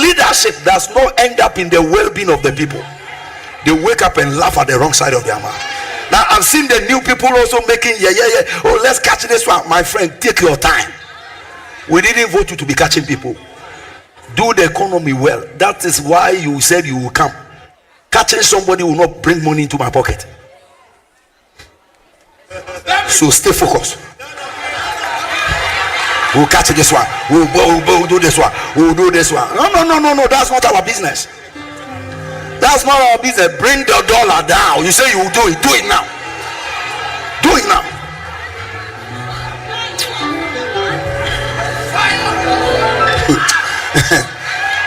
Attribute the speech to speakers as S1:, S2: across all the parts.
S1: leadership does not end up in the well-being of the people. They wake up and laugh at the wrong side of their mouth. Now I've seen the new people also making oh, let's catch this one. My friend, take your time. We didn't vote you to be catching people. Do the economy well. That is why you said you will come. Catching somebody will not bring money into my pocket. So stay focused. We'll catch this one. We'll do this one. We'll do this one. No. That's not our business. That's not our business. Bring the dollar down. You say you will do it. Do it now. Do it now.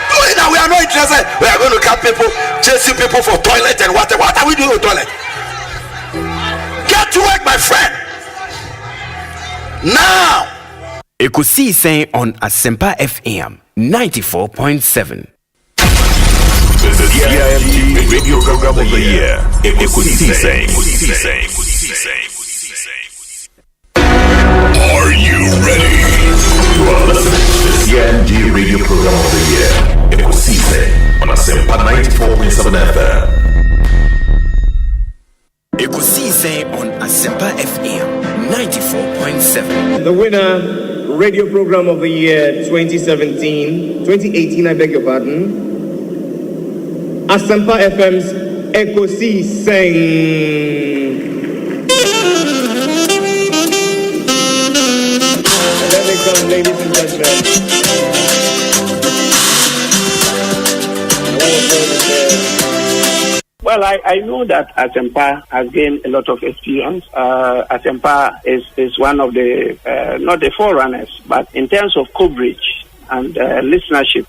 S1: Do it now. We are not interested. We are going to cut people, chasing people for toilet and water. What are we doing with toilet? Get to work, my friend. Now.
S2: Ekosiisen On Asempa FM 94.7.
S3: The CIMT Radio Program of the Year. Ekosiisen. Are you ready? You are listening to the CIMT Radio Program of the Year. Ekosiisen on Asempa 94.7 FM.
S2: Ekosiisen On Asempa FM 94.7.
S4: The winner, Radio Program of the Year 2018, I beg your pardon. Asempa FM's Ekosiisen. Let me come, ladies and gentlemen.
S5: Well, I know that Asempa has gained a lot of experience. Asempa is one of the, not the forerunners, but in terms of coverage and listenership,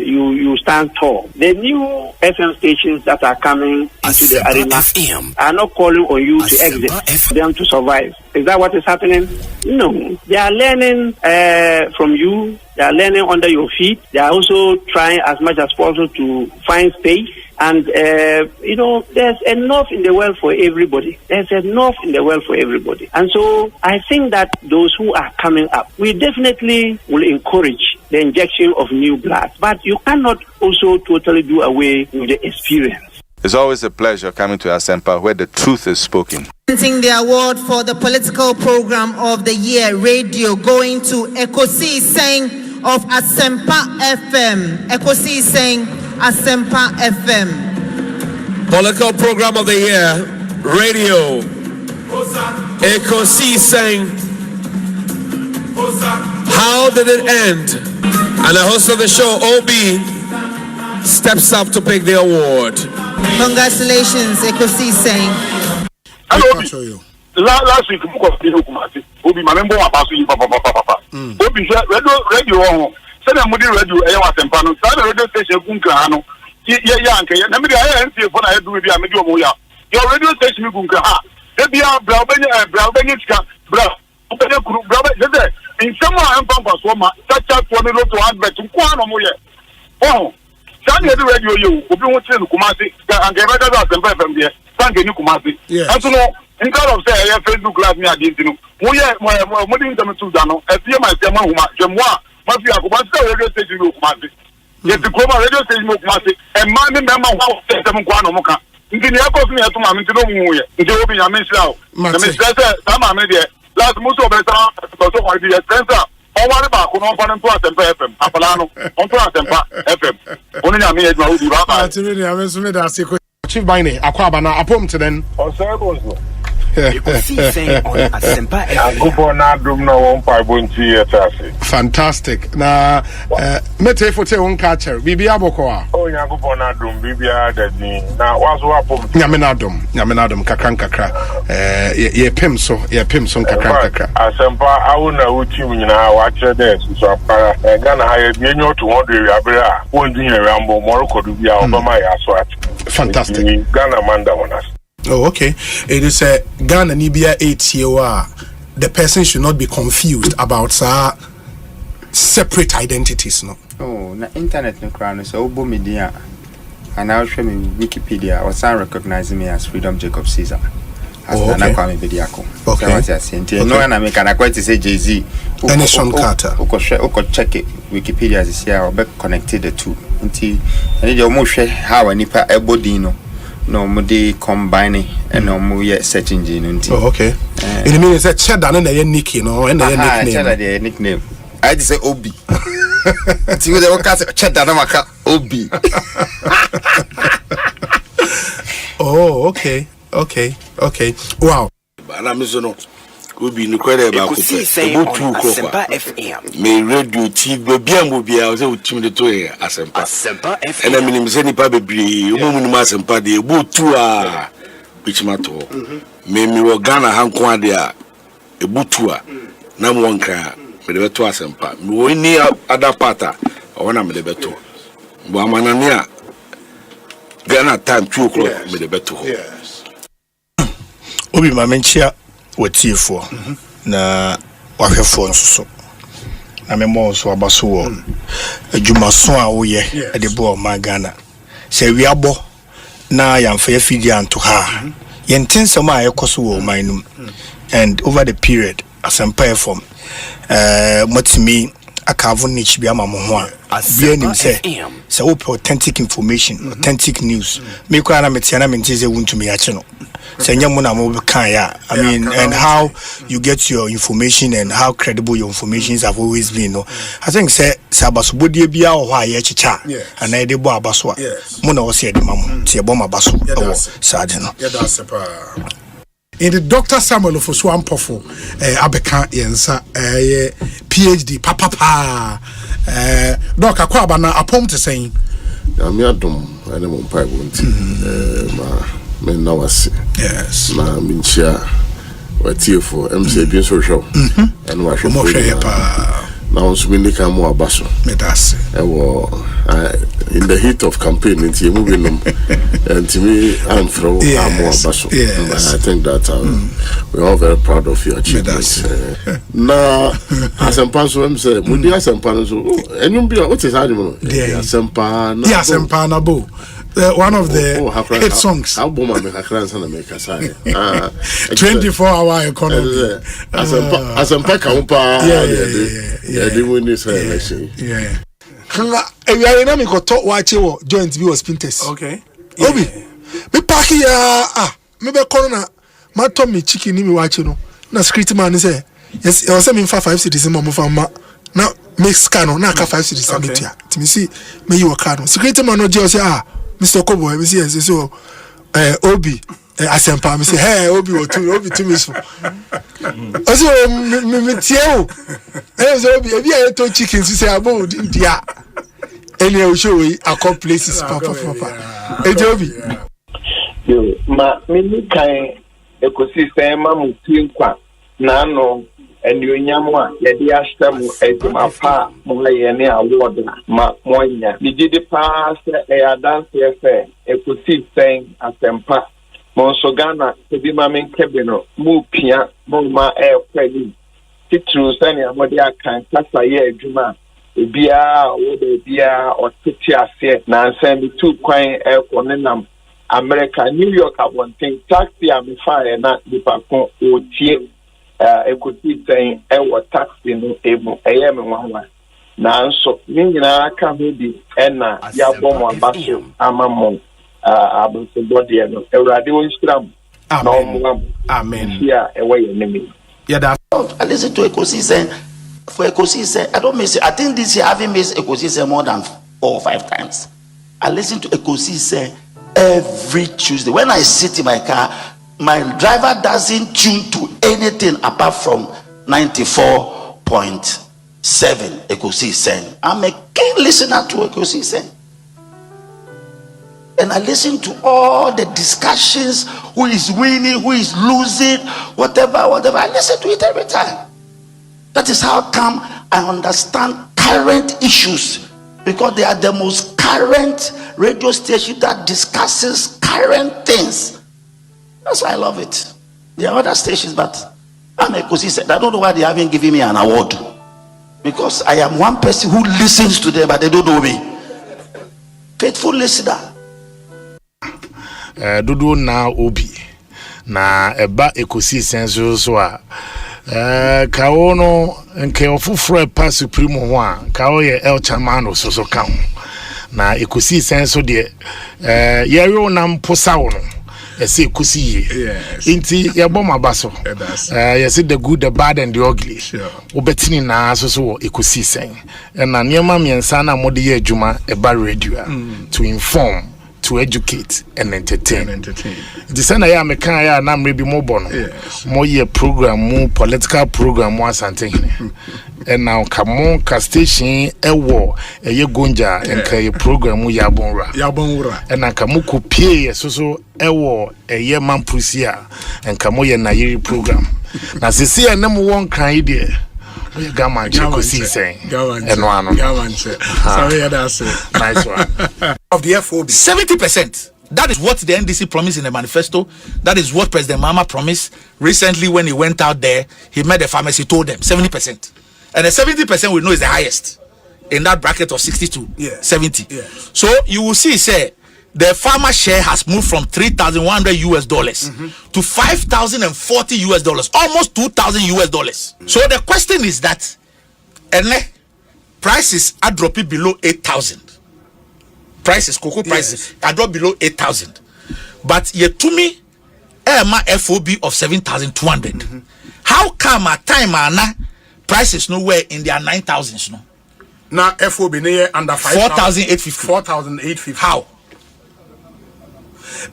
S5: you stand tall. The new FM stations that are coming into the arena are not calling on you to exit, them to survive. Is that what is happening? No. They are learning from you. They are learning under your feet. They are also trying as much as possible to find space. And, there's enough in the world for everybody. There's enough in the world for everybody. And so I think that those who are coming up, we definitely will encourage the injection of new blood. But you cannot also totally do away with the experience.
S6: It's always a pleasure coming to Asempa where the truth is spoken.
S7: The award for the political program of the year, radio, going to Ekosiisen of Asempa FM. Ekosiisen Asempa FM.
S8: Political program of the year, radio, Ekosiisen. How did it end? And the host of the show, OB, steps up to pick the award.
S7: Congratulations, Ekosiisen.
S9: Hello, last week, Obi, my member was Obi, radio, send a radio, Asempa, no, radio station, Gunkano. Your radio station, Gunka. They be a Brabeniska, in some Pampas, such as one to advert to Quano. Oh, Sunday radio, you will be watching Kumasi and get better than from there. Thank you, Kumasi. And so, in terms of say, Facebook Live me against you. We are more than to Dano, a few my Jamwa, Mafia, radio station, Kumasi. Yes, the Coma radio station, Kumasi, and my member who said them Quano. In the airport, me to my into the will be a miss now. The Sama media, last most of the time, also my dear Spencer. Or what about Kuno to Asempa FM, Apolano, on to Asempa FM. Only I made my own Baba.
S10: Chief Bine, Aquabana, a poem to them.
S9: Osei,
S2: Ekosiisen On Asempa
S10: FM. Fantastic. Now, Mete for Teon catcher, Bibia Bokoa.
S9: Oh, Yagubonadum, Bibia, the now was what
S10: Yaminadum, Kakra, ye Pimso, Kakra.
S9: Asempa, I will know you now, watch this. So, I'm gonna hire you to order Abra, one dinner Rambo, Morocco to be out of my aswat.
S10: Fantastic.
S9: Ghana Manda on us.
S10: Oh, okay. It is a Ghana Nibia 8 the person should not be confused about separate identities, no.
S11: Oh, na internet no crown so obo media and now show me Wikipedia or some recognize me as Freedom Jacob Caesar. Hasta na kwa Mediako.
S10: Okay.
S11: So what I say, no na make na quite say Jay-Z.
S10: And Sean Carter.
S11: Uko check it Wikipedia as here or be connected the two. Nti ani de omo hwe how anipa ebodi no mo dey combine and no mo ye search engine nti.
S10: Oh, okay. It means that Cheddar na your nickname and your nickname.
S11: Cheddar the nickname. I just say Obi. Nti we dey work as Cheddar na maka Obi.
S10: Oh, okay. Wow.
S12: Ana mizono Obi ni kwere ba ko pe. Ebutu ko kwa. Me radio TV bia mo bia o se utim de to e Asempa.
S2: Asempa FM.
S12: Ena minim se ni pa bebre, o mo mu Asempa de ebutu a bichimato. Me mi wo Ghana hanko ade a ebutu a na mo nka me de beto Asempa. Me wo ni ada pata o na me de beto. Bo amanane a Ghana time 2 o'clock me de beto.
S10: Yes.
S13: Obi mamenchia watiefo na wahwefo nso na memo so abaso wo adwumaso a wo ye de bo ma Ghana se wiabo na yamfa yafidi anto ha yentensem a yekoso wo manum and over the period Asempa FM motimi akavo nichi bia ma mo ho a bia nim se wo authentic information authentic news me kwa na metiana menteze wuntumi ya che no I mean, and how you get your information and how credible your informations have always been. No, I think say Sabasubudi bia or why chicha and I debo abaswa. Mona was here the mamu, Tiaboma basu, Sergeant.
S10: In the Dr. Samuel of Swampofo, Abeka Yensa, PhD, Papa, Dr. Kwabana, a poem to saying,
S12: I'm your dom, I don't want me now was yes na minchia watiefo MC bin so show and wa show now so we nika mo abaso
S10: medase
S12: in the heat of campaign nti emu binum and to me I'm from amo abaso I think that we're all very proud of your achievements na Asempa so em say mudi Asempa so enyum bia what is animal Asempa na
S10: Asempa na bo one of the hit songs. 24-hour economy.
S12: Asempa kampa.
S10: Yeah.
S14: We are na me ko to watch wo joint bi was Pinterest.
S10: Okay.
S14: Obi. Me park ya me be corner ma to me chicken ni me watch no. Na security man say yes, I was me 5 cities mo fama. Na make scan na ka 5 cities ametia. Timi see me you work no. Security man no je say Mr. Kobo, I say yes, so Obi Asempa, I say hey Obi to me so. Also me tiao. So Obi, if you to chicken, say about dia. Any I show we a places papa. Hey Obi.
S15: Yo, ma me kan Ekosiisen ma mu tinkwa na no enyonyam a ye de ahtem eduma pa mo ye ne award ma monya digidi pa se adanse efe Ekosiisen Asempa mo so Ghana se bi ma men kebe no mu pia mo ma kwali titru se ne amode akan kasa ye adwuma ebia wo de bia o titi ase na nsem bi tu kwan konenam America New York abonten taxi am fire na dipakon otie Ekosiisen taxi no emu eye me wanwa na nso ni nyina ka ho bi na ya bomo abaso amamon abonso body no Ewrade won stram
S10: amen
S15: ya ewe enemy
S10: that
S16: I listen to Ekosiisen for Ekosiisen I don't miss it. I think this year I haven't missed Ekosiisen more than 4 or 5 times. I listen to Ekosiisen every Tuesday when I sit in my car. My driver doesn't tune to anything apart from 94.7 Ekosiisen. I'm a keen listener to Ekosiisen. And I listen to all the discussions, who is winning, who is losing, whatever. I listen to it every time. That is how come I understand current issues, because they are the most current radio station that discusses current things. That's why I love it. There are other stations, but I'm Ekosiisen. I don't know why they haven't given me an award. Because I am one person who listens to them, but they don't know me. Faithful listener.
S10: Dudu na Obi.
S13: na eba Ekosiisen so a kawo no nke ofufro pa supreme ho a kawo ye el chamano so ka ho na Ekosiisen so de yero nam posawo no ese Ekosi inti yebo mabaso yesi the good the bad and the ugly obetini na so Ekosiisen na niema miensa na mode ye adwuma eba radio to inform, to educate and entertain. The same ya me kan ya na mrebi mo bono. Mo ye program, mo political program mo asante. And now come ka station ewo ye gonja enka ye program mo yabonra. And now come ko pie so ewo ye mampusia enka mo ye na yiri program. Na sisi ya nemu won kan ide. Gaman Ekosiisen. Nice one.
S10: Of the FOB
S17: 70%. That is what the NDC promised in the manifesto. That is what President Mahama promised recently when he went out there. He met the farmers. He told them 70%, and the 70% we know is the highest in that bracket of 60 to 70. So you will see, say, the farmer share has moved from $3,100 to $5,040 almost $2,000. So the question is that, prices are dropping below 8,000. Prices, cocoa prices are dropped below 8,000. But yet to me, FOB of 7,200. How come at time prices nowhere in their 9,000s? No.
S10: Now FOB near under
S17: 4,850.
S10: 4,850.
S17: How?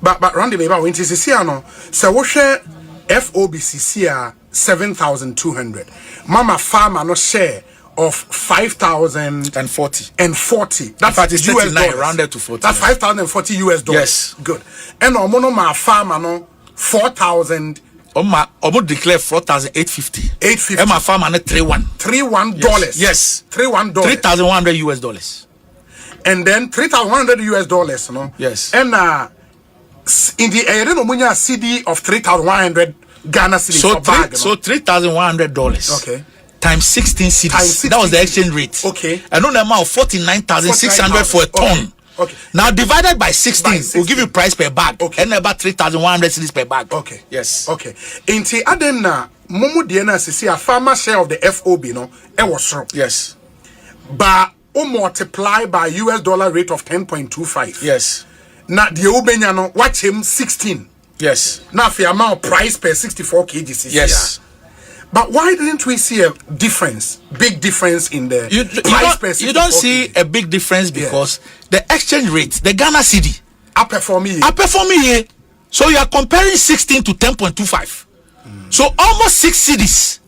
S10: But Randy, maybe when you see no, so we share FOBCC 7,200. Mama farmer no share of 5,040 and 40. That's
S17: US dollars. Rounded to 40.
S10: That's 5,040 US dollars.
S17: Yes,
S10: good. And my farmer no 4,000.
S17: Omo declare 4,850.
S10: 850.
S17: And my farmer no $31
S10: dollars.
S17: Yes.
S10: $31.
S17: $3,100.
S10: And then $3,100 no.
S17: Yes.
S10: And in the area no munya CD of 3,100 Ghana cedis
S17: so
S10: for bag.
S17: So $3,100.
S10: Okay.
S17: Times 16 cedis. That was the exchange rate.
S10: Okay.
S17: And on the amount of 49,600 for a ton.
S10: Okay.
S17: Now divided by 16, will give you price per bag.
S10: Okay.
S17: And about 3,100 cedis per bag.
S10: Okay.
S17: Yes.
S10: Okay. Inti adena momu diena sisi a farmer share of the FOB no was strong.
S17: Yes.
S10: But multiply by US dollar rate of 10.25.
S17: Yes.
S10: Now the ubenya no watch him 16.
S17: Yes.
S10: Now the amount price per 64 kg.
S17: Yes.
S10: But why didn't we see a difference, big difference in the price per 64
S17: You don't see a big difference because the exchange rate, the Ghana cedi,
S10: are performing
S17: here. So you are comparing 16 to 10.25. So almost 6 cedis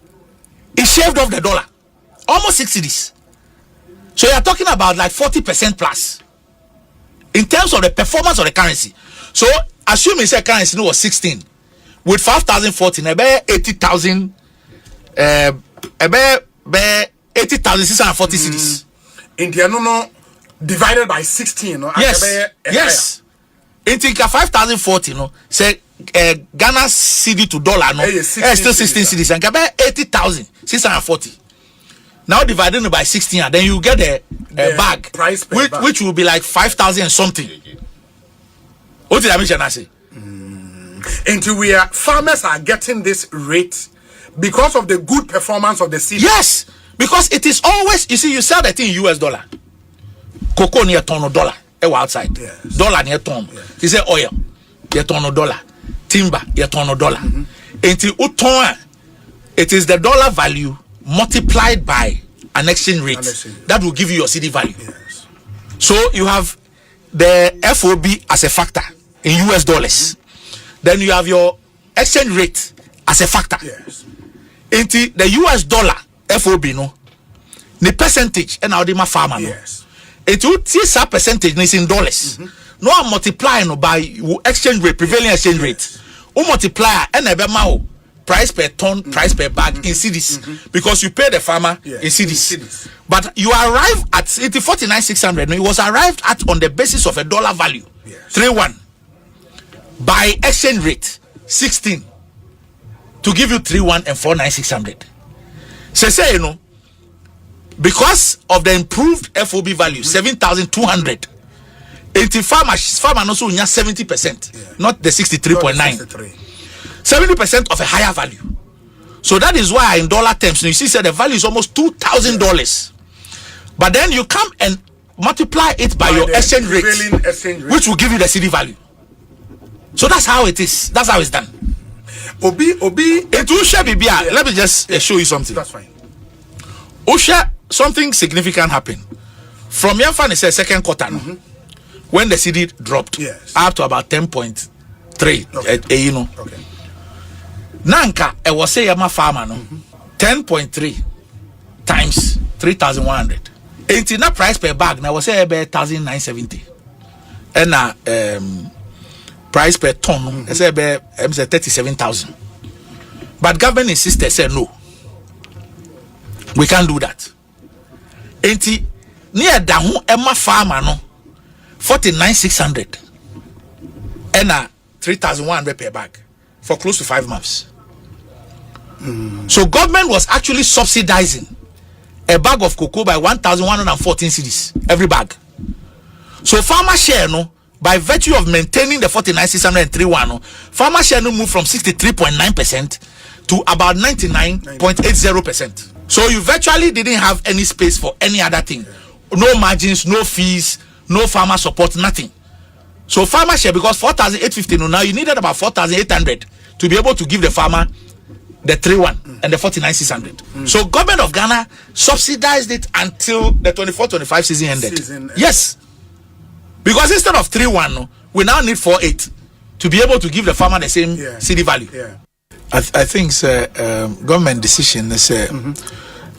S17: is shaved off the dollar. Almost 6 cedis. So you are talking about like 40% plus in terms of the performance of the currency. So assuming say currency was 16 with 5,040, about 80,000. 80,640 cedis.
S10: India no divided by 16. No?
S17: Yes. Yes. Intika 5,040. No. Say Ghana cedi to dollar. No. Still 16 cedis. And about 80,640. Now divided by 16, and then you get a bag,
S10: price
S17: which will be like 5,000 and something. What did I mention? I say.
S10: Until farmers are getting this rate because of the good performance of the seed.
S17: Yes, because it is always, you see, you sell that thing in US dollar. Cocoa near ton of dollar. Outside.
S10: Yes.
S17: Dollar near ton. You say oil, near ton of dollar. Timber, near ton of dollar. Until it is the dollar value multiplied by an exchange rate that will give you your CD value.
S10: Yes.
S17: So you have the FOB as a factor in US dollars. Then you have your exchange rate as a factor.
S10: Yes.
S17: Into the US dollar FOB no the percentage and how my farmer no.
S10: Yes.
S17: It would see some percentage is in dollars. No I'm multiplying by exchange rate, prevailing exchange rate. O multiplier and a price per ton, price per bag in cedis. Because you pay the farmer in cedis. But you arrive at 49,600. No, it was arrived at on the basis of a dollar value. 3-1 by exchange rate 16. To give you 3-1 and 4,960. Say, you know, because of the improved FOB value, 7,200. 80 farmer also 70%, not the 63.9. 70% of a higher value. So that is why in dollar terms, you see, the value is almost $2,000. But then you come and multiply it by your exchange rate, which will give you the city value. So that's how it is. That's how it's done.
S10: Obi.
S17: It will share BBR. Let me just show you something.
S10: That's fine.
S17: Osha, something significant happened. From Yanfan, it's a second quarter now. When the city dropped up to about 10.3. Okay.
S10: Okay.
S17: Nanka, it was say Yama farmer no 10.3 times 3,100. Ain't enough price per bag. Now was say about 1,970. And price per ton, I say about 37,000. But government insisted, said no. We can't do that. Ain't near Dahu Emma farmer no 49,600 and 3,100 per bag for close to 5 months. So government was actually subsidizing a bag of cocoa by 1,114 cedis every bag. So farmer share no, by virtue of maintaining the 49,603 no, farmer share no moved from 63.9% to about 99.80%. So you virtually didn't have any space for any other thing. No margins, no fees, no farmer support, nothing. So farmer share, because 4,850 no, now you needed about 4,800 to be able to give the farmer the 3-1 and the 49,600. So government of Ghana subsidized it until the 24-25 season ended. Yes. Because instead of 3-1, no, we now need 4-8 to be able to give the farmer the same city value.
S13: I think government decision is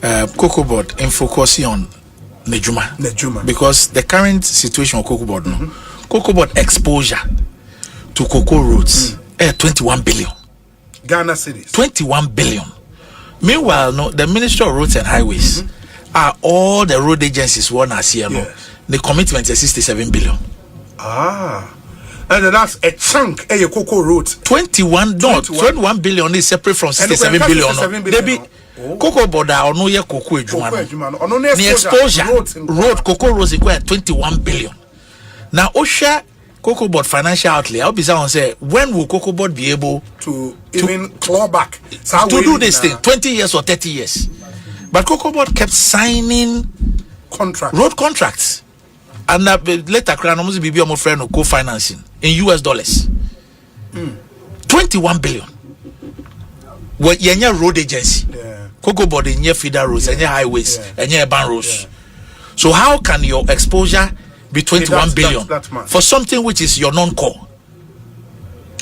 S13: Cocoa Board in focusing on Nejuma. Because the current situation of Cocoa Board, no, Cocoa Board exposure to cocoa roads 21 billion.
S10: Ghana cities. 21
S17: billion. Meanwhile, no, the Ministry of Roads and Highways are all the road agencies one as here. No, the commitment is 67 billion.
S10: And that's a chunk of cocoa roads.
S17: 21 billion is separate from 67 billion. Maybe cocoa border or no year cocoa the exposure road cocoa roads equal 21 billion. Now OSHA Cocoa Board financial outlay, I'll be saying, say, when will Cocoa Board be able
S10: to even claw back
S17: to do this thing? 20 years or 30 years. But Cocoa Board kept signing road contracts. And later, almost be my friend of co-financing in US dollars. 21 billion. What your road agency? Cocoa Board in your feeder roads, and your highways, and your urban roads. So how can your exposure be 21 billion for something which is your non-core?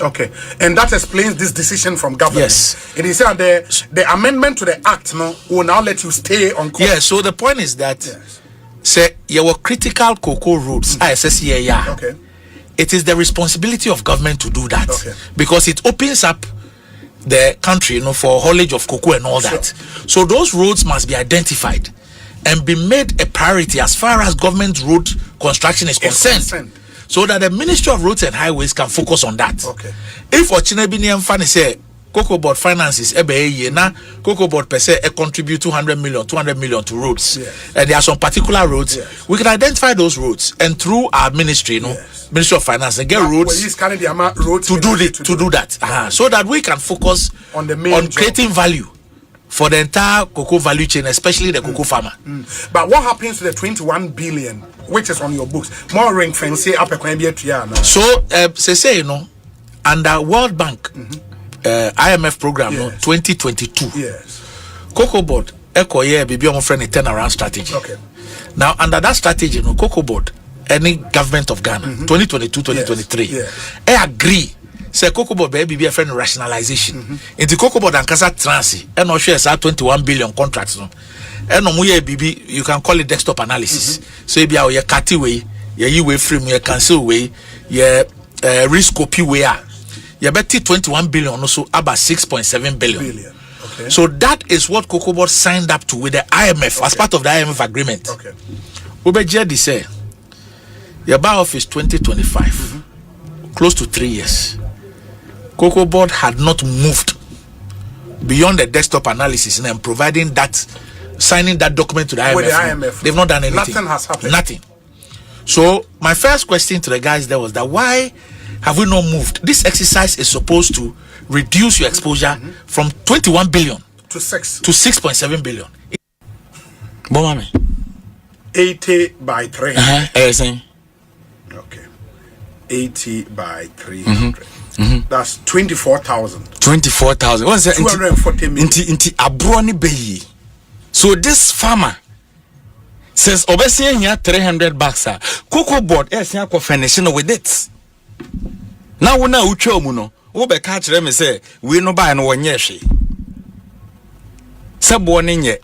S10: Okay, and that explains this decision from government.
S17: Yes,
S10: it is said the amendment to the act will now let you stay on course.
S17: Yeah, so the point is that say your critical cocoa roads. Okay, it is the responsibility of government to do that because it opens up the country, for haulage of cocoa and all that. So those roads must be identified and be made a priority as far as government road construction is concerned, so that the Ministry of Roads and Highways can focus on that. If Ochinebinian Fanny say Cocoa Board finances Cocoa Board per se contribute 200 million to roads, and there are some particular roads, we can identify those roads and through our ministry, Ministry of Finance, and get roads to do that, so that we can focus on creating value for the entire cocoa value chain, especially the cocoa farmer.
S10: But what happens to the 21 billion which is on your books? More ring fence up a
S17: so say under World Bank IMF program 2022. Cocoa Board baby friend a turnaround strategy. Now under that strategy, Cocoa Board, any government of Ghana 2022-2023 agree say Cocoa Board be a friend rationalization. In the Cocoa Board and Casa Transi, and no shares are 21 billion contracts. And no BB, you can call it desktop analysis. So if you are cutty way, you way frame, you cancel way, you risk copy way. You bet 21 billion also about 6.7 billion. So that is what Cocoa Board signed up to with the IMF as part of the IMF agreement. Ubejedi say your bar office 2025, close to 3 years. Cocoa Board had not moved beyond the desktop analysis and providing that, signing that document to the IMF.
S10: With the IMF.
S17: They've not done anything.
S10: Nothing has happened.
S17: Nothing. So my first question to the guys there was that why have we not moved? This exercise is supposed to reduce your exposure from 21 billion
S10: to
S17: 6.7 billion. Bomami.
S10: 80 by 300. Okay. 80 by 300. That's 24,000.
S17: 24,000. What's that?
S10: 240 million.
S17: Inti abroni beyi. So this farmer says obesi here $300. Cocoa board here ko finishing with it. Now we na ucho mu no. Wo be ka kire me say we no buy no wonye hwe. Sebo ne nye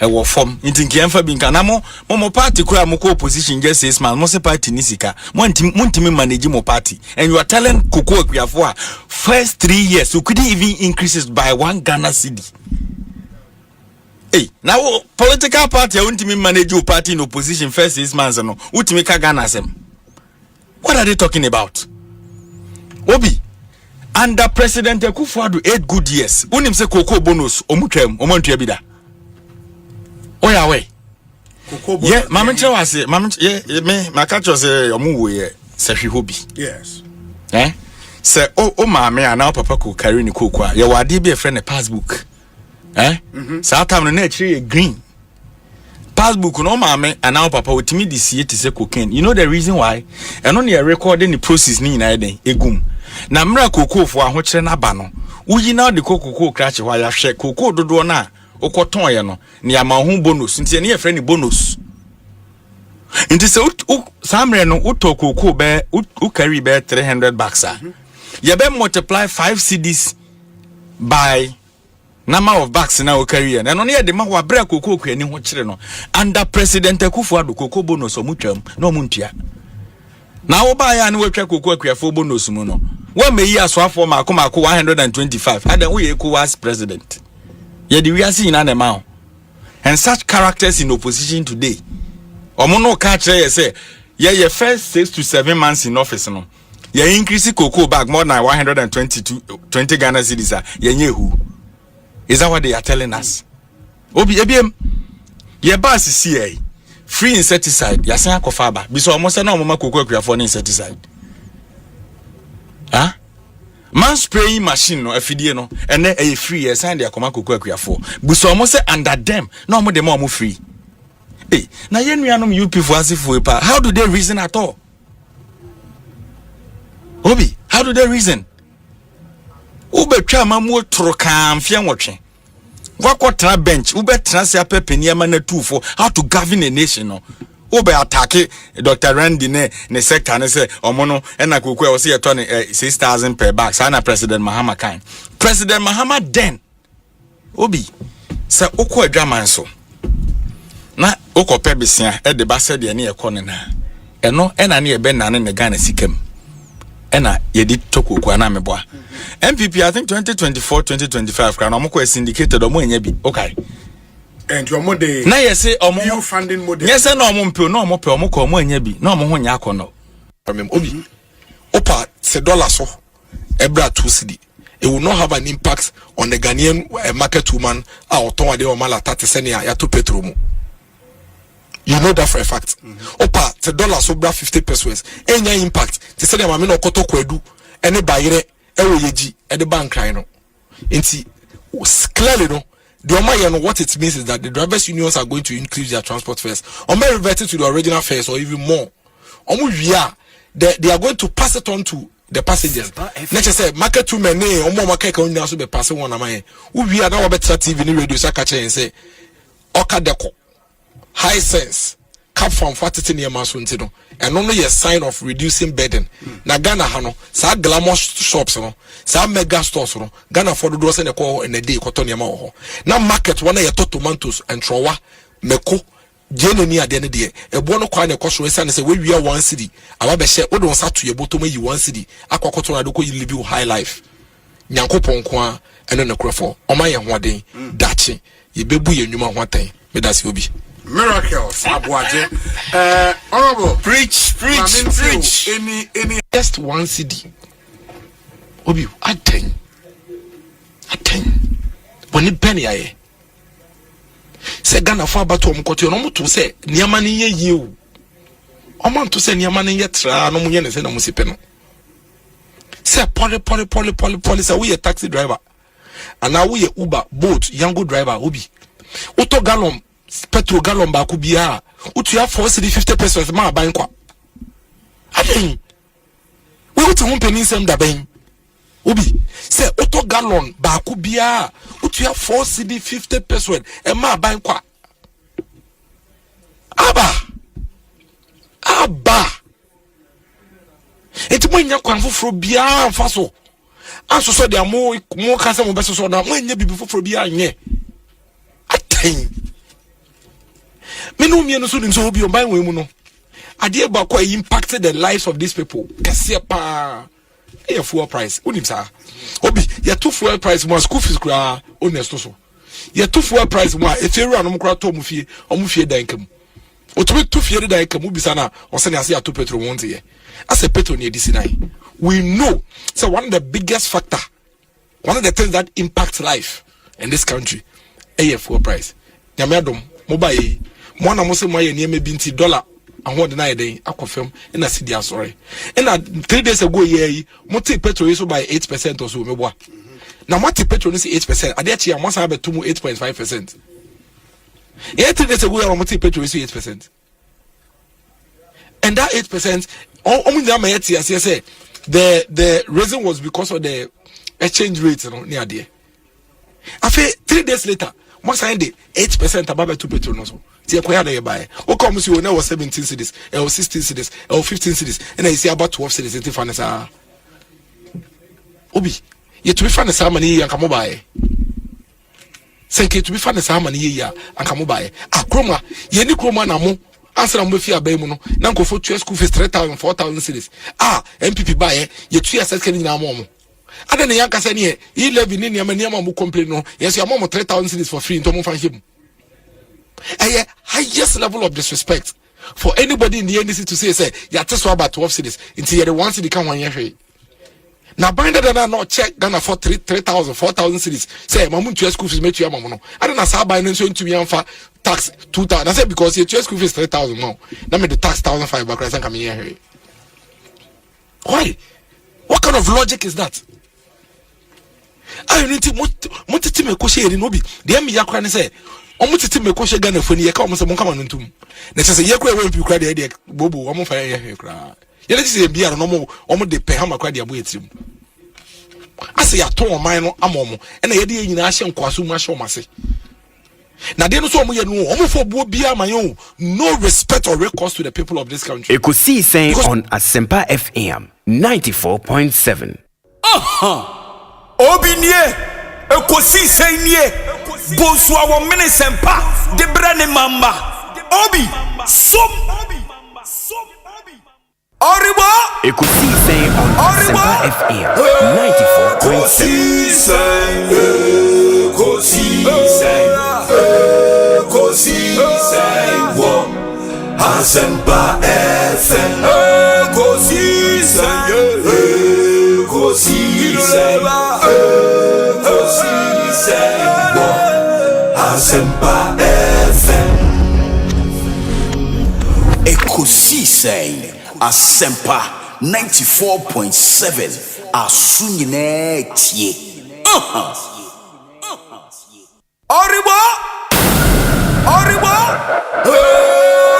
S17: e wo form nti nkiamfa bi nka na mo party kura mo ko opposition just 6 months mo se party ni sika mo ntimi manage mo party and you are telling Koko Akuafo first 3 years you couldn't even increase it by 1 Ghana cedi. Hey, now political party ntimi manage your party in opposition first 6 months no utimi ka Ghana sem. What are they talking about? Obi under President Akufo-Addo 8 good years unim se Koko bonus omutwam omantua bi da. Oh yeah, way. Yeah, Mama was Mama, yeah, me, my catch was a movie, Sashi Hobby.
S10: Yes.
S17: Eh? Say, oh, mamma, and now Papa could carry the cocoa. You are be a friend a passbook. Eh? So I time the nature green. Passbook, no, mamma, and now Papa would me this year to say cocaine. You know the reason why? And only a recording the process in a day, a goom. Now, Mra cocoa for a watch and a banner. Would you know the cocoa crash while I shake cocoa do na? Okoton ya no ni amahun bonus nti ne yefre ni bonus nti se samre no utokoko be carry be $300 ye be multiply 5 cedis by number of bags na o carry na no ne de ma wa bra kokoko ani ho kire no under President Akufo-Addo koko bonus omutwam na omuntua na wo ba ya ne wetwa Koko Akuafo bonus mu no wa meyi asoafo mako 125 adan wo ye Ecowas president. Yeah, the we are seeing an amount. And such characters in opposition today. Omono catch say, yeah, your first 6 to 7 months in office, no. Yeah, increase cocoa bag more than 120 Ghana cedis. Yeah, who? Is that what they are telling us? Obi ebiem. Yeah, boss is CA. Free insecticide. Yasan kofaba. Biso almost no mama Koko Akuafo insecticide. Huh? Man spraying machine no afidie no ene e free e sign dey akoma Koko Akuafo buso omo say under them no omo dem omo free. Hey, na yenuanom UP for asifo pa, how do they reason at all? Obi, how do they reason? Ubetwa mamu troka mfia nwotwe. Wakotra bench, ubetra se apepeni ama na tufo how to govern a nation no. Ube attack Dr. Randy ne sector ne say omono ena Koko o say ye turn 6,000 per bag. Sana President Mahama kan. President Mahama then Obi say okọ adwaman so. Na okọ pebisia e de ba say de ne ekọ ne na. Eno ena ne ebe na ne Ghana sikam. Ena ye di tokoko na meboa. MPP I think 2024-2025 kan omko syndicated omo enye bi. Okay.
S10: And your mode
S17: na yes say omo
S10: funding model.
S17: Yes na omo mpe na omo pe omo ko omo anya bi na omo ho nya akono.
S18: Obi opa se dollar so ebra 2 cedi. It will not have an impact on the Ghanaian market woman oton ade o mala 30 cedi ya to petrol mu. You know that for a fact. Opa se dollar so bra 50 pesos enya impact. Te say dem ame no koto kwadu ene bayire ewo yeji e de bank cry no. Enti clearly no what it means is that the drivers unions are going to increase their transport fares. Or may revert it to the original fares or even more. They are going to pass it on to the passengers. Let's just say market to many or more market can also be passing one of my we are now better TV radio sakache and say Okadeko high sense cap from 40 near Masuntido and only a sign of reducing burden. Na Ghana hano sa glamour shops no sa mega stores no Ghana for the doors and a call in a day kotonia mo. Now market one ya to tomatoes and trowa meko jeneni at the end of the day. A bono kwa ne koso and say we are 1 city. Ababe share o don sat to your bottom you 1 city. Akwa kotona doko you live you high life. Nyankopon kwa eno ne krofo. Oma ye hoaden dachi ye bebu ye nyuma hoaten. Me that's obi.
S10: Miracles, Abuaje. Honorable,
S18: preach. Any just 1 cedi. Obi, I when it penny aye. Say Ghana for about to no to say Niamani ye you. Oman to say Niamani ye tra no munye ne say no musipeno. Say poly say we a taxi driver. And now we a Uber, boat, Yango driver, Ubi. Uto gallon, petrol gallon ba kubia. Utu ya 450 pesos ma buying kwa. Aden. We utu home penny sem da ben. Ubi. Say uto gallon ba kubia. Utu ya 450 pesos e ma buying kwa. Aba. Enti mo nya kwan foforo bia amfa so. Anso so de mo kasa mo beso so na mo nya bibi foforo bia anye. Aten. Me no mienu so nso obi o ban we mu no. Ade ba kwa impacted the lives of these people. Kese pa. E fuel price. Unim sa. Obi, ya to fuel price mo school fees kra honest so. Ya to fuel price mo e feru anom kra to mo fie dan kam. Otumi to fie dan kam bisa na o se ne ase ato petrol wonte ye. As a petrol near this night, we know so one of the biggest factor, one of the things that impacts life in this country, fuel price. Yamadom, mobile, one of most of my near me $20 and what deny day, I confirm in a city. Sorry. And 3 days ago, multi petrol is by 8% or so. Now, multi petrol is 8%. I did I must have a 8.5%. 3 days ago, multi petrol is 8%. And that 8%, the reason was because of the exchange rate, near there. After 3 days later, once I did 8% above 2 petrol. No, so you buy. O come see now 17 cities, or 16 cities, or 15 cities, and I see about 12 cities. It's funny, sir. Obi, you to be funny, sir, money and come buy. Thank you to be funny, sir, money and come buy. Chroma, ye ni chroma na mo. Answer am mafia bay mu no na nkofo tue school fees 3,000 4,000 cedis MPP buy ye tue asset kan nyina mo ada ne yanka se ne e levy ne niam mo complain no yes your mom 3,000 cedis for free ntomo fan him highest level of disrespect for anybody in the NDC to say ya teso about 12 cedis until you the one cedi kan wan ye na binder that not check Ghana for 3,000 4,000 cedis say mamu tue school fees metu amamu no ada na sa buy no so ntumi amfa tax 2,000. I said because your school fees 3,000 more. Now me the tax 1,500 back. I said come here. Why? What kind of logic is that? I need to motivate me question here. Nobi. The me yakra say. Motivate me question Ghana for ni. Come say mo come on ntum. Na say yakra we people crowd there. Bobo. Omo fire here kra. You let say bia no mo. Omo de pe hama crowd there bo etim. I say ya ton man no amomo. E na ye de nyina ahye nkwaso mu ahye o mase. Now they know so no respect or recourse to the people of this country.
S2: Ekosiisen on Asempa FM 94.7.
S19: Obinie Ekosiisen nie Bonsu our Ministerial de brane mamba Obi som Oribo
S2: Ekosiisen on Asempa FM 94.7.
S19: Ekosiisen wo Asempa FM Ekosiisen wo Asempa FM Ekosiisen Asempa 94.7 Asunyine tie Oribo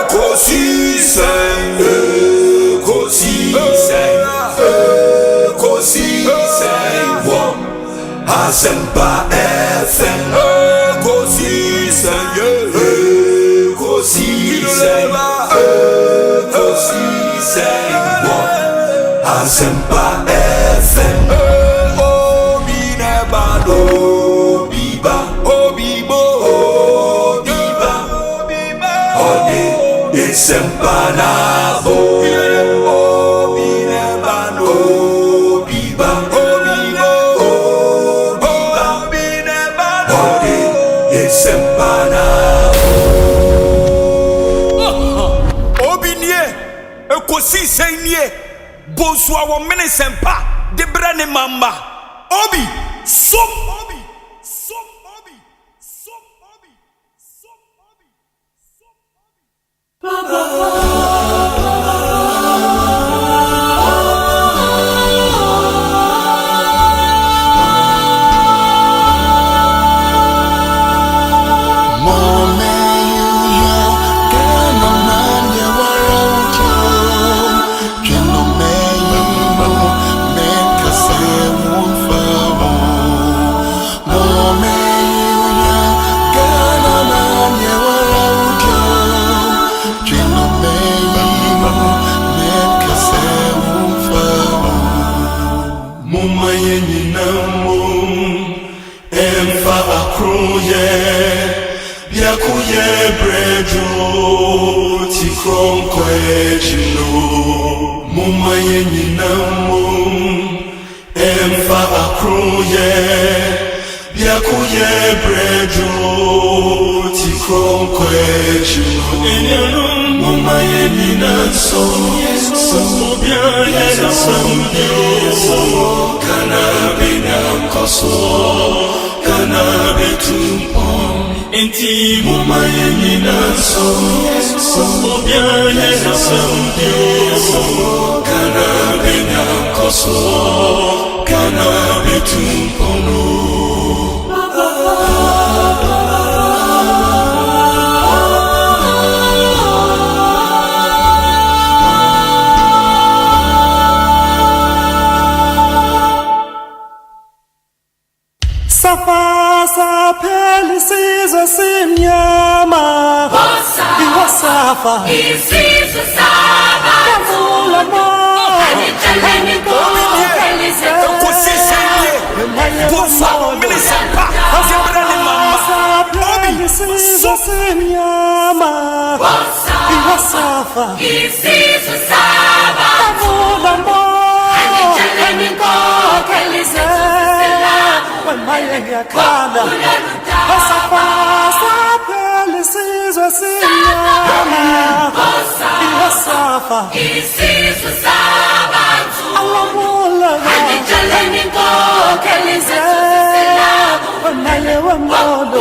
S19: Ekosiisen wo Asempa FM Ekosiisen wo Asempa FM Obi nebado biba Asempa bo Obi nebado biba Asempa Obi nie Ekosiisen nie Bonsu our Ministerial de brane mamba Obi som brejo ti kronkwe jino muma yenyina mum emfa akroye biakuye brejo ti kronkwe jino muma yenyina so bia so kana bina koso kana betumpon inti muma yenyina so bia so kana bina koso kana betumpon
S20: Safa pelisizo simnyama Iwasafa isizo saba Kavula mo Aniteleni ko Pelise Ekosiise Bonsu Ministerial Debrane mamba pelisizo simnyama Iwasafa isizo saba Kavula mo Aniteleni ko Pelise Mayenge kana Asafa pelisizo sinyama Iwasafa isizo sabantu Alamula Aniteleni ko kelize Maye wa modo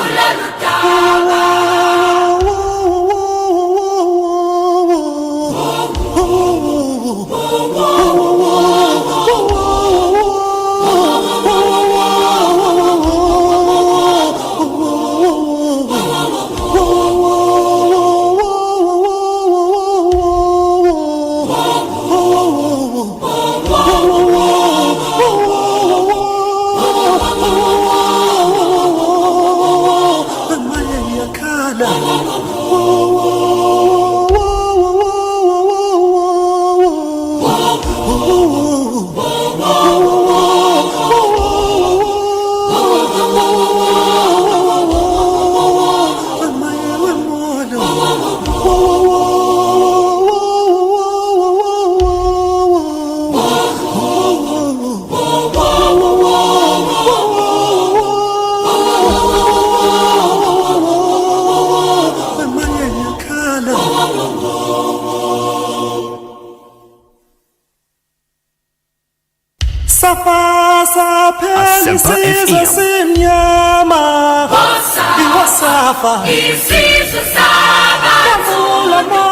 S2: Asempa FM.
S20: Iwasafa isizo saba Kavula mo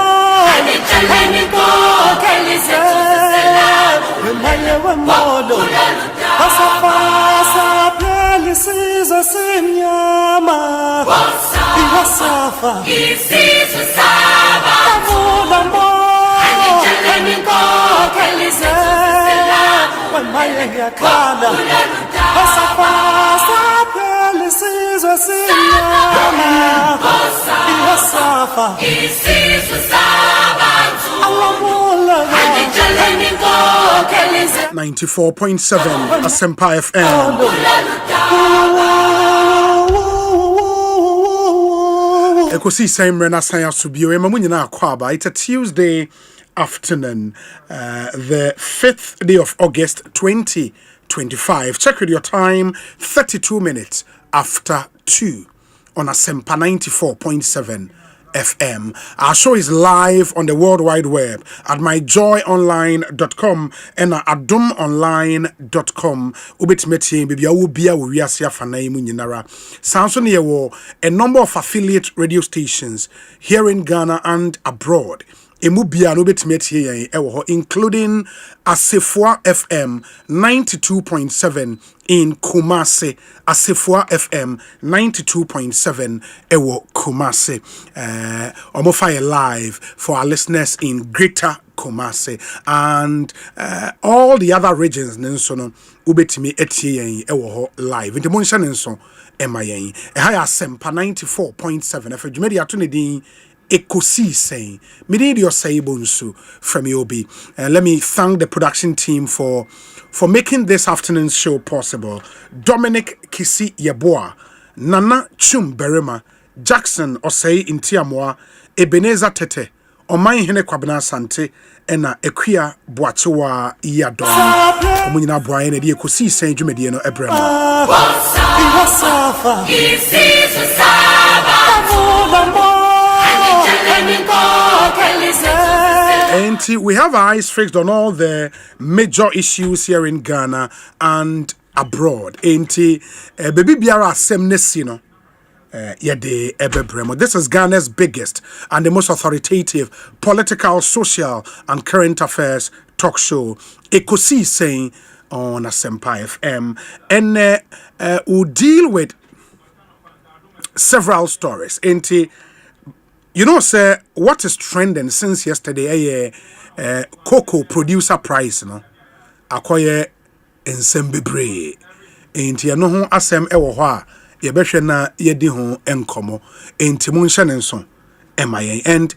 S20: Aniteleni ko kelize Maye wa modo Asafa pelisizo simnyama Iwasafa isizo saba Kavula mo Aniteleni ko kelize Mayenge kana Asafa pelisizo sinyama Iwasafa isizo sabantu Alamula Aniteleni ko kelize
S10: 94.7 Asempa FM. Ekosiise Mrena Sanya Subio Emamunyina Akwaba. It's a Tuesday afternoon, the 5th day of August 2025. Check with your time, 32 minutes after 2 on Asempa 94.7 FM. Our show is live on the World Wide Web at myjoyonline.com and at adumonline.com. Ubitmeti bibia ubia wiasia fanai munyinara. Samson yewo a number of affiliate radio stations here in Ghana and abroad. Emubia no betmeti yen ewo including Asefua FM 92.7 in Kumasi, Asefua FM 92.7 ewo Kumasi. Omofire live for our listeners in Greater Kumasi and all the other regions nensono ubetimi etie yen ewo live. Nti monsha nenso ema yen. Ehaya Asempa 94.7 efe dwumedi ato ne din Ekosiise. Ministerial Bonsu from Yobi. Let me thank the production team for making this afternoon's show possible. Dominic Kisi Yeboah, Nana Chum Berema, Jackson Osei Intiamwa Ebenezer Tete Oman Hene Kwabena Sante ena Ekuya Boachewa Iyadom Omunyina Boaye ne de Ekosiisen dwumedie no ebrem And we have our eyes fixed on all the major issues here in Ghana and abroad. And baby biara semnesi no yede ebebremo. This is Ghana's biggest and the most authoritative political, social, and current affairs talk show. Ekosiisen on Asempa FM, and we'll deal with several stories. And you know, sir, what is trending since yesterday? Cocoa producer price, no, akoye ensembebre. Enti ya no ho asem ewo ho a ye behwe na ye di ho enkomo. Enti mun hye nenso emayen.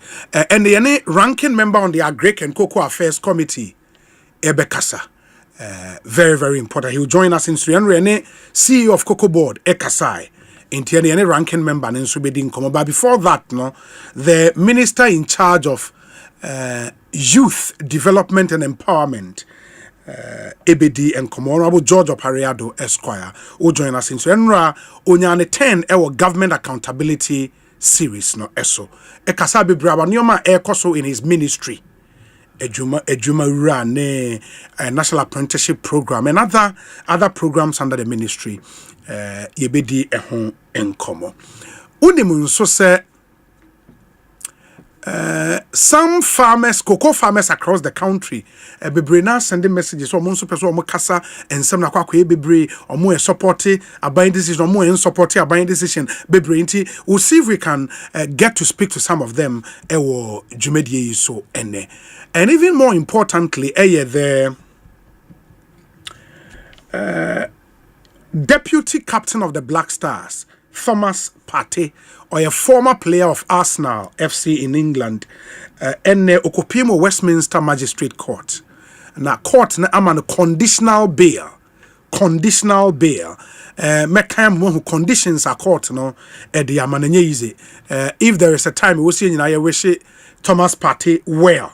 S10: And ye ne ranking member on the Agric and Cocoa Affairs Committee, Ebekasa. Very, very important. He will join us in Srianre, CEO of Cocoa Board, Ekasai. Into any ranking member and so but before that, no, the minister in charge of youth development and empowerment, ABD and Honorable George Opariado Esquire, will join us in Enra Onyane 10 our government accountability series, no eso. Ekasabi Braba Nyoma Ekoso in his ministry. Ejuma Rane National Apprenticeship Program and other programs under the ministry. Yebedi ehon enkomo. Unimun so say some farmers, cocoa farmers across the country, bebre na sending messages or monso person or kasa and some na kwa bebre or more support a buying decision or more in support a buying decision bebre inti. We'll see if we can get to speak to some of them ewo jumedie so ene. And even more importantly, the Deputy Captain of the Black Stars, Thomas Partey, or a former player of Arsenal FC in England, and Okopimo Westminster Magistrate Court. Now, court na aman conditional bail. Conditional bail. Mekam who conditions are court no the amanenye easy. If there is a time we will see in wish Thomas Partey well,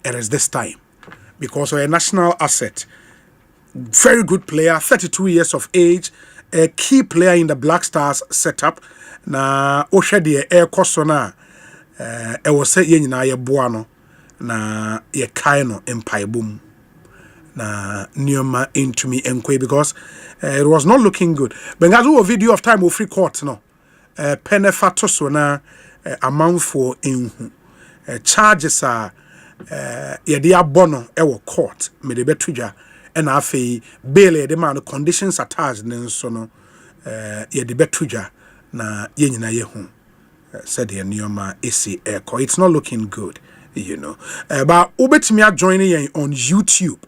S10: it is this time because we're a national asset. Very good player, 32 years of age, a key player in the Black Stars setup. Na Oshedi air kosona e was say nyina ye boa na ye kai no empaibum na nioma into me enkwe because it was not looking good. Bengazu a video of time of free court no penefa toso na amount for in charges are ye dia bono e wo court me de betudwa and afi bail the man conditions attached so no ye de betudwa na ye nyina ye hu said the nioma esi echo. It's not looking good, you know, but ubetimi joining yen on YouTube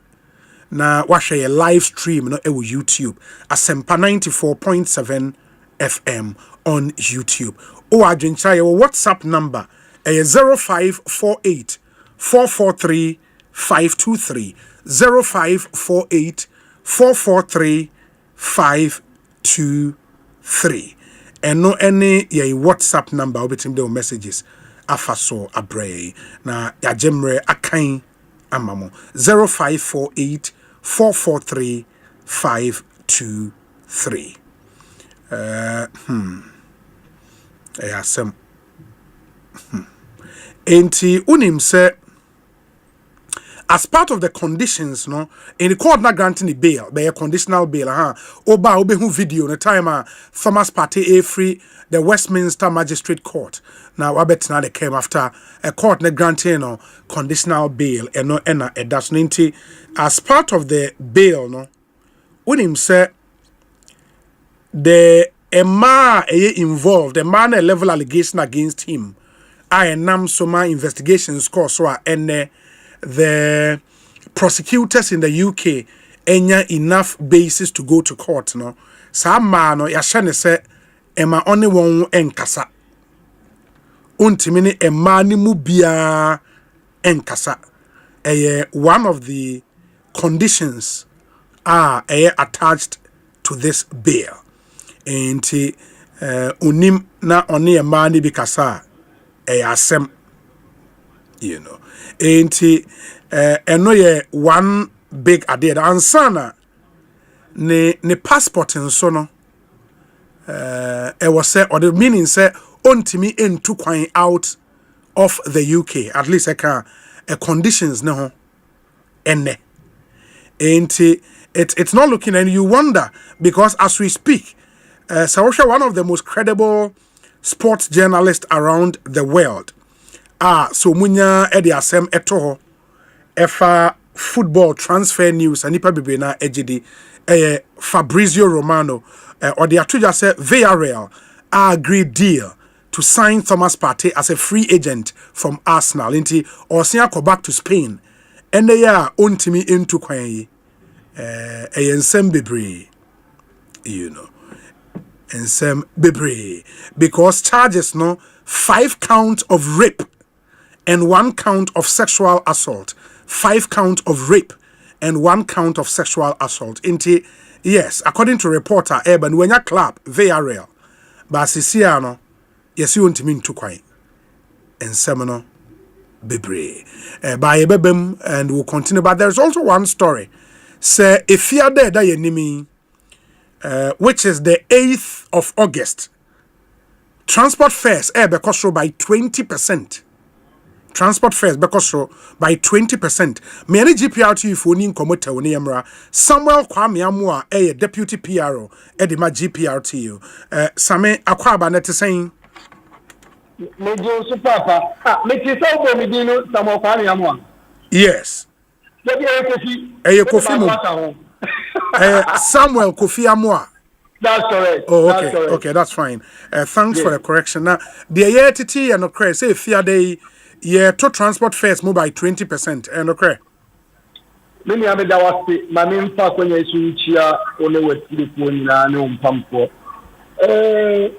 S10: na wahwe ye live stream no e wo YouTube Asempa 94.7 FM on YouTube o adwencha ye WhatsApp number 0548 443 523 0548 443 523 and no any ye WhatsApp number obitim de messages afaso abre na yajemre akan amamo 0548 443 523 enti unim se as part of the conditions, no, in the court not granting the bail, by a conditional bail, Oba Obehu video, the time Thomas Partey free the Westminster Magistrate Court. Now, I bet now they came after a court not granting no conditional bail, and no, and that's 90 as part of the bail, no, when him said the man involved, the man a level allegation against him, I nam so my investigations course so and the prosecutors in the UK enya enough basis to go to court no some man no yahye se ema only one enkasa untimi ne ema ni mu bia enkasa one of the conditions are attached to this bail and unim na oni a man bi kasa asem, you know. Enti eno ye one big idea ansana ne passport nso no was say, or the meaning say ontimi entu kwan out of the UK, at least a conditions no enne. It's not looking, and you wonder because as we speak, Sawosha, one of the most credible sports journalists around the world, so munya edi asem eto efa football transfer news and ipa bibena ejidi Fabrizio Romano or the atuja say Villarreal agreed deal to sign Thomas Partey as a free agent from Arsenal inti Osei go back to Spain and they are ontimi into kwan ensem bebre, you know, ensem bebre, because charges no 5 counts of rape and 1 count of sexual assault, 5 count of rape and 1 count of sexual assault inti. Yes, according to reporter Urban, when you club Villarreal, but Siciano, yes, you want to mean to quite and Semino Bebre by Bebem, and we'll continue. But there's also one story. Say, if you are there, which is the 8th of August, transport fares because by 20%. Transport fares because by 20%. Many GPRT for nin commuter Emra Samuel Kwame Amua a deputy PRO Edima GPRTU. Same Akwaba net saying yes. Samuel Kofi Amua.
S9: That's correct.
S10: Oh, okay, okay, that's fine. Thanks for the correction. Now, the ATT and okay, say fear day. Yeah, to transport fares move by 20%. And okay.
S9: Many of that was my main fact when you see only with the phone and no pump for.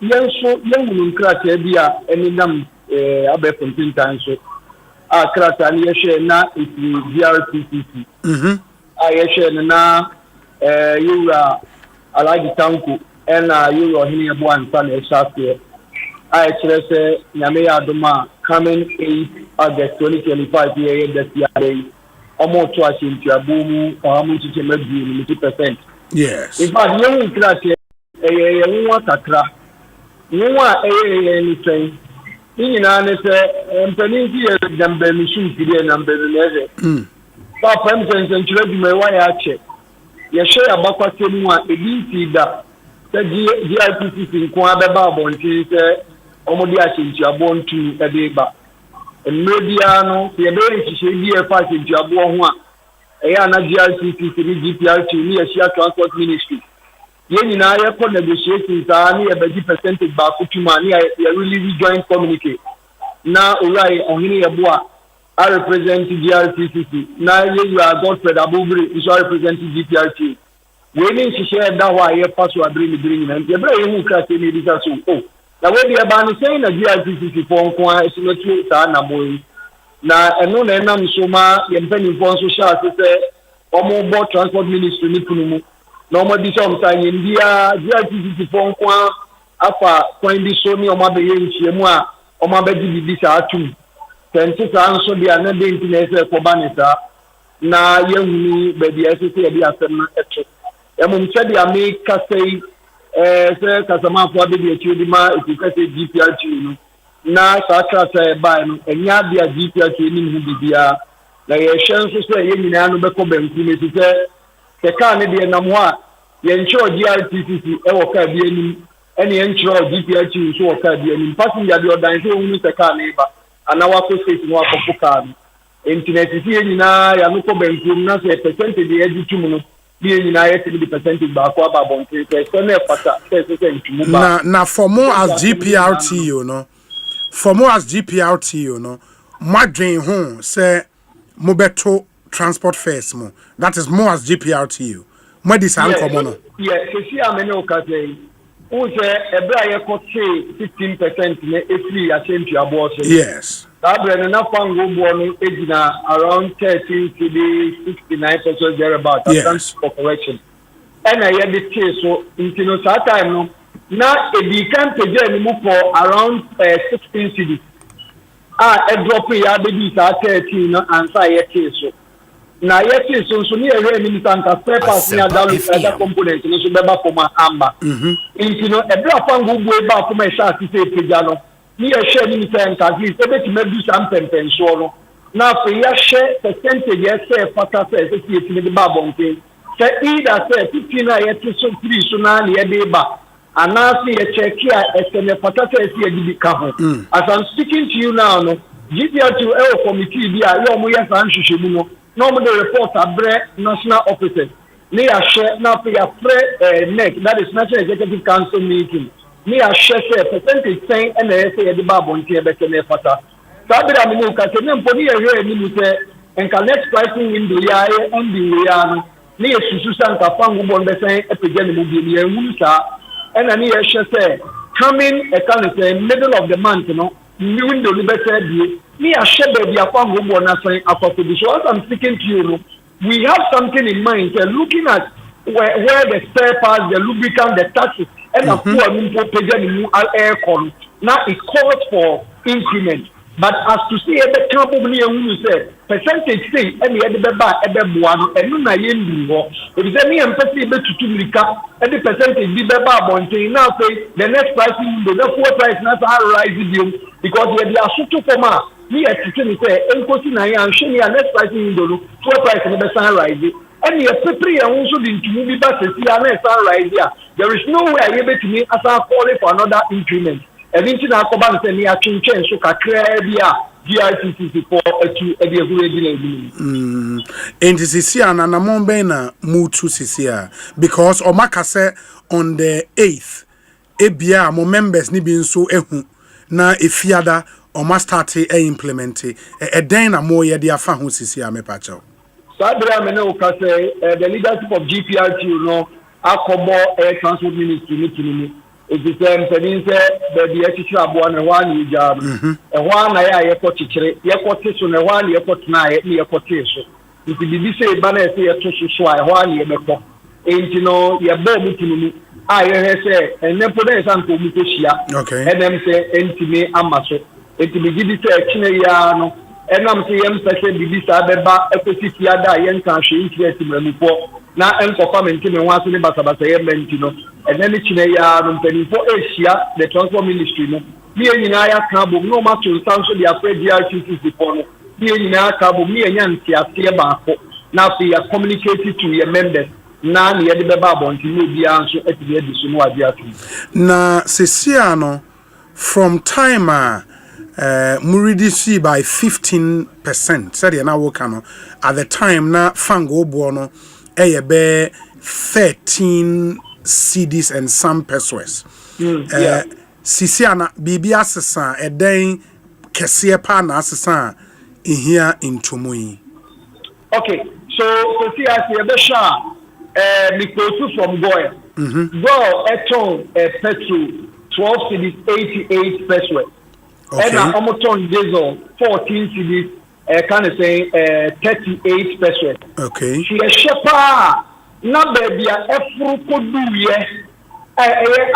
S9: Young crack idea any num abe from 10 times. Crack and yes, na it's the GRPCC. I share na you are like tanku and you are here one son exactly. I say Nyame Adoma coming 8 August 2025 year this year. Almost twice in Tiabumu or how much you can make 20%.
S10: Yes.
S9: In fact, young class want a crack. You want anything. In an answer, and Penny number machine to the number in Papa and Children may why I check. You share about what you want a DC that the GIPC in Quababa and she said. Omodi achinchi abon tu edeba media no ye be nhihye bi fa achinchi abo ho a eya na GRCC ni GPRT ni Asia Transport Ministry ye nyina ye ko negotiations a ni e be percentage ba kutuma ni ye really joint communicate na orai ohini ye bo a represent GRCC na ye you are Godfred Abubri is represent GPRT we ni nhihye da ho a ye pass wa bring na ye bra ye hu kra se ni bi so oh na we be ba ni saying na GRPC for nko estimate ta na boy na eno na enam so ma ye mpani for social say omo board transport ministry ni punu na omo di so mta ye ndia GRPC for nko afa kwan bi so ni omo be ye nchie mu a omo be di bi sa atum tenti sa nso dia na de nti na ko ba ni sa na ye hunu be di SC ye di asem na eto e mo mche dia me ka say say kasama for the ma ikase GPRT no na sakata ba no enya bia GPRT ni mu bibia na ye hyen so say ye nyina no be ko banku ne se ka ne de nam ho a ye ncho GRTCC e wo ka bia ni ene ye ncho GPRT so wo ka bia ni passenger de odan so hunu se ka ne ba ana wa ko state no akofo ka no internet si ye nyina ya no ko banku na se percentage ye di tumu no
S10: na for more as GPRT you know madwen ho say mobeto transport fares mo that is more as GPRT mo dis ankomo no
S9: yeah see amene okase o say ebra ye ko say 15% ne efri Asempa abo so
S10: yes
S9: Abraham na fango bono ejina around 13 to the 69% thereabout.
S10: Yes.
S9: For correction. And I had the case so in that time no
S21: Now a beacon to for around 16 cities. A drop ya baby 13 and say so. Now yes, so near minister spare parts near other components no so beba for my amber. Into no a black fan go back for my shot to say pejano. Near share minister and at least maybe maybe something pension. Now for your share percentage yes say factor says it's in the babonke. Say either say 15 years so 3 so now near deba. And now see a check here as a factor says as I'm speaking to you now, no, GPR to L committee be a young way as I'm normally report a national officers. Near share now pay a NEC, that is National Executive Council meeting. Near share percentage saying and say the Babon Tia better than Fata. Sabra Minuka, Pony here and can next pricing window ya on the Rian. Near Susan Kafangu on the same epidemic near Musa. And I near share coming a kind of middle of the month, you know, new window liberty. Me a share baby upon who want to say after the show. As I'm speaking to you, we have something in mind. Looking at where the spare parts, the lubricant, the taxes, and the poor aircon. Now it calls for increment. But as to see the company who say percentage thing, and the other back at the one, and no yen do. If there's any empathy to recap, and the percentage be the bar bonting now say the next pricing window, the four price not rise because they are so for ma. Me at the say, Ekosiisen and Shani and next pricing window, four price and the sunrise. And the people are also into movie buses here and sunrise here. There is no way I able to me as I call for another increment. And in our command, and I can change so GITC for
S10: and this is here and Namombena Mutu Sisia because Omakase on the 8th, Ebia, mo members ni bin so ehu na efiada Oma start implement a dena more ye dia fa ho Sisia me pacho.
S21: Sadra me no ka say the leadership of GPRT you know akobo air transport ministry ni it is saying the extra aboa one you job and one I ekotire yekote so na one yekot na yekote so it be say bana say to so I one ye meko enti no ye ba mutinu I say and then put them some to
S10: okay
S21: and them say enti me amaso enti be give say kine ya no and am say yem say be say beba ekoti ada yen kan hwe interest mamupo na enkofa menti me wan so ne basabasa ye menti no and then it's ya rumpeni for Asia the transport ministry no me nyina ya kabo no ma to sanso dia afre GITC for no me nyina kabo me nya ntiase ba ko na fi ya communicate to your members na ne ye de beba bonti no bia nso etiye di so no ade atu
S10: na sesia no from time muridisi by 15% said na wo kan at the time na fango bo no be 13 CDs and some pesos. Sisiana bibi asesa eden kese pa na asesa here in Tumui.
S21: Okay, so see as you be sure Mikosu from Goya. Go eton petrol 12 CDs 88 pesos. And Omoton diesel 14 CDs kind of saying 38 pesos.
S10: Okay.
S21: She a shepa na baby a efru kodu ye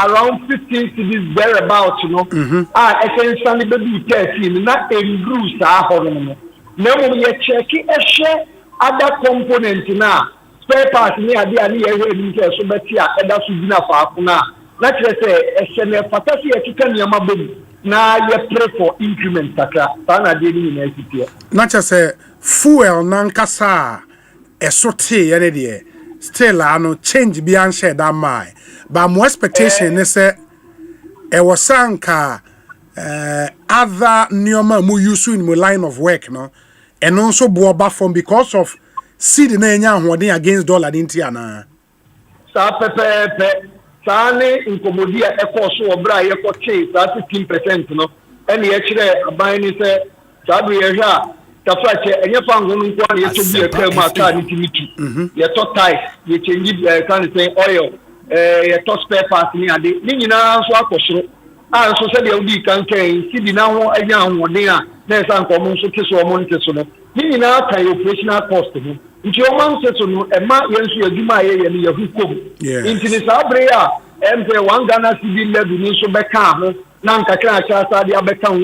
S21: around 15 cities thereabouts you know essentially baby 13 na engru sa hono no na mo ye check e other component na spare parts ni ade ani ye we ni so beti a eda so gina fa akuna na kire say ne fatasi e kika ni ama baby na ye pray for increment takra na de ni na sitia
S10: na kire say fuel na nkasa esote ye ne de still ano change bi an share that my but my expectation is say e was sanka other neoma mu use in my line of work no and also bo back from because of seed na enya hoden against dollar dinti ana
S21: sa pepe sa ne incomodia e ko so obra ye ko che sa 15% no and ye kire aban ni say sa do ye hwa tafache enye fango nko na ye to bi e ka ma ka ni timitu ye to ties ye change kind say oil ye to spare parts ni ade ni nyina so akosoro an so se de odi kankan si bi na ho anya hoden a na san ko mo so keso mo nteso no ni nyina kan operational cost ni nti o man se so no e ma ye nso adwuma ye ye ni ye hukom nti ni sa bre a say one Ghana cedi level ni so beka ho na nkakra akasa dia beka ho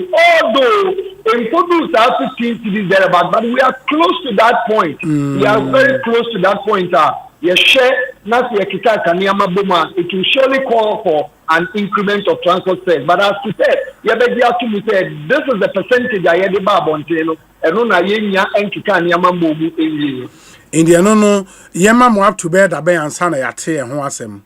S21: although in produce are 15 cedis there but we are close to that point. We are very close to that point. Yes, share not the Ekita Kanyama Boma. It will surely call for an increment of transport fares. But as you said, this is the percentage I had about Bontelo, and on a yenya and Kanyama Bobu in
S10: India no yema mo up to bed abe ansana yate ho asem.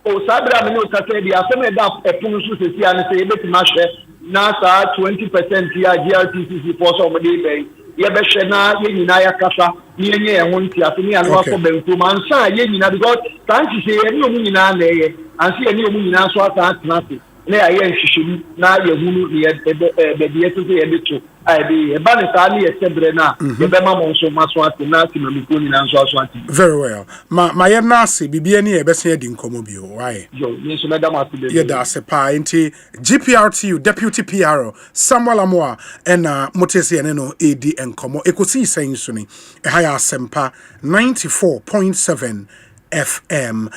S21: O sabra me no ka say the asem da epunu so sesi an say ebeti ma hwe na sa 20% ya GRTCC for some dey bay. Yebeshe na ye nyina ya kasa ni enye e ho ntia so ni anu akọ benku man sa ye nyina because tanchi say ye ni omu nyina na ye ansi ye ni omu nyina so ata atnase na ya ye nhihyimu na ye hunu ni be de so ye de to ai be e ba ne sa ni ye sebre na ye be ma mo so maso ate na ti ma mikoni na so aso ate.
S10: Very well. Ma ye na se bibia ni e be se di nkomo bio why
S21: yo ni so meda ma ate
S10: ye da se pa enti GPRTU deputy PRO Samuel Amoa and motesi ene no edi nkomo Ekosiisen so ni e ha ya Asempa 94.7 FM.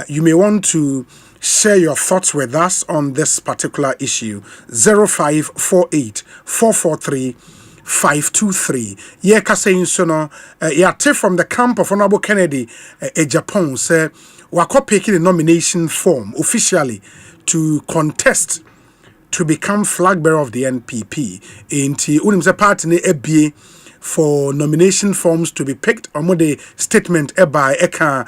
S10: You may want to share your thoughts with us on this particular issue. 0548 443 523. Ye kasein sono yate from the camp of Honorable Kennedy Japan say wako picking the nomination form officially to contest to become flag bearer of the NPP. Inti unimse party ne ebie for nomination forms to be picked on the statement by eka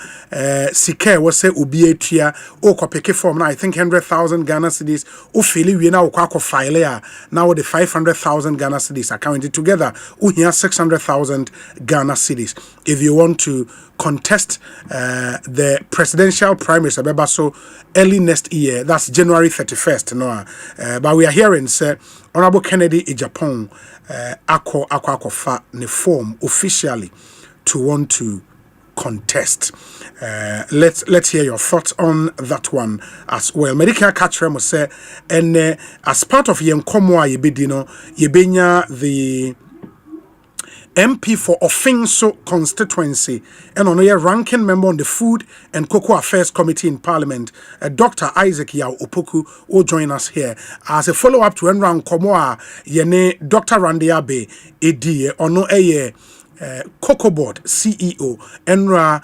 S10: sike was say obi atua o kopeke form na I think 100,000 Ghana cedis o fili we na o kwa file ya now the 500,000 Ghana cedis are counted together o here 600,000 Ghana cedis if you want to contest the presidential primaries abeba so early next year, that's January 31st no but we are hearing say Honorable Kennedy Japan ako fa ne form officially to want to contest. Let's hear your thoughts on that one as well. Medical catcher must say, and as part of yenkomo yebedino yebenya the MP for Ofinso constituency and on a ranking member on the Food and Cocoa Affairs Committee in Parliament, Dr. Isaac Yao Opoku will join us here as a follow-up to Enran Komoa Yene Dr. Randy Abe Edi ono eye Cocoa Board CEO Enra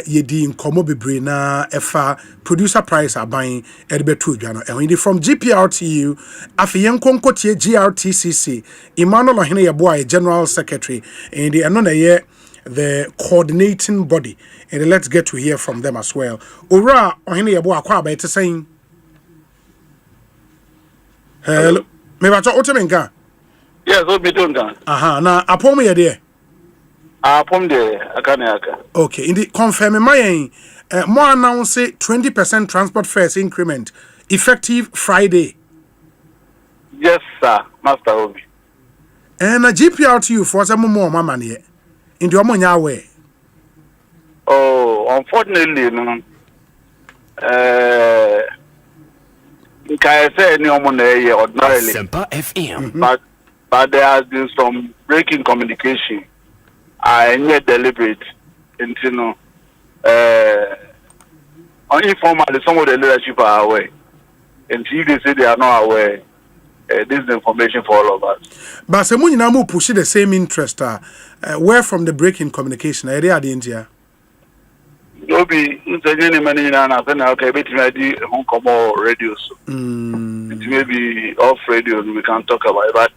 S10: Yedi Nkomo Bebre na efa producer price aban edbetu dwano ehindi from GPRTU afiyen konkotie GRTCC Emmanuel Ohene Yeboa General Secretary and the eno na ye the coordinating body and let's get to hear from them as well. Ora Ohene Yeboa kwa ba ite saying hello me ba to otemenka
S1: yes obi donga
S10: aha na apom ye de
S1: apom de aka
S10: okay indeed confirm my more announce 20% transport fares increment effective Friday.
S1: Yes sir, Master Obi.
S10: And a GPRTU for some more money in the Omonia way.
S1: Oh, unfortunately, no. Can I say any ordinarily?
S2: Asempa FM.
S1: But there has been some breaking communication. I need deliberate into informally some of the leadership are aware. And if they say they are not aware, this is information for all of us.
S10: But someone in Amu push the same interest. Where from the breaking communication? Area the India.
S1: Maybe many okay, but maybe home come radios. It may be off radio. We can talk about it, but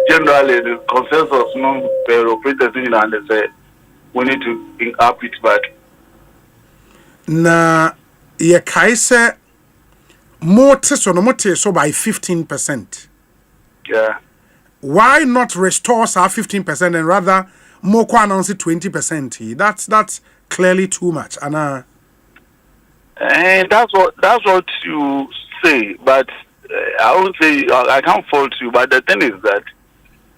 S1: generally the consensus no operators in and they say we need to up it back.
S10: Na ye kaise more so no more so by 15%.
S1: Yeah.
S10: Why not restore our 15% and rather more announce 20%? That's clearly too much. And
S1: that's what you say, but I won't say I can't fault you. But the thing is that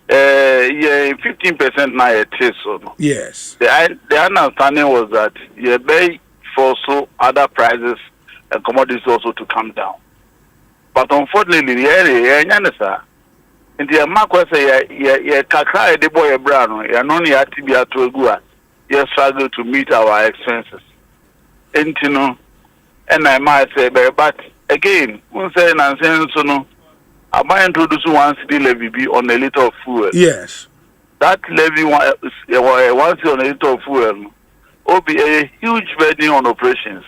S1: 15% now it is so.
S10: Yes.
S1: The understanding was that pay for so other prices and commodities also to come down. But unfortunately, in the market say kakra de boy brano, no ni atibia to agua. You struggle to meet our expenses. And and I might say, but again, we say nonsense, so no. I might introduce 1 city levy be on a liter of fuel.
S10: Yes.
S1: That levy 1 city on a liter of fuel will be a huge burden on operations.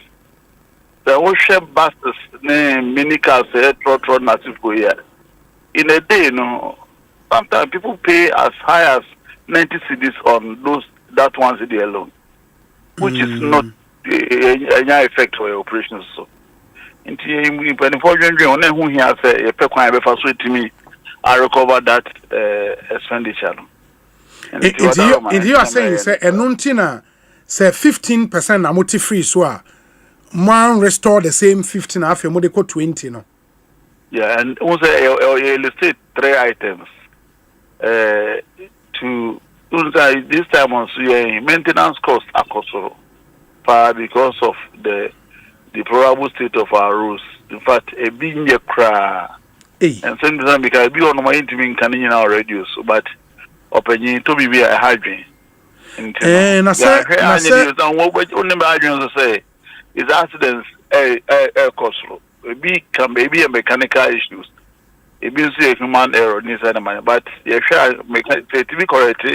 S1: The ocean buses, mini cars, trot massive go here. In a day, sometimes people pay as high as 90 cedis on that 1 city alone, which is not any effect for your operations. So, in 24 January, on who he has a pequan to me, I recover that expenditure.
S10: And you are saying, say, a nontina, say 15% amount free, so man restore the same 15 after more 20, no?
S1: Yeah, and also illustrate 3 items. To this time on maintenance costs are costly because of the deplorable state of our roads. In fact, a being a cry, and sometimes because be on my intimate canning in our radios, but opening to be a hygiene.
S10: And I said,
S1: only by say is accidents a costly. Maybe can maybe a mechanical issues. It means a human error inside the money, but you to be correct,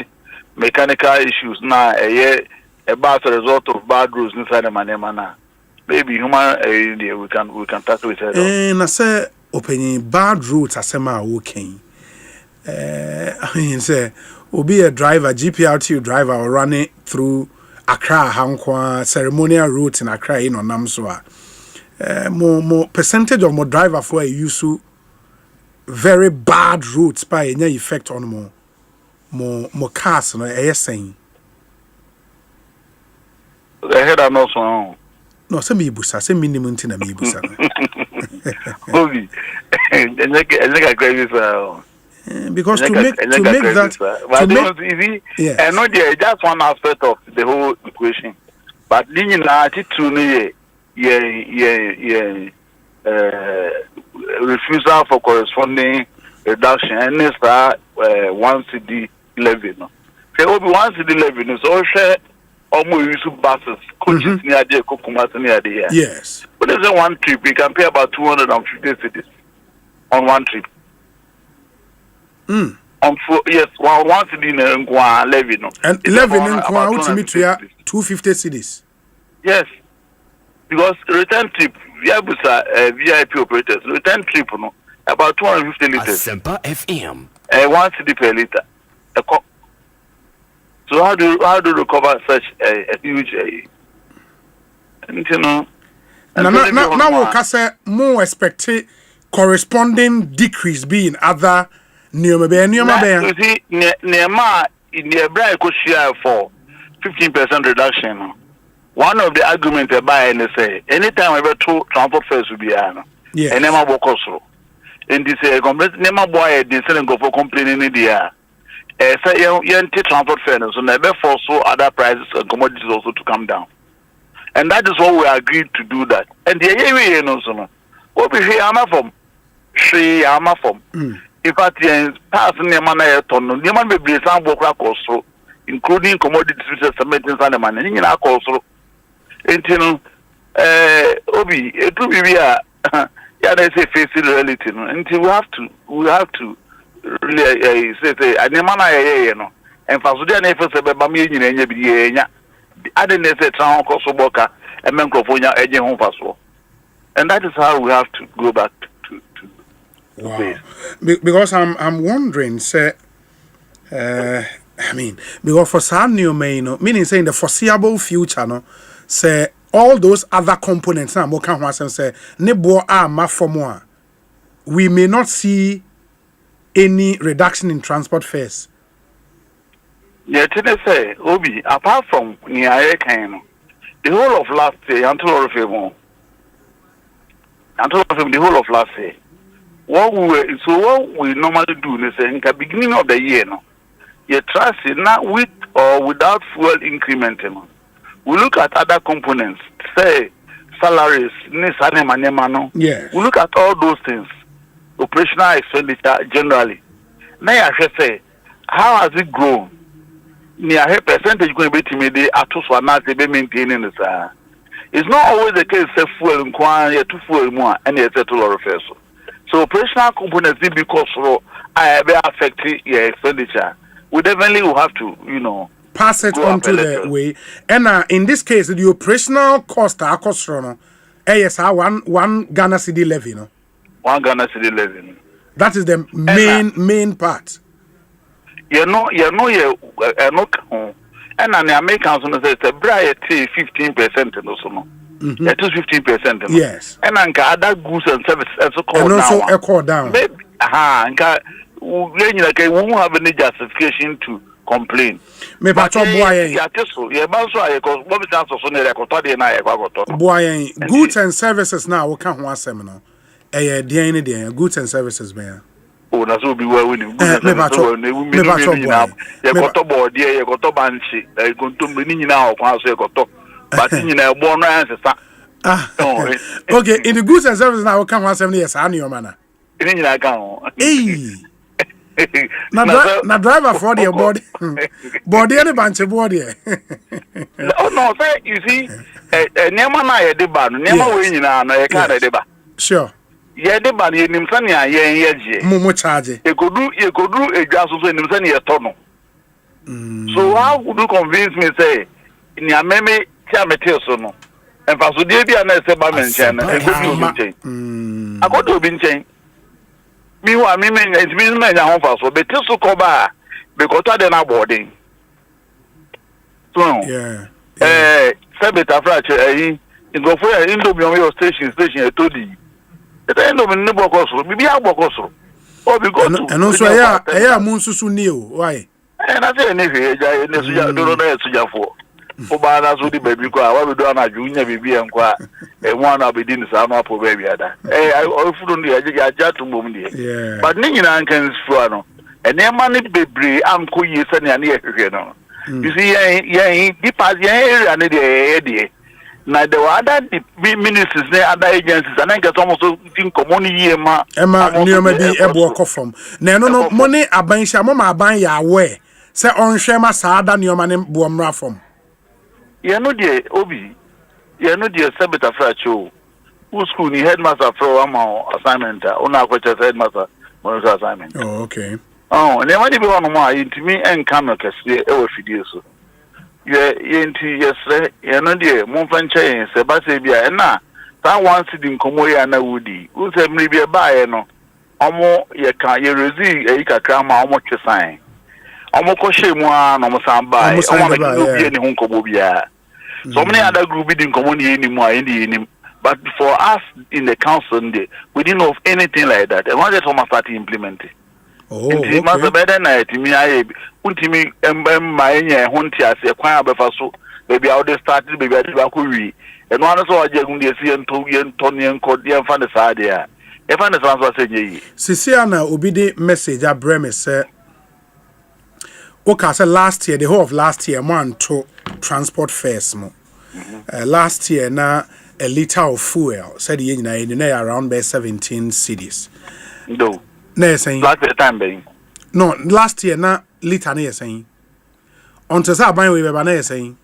S1: mechanical issues now about the result of bad rules inside the money. Maybe human we can tackle it.
S10: And I say opening bad routes Asema working. I mean say will be a driver, GPRTU driver or running through Accra, Hankwa, ceremonial routes in Accra in Namswa. More percentage of more driver for a use very bad routes by any effect on more cars no saying.
S1: The head are not so.
S10: No, some ibusa, some minimum tina ibusa.
S1: Obi, and like a great
S10: because to make that
S1: but not easy. Yes. And not just one aspect of the whole equation. But then refusal for corresponding reduction and this 1 CD levy. No, there will be 1 CD levy. So share almost use buses, coaches near the Kokumas near the year.
S10: Yes,
S1: but there's a 1 trip. We can pay about 250 cities on 1 trip. On 1 CD in levy. No,
S10: and levy in ultimately 250 cities.
S1: Yes. Because return trip, VIP operators, return trip, no, about 250 liters.
S2: Asempa FM.
S1: 1 cedi per liter. So how do you recover such a huge? You know.
S10: Now we can say more expected corresponding decrease being other new.
S1: You see, Nema in the Hebraic share for 15% reduction. No? One of the arguments I buy and say anytime ever two transport fares will be and never walk also. And this complete never boy this and go for complaining in the air. Say young transport fares so never force other prices and commodities also to come down. And that is what we agreed to do that. And the area no so what we say ama from if at the end pass near na ton no man be bless and work also including commodities which are meetings and money in our also. Until Obi, it will be they say facing reality. Until we have to really say I never know. And for so they never say Bami in any be I didn't say town Kosoboka and microphone agent home passo. And that is how we have to go back to
S10: wow. Because I'm wondering, say I mean, because for some new main, meaning saying the foreseeable future, no. Say all those other components now more can say nebo more we may not see any reduction in transport fares.
S1: Yeah, today say Obi apart from near kind the whole of last year until the whole of last year what we normally do is in the beginning of the year no you trust it not with or without fuel increment. We look at other components, say salaries,
S10: yeah.
S1: We look at all those things, operational expenditure generally. Now I should say, how has it grown? Near a percentage going to be at us or not, they be maintaining this. It's not always the case say fuel inquiry to fuel more and it's a total referral. So operational components need because I be affecting your expenditure. We definitely will have to,
S10: pass it on to the way. And in this case, the operational cost are cost yes, one Ghana cedi levy, no.
S1: 1 Ghana cedi levy.
S10: That is the main part.
S1: And the Americans say the bright 15% and also no. That is 15%.
S10: Yes.
S1: And other goods and services also
S10: call down.
S1: Maybe we won't have any justification to complain.
S10: Me patrol boy. Goods and services now we can't want seminar. Goods and services man.
S1: Oh, that's will be well with him. But
S10: okay, in the goods and services now we can't want 7 years. I know man. Na driver for the body any bunch of body.
S1: Oh no, sir, you see, Nema na ye deba, Nema we nyina na ye ka na deba.
S10: Sure.
S1: Ye deba ye nimsania ye yeje.
S10: Mumu charge.
S1: Ye kodu edwa so nimsania to no. So how would you convince me say ni ameme tia metel so no? En fa so de bia na se ba menchen na e go bi obi chen. Akodo obi chen. Me wa me it means me nya hon fa so be so ko ba because they na boarding. So
S10: yeah.
S1: Sebeta frache go for indomie on your station e todi. E ta indomie ne bokoso bibi agbokoso. O bi go to.
S10: And also ya munsusu ni o why?
S1: Na say ne hwe ja ne suja do no suja fo. O ba na so di baby ko a wa be do na junya bibi enko a e mo na be di ni sa no apo baby ada. O fudo ndi ya ja to mom ndi. But ni nyina nkan sfo no. Ene ma ne bebre anko yi se ne ya hwe no. You see, because area need the now the other ministries, the other agencies, and I get almost think community Emma near maybe a walk from. No money aban shamoma aban ya way. Say on shema sada near man buamra from. You know the Obi, you know the Sabata Fracho, who school ni headmaster from assignment, on our headmaster assignment.
S10: Oh, okay.
S1: Oh, never be one more into me and come a so. Yes, no dear, Monfanche, Sebastia, and now that one sitting Comoya and Woody, who said maybe a buyer no. Omo, ye can't you receive a crama, how much you sign. Omo Koshe one, almost some buy, I want to be any Hunkobia. So many other group didn't communicate anymore in the but for us in the council, we didn't know of anything like that. And once that start implementing.
S10: Oh, okay.
S1: Better night, me I ultimate my hunty as a choir befaso, maybe I would started baby at Bakuri, and one saw a Jagundi and Toby and Tony and Cordia fan side there. If I was saying,
S10: Siciana obede message at Bremer, sir. Okay, so last year, the whole of last year, man to transport fares. Last year, now a liter of fuel said in around by 17 cities.
S1: No.
S10: Last
S1: time being.
S10: No, last year na liter na saying. Until say ban we be na saying.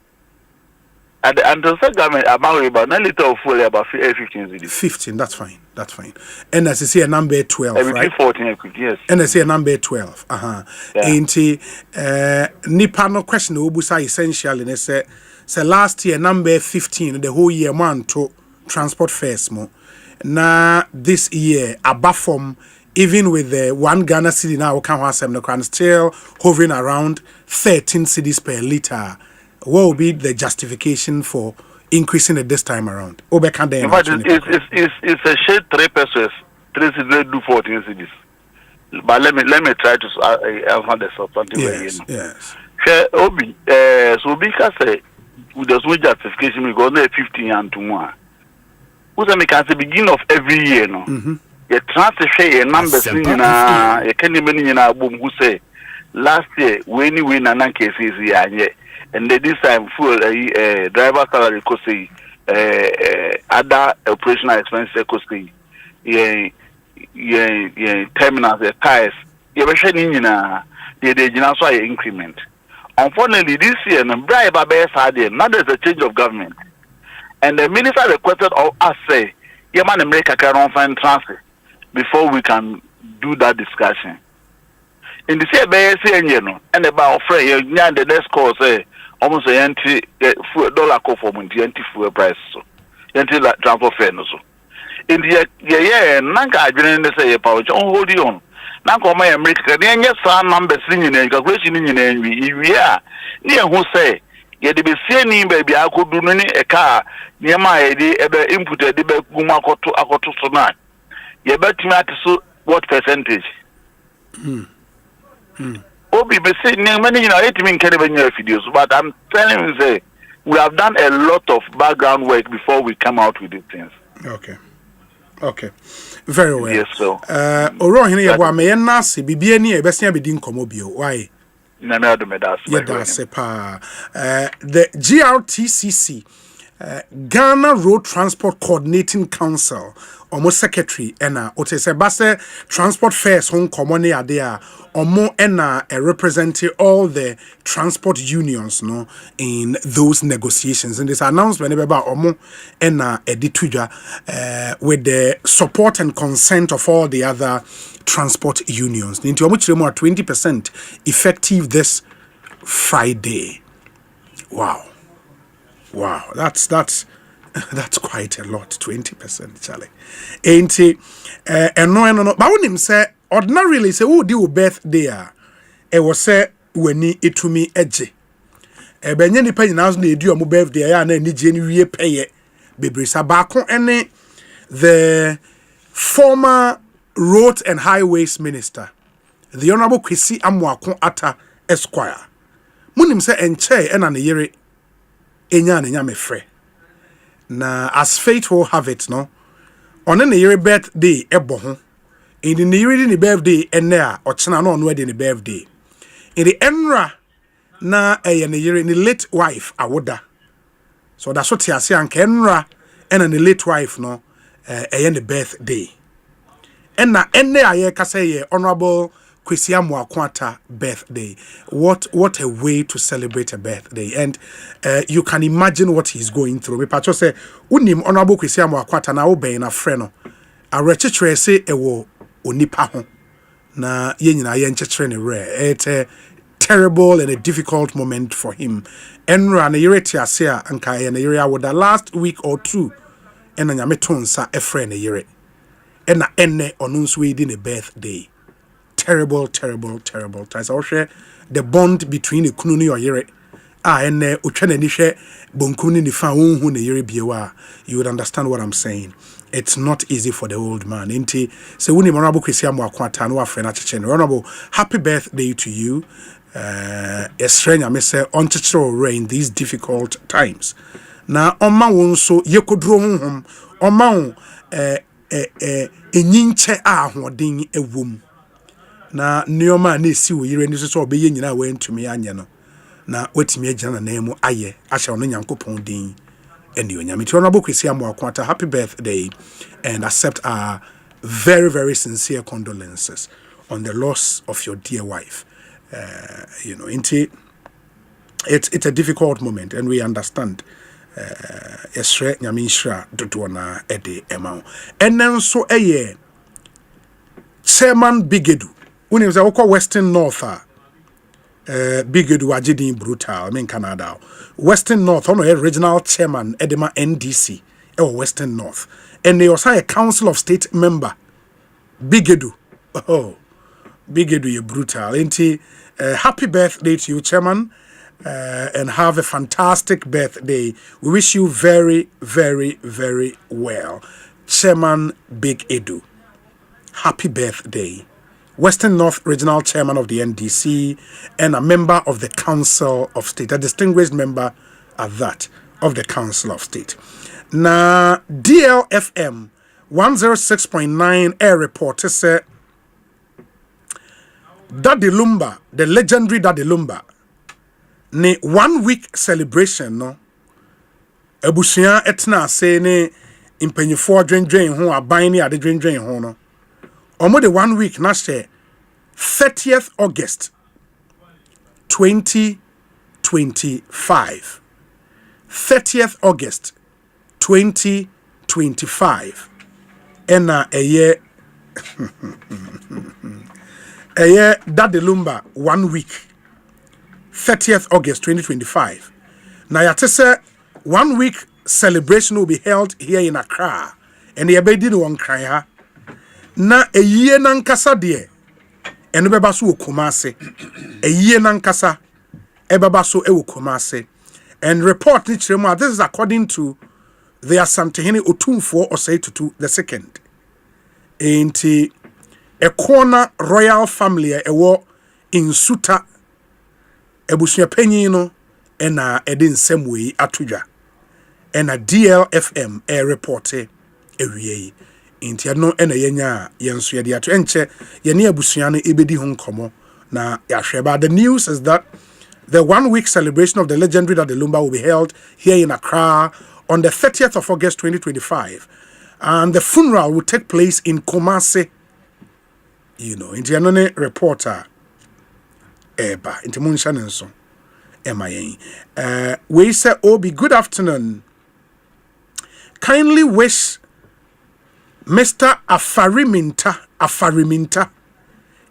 S1: Until say government about we na liter of fuel about 15 cities.
S10: 15, that's fine. That's fine. And as you see a number 12, right?
S1: 14 yes.
S10: And I say a number 12. Ain't nipa no question obusa essential and say last year number 15 the whole year man to transport fares mo. Na this year above from even with the 1 Ghana cedi now, we can't have some still hovering around 13 cedis per liter. What will be the justification for increasing it this time around?
S1: In fact, it's a shade 3 pesos. 3 cedis do 14 cedis. But let me try to answer the something.
S10: Yes.
S1: Obi, so because there's no justification because they're 15 and 2 more. Who's at the beginning of every year, no? You transfer your numbers in you can't even in a boom who say last year when you win an cases here and this time full driver salary cost other operational expenses cost terminals tires you in the increment. Unfortunately this year bribe not there's a change of government And the minister requested of us say, Yaman America can find transfer before we can do that discussion. In the same way, and about Frey, the next call say almost a anti dollar call for anti fuel price, so anti transport fare. So in the Nanka, I didn't say about John hold on. Nanka, my America, then yes, some numbers in calculation in we are near who say. Yet be seeing baby, I could do a car near my idea ever inputted the Gumako to Akoto Sonan. You bet me at what percentage? Obi be saying many 8 million videos, but I'm telling you, say we have done a lot of background work before we come out with these things.
S10: Okay. Very well.
S1: Yes, so.
S10: Oro hene yebo amena se bibie ni e besia be di nkomo bio. Why?
S1: Na me adomedas.
S10: The GRTCC, Ghana Road Transport Coordinating Council, almost secretary, ena otese base transport fares home common there, omo ena representing all the transport unions no in those negotiations. And this announcement about omo ena edituja with the support and consent of all the other transport unions. Into omo more 20% effective this Friday. Wow, that's quite a lot. 20%, Charlie. Ain't it? No. But when him say ordinarily say who do birthday? It was say when it to me edge. Benye ni pay now na edu omo birthday ya na ni je ni wie pay bebrisa baako ene the former Roads and Highways Minister, the Honorable Kwesi Amoako Atta Esquire. Munim say enche ena ne yere enya na nya me frɛ. Na as fate will have it no, on ne yere birthday ebo ho. In the yere ni birthday ene a ochena no no de ne birthday. In the enra na ne yere ni late wife awoda. So that's what tia say anka enra ena ne late wife no ne birthday. Ena ene aye ka say Honorable Kwesi Amoako Atta birthday. What a way to celebrate a birthday. And you can imagine what he's going through. Me pacho say unim Honorable Kwesi Amoako Atta na obey na frɛ no. Arechichre say ewo onipa ho. Na ye nyina ye nchechre ne re. It's a terrible and a difficult moment for him. Enra na yere ti ase a anka ye na yere awoda last week or two. Ena nyame tonsa efrɛ ne yere. Ena enne onu nso we di ne birthday. Terrible. Ties also the bond between the kununi or yere and uchene nishe bonkuni ni fa unhu ne yere biewa. You would understand what I'm saying. It's not easy for the old man. Inti se wuni Honorable Kwesi Amoako Atta no afre na cheche. Honorable, happy birthday to you. Esrenya me say on cheche in these difficult times. Na oma wonso yekodro honhom oma enyinche a hoden ewom. Na neoma na esi wo yire ni so obeye nyina we ntumi anye no na wetimi agina na emu aye ahye ono nyankopon din eni onyame ti Honorable Kwesi Amoako Atta, happy birthday and accept our very, very sincere condolences on the loss of your dear wife. It's a difficult moment and we understand. Esre nyamishra dodona ede emao enen so eye Chairman Bigedu unim say wokɔ Western North Bigedu agidin brutal in Canada. Western North ono regional chairman edema NDC Western North and they also a Council of State member Bigedu. Bigedu you brutal. Happy birthday to you, Chairman. And have a fantastic birthday. We wish you very, very, very well. Chairman Big Edu. Happy birthday. Western North Regional Chairman of the NDC and a member of the Council of State, a distinguished member at that of the Council of State. Na DLFM 106.9 air reporter said Daddy Lumba, the legendary Daddy Lumba, ne 1 week celebration no ebusuan etna say ne impanyifo dwendwen ho aban ne ade dwendwen ho no omo de 1 week na say 30th August 2025 30th August 2025. Ena a year Dadelumba 1 week 30th August 2025. Na yatese 1 week celebration will be held here in Accra and yebedi no nkran ha na eyie nankasa de eno beba so Kumase eyie nankasa ebeba so e Kumase and report ni chiremu. This is according to the Asantehene Otumfo Osei Tutu the second. Enti a corner royal family ewo in Suta ebusua panyin no ena edin semwe atudwa ena DLFM a reporte ewie enti no ena yenya yenso ye de ato enche ye ne abusua no ebedi ho nkomo na yahweba. The news is that the 1 week celebration of the legendary Dadelumba will be held here in Accra on the 30th of August 2025, and the funeral will take place in Kumase. You know, in the reporter Eba, in the Munshanenso, MIA. We say, Obi, good afternoon. Kindly wish Mr. Afariminta,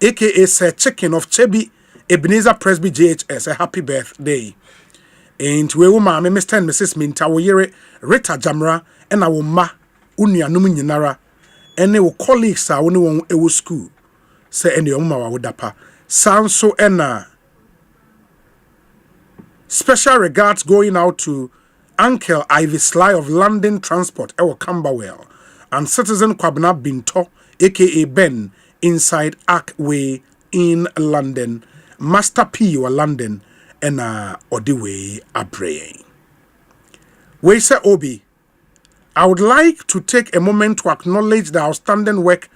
S10: aka Sir Chicken of Chebi Ebenezer Presby JHS, a happy birthday. And we will ma Mr. and Mrs. Minta wo yere Rita Jamra and our ma unia num nyinara ene wo colleagues a woni won ewo school say ene o ma wa dapa sanso ena special regards going out to Uncle Ivy Sly of London Transport ewo Camberwell and citizen Kwabna Binto aka Ben inside Arkway in London, Master P or London and Odiwe Abre. We say Obi, I would like to take a moment to acknowledge the outstanding work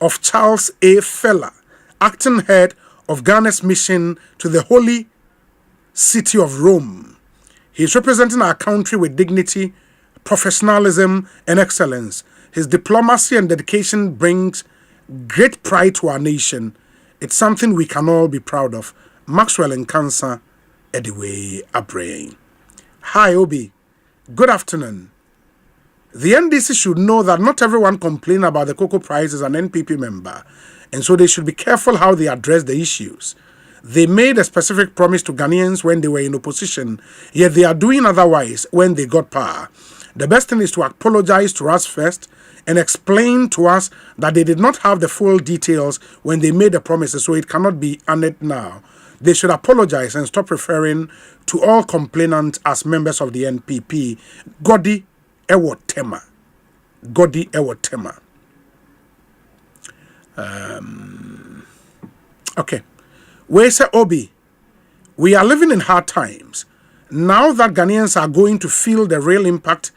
S10: of Charles A. Feller, acting head of Ghana's mission to the Holy City of Rome. He is representing our country with dignity, professionalism, and excellence. His diplomacy and dedication brings great pride to our nation. It's something we can all be proud of. Maxwell and Cancer, Ediwe Abraying. Hi, Obi. Good afternoon. The NDC should know that not everyone complaining about the cocoa price is an NPP member, and so they should be careful how they address the issues. They made a specific promise to Ghanaians when they were in opposition, yet they are doing otherwise when they got power. The best thing is to apologize to us first and explain to us that they did not have the full details when they made the promises, so it cannot be honored now. They should apologize and stop referring to all complainants as members of the NPP. Godi Ewo Tema. Godi Ewo Tema. Okay. We say Obi, we are living in hard times. Now that Ghanaians are going to feel the real impact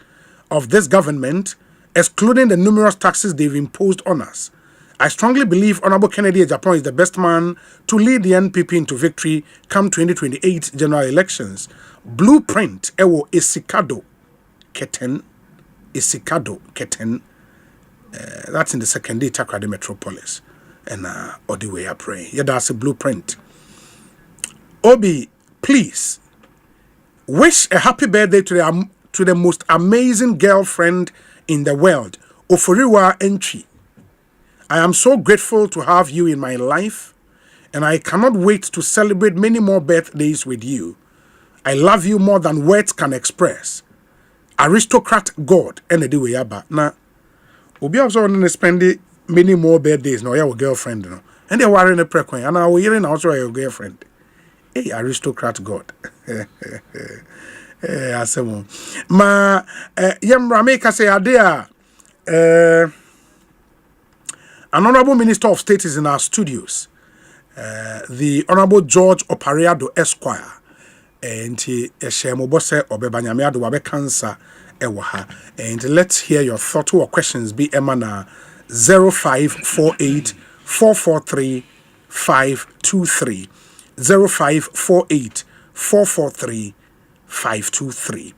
S10: of this government, excluding the numerous taxes they've imposed on us, I strongly believe Honorable Kennedy Japan is the best man to lead the NPP into victory come 2028 general elections. Blueprint ewo Isikado Keten. That's in the second day Takrade Metropolis. And or the way I pray. Yeah, that's a blueprint. Obi, please wish a happy birthday to the most amazing girlfriend in the world, Oforiwa Entry. I am so grateful to have you in my life, and I cannot wait to celebrate many more birthdays with you. I love you more than words can express. Aristocrat God, and the way yaba. Na, Obi also want to spend many more birthdays. No, your girlfriend, no, and they were in a prequel, and I will hear also your girlfriend. Hey, aristocrat God. Asemo. Ma, yemra make us say adea. An Honorable Minister of State is in our studios. The Honorable George Opariado Esquire. And he Shemobose Obebanyamiado Wabe Cancer Ewaha. And let's hear your thoughts or questions. Be Emana 0548 443 523. 0548 443 523.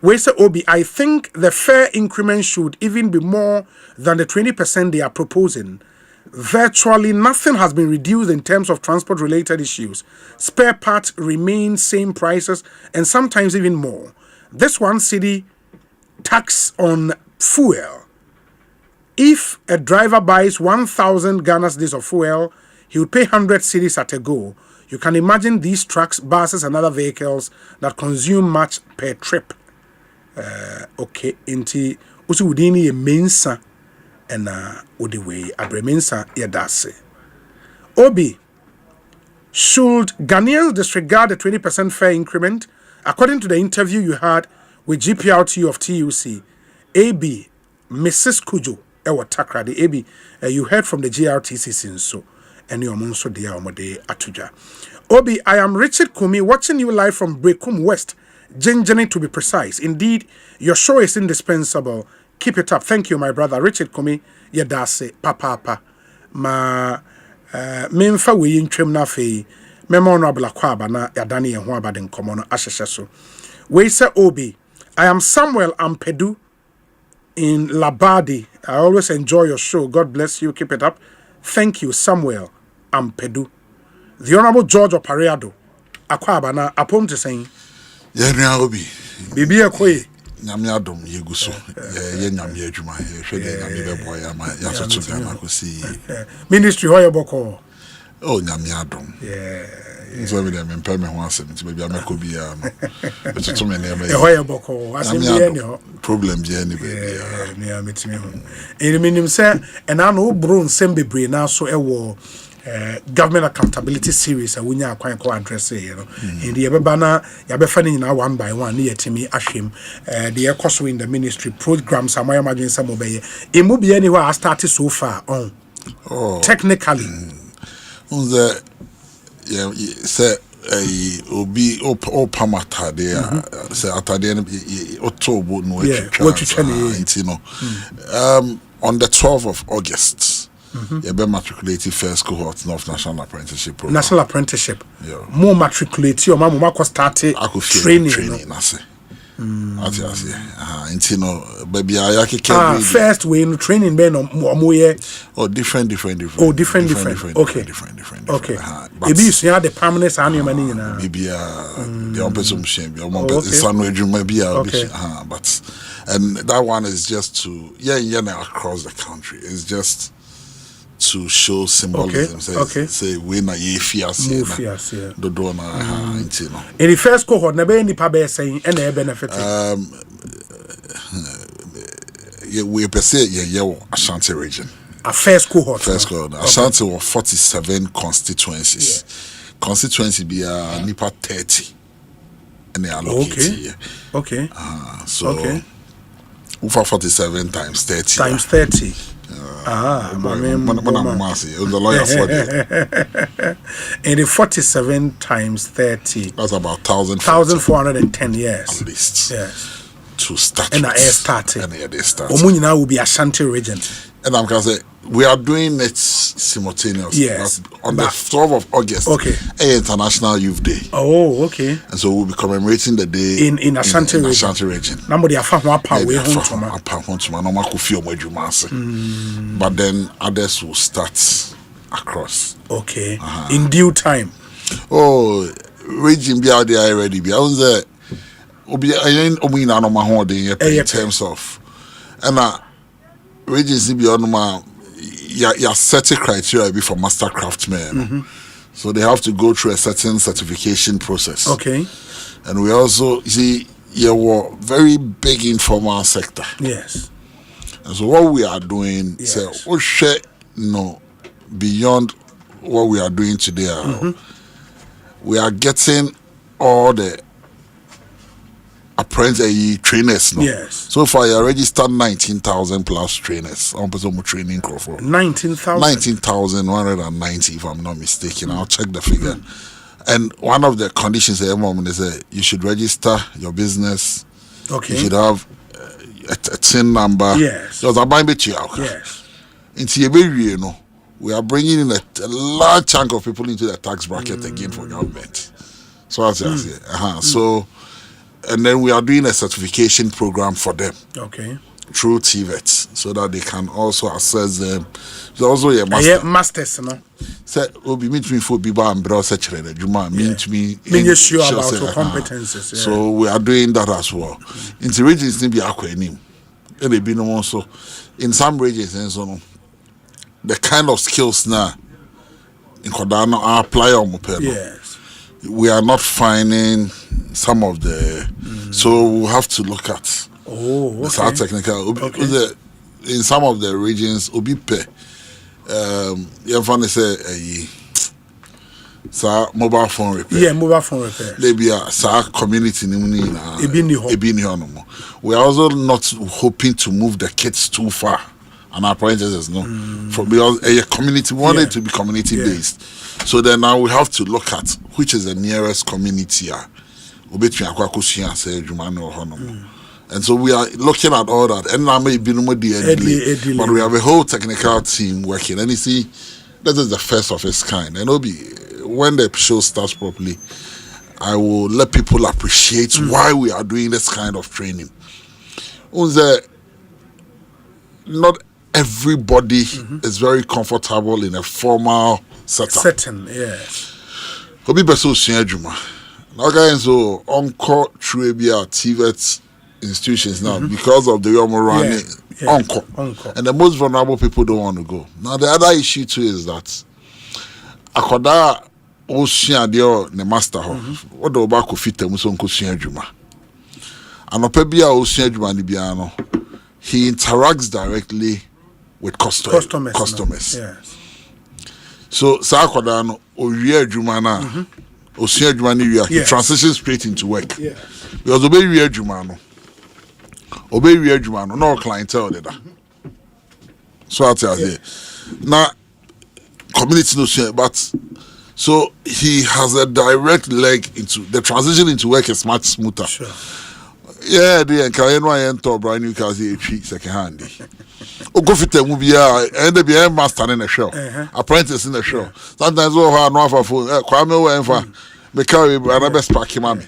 S10: We say Obi, I think the fare increment should even be more than the 20% they are proposing. Virtually nothing has been reduced in terms of transport related issues. Spare parts remain same prices and sometimes even more. This 1 cedi tax on fuel. If a driver buys 1,000 Ghana cedis of fuel, he would pay 100 cedis at a go. You can imagine these trucks, buses, and other vehicles that consume much per trip. Okay, inti usi udini ye mensa ena udiwe abre mensa yadase. Obi, should Ghanaians disregard the 20% fare increment? According to the interview you had with GPRTU of TUC, AB, Mrs. Kujo, Ewa Takra, the AB, you heard from the GRTC since so, and your monso de Amode Atuja. Obi, I am Richard Kumi, watching you live from Brekum West, Jinjani to be precise. Indeed, your show is indispensable. Keep it up. Thank you, my brother. Richard Kumi, Yadase, Papa, ma, memfa we in trim na fe, memono abla kwaba na yadani en ho abaden komono ashesheso. We say Obi, I am Samuel Ampedu in Labadi. I always enjoy your show. God bless you. Keep it up. Thank you, Samuel Ampedu. The Honorable George Opareado, Akwaba na apom to saying,
S3: Yenya Obi,
S10: Bibi Ekwe,
S3: Nyamiadom Yeguso, Yenyami Ejuma, Yanyami Boy, Yasotu Ghana Kusi.
S10: Ministry Hoyaboko.
S3: Oh, Nyamiadom. Yeah. So we dem pay me once, maybe I make obi but to me name.
S10: Hoyaboko, Asempa
S3: problem je anyway.
S10: Yeah, metimi ho. Eni minim say and I know bro nsem bebre na so ewo government accountability series and we nya kwan ko address you know in the ebeba na ya be fa ni na one by one na yetimi ahwem the ekoso in the ministry programs am I imagine some obey e mu be anywhere I started so far on technically
S3: on the say obi opamata there say atade otobo no on the 12th of August you be matriculated first cohort of National Apprenticeship Program.
S10: National Apprenticeship. Yeah. More matriculate or more started training.
S3: Baby,
S10: first way in training ben or more
S3: different.
S10: Okay. Okay. Maybe you see the permanent money
S3: maybe the person but and that one is just to across the country. It's just to show symbolism. Say we na ye fias the donor
S10: in the first cohort na be any pa saying and e benefit
S3: we per se Ashanti region
S10: a first cohort
S3: Ashanti were 47 constituencies. Constituency be nipa 30 and they allocate here. So over 47 times 30
S10: and the 47 times 30
S3: that's about
S10: 1,410 years
S3: at least to start
S10: and they start
S3: Omunyina
S10: will be Ashanti region
S3: and I'm gonna say we are doing it simultaneously. On the 12th of August, International Youth Day. And so we'll be commemorating the day
S10: in Ashanti
S3: region. But then others will start across.
S10: In due time.
S3: Region be out there already. Be on the in terms of and regions be on your certain criteria be for master craftsmen. So they have to go through a certain certification process. And we also see you're very big informal sector. And so what we are doing beyond what we are doing today, we are getting all the apprentice trainers so far you registered 19,000 plus trainers on person training for 19,190 if I'm not mistaken. I'll check the figure. And one of the conditions is you should register your business. You should have a TIN number. We are bringing in a large chunk of people into the tax bracket again for government. So I say, so and then we are doing a certification program for them. through TVET so that they can also assess them. So also
S10: masters, no.
S3: Say obi meet me for biba and bro such a juma meet me
S10: sure about your competences.
S3: So we are doing that as well. In the regions be akwenim. And they be no also in some regions and so on. The kind of skills now in Kodano are apply on Mopelo.
S10: Yes.
S3: We are not finding some of the so we have to look at the technical in some of the regions obipe mobile phone repair.
S10: Mobile phone repair.
S3: Community we are also not hoping to move the kids too far. And our apprentices because a community wanted to be community based. So then now we have to look at which is the nearest community. And so we are looking at all that. And now maybe but we have a whole technical team working. And you see, this is the first of its kind. And when the show starts properly, I will let people appreciate why we are doing this kind of training. Not everybody is very comfortable in a formal setup.
S10: Yes.
S3: Obi beso sunyajuma. Now guys, so onko tribia TVET institutions now because of the running onko. And the most vulnerable people don't want to go. Now the other issue too is that akoda osunya dio ne master ho. What do ba ko fit mu so nko sunyajuma. Anopa bia osunya juma ni bia no. He interacts directly with customers.
S10: Yes.
S3: So Sakodano Oye Jumana Osia Jumani he transitions straight into work.
S10: Yes.
S3: Because Obey Jumano no clientele there. So I tell you. Now community no share, but so he has a direct leg into the transition into work is much smoother.
S10: Sure.
S3: Yeah, the NKNY enter brand new cars here second hand. Go fit the movie and the be master in the show. Apprentice in the show. Sometimes no for phone. Kwame we for me carry another best pack him.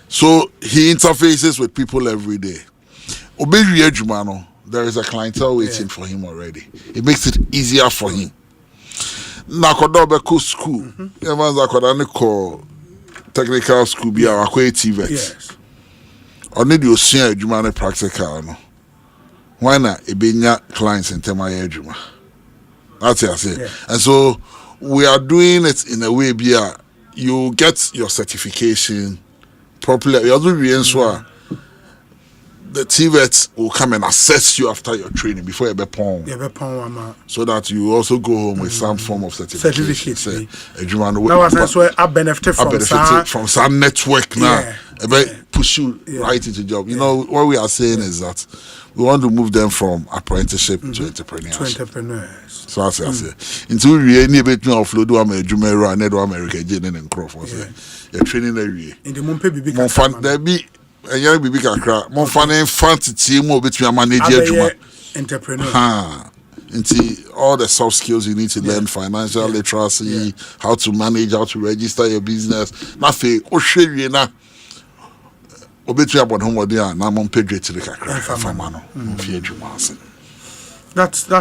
S3: So he interfaces with people every day. Obeyi Ejumano, there is a clientele waiting for him already. It makes it easier for him. Nakodobe school. Everyone's akoda technical school be our TVET.
S10: Yes.
S3: Only the Ocean Jumane practical no. Why not ebenya clients in Tema Juma? That's what I say. Yeah. And so we are doing it in a way where you get your certification properly. You also the TVET will come and assess you after your training before you be pong. So that you also go home with some form of certification.
S10: Now I benefit
S3: from some network now. Push you right into job. You know what we are saying is that we want to move them from apprenticeship to entrepreneurship. So I say, until we any bit offload do America, Nedo America, Jane and Crawford. You're training every
S10: in the Mumpe Bibi.
S3: There be a young baby can cry. More fun and fancy more between manager
S10: entrepreneur.
S3: Into all the soft skills you need to learn, financial literacy, how to manage, how to register your business. Nothing. Na obetri abon homo dia na mon pedre to the kakra fama no mfie dwuma ase.
S10: That's cool.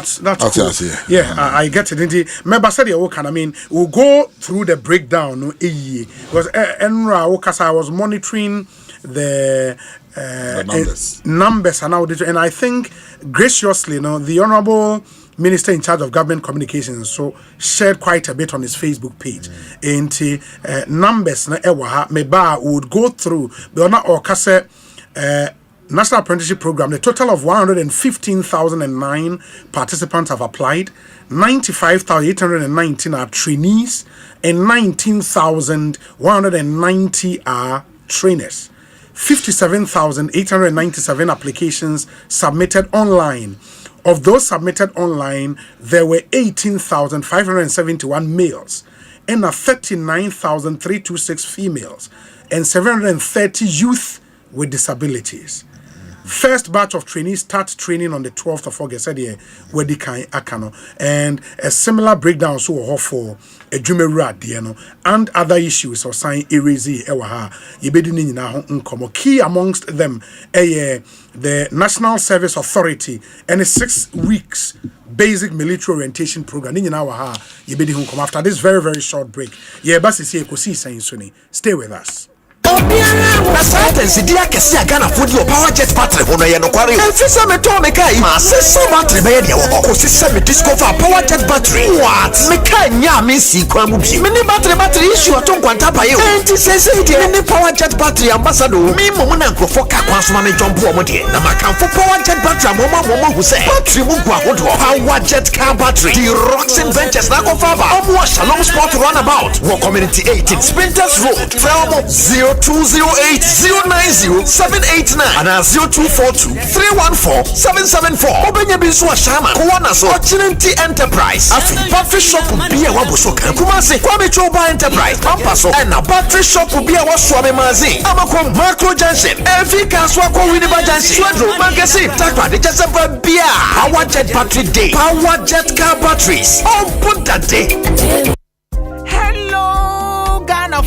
S10: I get it. Remember, said you can. I mean, we'll go through the breakdown. No, because I was monitoring the numbers and I think graciously, the Honorable Minister in charge of government communications shared quite a bit on his Facebook page. And numbers would go through the National Apprenticeship Program. The total of 115,009 participants have applied. 95,819 are trainees, and 19,190 are trainers. 57,897 applications submitted online. Of those submitted online, there were 18,571 males and 39,326 females and 730 youth with disabilities. First batch of trainees start training on the 12th of August. Where they can akano, and a similar breakdown so for a Jumeru and other issues or sign erase ewaha. Yebedi na unkomo. Key amongst them the National Service Authority and a 6 weeks basic military orientation program. After this very, very short break, stay with us.
S2: Na science dia kesi agana fodi o power jet battery hono ye no kware en fisa me to me kai ma se so battery be dia wo ko se me discover power jet battery what me kai nya me si kwa mu bi me ni battery issue to kwanta pa ye o enti se dia ni power jet battery ambassador mi mo na nkrofo ka kwa so ma me jompo o mo de na makamfo power jet battery mo hu se battery mu gwa hodo power jet car battery the Roxen Ventures na ko fava o mo Shalom Sport runabout wo community 18 Sprinters Road Felmo 0208090789 and 0242314774. Obenye bisu ashama kuwana so Ochinenti Enterprise afi battery shop biya wabuso kan kumase kwa mechoba Enterprise pampaso and na battery shop biya waswabe mazi amakwa Macro Junction Efika swako Winneba Junction Swedro Magasi takwa de Asempa biya Power Jet Battery Day Power Jet Car Batteries on put that day.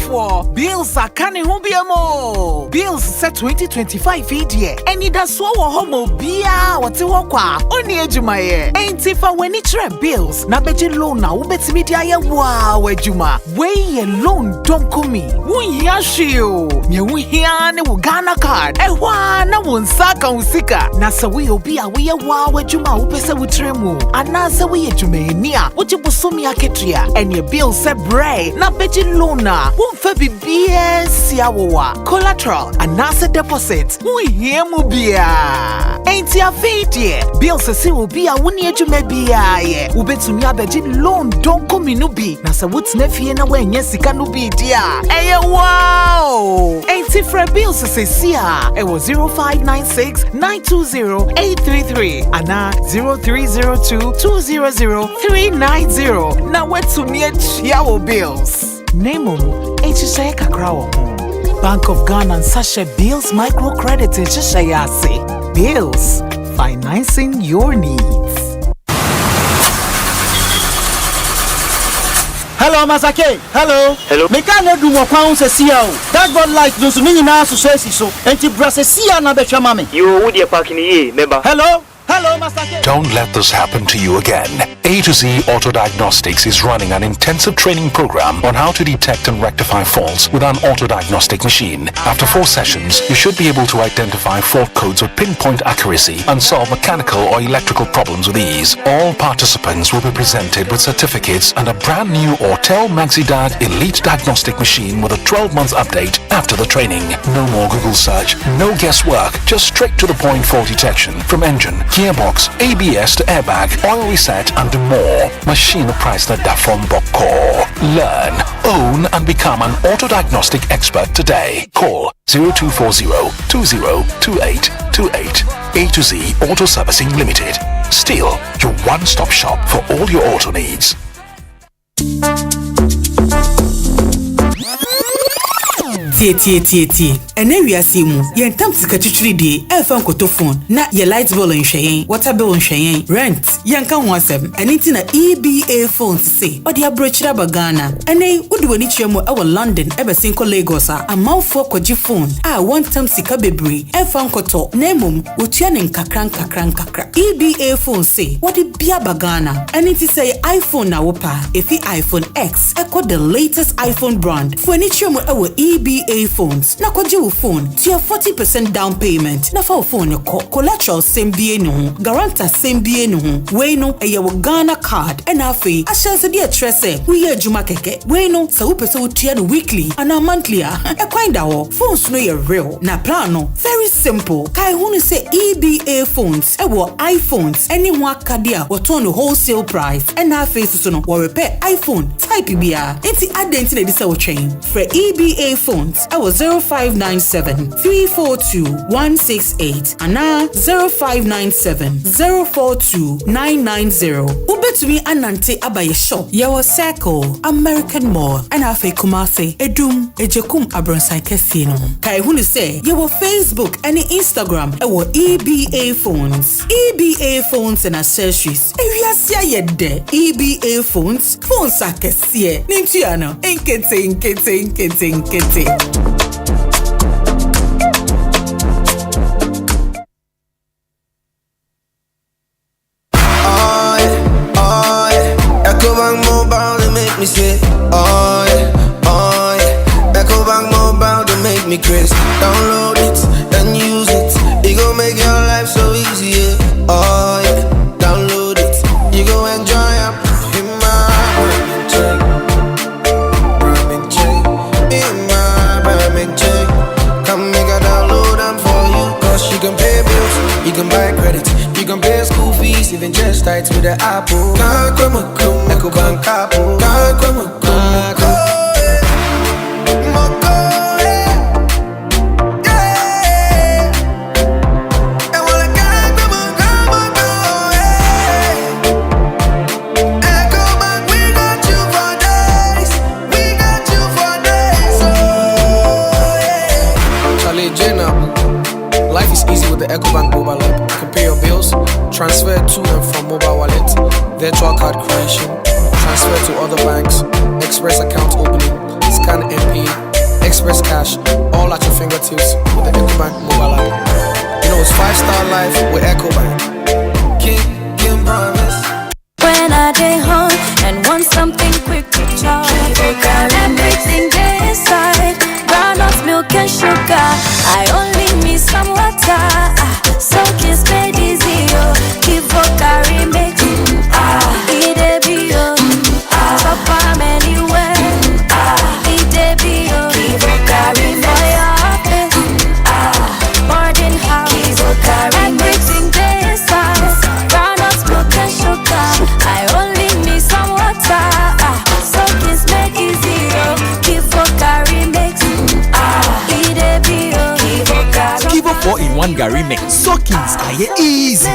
S4: For bills are canning hubiamo bills set 2025 year and it does so homo bia wati wakwa oni ejumaye ain't for when it bills na beji loan na ubeti media ya wa ejuma we ye loan don't come won yashio nye wuhiane wo Ghana card ehwa na wonsaka usika na se we obi a we wa ejuma upese wutremu anase we ejumani a wo jibusomi aketua and your bill se bray na beji loan na Fabi BS Yawa collateral and NASA deposit. We hear Mubia. Ain't ya fate ye? Bill says will be a 1 year to maybe ye. Ubetumia Bejin loan don't come in ubi. Nasa what's nephew na when yes, it can be dear. Hey, wow! Ain't it for Bill says here? It was 0596-920-833 and now 0302-200-390. Now what's to me Yawo bills? Nemo HSA Kakrawo Bank of Ghana and Sasha Bills Microcredit HSA Bills financing your needs.
S22: Hello Masake. Hello. Me can do mo kwa se sia o. That God like no so me na so so. Enti brase sia na be twa mame.
S23: You would ye parking ye, member.
S22: Hello, Masake.
S24: Don't let this happen to you again. A to Z Auto Diagnostics is running an intensive training program on how to detect and rectify faults with an auto diagnostic machine. After 4 sessions, you should be able to identify fault codes with pinpoint accuracy and solve mechanical or electrical problems with ease. All participants will be presented with certificates and a brand new Autel MaxiDiag Elite Diagnostic Machine with a 12-month update after the training. No more Google search, no guesswork, just straight to the point fault detection from engine, gearbox, ABS to airbag, oil reset and more. Machine priced at Dafon Bokor. Learn, own and become an auto diagnostic expert today. Call 0240-202828. A to Z Auto Servicing Limited. Still your one-stop shop for all your auto needs.
S25: Tie. Ene wiase mu, ye ntam sika twitwiri de, elfa nkoto phone, na ye light bill nhwen, water bill nhwen, rent, ye nka ho asem. Ene ti na EBA phones say, odi abrochira bagana. Ene udi wani chiemo ewo London, ebe sinko Lagos a amanfo kwaji phone. One time sika bebre, elfa nkoto, nemum, utua ne nkakra. EBA phone say, odi bia bagana. Ene ti say iPhone na wopa, efi iPhone X, eko the latest iPhone brand. For ni chiemo ewo EBA phones na kwaji wo phone tia 40% down payment na fa phone ko collateral sembie no guarantor sembie no we no eye wo Ghana card and afi ashanse de atrese we adwuma keke we no sa wo pese wo tia no weekly and monthly e kwanda wo phones no ye real na plan no very simple kai hunu say EBA phones e wo iPhones any ho akade a wo ton no wholesale price and afi so no wo repair iPhone type bia enti identity na disa wo train for EBA phones I was 0596 0597-342-168 and 0597-042-990. Ubetumi anante abaye shop. Yawa Circle, American Mall, and Afe Kumase, Edum, Ejekum Abronsai Kesino. Kai hunu say, yawa Facebook and Instagram, ewo EBA Phones. EBA Phones and Accessories. Ewiasia yede. EBA Phones akesie. Nintiano, nkete.
S5: Ecobank Mobile, they make me say, oh yeah. Ecobank Mobile, they make me crazy. Download it and use it. It gon' make your life so easy, yeah. Oh yeah. Download it. You go enjoy it. In my Ramen check. Come make a download them for you. Cause you can pay bills, you can buy credit, you can pay school fees, even just tights with the Apple. Ecobank Apple. Life is easy with the Ecobank mobile app. You can pay your bills, transfer to and from mobile wallet, virtual card creation, transfer to other banks, express account opening, scan and pay, express cash, all at your fingertips with the Ecobank mobile app. You know it's 5-star life with Ecobank. King promise.
S6: When I day home and want something quick to chop, everything day inside, groundnuts, milk and sugar. I only need some water, so kiss made easy, oh. Keep carry make it a be, oh. Top arm anywhere, it a be, oh. Keep carry for your office, boarding house, everything day inside, groundnuts, milk and sugar. I only need some water, so kiss make easy, oh. Keep carry make it a be, oh.
S2: Give up 4-in-1 Gary mix. Soakings are easy.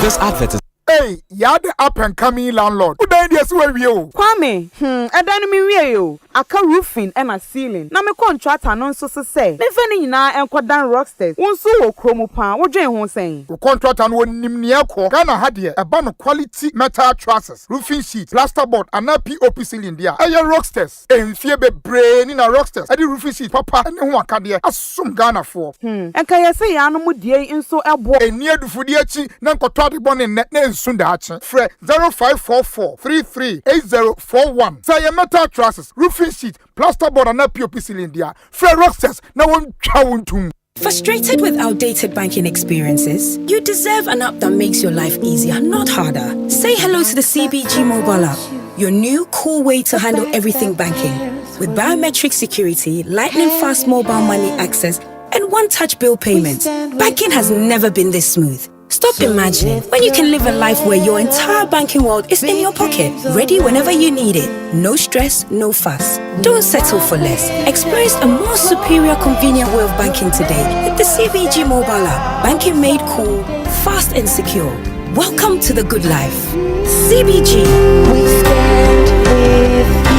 S2: This advert is.
S7: Hey, you're the up and coming landlord. Who died yes where you?
S8: Kwame, I don't mean you. Aka roofing and a ceiling. Na me contract anonso so say. Me feni na enko dan rocksters. Wonso wo kromo pan. Wo dwen ho sen.
S7: Wo contract an won nimne akọ. Ghana ha de eba no quality metal trusses, roofing sheet, plasterboard and POP ceiling dia. Aye rocksters. Enfie bebre ni na rocksters. Ade roofing sheet papa ene ho aka de asum Ghana for.
S8: Enka ye say ya no mu die nso ebo.
S7: Eni adufudi achi na nkoto ade bone ne Sundachi. Fre 0544338041. Say your metal trusses, roofing sheet, plasterboard and POP ceiling dia. Fre rocksters na won chawuntum.
S11: Frustrated with outdated banking experiences? You deserve an app that makes your life easier, not harder. Say hello to the CBG mobile app, your new cool way to handle everything banking. With biometric security, lightning fast mobile money access, and one-touch bill payments, banking has never been this smooth. Stop imagining when you can live a life where your entire banking world is in your pocket, ready whenever you need it. No stress, no fuss. Don't settle for less. Experience a more superior, convenient way of banking today with the CBG mobile app. Banking made cool, fast and secure. Welcome to the good life. CBG. We stand with you.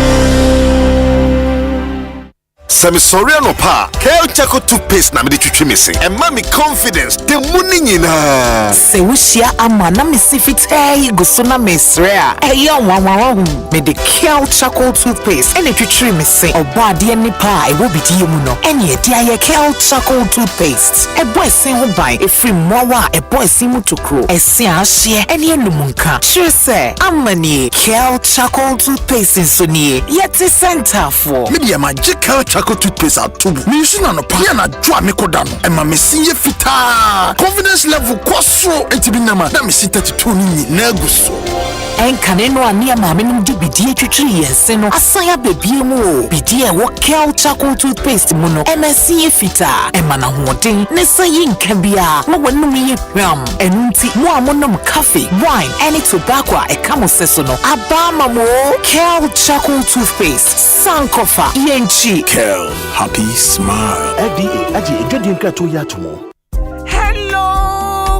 S2: Semisoriano pa, Kale Chaco toothpaste na midi chuchi missing. And mommy confidence, the morning in her.
S4: Se wishia ama na misifit gusuna mesrea. Wawa me the Kale Chaco toothpaste. Ene chuchi missing. Oba di eni pa, will be diumuno. Enye dia Kale Chaco toothpaste. A boy sin who buy a free mwawa, a boy simu to crow. A siya share, eni enumunka. Sure say, amani Kale Chaco toothpaste in Sunye. Yeti center for.
S2: Media magic Kale Chaco toothpaste out too. Me use na no pa na dwa me kodano. E ma me sinye fita. Confidence level kwaso enti bi na ma. Na me si 32 ni na guso.
S4: enkane no ania maame no di bidie twetwere yense no asaya bebie mu o bidie wo kel charcoal toothpaste mu no MSC fita emana hoden ne sayi nka bia mo wonum ye hwam enunti mo amonom coffee wine any tobacco ekamo seso no abama mo kel charcoal toothpaste sankofa yenchi
S2: Kel happy smile FDA aje edwade nka to ya to mo.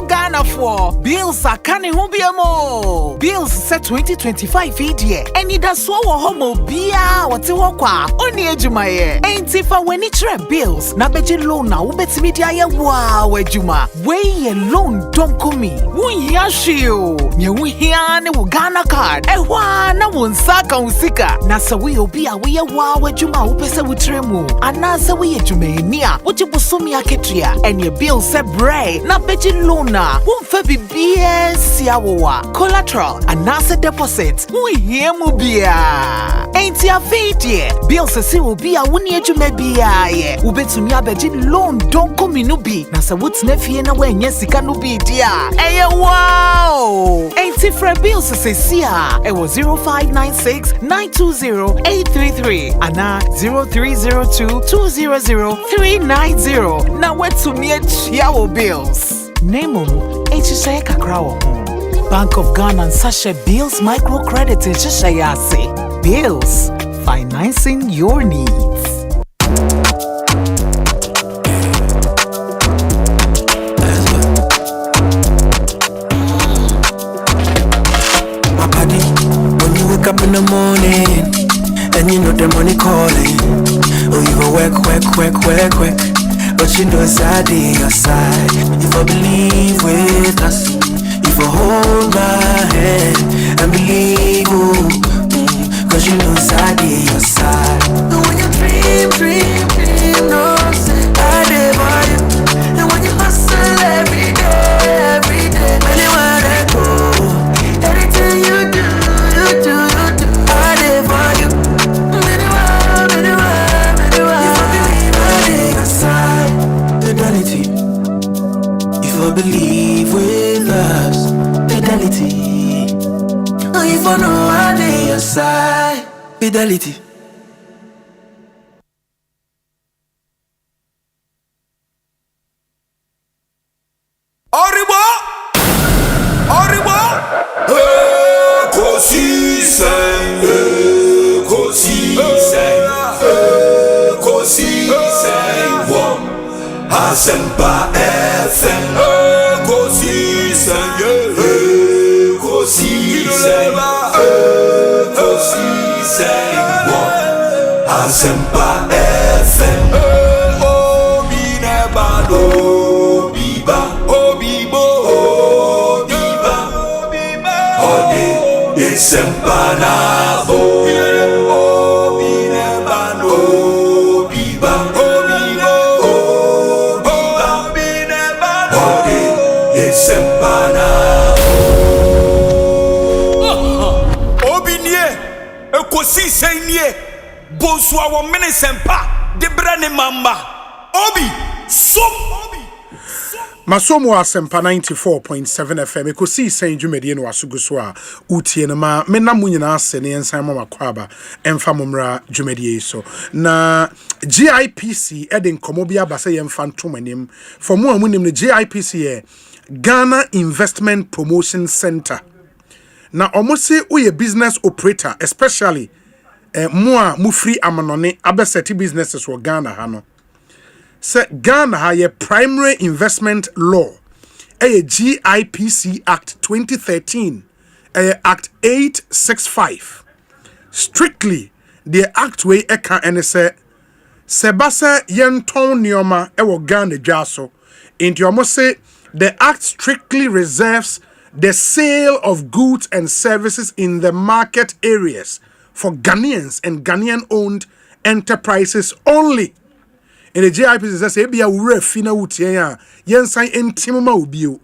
S4: Ghana for bills are canning hubiamo. Bills set 2025 year. Any da so homo bia wati wakwa. Oni ejumaye. Ain't fa weni tre bills. Na beji loan na ubeti media ye wejuma. Wey loan don't komi. Wun yashio. Nye wuhiane wu Ghana card. Ewa na wunsaka unsika. Na sa we obia we wejuma upese wutremu. Anasa we ejumenia. Uchi busumi aketria. And your bill se bray. Na beji loan na. Won't be BS Yawa collateral and asset deposit. We hear mubia. Ain't ya fate ye? Bills will be a 1 year to maybe ye. Ubetunia beji loan don't come in ubi. Nasa what's nephew na when yes, it can be dear. Hey, wow! Ain't it for bills say sia? It was 0596 920 833 and 0302 200 390. Now what's to me Yawo bills? Nemo HSA Kakrawo Bank of Ghana and Sasha Bills Microcredit HSA Bills financing your needs.
S12: My body, when you wake up in the morning and you know the money calling, oh you go work. But you know it's I on your side. If I believe with us, if I hold my hand and believe, cause you know it's I on your side. And when you dream, no say I did for you. And when you hustle every day, anywhere I go, anything you do, I did for you. Fidelity. If I believe with us, fidelity. Oh, if I know I lay your side, fidelity.
S19: Oribo!
S20: Asempa FM Ekosiisen Asempa FM Obi nebado Obiba Ode Asempa nabo Obi nebado Obiba
S19: Ekosiisen Bonsu our Ministerial de brane mamba Obi som
S10: Masomo Asempa 94.7 FM Ekosiisen dwumedie no asuguso a utie no ma mena munyina ase ne ensan mama kwaba emfa momra dwumedie so na GIPC eden komobia basa yemfa ntomanim for mo amunim ne GIPC Ghana Investment Promotion Center. Na omose uye business operator, especially mua mufri amanone abeseti businesses wa Ghana hano. Se Ghana ha ye primary investment law. GIPC Act 2013. Act 865. Strictly, the act way eka ene se basa yenton nioma ewo Ghana jaso. Inti omose the act strictly reserves the sale of goods and services in the market areas for Ghanaians and Ghanaian-owned enterprises only. In the GIPC says, "Ebia ure fina utiya yensan entimoma ubio."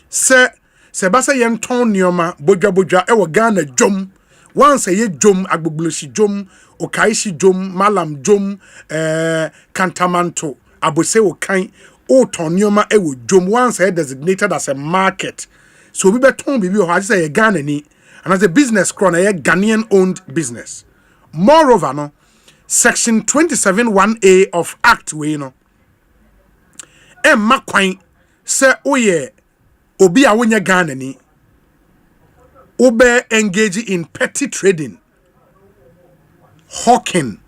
S10: Se basa yenton nioma boja ewa Ghana jom. Once ye jom agbogloshi jom, okaishi jom, malam jom, kantamanto abose okai. Otonioma ewo jom once designated as a market. So we beton bibi o say Ghana ni and as a business crown a Ghanaian owned business. Moreover, no, section 27(1)(a) of Act we no. Emma kwan se oye obi a wonya Ghana ni obe engage in petty trading, hawking,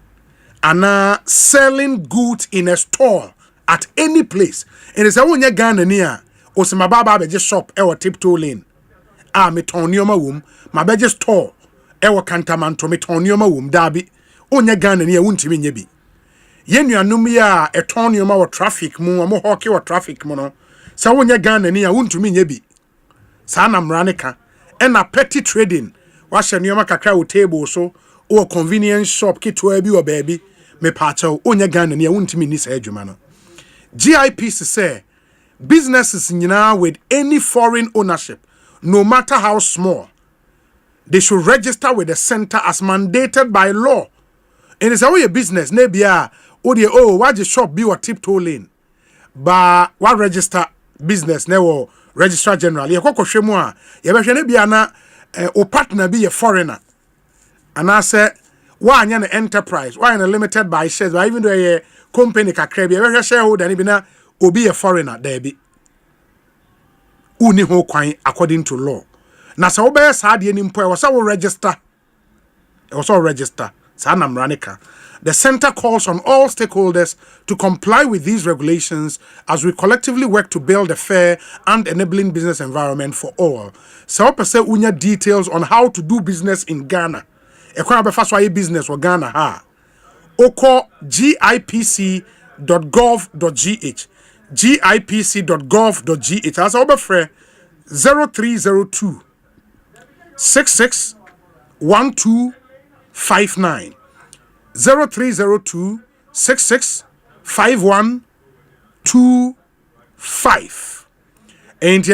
S10: and selling goods in a store at any place. And it's a wonya Ghana ni a osimababa beje shop ewo Tiptoe Lane. Me tonioma wom ma beje store ewo Kantamanto me tonioma wom dabi onya Ghana ni a wuntimi nya bi. Yenuanum ya etonioma wo traffic mu amo hawk wo traffic mu no. Sa wonya Ghana ni a wuntimi nya bi. Sa na mranika na petty trading wahye nneoma kakra wo table so o convenience shop kitwa bi o baabi me pacha onya Ghana ni a wuntimi ni sa adwuma no. GIPC say businesses nyina with any foreign ownership, no matter how small, they should register with the center as mandated by law. And it's a business nebia what the shop be or Tiptoe Lane ba what register business never registrar general ye kokoswe mu a ye behwe ne bia na o partner be a foreigner and I say why an enterprise why an limited by shares but even though a company kakra be behwe shareholder ni bi na obi a foreigner there be uni ho kwan according to law na sa obey sa de ni mpo e wo register sa na mranika. The center calls on all stakeholders to comply with these regulations as we collectively work to build a fair and enabling business environment for all. So opese unya details on how to do business in Ghana. Ekwana befa so business wo Ghana ha. Oko gipc.gov.gh gipc.gov.gh as obefre 0302 66 1259 0302 66 5125 and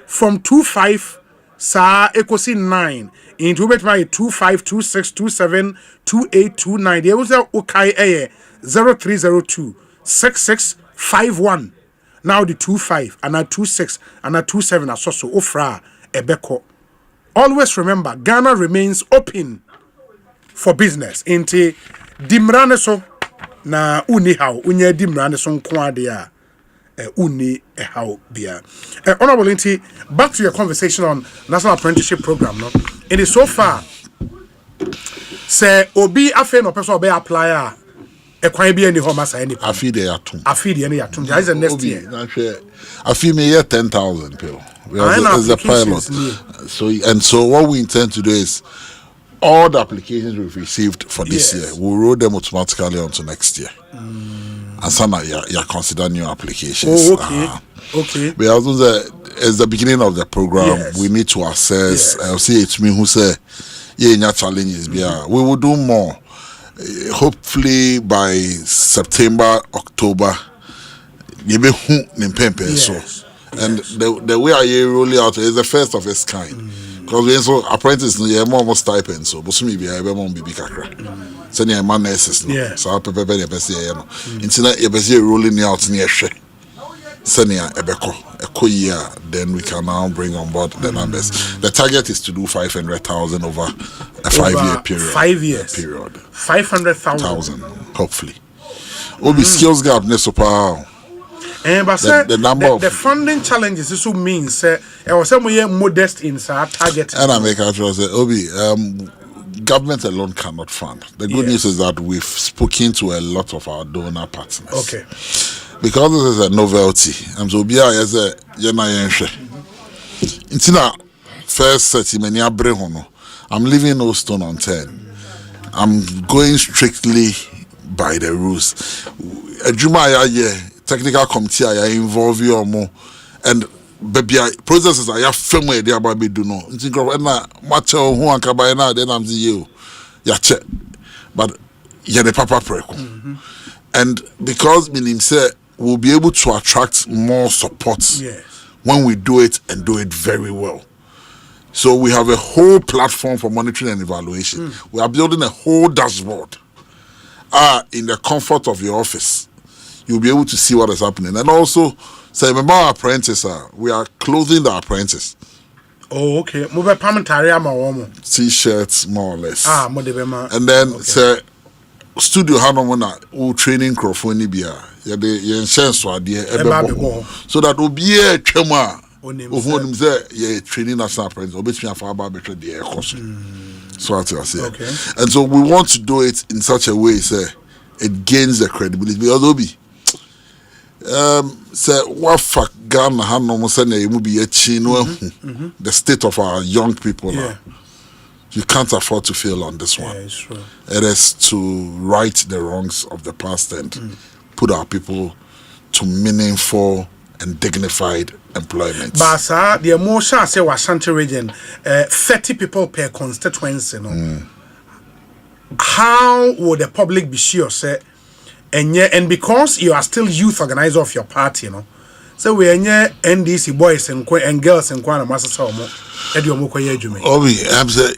S10: from 25 sa Ekosiisen 9 into bet my 25 26 27 28 29 there was a okay 0302 66 51 now the 25 and a 26 and a 27 so ofra ebeko. Always remember Ghana remains open for business into dimrane so na uni how unye dimrane so nko ade a uni how bia. Honorable Inti, back to your conversation on National Apprenticeship Program no. It is so far say obi afe no person obi apply ekwan bi ani ho masa ani
S3: afi de yatum
S10: there is a next year
S3: afi me year 10,000 people as a pilot so what we intend to do is all the applications we've received for this year we'll roll them automatically onto next year and some you consider new applications.
S10: Okay.
S3: We also as the beginning of the program we need to assess see it me who say challenges we will do more. Hopefully by September, October, you be so. And the way I roll out is the first of its kind. Because we also apprentice no more stipend so but me be more be kakra. So near man nurses no. So I prepare the best no. Intina you be rolling out near she. Senior ebeko year then we can now bring on board the numbers. The target is to do 500,000 over a 5-year period.
S10: 5 years
S3: period.
S10: 500,000
S3: hopefully. Obi skills gap ne so pa.
S10: But the number of the funding challenges also means it was some way modest in our target.
S3: And I make a say Obi government alone cannot fund. The good news is that we've spoken to a lot of our donor partners.
S10: Okay.
S3: Because this is a novelty, and so be as a Intina first set many abrehono. I'm leaving no stone unturned. I'm going strictly by the rules. Juma technical committee I involve you more and baby processes I have firm way there about me do no. Na match who anka by now then I'm you. Check. But the papa preko. And because meaning say we'll be able to attract more support when we do it and do it very well. So we have a whole platform for monitoring and evaluation. We are building a whole dashboard. In the comfort of your office, you'll be able to see what is happening. And also, say, remember our apprentices, we are clothing the apprentice.
S10: Oh, okay. Move pamentary ama womo.
S3: T-shirts more or less.
S10: Mo de bema.
S3: And then say studio hanom na o training microphone ni bia. Ye de ye chance so ade ebebo. So that obi e twam a ofonim say ye training national president obetumi afa aba betwe de e course. So what I say.
S10: Okay.
S3: And so we want to do it in such a way say it gains the credibility because obi say what fuck Ghana hanom say na emu bi achi no the state of our young people now. You can't afford to fail on this one.
S10: Yeah, it's true.
S3: It is to right the wrongs of the past and put our people to meaningful and dignified employment.
S10: But sir, the emotion say Washanti region, 30 people per constituency. No? How would the public be sure, say, and because you are still youth organizer of your party, you know, so we are NDC boys and girls and Kwana Master
S3: Obi,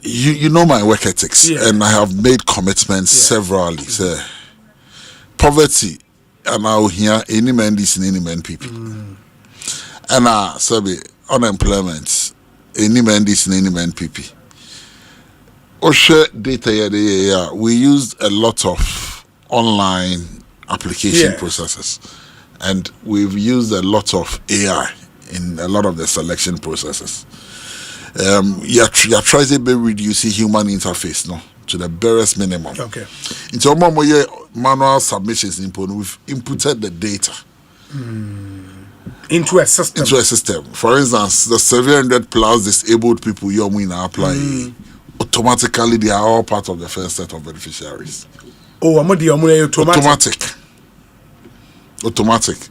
S3: you know my work ethics, and I have made commitments severally. Say, poverty, and I will hear any man this and any man people, and unemployment, any man this and any man people. Oshe data we used a lot of online application processes, and we've used a lot of AI in a lot of the selection processes. You're trying to be reducing human interface to the barest minimum.
S10: Okay.
S3: Into manual submissions we've inputted the data
S10: into a system.
S3: For instance, the 700 plus disabled people you're apply automatically they are all part of the first set of beneficiaries.
S10: Oh,
S3: automatic.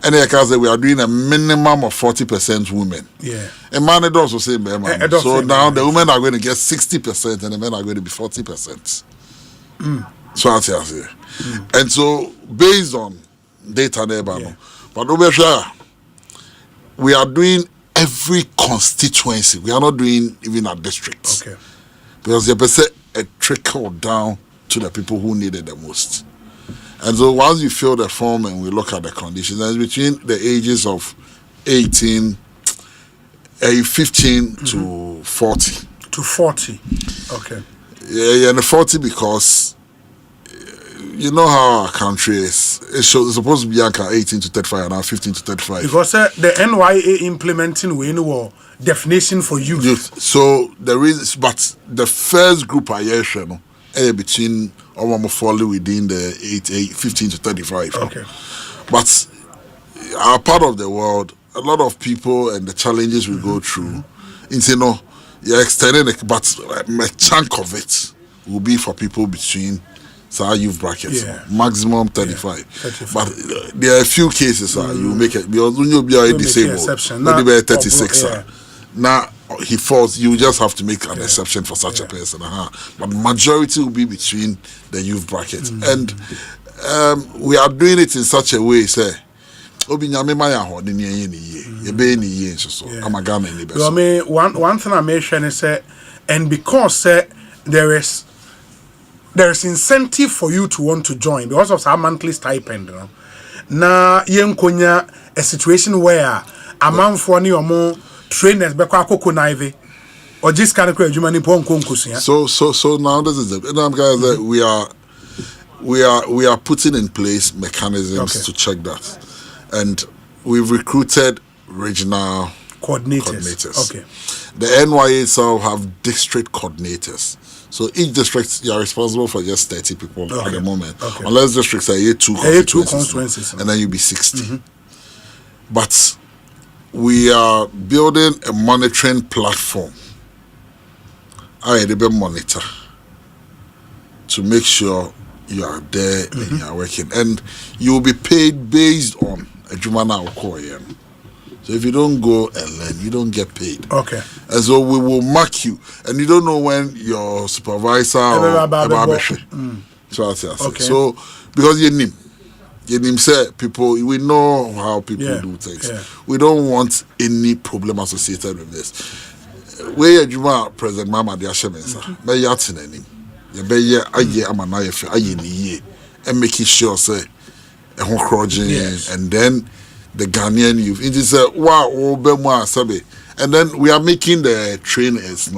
S3: And like I said, we are doing a minimum of 40% women.
S10: Yeah.
S3: And man, it also say, man. So now the women are going to get 60% and the men are going to be 40%. So that's what I say. And so, based on data, but over here, we are doing every constituency. We are not doing even a district.
S10: Okay.
S3: Because they say a trickle down to the people who need it the most. And so once you fill the form and we look at the conditions, and it's between the ages of 15 to 40.
S10: To 40. Okay.
S3: Yeah, and the 40 because you know how our country is. It's supposed to be 18 to 35 and now 15 to 35.
S10: Because the NYA implementing we definition for youth.
S3: So there is, but the first group I between falling within the 15 to 35.
S10: Okay.
S3: But our part of the world, a lot of people and the challenges we go through, you're extending it, but a chunk of it will be for people between youth brackets, maximum 35. 35. But there are a few cases you make it because when you'll be disabled, maybe 36. Now he falls, you just have to make an exception for such a person. But majority will be between the youth brackets. And we are doing it in such a way, say, one thing I
S10: mention is and because there is incentive for you to want to join because of our monthly stipend. Na yenkonya a situation where a man for ni omo trainers be kwa koko naive or just kind of adwuma ni pon konkusia.
S3: So now this is it. We are putting in place mechanisms to check that. And we've recruited regional coordinators.
S10: Okay.
S3: The NYA itself have district coordinators. So each district, you are responsible for just 30 people at the moment.
S10: Okay.
S3: Unless districts are two constituencies. And then you'll be 60. But we are building a monitoring platform. I monitor to make sure you are there and you are working. And you will be paid based on a Jumana Okoye. So if you don't go and learn, you don't get paid.
S10: Okay.
S3: And so we will mark you. And you don't know when your supervisor or So that's okay. So because you say people, we know how people do things.
S10: Yeah.
S3: We don't want any problem associated with this. Where you President Mama Diashemensa, be yatin any. You be ye aye amanaye aye ni and making sure say and then the Ghanaian youth. It is a wow obemwa sabe And then we are making the trainers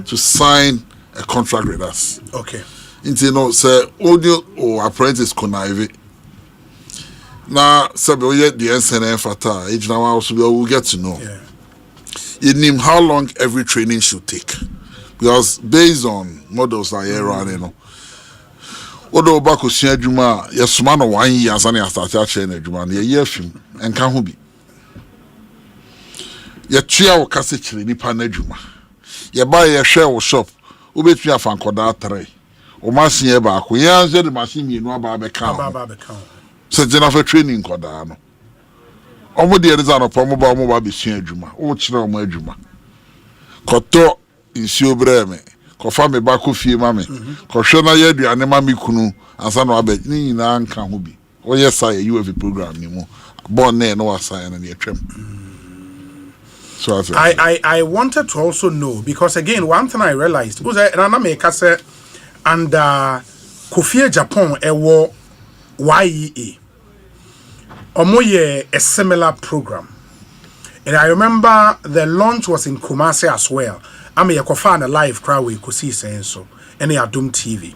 S3: to sign a contract with us.
S10: Okay.
S3: You know, say audio or apprentice connive. Now, so we get the SNF fata. Each now also will get to know.
S10: Yeah.
S3: You name how long every training should take, because based on models that you're running, you know. Although back to share Juma, yes, man, 1 year and I started training Juma, the year film and can be. Your chair will cast it in the Juma. You buy a share shop, who bet you a fan called that tray. O machine back, we answer the machine you know about the count. So, Jennifer training called that. Omo de reason of mobile be share Juma, o chira mo Juma. Koto insuo breme, kofa me back fie mame, kohwe na ye aduane mame kunu, ansa no abe ni nyina nka ho bi. O yes I UV program ni mo. Born there no assign na twem. So
S10: I wanted to also know, because again one thing I realized was na make say and Kofi Japan ewo YEA Omoye a similar program, and I remember the launch was in Kumasi as well. I'm a Kofana live crowd with Ekosiise so and Adum TV.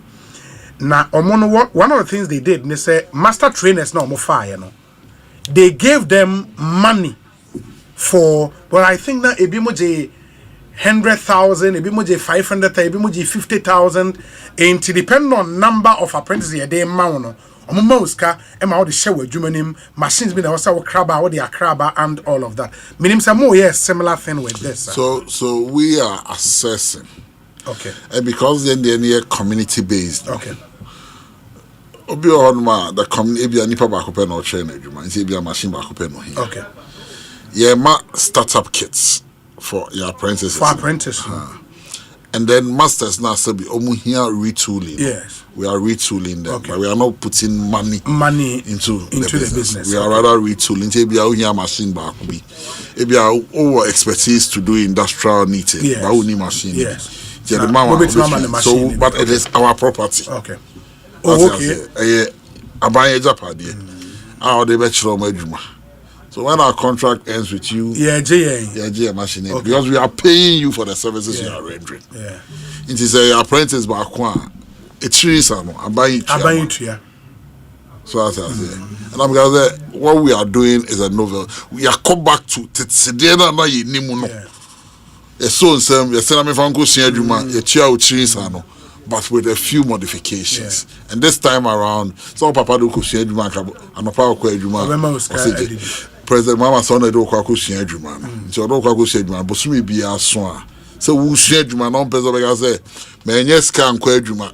S10: Now Omono, one of the things they did, they say master trainers no more fire no. They gave them money for, well, I think that ebimoje 100,000, ebimoje 500,000, ebimoje 50,000, and to depend on number of apprentices they mount. Omoska, Emma, all the show with Jumanim, machines been also crabba, all the crabba, and all of that. Meaning some more, yes, similar thing with this.
S3: So we are assessing.
S10: Okay.
S3: And because then they're near community based.
S10: Okay.
S3: The community nipa back open or train a machine back open here.
S10: Okay.
S3: Yeah, startup kits for your apprentices.
S10: For apprentices.
S3: And then masters now say be here retooling.
S10: Yes.
S3: We are retooling them,
S10: okay.
S3: But we are not putting money into the business. We are rather retooling. Maybe our here machine back be. Maybe our expertise to do industrial knitting.
S10: Yes.
S3: But we need machine.
S10: Yes.
S3: So, but it is our property.
S10: Okay.
S3: Oh, okay. I buy a Japan. Our the bachelor majuma. So when our contract ends with you, GA machine, okay. Because we are paying you for the services you are rendering.
S10: Yeah.
S3: It is a apprentice by Aquan. It's reason I buy it. So as I say, and I'm gonna say what we are doing is a novel. We are come back to Tsedena na ye nimu no. So some you say me fan go see adwuma ye chia o chirisano, but with a few modifications. Yeah. And this time around, so papa do ko see adwuma and papa ko adwuma. President Mama son do ko see adwuma. So do ko see adwuma, but sumi bia so a. So we see adwuma no person be say me nye scan ko adwuma.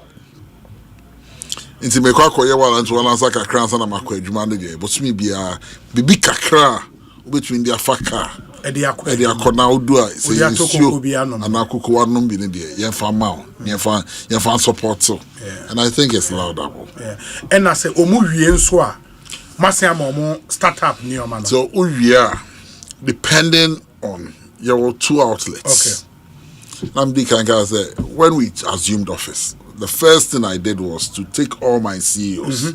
S3: Inti me kwa koye wala nto wala nsa kakra nsa na makwa adwuma no je, but sumi bia bibi kakra between their faka. Edi akona odu a say anakoko wanom bi ne de yemfa maw yemfa support so. And I think it's laudable.
S10: Yeah. And I say omu wie nso a mase am omu startup ni o ma no.
S3: So uwie depending on your two outlets. Okay. Namdi Kanka say when we assumed office, the first thing I did was to take all my CEOs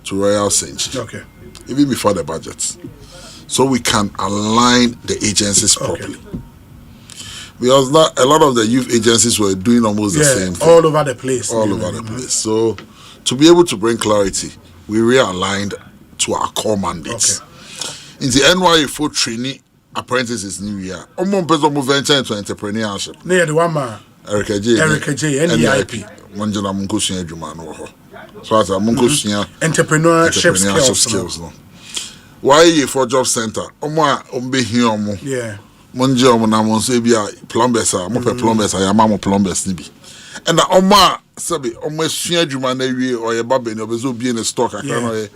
S3: to Royal Saint.
S10: Okay.
S3: Even before the budget. So we can align the agencies properly. Because a lot of the youth agencies were doing almost the same thing.
S10: All over the place.
S3: All over the place. So to be able to bring clarity, we realigned to our core mandates. Okay. In the NYA4 trainee apprentices new year, venture into entrepreneurship.
S10: Near the one man.
S3: Erica J,
S10: NEIP.
S3: Manjana Munkusia Jumano. So as a Munkusia
S10: entrepreneurship
S3: skills. Why you for job center? Oma ombe hiomo.
S10: Yeah.
S3: Monje omona monse bia plumbers a mo pe plumbers a yama mo plumbers ni bi. And oma sabi omo sua adwuma na wie o ye ba be ni obezo bi in stock akra no ye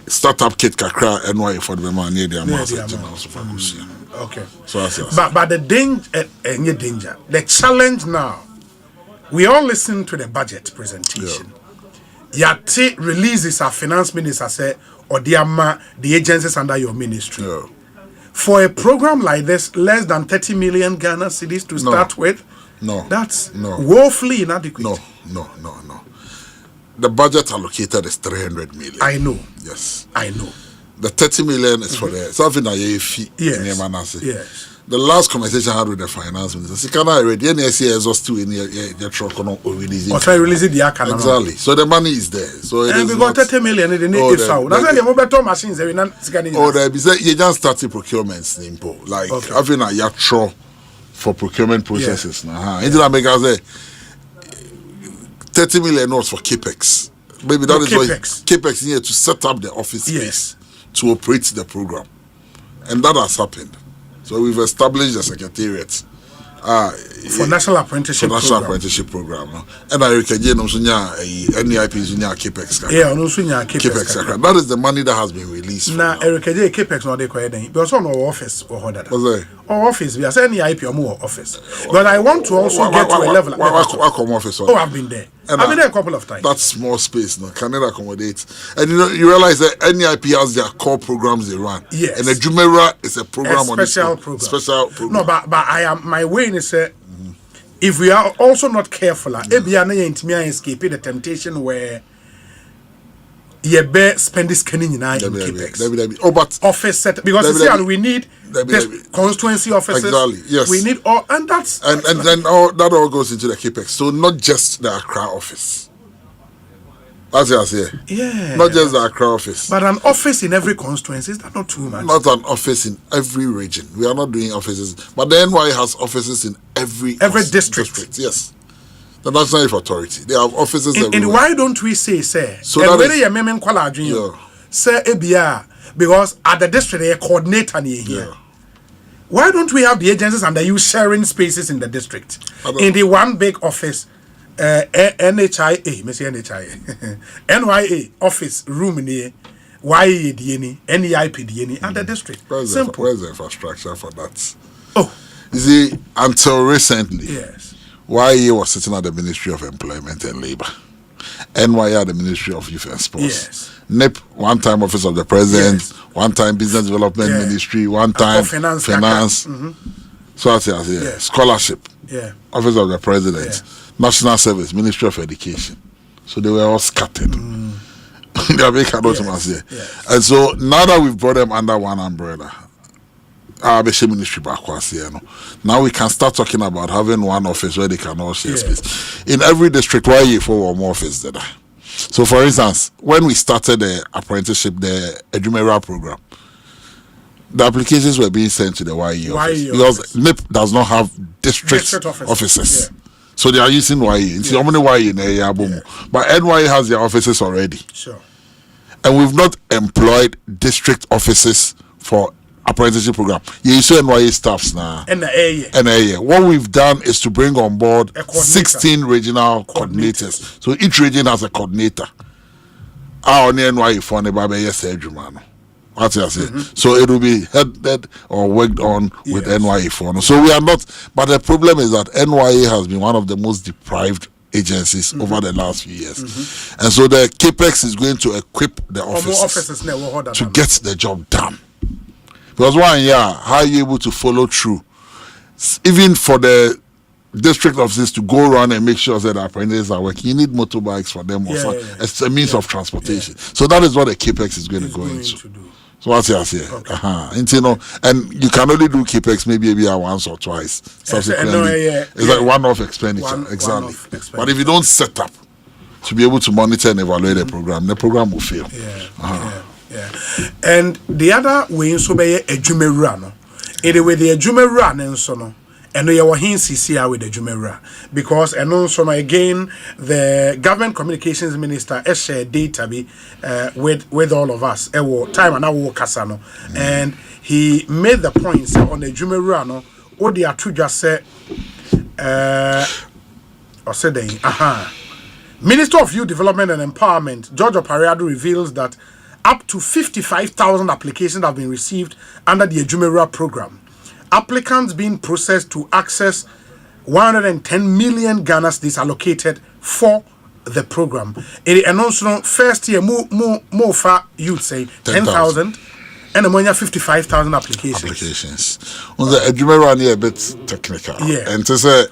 S3: startup kit kakra NY for the man near the amount.
S10: Okay. So but the danger, the challenge now. We all listen to the budget presentation. Yati releases our finance minister say or the agencies under your ministry.
S3: Yeah.
S10: For a program like this, less than 30 million Ghana cedis to start with?
S3: No.
S10: That's woefully inadequate.
S3: No. The budget allocated is 300 million.
S10: I know.
S3: Yes.
S10: I know.
S3: The 30 million is for the something that
S10: Yes.
S3: the last conversation I had with the finance minister, can I read the NSC exhaust to in the truck or releasing?
S10: Or try releasing the account.
S3: Exactly. So the money is there. So it
S10: and
S3: is
S10: we got 30 million in the native south. That's why the mobile machines are not scanning.
S3: Oh, there be say you just started procurement simple. Like having a yatro for procurement processes. Into that make us say 30 million notes for capex. Maybe that is why capex needed to set up the office space to operate the program, and that has happened. So we've established the secretariat
S10: for national apprenticeship
S3: program. And I reckon NEIP is capex.
S10: Yeah, capex.
S3: That is the money that has been released.
S10: Now, Eric capex not they quite because on our office or that. Our office, we are saying NEIP or more office. But I want to also get to a level.
S3: Office?
S10: Oh, I've been there. I've been there a couple of times.
S3: That small space can it accommodate? And you realize that NEIP has their core programs they run.
S10: Yes.
S3: And the Jumera is a program on
S10: special program. No, but I am my way is if we are also not careful, escape the temptation where you better spend this scanning in capex.
S3: Oh, but
S10: office set because we need constituency offices.
S3: Exactly. Yes.
S10: We need all, and that's
S3: and then that all goes into the capex. So not just the Accra office. That's what I say.
S10: Yeah.
S3: Not just the Accra office.
S10: But an office in every constituency, is that not too much?
S3: Not an office in every region. We are not doing offices. But the NY has offices in every
S10: district.
S3: Yes. The National Youth Authority. They have offices everywhere.
S10: And why don't we say, sir?
S3: So that
S10: is, because at the district they coordinate here. Why don't we have the agencies under you sharing spaces in the district? In the one big office, NHIA, NYA office room near YA DNA, NEIP DNA, and the district.
S3: Where's the infrastructure for that? Oh, you see, until recently,
S10: yes,
S3: YA was sitting at the Ministry of Employment and Labour, NYA at the Ministry of Youth and Sports.
S10: Yes.
S3: NIP, one time Office of the President, one time Business Development Ministry, one time Finance. So I say, Scholarship, Office of the President, National Service, Ministry of Education. So they were all scattered. They are making and so now that we've brought them under one umbrella, ministry now we can start talking about having one office where they can all share space. In every district, why you for one office there? So for instance, when we started the apprenticeship, the Edumera program, the applications were being sent to the YE office because NIP does not have district offices. So they are using YE. It's how many YE in the area, but NYE has their offices already.
S10: Sure.
S3: And we've not employed district offices for apprenticeship program. You use NYE staffs now. What we've done is to bring on board 16 regional coordinators. So each region has a coordinator. Our NYE for what you say. So it will be headed or worked on with NYE for. So we are not, but the problem is that NYE has been one of the most deprived agencies over the last few years. And so the CAPEX is going to equip the offices to get the job done. Because how are you able to follow through? Even for the district offices to go around and make sure that the apprentices are working, you need motorbikes for them also. It's a means of transportation. So that is what the CAPEX is going to go into. So what's your say? And you can only do CAPEX maybe once or twice. Subsequently, it's like one-off expenditure. Exactly. But if you don't set up to be able to monitor and evaluate the program will fail.
S10: And the other way so be a Jumera. Anyway, the Jumera and so no. And we are here CCR with the Jumera because and also again the government communications minister has shared data with all of us. Time and our Casano, and he made the points on the Jumera. No, what they are to just say, or said Minister of Youth Development and Empowerment George Opariado reveals that up to 55,000 applications have been received under the Jumera program. Applicants being processed to access 110 million Ghana cedis allocated for the program. And also, first year, more far you'd say 10,000, and among 55,000 applications.
S3: On the Jumera, a bit technical. And to say,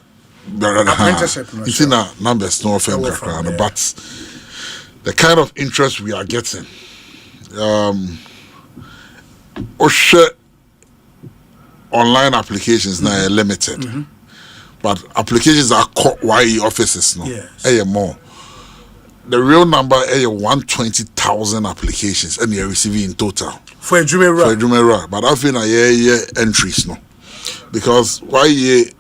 S10: apprenticeship,
S3: it's in a numbers, no firm background, but the kind of interest we are getting. online applications now are limited. But applications are YE offices now. Yes. More. The real number is 120,000 applications and you're receiving in total.
S10: For a Jumera.
S3: But I feel year entries no. Because YE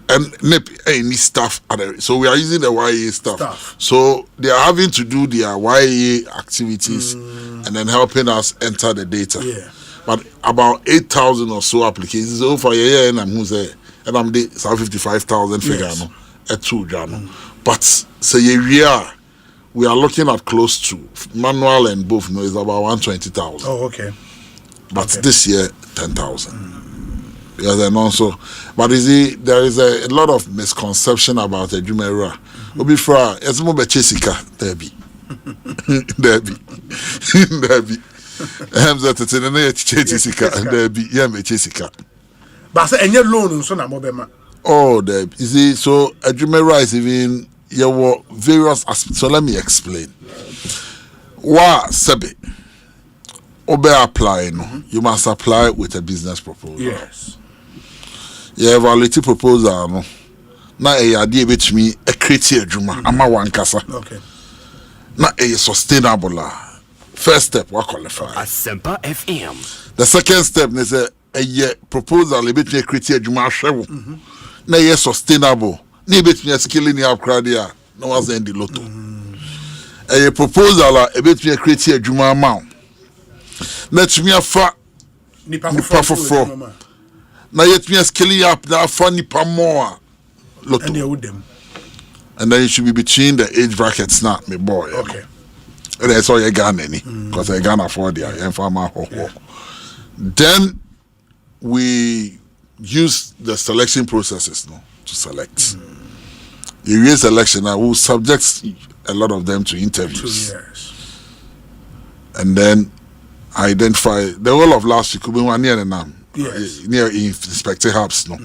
S3: and NIP any staff so we are using the YE staff. So they are having to do their YE activities and then helping us enter the data.
S10: Yeah.
S3: But about 8,000 or so applications over a year and I'm the 55,000 figure no at 2 Jano. But say we are looking at close to manual and both is about 120,000.
S10: Oh, okay.
S3: But this year 10,000. Because then also, but you see, there is a lot of misconception about a Jumera. Obi fra, it's more be Chesika, there be.
S10: But say any loan so na mobema.
S3: Oh, there. You see, so a Jumera is even various aspects. So let me explain. Wa sebe obe apply no. You must apply with a business proposal.
S10: Yes.
S3: Yeah, evaluate proposal no. Na e ade betumi e create adwuma ama wankasa.
S10: Okay.
S3: Na e sustainable. First step we qualify.
S2: Asempa FM.
S3: The second step is a proposal e betumi create adwuma ahwewo. Na e sustainable. Na e betumi scaling up crowd no was end the lotto. A proposal e betumi create adwuma ama. Na tumi afa nipa for. Na yet me scaling up na afa nipa more. Lotto. And then you should be between the age brackets now, my boy.
S10: Okay.
S3: And that's all you got any because I can't afford it. Then we use the selection processes no to select. The real selection I will subject a lot of them to interviews.
S10: 2 years.
S3: And then identify the whole of last week could be one near the NAM.
S10: Yes.
S3: Near inspected hubs no.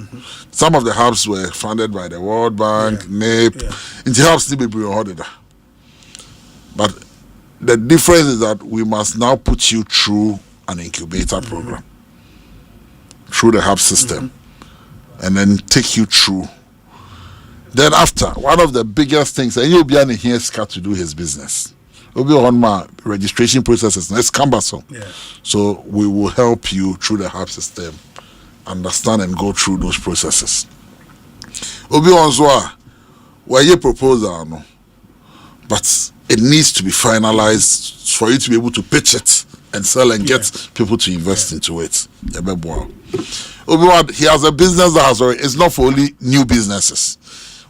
S3: Some of the hubs were funded by the World Bank, NIP. In the hubs need to be ordered. But the difference is that we must now put you through an incubator program, through the hub system, and then take you through. Then after, one of the biggest things, and you'll be on here to do his business. We'll be on my registration processes. It's cumbersome.
S10: Yeah.
S3: So we will help you through the hub system, understand and go through those processes. We'll be on where your proposal, no, but it needs to be finalized for you to be able to pitch it and sell and get people to invest into it. He has a business that has already, it's not for only new businesses.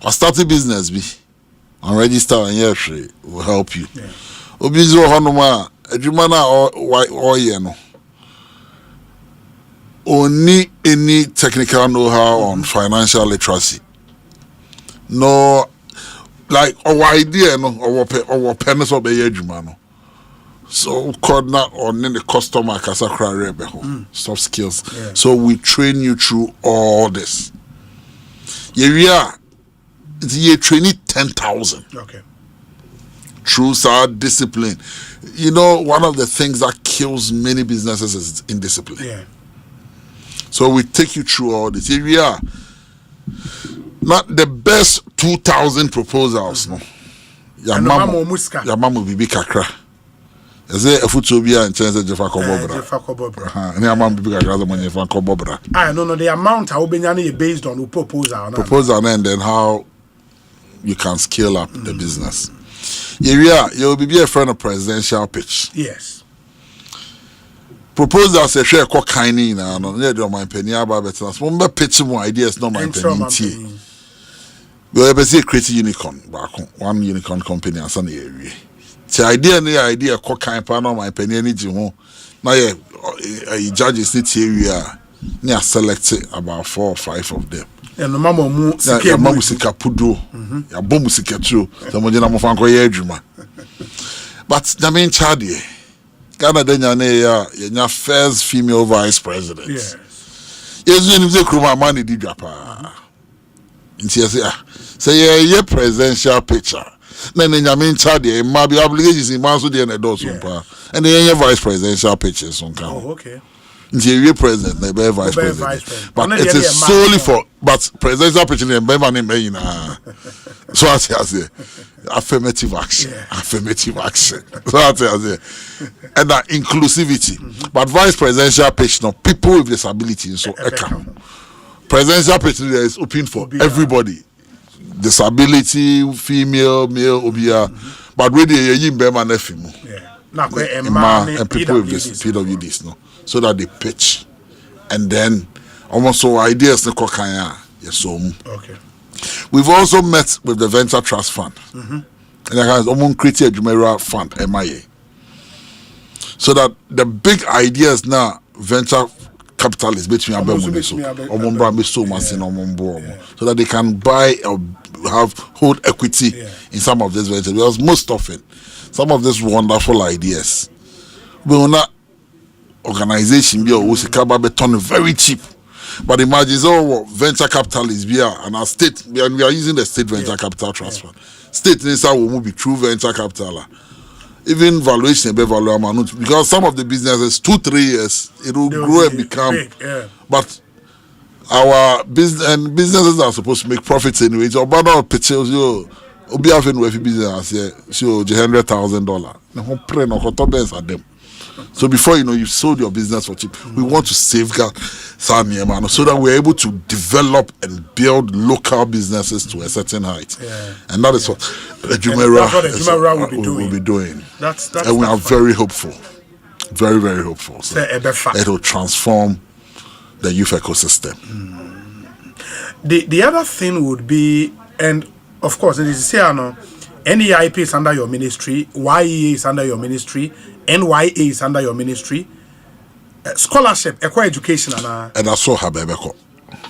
S3: Or starting business be and register and year will help you. Obizo honoma adwumana or no. Only any technical know-how on financial literacy. No, like our idea no our pennies of the adwuma no. So called now on the customer kasa kra soft skills.
S10: Yeah.
S3: So we train you through all this. You training 10,000.
S10: Okay.
S3: Through our discipline. You know, one of the things that kills many businesses is indiscipline.
S10: Yeah.
S3: So we take you through all this. Not the best 2,000 proposals. No. Your mama will be kakra. Is there a photobia in terms of Jeffa Kobobra? And your mom will be kakra when Jeffa Kobobra.
S10: I don't know the amount how be based on the proposal.
S3: Proposal and then how you can scale up the business. You'll be a friend of presidential pitch.
S10: Yes.
S3: Proposals a share kwa kaini na no ne do my penny aba better. Some pitch more ideas no my penny. We have a create unicorn one unicorn company and some area. The idea kwa kain pa no my penny any ho. Na ye judges need area near select about 4 or 5 of them.
S10: And mama mu
S3: sika mamu sika pudo ya bomu sika tro so mo jina mo fan ko ye adwuma but the main child here Ghana denya ne ya first female vice president.
S10: Yes.
S3: Yesu ni ze kroma man di dwapa nti say ye presidential picture na nya main child here ma be obligations in man so dey na do so pa and then ye vice presidential pictures on kan.
S10: Oh, okay.
S3: the president, the vice president. But it is solely for, but presidential president, so I say, affirmative action. So I say, and that inclusivity. But vice presidential page, no, people with disabilities, so presidential page is open for everybody. Disability, female, male, obia, but really, you Bema nephew. And people with this PWDs, no, so that they pitch, and then almost so ideas the kokanya. Yes, so
S10: okay.
S3: We've also met with the Venture Trust Fund, and I has almost created a Jumeirah Fund (MIA), so that the big ideas now venture capital is between so that they can buy or hold equity in some of these ventures. Because most often, some of these wonderful ideas, we will not organization be always turn very cheap. But imagine venture capital is here and our state, we are using the state venture capital trust fund. State will be true venture capital. Even valuation because some of the businesses 2-3 years it will grow and become big, but our businesses are supposed to make profits anyway. So banner pictures you be having with business here so $100,000 so before you know you've sold your business for cheap. We want to safeguard so that we're able to develop and build local businesses to a certain height, and that is what the Jumeirah will be doing. And we are very hopeful, very, very hopeful. So it will transform the youth ecosystem.
S10: The other thing would be, and of course, it is NEIP is under your ministry, YEA is under your ministry, NYA is under your ministry. Scholarship, eco-education, and
S3: that's so Habebeko.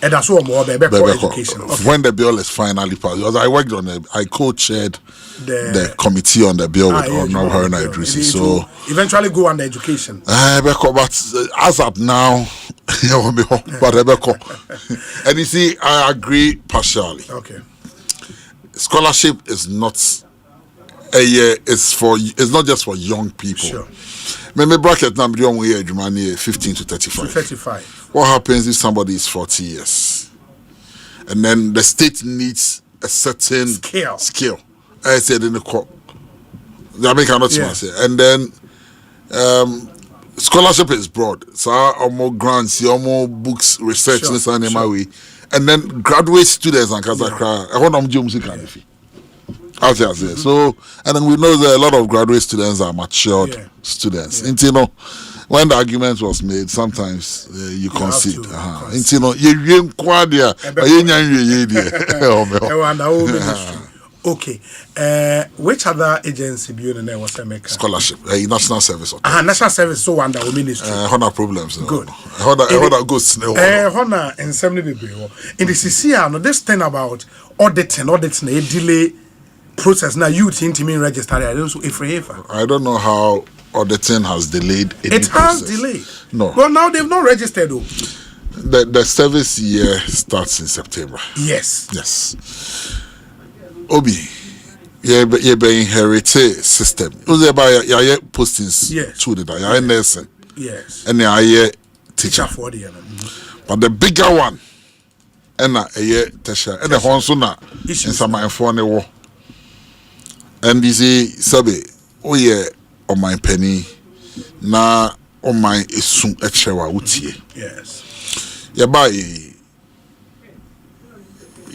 S10: And that's what more education.
S3: Okay. When the bill is finally passed, because I worked on it, I co-chaired the committee on the bill with Haruna Idrisi. So
S10: eventually go under education.
S3: But as of now, and you see, I agree partially.
S10: Okay.
S3: Scholarship is not it's not just for young people.
S10: Sure.
S3: Maybe bracket number 15 to 35. What happens if somebody is 40 years and then the state needs a certain skill? I said in the court. And then scholarship is broad. So more grants, more books, research, and then graduate students and Kazakra. So, and then we know that a lot of graduate students are matured students. And you know, when the argument was made, sometimes you concede. You know,
S10: okay. Which other agency be on there was
S3: scholarship? National Service.
S10: National Service so under our ministry.
S3: Honor problems.
S10: Good.
S3: Honor goes.
S10: Honor and some people. In the CCR, this thing about auditing, delay process now you think to me register. I
S3: don't know how auditing has delayed.
S10: It has delayed.
S3: No.
S10: Well, now they've not registered though.
S3: The service year starts in September.
S10: Yes.
S3: Obi, you be inherited system. Those are by your postings. To the nursing.
S10: Yes.
S3: And the teacher
S10: for the
S3: but the bigger one, and teacher, and the Honsuna in some phone war. And this is Sabe, on my penny, na on my isum echewa utie.
S10: Yes.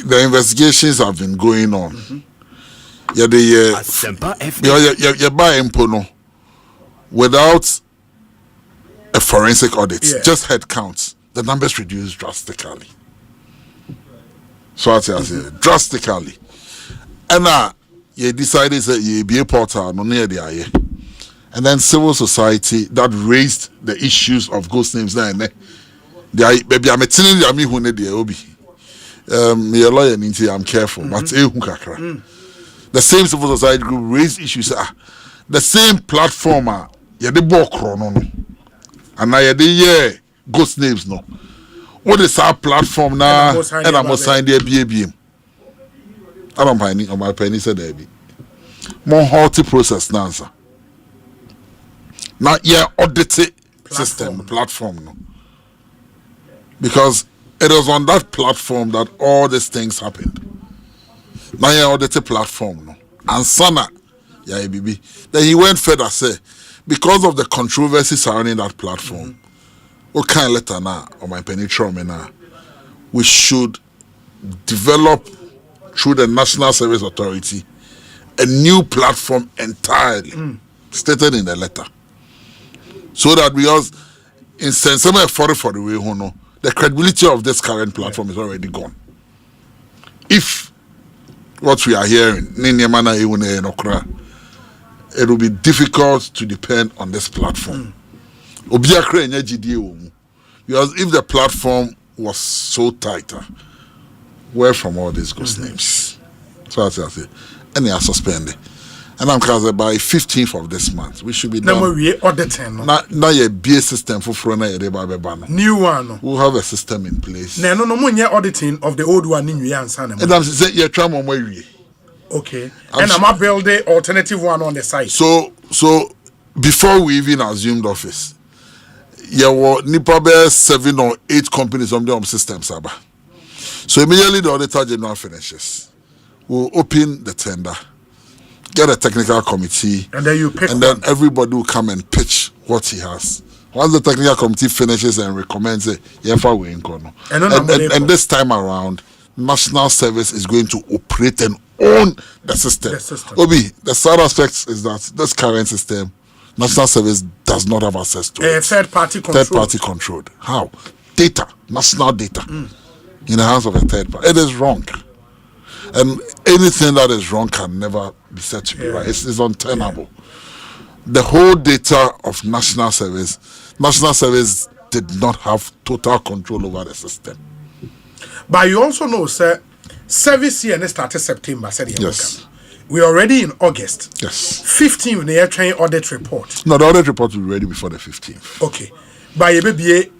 S3: The investigations have been going on.
S2: Asempa
S3: FM. Without a forensic audit, just head counts, the numbers reduced drastically. So I say drastically. And you decided that you be a portal no near the eye. And then civil society that raised the issues of ghost names there. Baby, I'm telling you, I'm who need the obi. Me a lawyer, I'm careful, but the same civil society group raised issues. The same platform, the book and I the ghost names no. What is our platform now? And I'm sign the BABM. I don't find on my penny said there be more halty process now, sir. Not audited system platform no. Because it was on that platform that all these things happened. Now you audited platform, no, and Sana, yeah, baby. Then he went further, say, because of the controversy surrounding that platform, what kind of letter now, or my penetration now, we should develop through the National Service Authority a new platform entirely, stated in the letter, so that because in sense, for the way who know, the credibility of this current platform is already gone. If what we are hearing, it will be difficult to depend on this platform. Because if the platform was so tighter, where from all these ghost names? So I say, and they are suspended. And I'm saying by 15th of this month, we should be done.
S10: Now we auditing.
S3: Now your BA system for
S10: new one.
S3: We'll have a system in place.
S10: No more auditing of the old one in Yansana.
S3: And I'm saying you're trying to
S10: okay. And I'm building alternative one on the side.
S3: So before we even assumed office, there were probably 7 or 8 companies on the systems. So immediately the Auditor General finishes, we'll open the tender, get a technical committee,
S10: and then you pick,
S3: and then everybody will come and pitch what he has. Once the technical committee finishes and recommends it, and this time around, National Service is going to operate and own the system. Obi, the sad aspect is that this current system, National Service does not have access to it.
S10: Third party
S3: controlled. How? Data, national data, in the hands of a third party. It is wrong. And anything that is wrong can never be said to be right. It's untenable. The whole data of National Service did not have total control over the system.
S10: But you also know, sir, service here started September.
S3: Yes.
S10: We are already in August.
S3: Yes.
S10: 15th, the airtrain audit report.
S3: No, the audit report will be ready before the 15th.
S10: Okay. But you may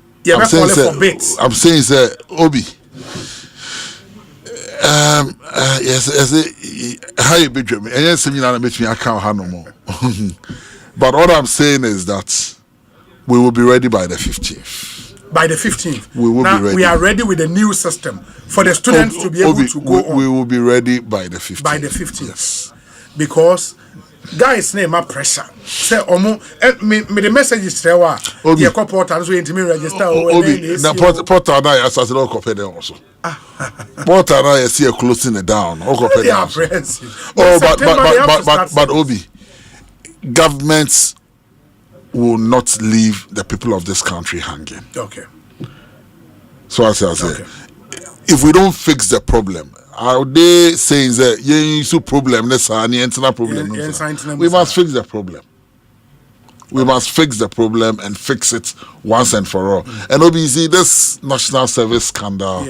S10: for bits.
S3: I'm saying, sir, Obi. Yes, how you be dreaming? And yes, me I can't have no more. But what I'm saying is that we will be ready by the 15th.
S10: By the 15th,
S3: we will be ready.
S10: We are ready with a new system for the students to be able to go on.
S3: We will be ready by the 15th.
S10: By the 15th,
S3: yes.
S10: Because guys, name my pressure. Say, me the message is there. The portal so intimate register.
S3: The portal now is as no copy there also. Portal now is here closing it down.
S10: They are apprehensive.
S3: But Obi, governments will not leave the people of this country hanging.
S10: Okay.
S3: So as I say, if we don't fix the problem, are they saying that you problem? We must fix the problem. We must fix the problem and fix it once and for all. And obviously, this National Service scandal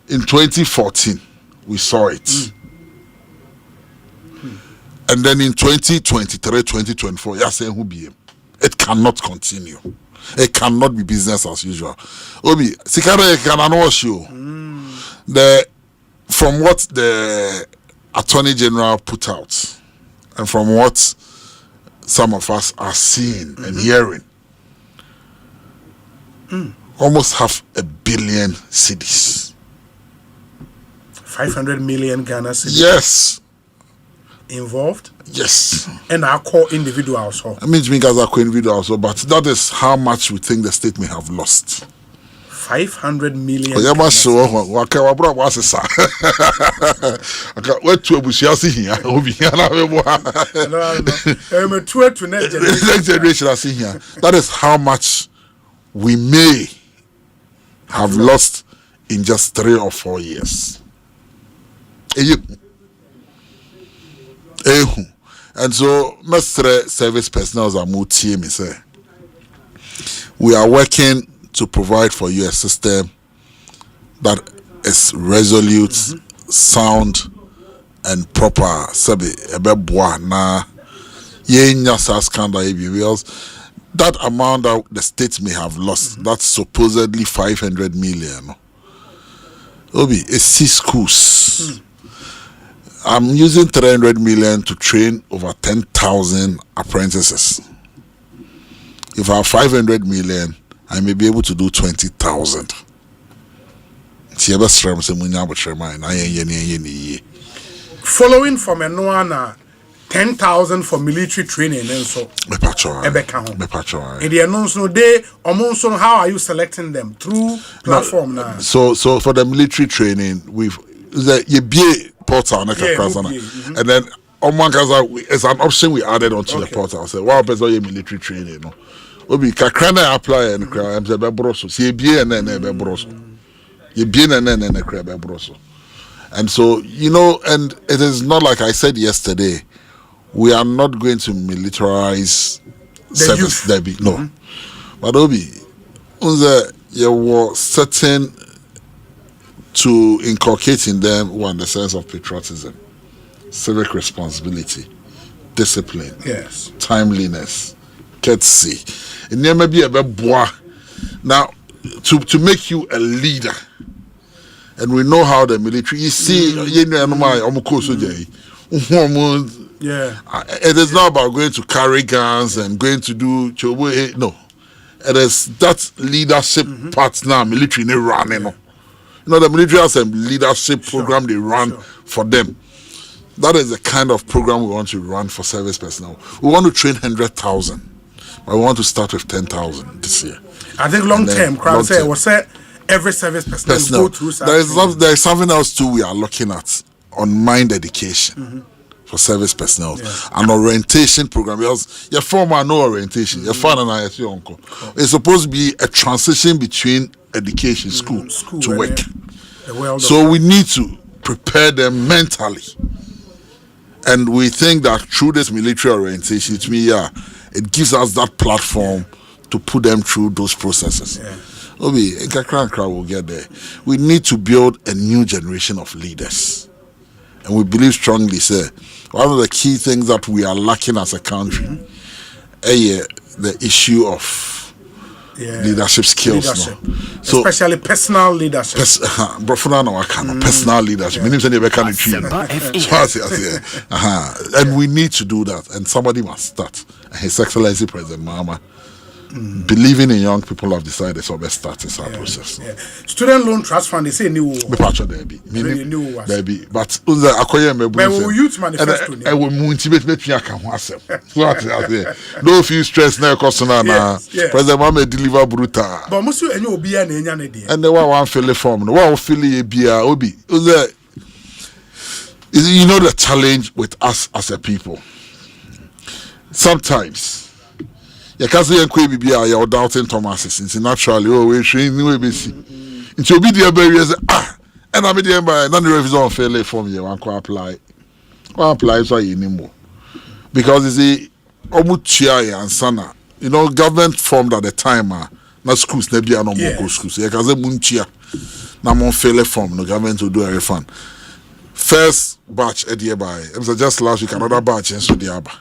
S3: in 2014, we saw it. And then in 2023, 2024, you're saying who be him? It cannot continue. It cannot be business as usual. Obi, Sikara can wash you. From what the Attorney General put out, and from what some of us are seeing and hearing, almost 500 million cedis.
S10: 500 million Ghana cedis.
S3: Yes.
S10: Involved?
S3: Yes.
S10: And our core individuals.
S3: I mean, as our core individuals, but that is how much we think the state may have lost.
S10: 500 million.
S3: What to here? Next generation I see here. That is how much we may have lost in just 3 or 4 years. And so, Mr. Service personnel are more team. We are working to provide for you a system that is resolute, sound, and proper. That amount that the state may have lost, that's supposedly 500 million. Obi, it's 6 schools. I'm using 300 million to train over 10,000 apprentices. If I have 500 million, I may be able to do 20,000. Tiaba Stram, some Munyaba Sherman, I ain't
S10: following from a Noana 10,000 for military training and so
S3: me patcho.
S10: In the announce no day almost on how are you selecting them through platform now?
S3: So for the military training, we've the portal and then it's an option we added onto the portal. So wow, person military training, no. Obi kakrana apply and cry. I'm say be broso. See be and then be broso. You be and then be broso. And so, and it is not like I said yesterday, we are not going to militarize service. No. But Obi, you were certain to inculcate in them the sense of patriotism, civic responsibility, discipline, timeliness, courtesy. And there may be a boy. Now, to make you a leader. And we know how the military. You see, it is not about going to carry guns and going to do no. It is that leadership part now. Military they run, the military has a leadership program they run for them. That is the kind of program we want to run for service personnel. We want to train 100,000, but we want to start with 10,000 this year.
S10: I think long term, crowd say was said. Every service personnel go through
S3: there is something else too we are looking at on mind education for service personnel. An orientation program because your former no orientation, your father and I your uncle. It's supposed to be a transition between education, school to work. So we need to prepare them mentally. And we think that through this military orientation, it gives us that platform to put them through those processes. Obi, will get there. We need to build a new generation of leaders. And we believe strongly, sir, one of the key things that we are lacking as a country, the issue of leadership skills. No?
S10: So, especially personal leadership.
S3: Personal leadership. And we need to do that. And somebody must start. His Excellency President Mahama, believing in young people have decided so best start this process.
S10: Student loan trust fund they say new.
S3: But youth manifesto. No feel stress now because President Mama deliver brutal.
S10: But most you any obi and enya
S3: and the one fill form. The one fill bia obi. The challenge with us as a people. Sometimes you can't say you're doubting Thomas. It's naturally, we're showing new ABC. It's your media barriers. And I'm media by none of the revision fairly form you want to apply. Well, apply so you need more. Because it's a Omuchia and Sana. Government formed at the time, not schools, maybe no more schools. You can say Munchia. Now, more fairly form, the government will do a refund. First batch at the by. It was just last week, another batch, and so the Abba.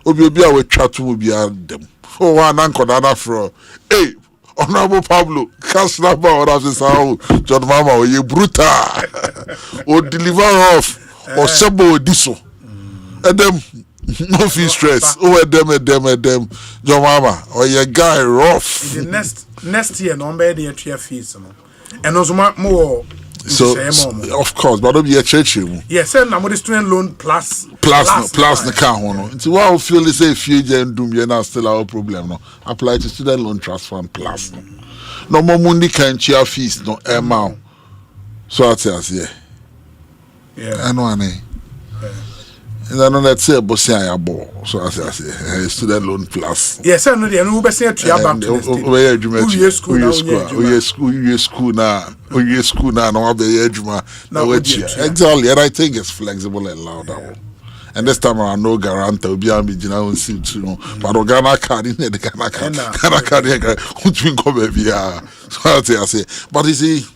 S3: Obi will try to be them. Oh, one uncle, for hey, Honorable Pablo, cast number or how John Mama, or you brutal, or deliver off, or sabo diso, and them no fee stress. Oh, them, John Mama, or your guy rough.
S10: The next year, no better the 3 fees, and also more.
S3: So of course, but don't be a church.
S10: Yes, and I'm student loan plus
S3: the car. It's why I feel say future and doom you now still our problem. No, apply to student loan trust fund plus. No more money can cheer fees no amount. So I say I know any. And I know that say bossy I ball. So I say student loan plus.
S10: Yes, I know the no be say tria back to the
S3: school now no be ejuma na exactly. And I think it's flexible and loud. And this time I no guarantee obi am be jina on sim too. But Ghana card in the Ghana card which we go baby. So I say but you see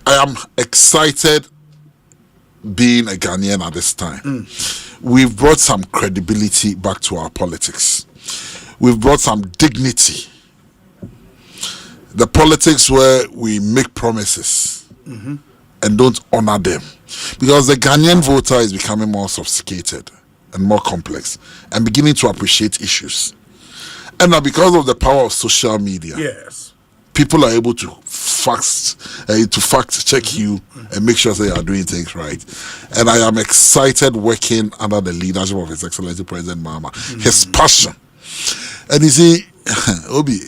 S3: I am excited being a Ghanaian at this time. We've brought some credibility back to our politics. We've brought some dignity. The politics where we make promises and don't honor them. Because the Ghanaian voter is becoming more sophisticated and more complex and beginning to appreciate issues. And now because of the power of social media, people are able to fact check you and make sure that you are doing things right. And I am excited working under the leadership of His Excellency President Mahama. His passion. And you see, Obi,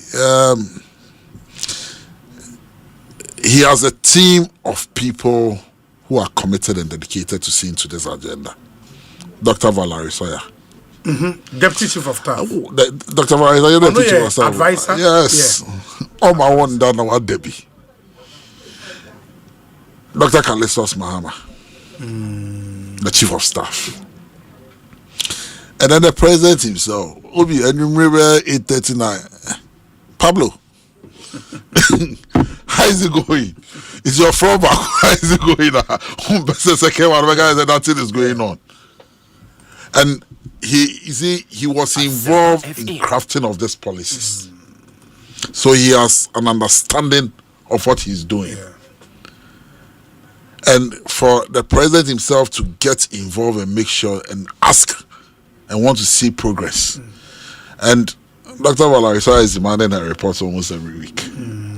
S3: he has a team of people who are committed and dedicated to seeing to this agenda. Dr. Valerie Soya.
S10: Deputy Chief of Staff.
S3: Dr. Valerie Soya, Deputy Chief of Staff.
S10: Advisor.
S3: Yes. Oh, my one down now, Debbie. Dr. Kalistos Mahama, the Chief of Staff. And then the President himself, Obi, and you remember 839. Pablo, how is it going? Is your throwback? How is it going? Nothing is going on. And he was involved in crafting of these policies. So he has an understanding of what he's doing. And for the President himself to get involved and make sure and ask and want to see progress. And Dr. Valarisa is demanding a report almost every week.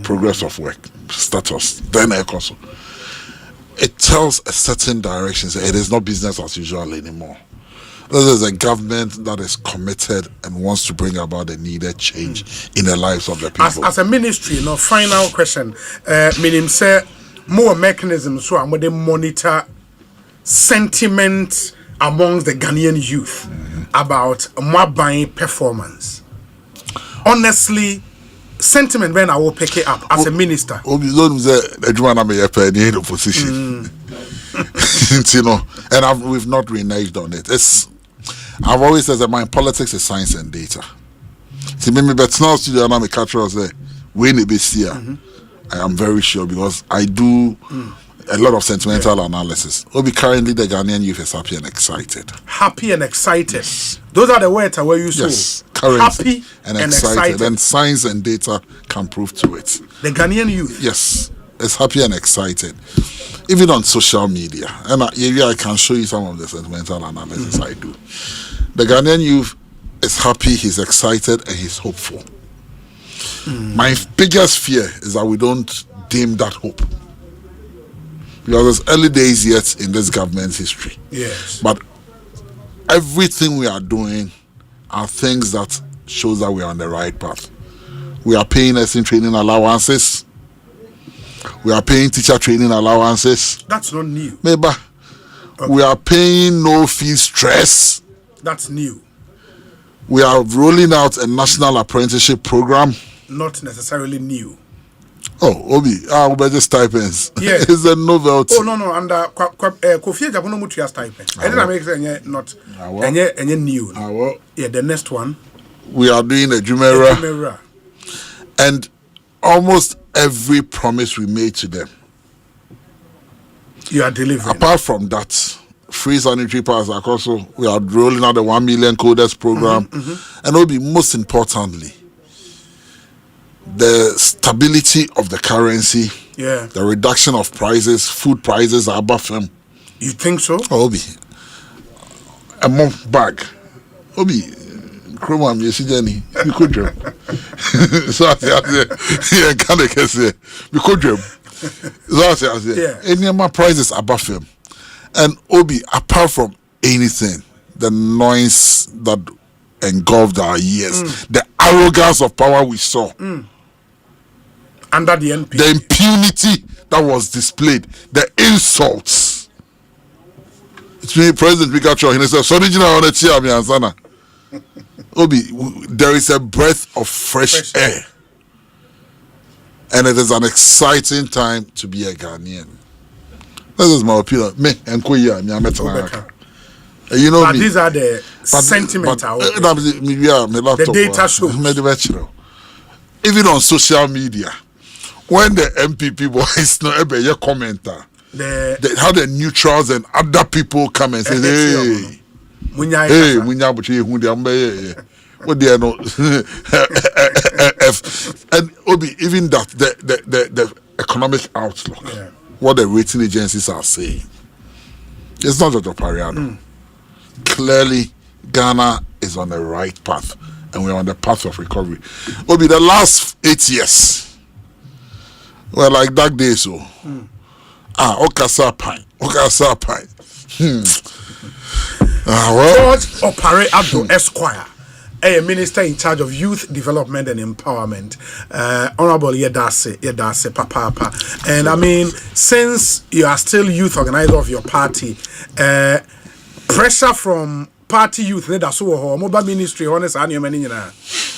S3: Progress of work, status, then Ekoso. It tells a certain direction. So it is not business as usual anymore. This is a government that is committed and wants to bring about the needed change in the lives of the people.
S10: As a ministry, final question. Meaning, say, more mechanisms so I'm going to monitor sentiment amongst the Ghanaian youth about more buying performance. Honestly, sentiment when I will pick it up as a minister.
S3: The opposition. And we've not reneged on it. I've always said that my politics is science and data. See, maybe but now studio and I'm a catcher say when it be here. I am very sure because I do a lot of sentimental analysis. Currently the Ghanaian youth is happy and excited.
S10: Happy and excited. Yes. Those are the words I will use.
S3: Yes, happy and excited. And science and data can prove to it.
S10: The Ghanaian youth.
S3: Yes, is happy and excited. Even on social media. And I can show you some of the sentimental analysis I do. The Ghanaian youth is happy, he's excited, and he's hopeful. My biggest fear is that we don't dim that hope. Because there's early days yet in this government's history.
S10: Yes.
S3: But everything we are doing are things that shows that we are on the right path. We are paying nursing training allowances. We are paying teacher training allowances.
S10: That's not new.
S3: Maybe. Okay. We are paying no fee stress.
S10: That's new.
S3: We are rolling out a national apprenticeship program.
S10: Not necessarily new.
S3: Oh, Obi, Obi stipends.
S10: Yeah.
S3: It's a novelty.
S10: Oh, no. And Kofi Japono Mutia stipend. And then I make it not any new. Yeah, the next one.
S3: We are doing a Jumera. And almost every promise we made to them,
S10: you are delivering.
S3: Apart from that, free sanitary pads, also we are rolling out the 1 million coders program. And Obi, most importantly, the stability of the currency, the reduction of prices, food prices are above them.
S10: You think so?
S3: Obi, a month back, Obi, Chroma, you could dream. So I say, can't I say, you could dream. So I say, any of my prices above them. And Obi, apart from anything, the noise that engulfed our ears, the arrogance of power we saw.
S10: Under the NP.
S3: The impunity that was displayed, the insults. It's me, President Pikachu, and he said, "So did you know that Obi, there is a breath of fresh air. And it is an exciting time to be a Ghanaian. This is my opinion. Me and Koya, me you know,
S10: but these are the sentiments. The data shows.
S3: Even on social media, when the MPP boys no ever your commenter, how the neutrals and other people come and say, "Hey, munya buchi hu de ambe what they are no." And Obi, even that the economic outlook, what the rating agencies are saying, it's not just a Pariano. Clearly, Ghana is on the right path, and we're on the path of recovery. Obi, the last 8 years, Well, like that day, so. Okasa Pine.
S10: George Opare Abdul Esquire, a minister in charge of youth development and empowerment. Honorable Yedase Papa. And I mean, since you are still youth organizer of your party, pressure from party youth leaders who are mobile ministry, honest, and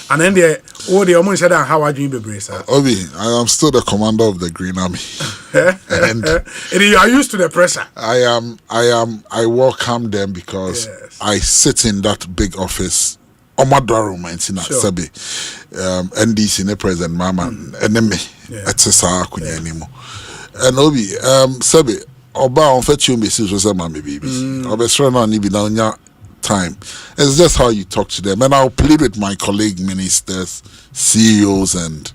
S10: and then the almost said, how are you doing, sir?
S3: Obi, I am still the commander of the Green Army. And
S10: you are used to the pressure.
S3: I welcome them because I sit in that big office. Omadaro Maintina Sabi, NDC, ne President Mama, enemy, etc. And Obi, Sabi, Oba on fetch you message was a mammy baby. Obesrana ni binanya time. It's just how you talk to them. And I'll plead with my colleague ministers, CEOs, and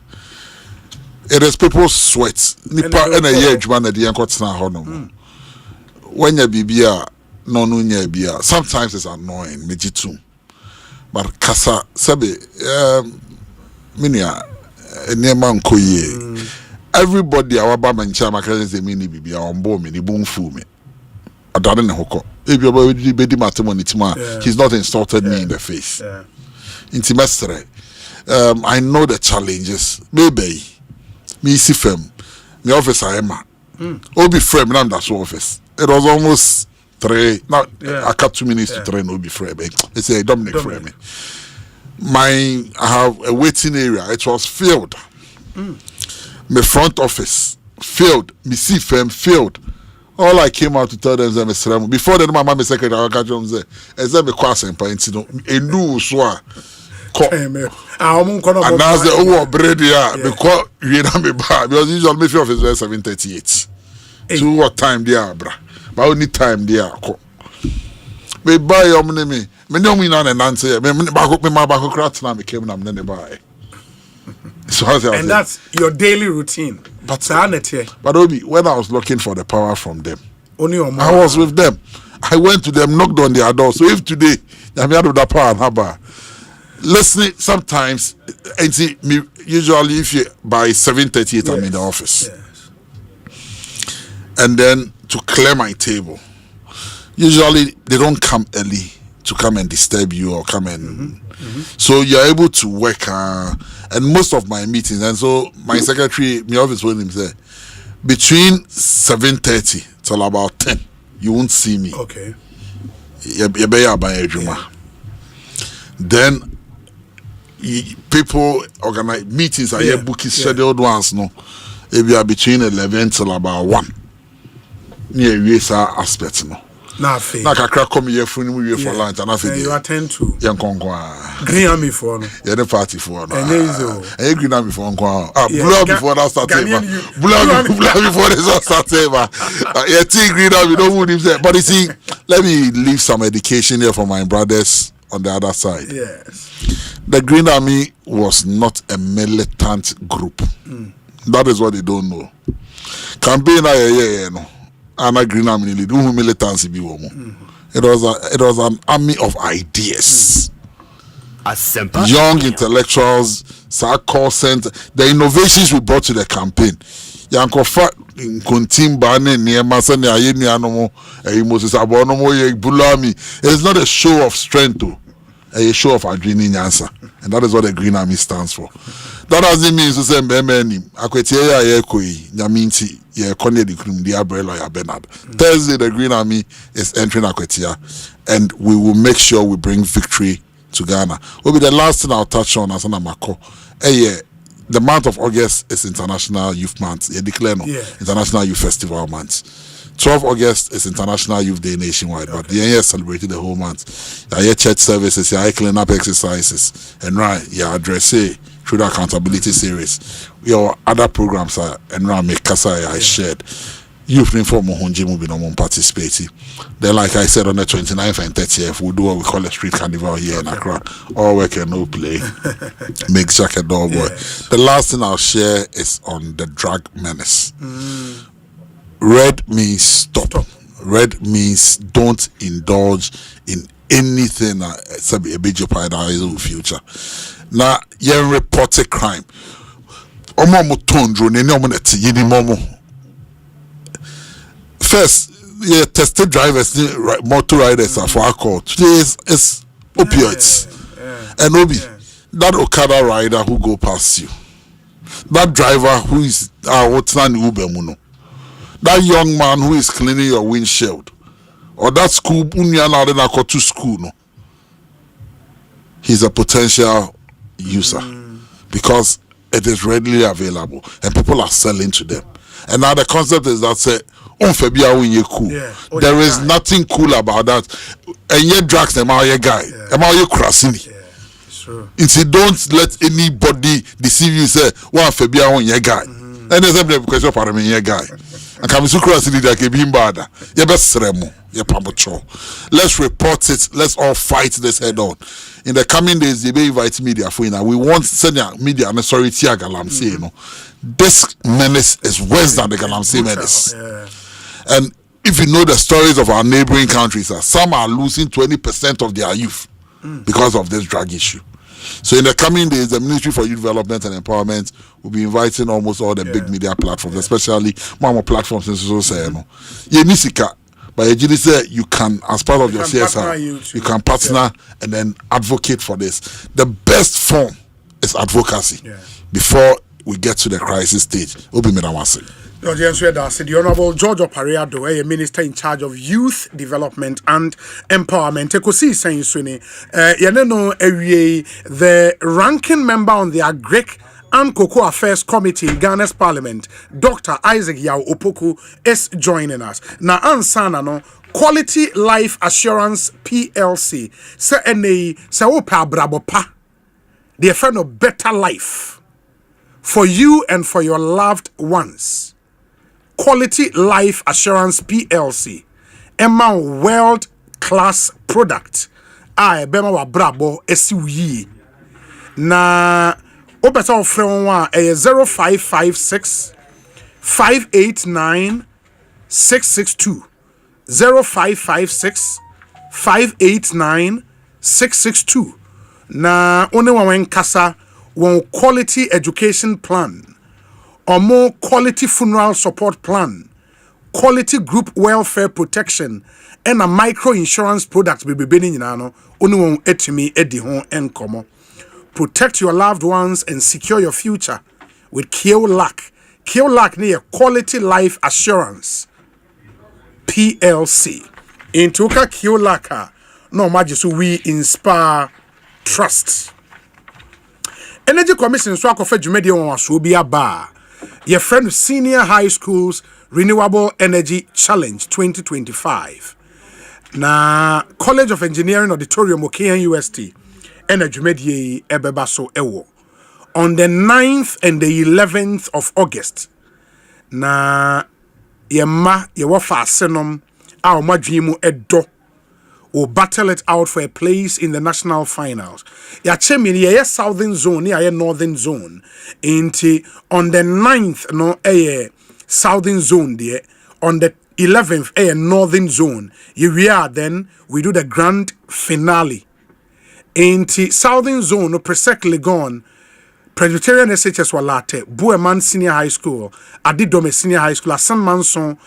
S3: it is people's sweat. Nipa and a year juan at the Yankotna Honor. When you be beer, no nunya beer. Sometimes it's annoying, Mijitum. But Kasa Sabi, Minia, Neman Koye. Everybody, our Baba and Chama can mini be on board, mini boom fool me. I don't know how. If you're he's not insulted me in the face. Intimestre. I know the challenges. Maybe me see firm. My office I am. Obi frame, and that's office. It was almost 3. Now I cut 2 minutes to train Obi frame. It's a Dominic frame. I have a waiting area. It was filled. My front office filled. Me see firm filled. All I came out to tell them is before then my mama secretary I catch them say me Asempa intino enu so a and now the over bread here because you know me ba because usually me feel office 7:38 to what time there bra but only time there ko me buy your money me no me na nance me back craft na me came na me buy. So and
S10: that's your daily routine.
S3: But Obi, when I was looking for the power from them, I was with them. I went to them, knocked on their door. So if today I'm out of the power and haba, listening sometimes, and see me usually if you by 7:38 I'm in the office, and then to clear my table. Usually they don't come early to come and disturb you or come and so you're able to work and most of my meetings and so my secretary my office told him say between 7:30 till about 10 you won't see me.
S10: Okay.
S3: Then people organize meetings are booking scheduled ones no if you are between 11 till about 1 near USA aspect no.
S10: Na
S3: kakra come here for lunch and after
S10: you attend to
S3: Yankonkwa
S10: Green Army for no
S3: the party for no
S10: and
S3: Green Army for Blue before that started Blue before this started Green Army don't would him say but you see let me leave some education here for my brothers on the other side. The Green Army was not a militant group. That is what they don't know. Campaign no and Green Army militancy be it was an army of ideas.
S20: Asempa.
S3: Young intellectuals, call center, the innovations we brought to the campaign. Yankofa Kuntimba Niema Sani Ayeni Anomo Moses Abonomo Bulami. It's not a show of strength a show of Adrini Nyansa. And that is what the Green Army stands for. That doesn't mean to say Mbemeni, Akwetia Yekoi, Yaminti, Yekonia the Krum, the Abrela, Bernard. Thursday, the Green Army is entering Akwetia, and we will make sure we bring victory to Ghana. Will be the last thing I'll touch on as an Amako. The month of August is International Youth Month. International Youth Festival Month. 12 August is International Youth Day nationwide, but the year celebrated the whole month. Your church services, your clean up exercises, and your address through the accountability series. Your other programs are and make Kasa I shared. Youth inform Mohonji will be no participate. Then, like I said, on the 29th and 30th, we'll do what we call a street carnival here in Accra. All work and no play. Make jacket door boy. The last thing I'll share is on the drug menace. Red means stop. Red means don't indulge in anything that a big jeopardize the future. Now, you report a crime. omo tondro ne omo neti yini momo. First, yeah, tested drivers, motor riders are for alcohol. Today is opioids. And Obi, that Okada rider who go past you, that driver who is what's not Uber Muno, that young man who is cleaning your windshield, or that school to school, no, he's a potential user because it is readily available and people are selling to them. And now the concept is that say, cool. There is nothing cool about that. And yet drugs, am I a guy? Am I a crossini? If you don't let anybody deceive you, say, one Fabia on your guy. And there's a question for me, your guy. And come to crossini that can be bad. You best remo, your pambacho. Let's report it. Let's all fight this head on. In the coming days, they may invite media for you now. We want senior media and sorry, Tia Galamsey, you know. This menace is worse than the Galamsey menace. And if you know the stories of our neighboring countries, some are losing 20% of their youth because of this drug issue. So in the coming days, the Ministry for Youth Development and Empowerment will be inviting almost all the big media platforms, especially more platforms in society. But you say you can, as part of your CSR, you can partner and then advocate for this. The best form is advocacy before we get to the crisis stage.
S10: The Honorable George Opariado, a minister in charge of youth development and empowerment. Ekosiisen the ranking member on the Agric and Cocoa Affairs Committee in Ghana's Parliament, Dr. Isaac Yao Opoku, is joining us. Na ansana no Quality Life Assurance PLC. Se opa brabo pa. The friend of better life for you and for your loved ones. Quality Life Assurance PLC. Emma world class product. Bema wa brabo esiwi. Na opesa ofre wa 0556 589 662. 0556 589 662. Na one wa kasa one quality education plan. Or more quality funeral support plan, quality group welfare protection, and a micro insurance product be beginning in ano. Only etimi edi hon enkomo. Protect your loved ones and secure your future with Kiolak. Kiolak near Quality Life Assurance PLC. Into ka Kiolaka no majisu we inspire trust. Energy Commission so akofa dwumedi won aso bia ba. Your friend Senior High Schools Renewable Energy Challenge 2025. Na College of Engineering Auditorium Okean UST Energy Medie Ebebaso Ewo on the 9th and the 11th of August. Na yema yewafa asenom a omadwimu edo will battle it out for a place in the national finals. Yachemi ye southern zone, ye northern zone. Inti on the 9th no southern zone there. On the 11th northern zone. Then we do the grand finale. Inti southern zone no presectly gone. Presbyterian SHS Walate, Bueman Senior High School, Adidome Senior High School, Asan Manson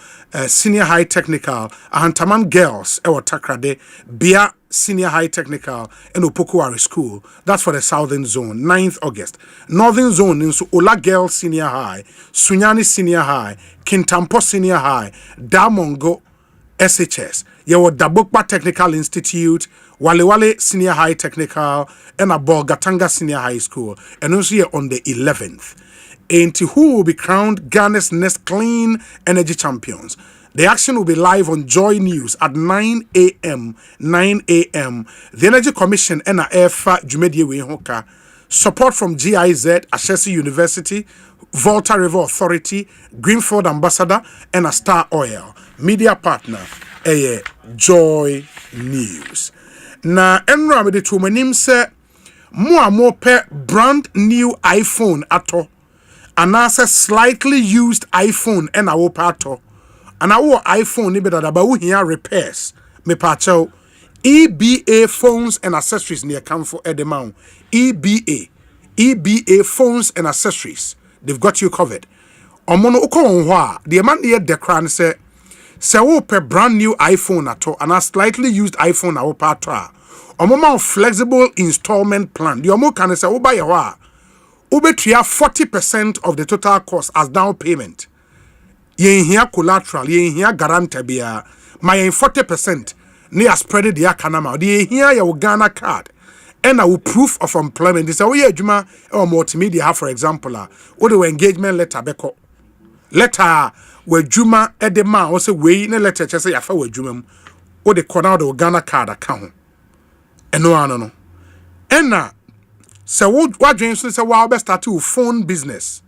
S10: Senior High Technical, Ahantaman Girls, Ewa Takrade, Bia Senior High Technical, and Opokuwari School. That's for the Southern Zone, 9th August. Northern Zone, into Ola Girls Senior High, Sunyani Senior High, Kintampo Senior High, Damongo SHS, Yewo Dabokpa Technical Institute, Wale Senior High Technical, and Gatanga Senior High School, and also here on the 11th. And who will be crowned Ghana's next clean energy champions. The action will be live on Joy News at 9 a.m. 9 a.m. The Energy Commission and EFA Jumedie Wehoka. Support from GIZ, Ashesi University, Volta River Authority, Greenfield Ambassador, and a Star Oil. Media partner, Joy News. Na enra me de to manim se mo pe brand new iPhone ato anase slightly used iPhone and a wo pato and our iPhone ni be da ba wo hia repairs me pa chao EBA phones and accessories near come for edemount EBA phones and accessories they've got you covered. Omono uko onwa the man here decran say wo per brand new iPhone ato and a slightly used iPhone a wo pa to a omoma flexible installment plan. The omo can say wo buy wa ubetua 40% of the total cost as down payment. Yen here collateral, yen here guarantee bia my 40% near spread the akanama. The here your Ghana card. And our proof of employment is a juma or multimedia, for example, or the engagement letter beko. Letter where Juma edema also way in a letter just say afa we Juma or the corner of Ghana card account. And no. And now so what James say wow best start to phone business.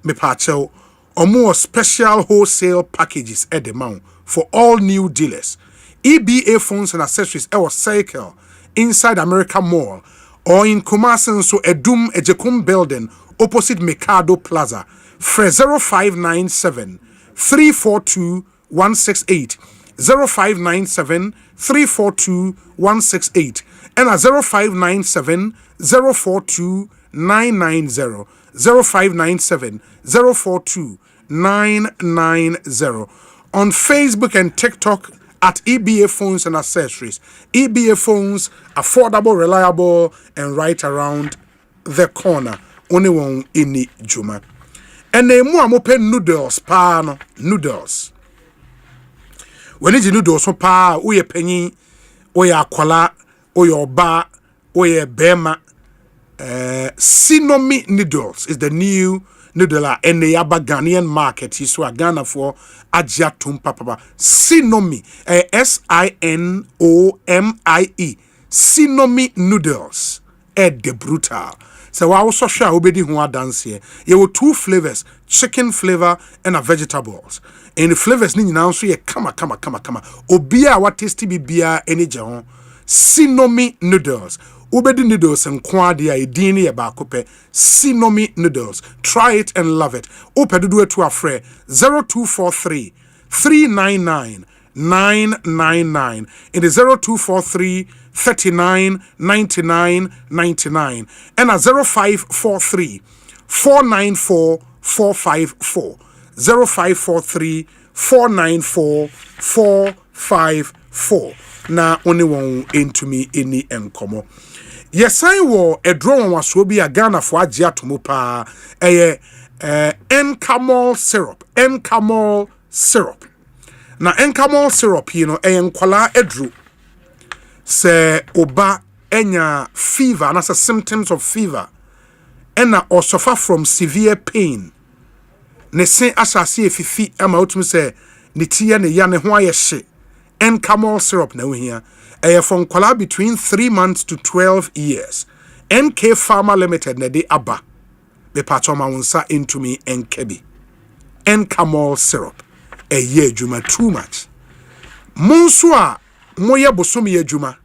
S10: Me pacho or more special wholesale packages at the mount for all new dealers. EBA phones and accessories or cycle inside America Mall or in Kumasi so Edum Ejekum building opposite Mikado Plaza. For 0597 342 168 0597 342 168 and a 0597 042 990 0597 042 990 on Facebook and TikTok at EBA Phones and Accessories. EBA Phones, affordable, reliable, and right around the corner. Only one in the Juma. And they more open noodles, no noodles. When it's noodles, so pa, we a penny, we a kola, we a bar, we a bema. Sinomi noodles is the new noodle and the Ghanaian market. Is so Ghana for Ajatum Papa. Sinomi, SINOMIE. Sinomi noodles. The brutal. So I also share obedi who dance here. There were 2 flavors, chicken flavor and a vegetables. And the flavors ni now so ye kama. Obia what tasty bibia any jahon. Sinomi noodles. Obedi noodles and kwadia idini ya bakope. Sinomi noodles. Try it and love it. Opedu to a fre 0243 399 999. It is 0243 39 99 99 and a 0543 494 454 0543 494 454. Na only one into me any enkomo. Yes, I wore a drone was will be a Ghana for Ajiatumupa Encamol syrup. Na Encamol syrup, you know, enkwala edru. Se oba enya fever, and as a symptoms of fever, ena or suffer from severe pain. Ne se asasi efifi ama utumi se ne tia ne ya ne ho ayehye. Encamol syrup na here. From kwala between 3 months to 12 years. NK Pharma Limited na de aba. Be patoma unsa into me NKB. Encamol syrup. A year juma too much. Monsua moye bosomi ye juma.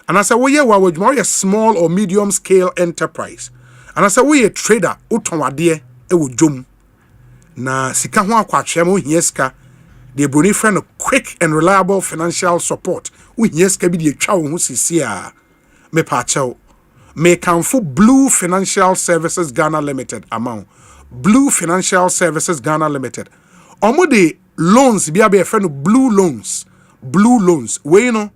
S10: And as a way a small or medium scale enterprise. And as a way a trader utonwade ewo jom. Na sika ho akwatwemo hieska. The brony friend of quick and reliable financial support. We yes can be the chow who sisia. Me pacho. Me kanfu Blue Financial Services Ghana Limited amount. Blue Financial Services Ghana Limited. Omo de loans be a friend of Blue Loans. Blue Loans. We know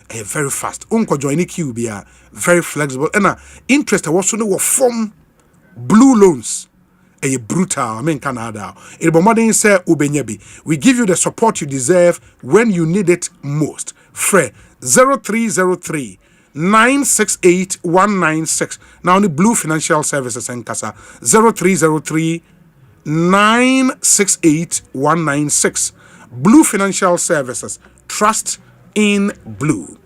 S10: very fast. Unko join queue be very flexible. And interest was no form Blue Loans. A brutal, I mean Canada. Say we give you the support you deserve when you need it most. Fre 0303 968 196. Now only Blue Financial Services and Casa 0303 968 196. Blue Financial Services. Trust in Blue.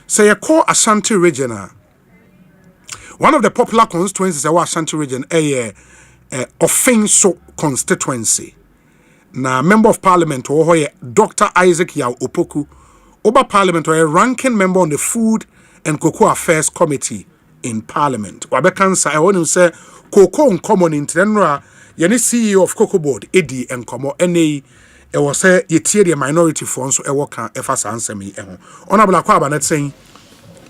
S10: Say so call Ashanti region. One of the popular constituencies of Ashanti region, Offenso constituency. Na member of parliament or Dr. Isaac Yaw Opoku, Oba Parliament or a ranking member on the Food and Cocoa Affairs Committee in Parliament. Wabekansa I want to say Cocoa Uncommon in Tenra, Yeni CEO of Cocoa Board, Eddie and Como NA. It was a year minority funds so a worker efas answer me. Honorable Akwaba net saying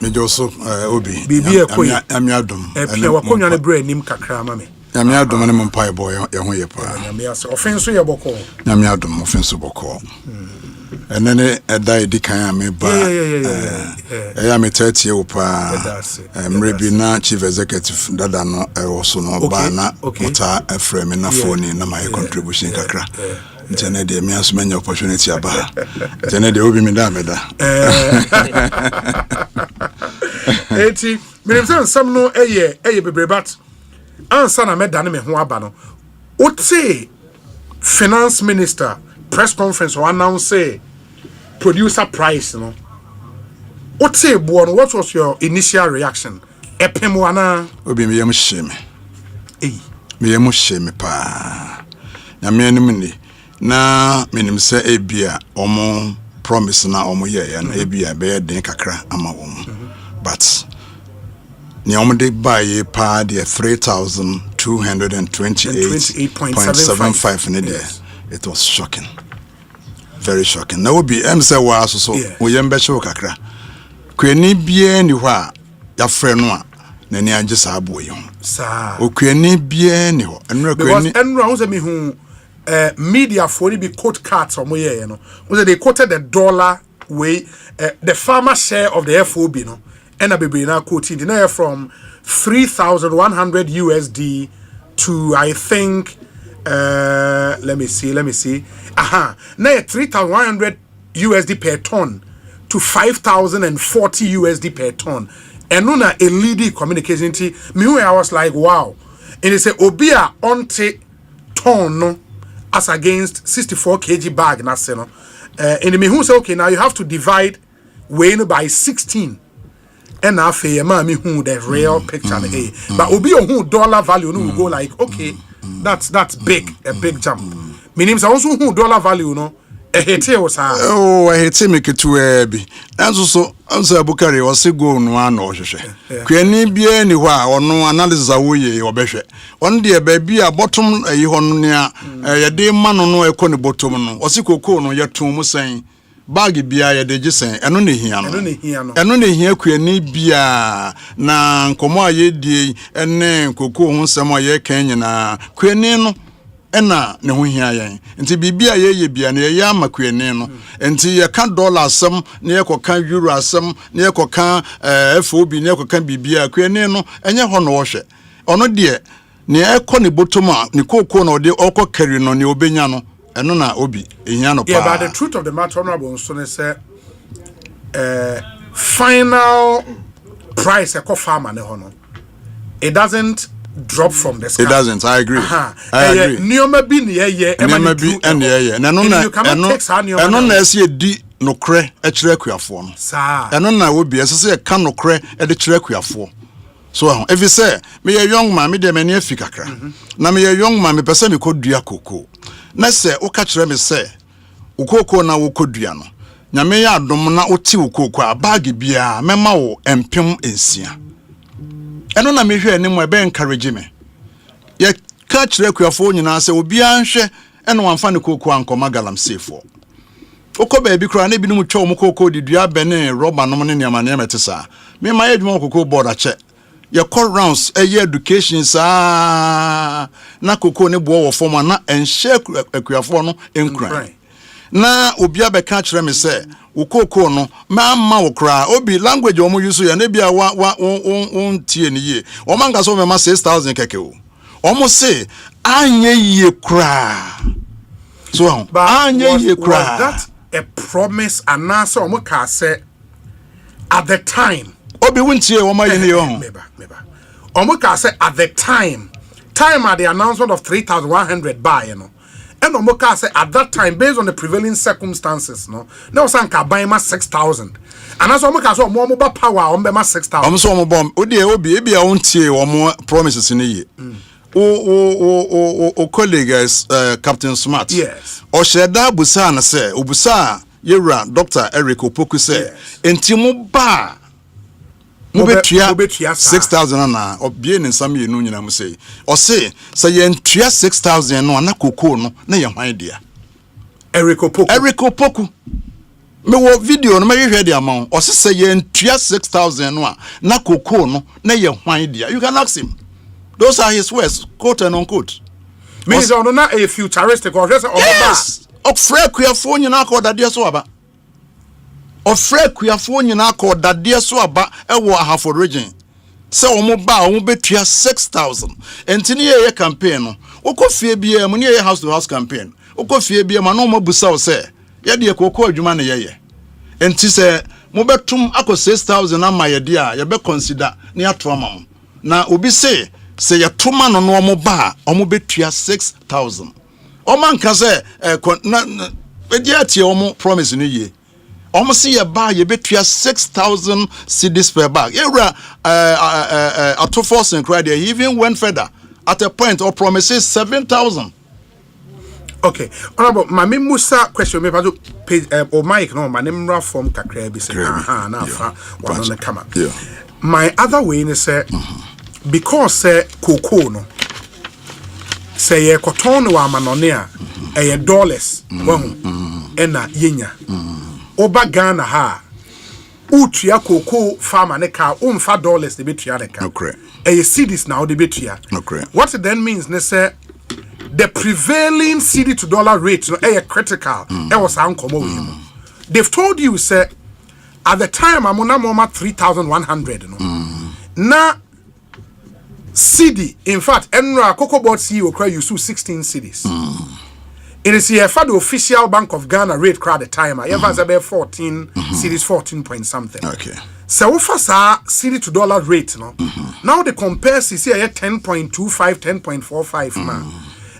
S3: me Joseph Obi
S10: Bibi
S3: Amiadum
S10: e pia wakonya ne bre nim kakra ma me.
S13: Nyame adom ne mpai boy ye ho ye pa.
S10: Nyame ase offense ye boko.
S13: Nyame adom offense boko. Enene edai dikan me ba. Eya me 30 ye pa. Mrebi na chief executive dada no also no ba na mota frame na phone na my contribution kakra. Ntene de me asumanya opportunity aba. Ntene de obi me da me da.
S10: Eti minimsan sam no eye bebrebat ansa na me da ne me ho aba no. Ote finance minister press conference or announce producer price no. Ote buono, what was your initial reaction? Epemo ana
S13: obi me yam sheme. Me yam sheme pa. Na me anim ni na menim se ebia omo promise na omo ye na ebia be den kakra ama wom. But ni omo de buy pa de 3,228.75 in there. It was shocking. Very shocking. Now be say was so we yembe show kakra. Kweni bie ni hwa ya frɛ no a na ni age sa abo yi ho.
S10: Sa.
S13: Okweni bie ni ho. Enra kweni.
S10: Enra ho se me hu media for be quote cards or mo ye no. Was they quoted the dollar way the farmer share of the FOB no. And a baby now quoted now from 3,100 USD to I think let me see. Now 3,100 USD per ton to 5,040 USD per ton. And no na a leading communication team. Me I was like, wow. And they say Obia onte ton no as against 64 kg bag na se no. And me who say okay, now you have to divide weight by 16. And I feel me who the real picture but Obi who dollar value no will go like okay, that's big, a big jump. Meaning also who dollar value no.
S13: Oh, I hate me to be. And so, answer Bukari or Sigo no one or she. Queenie be anywhere or no analysis away or beshe. One dear baby a bottom a yonia, a day man or no a corner bottom or Siko no yet to saying. Baggy bia de jisen eno ne hia no eno ne hia kwani bia na nkomo aye die ene kokoo ho nsem aye kan nyina kwani no ena ne ho hia yen nti bibia ye bia na ye ama kwani no nti ye ka dollar asem na ye koka euro asem na ye koka FOB na ye koka bibia kwani no enye ho no wo hwe ono de ne ekọ ne botoma ne kokoo na ode okọ kari no ne obenya no eno na obi ehia no pa.
S10: Yeah, but the truth of the matter honorable so say final price e ko farmer ne ho no it doesn't drop from the sky.
S13: It doesn't. I agree. I agree.
S10: Nioma bi ne ye
S13: Nioma bi ene ye na no na eno na ese di nokre e kire akuafo no
S10: sa
S13: eno na obi ese ka nokre e de kire akuafo. So if you say me a young man me de mani afikakra na me a young man me pese me kodua koko na se o ka kire me se ukoko na wo kodua no nyame ya adom na oti ukoko a bag bia mema wo empem ensia eno na me hwe anim e be encourage me ye ka kire akuafo nyina se obi anhwe eno wamfa ne koko ankoma galamsefo okọ ba bi kra na bi no twa omkoko di dua bene rubber no ne nyama na metesa me ma yedwuma okoko board ache your call rounds education sa na koko ne bo wo form na enhye akuafo no enkran na obi abeka kire me se ukoko no ma wo kra obi language o mo use ya na bia wa tie ne ye o manga so me ma 6,000 keke o mo se anye ye kra so anye ye kra
S10: that a promise and answer o mo ka say at the time
S13: obi wuntie wo ma ye ne yo
S10: Omoka said at the time at the announcement of 3,100 buy, you know. And Omoka said at that time, based on the prevailing circumstances, no, now Sanka buy ma 6,000. And as Omoka said, more mobile power on ma 6,000.
S13: I'm so mobile. Odi ebi a untie or more promises in a year. O colleague Captain Smart.
S10: Yes.
S13: O Sheda Busana say, Ubusa Yera Dr. Eric Opoku say, Intimo ba. Mobetua 6,000 na obie ne nsam ye no nyina mu sei o se ye ntua 6,000 no na koko no na ye hwan dia
S10: Eric
S13: Opoku me wo video no me hwehwe dia ma o se ye ntua 6,000 no na koko no na ye hwan dia you can ask him Those are his words, quote and unquote.
S10: Means on not a futuristic or just
S13: yes. Of Fred Queerphone, you know, called that dear swabber. Of Fred Queerphone, you know, called that dear swabber, a war half for region. So, Omoba, Omobetia 6,000. And Tinia campaign, Oko Fabia, Munia house to house campaign. Oko Fabia, Manoma Bussau say, Yadia Coco, Jumana ye. And Tisse, Mobetum, Ako 6,000, and my idea, you better consider near trauma. Now, Ubi say a 2 man on Omoba, Omobetia 6,000. Oman can say, Omo promise in a year. Almost see a bar, you bet you 6,000 cedis per bag. At 2 force and cry, he even went further at a point or promises 7,000.
S10: Okay, honorable, my Musa question me about page or Mike no, my name from Kakrebi say, one on the camera. My other way is say, because cocoa no, say a cotton wa manonia, $1, ena yenya. Oba Ghana ha utua cocoa farmer ne ka umfa $, the betua ne ka cedis now the betua. What it then means ne say the prevailing CD to dollar rate no critical was uncommon. They've told you say at the time I'm on more 3,100 no na CD in fact enra cocoa board CEO cry you 16 cedis. It is here for the official Bank of Ghana rate crowd at the time. I have about 14 cities, 14 point something.
S13: Okay.
S10: So first city to dollar rate, no. Now the compare is here at 10.25, 10.45 man.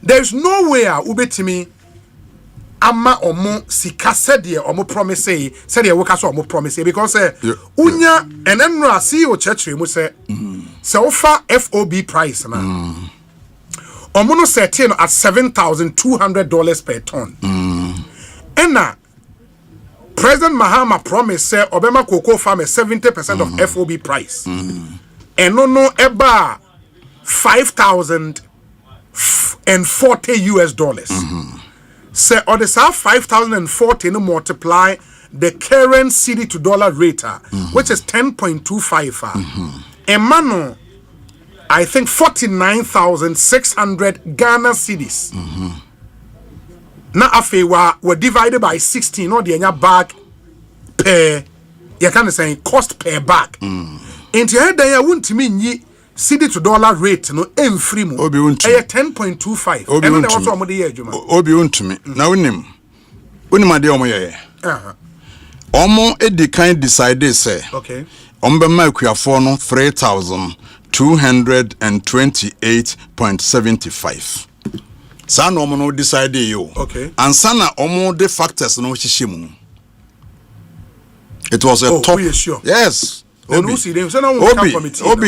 S10: There's no way ubetimi ama omo sika said omo promise said ye work omo promise because unya and enra CEO church mu say so far FOB price na. Omono setting at $7,200 per ton. Ena President Mahama promised say Obama cocoa farm 70% of FOB price. And no eba $5,040. Say or the $5,040 no multiply the current CD to dollar rate, which is 10.25. Emano I think 49,600 Ghana cedis. Now afe were divided by 16 or the bag per you can say cost per bag. Into head there won't mean ye cedi to dollar rate no free mo.
S13: Obi won't.
S10: 10.25.
S13: Obi won't. Obi won't me. Now unim ade omo ye. Omo edi kind decide say.
S10: Okay.
S13: Ombe ma kuafo no 3,228.75. Sana omo no decide yo.
S10: Okay.
S13: And sana omo the factors no hihye. It was a top.
S10: Sure.
S13: Yes.
S10: Obi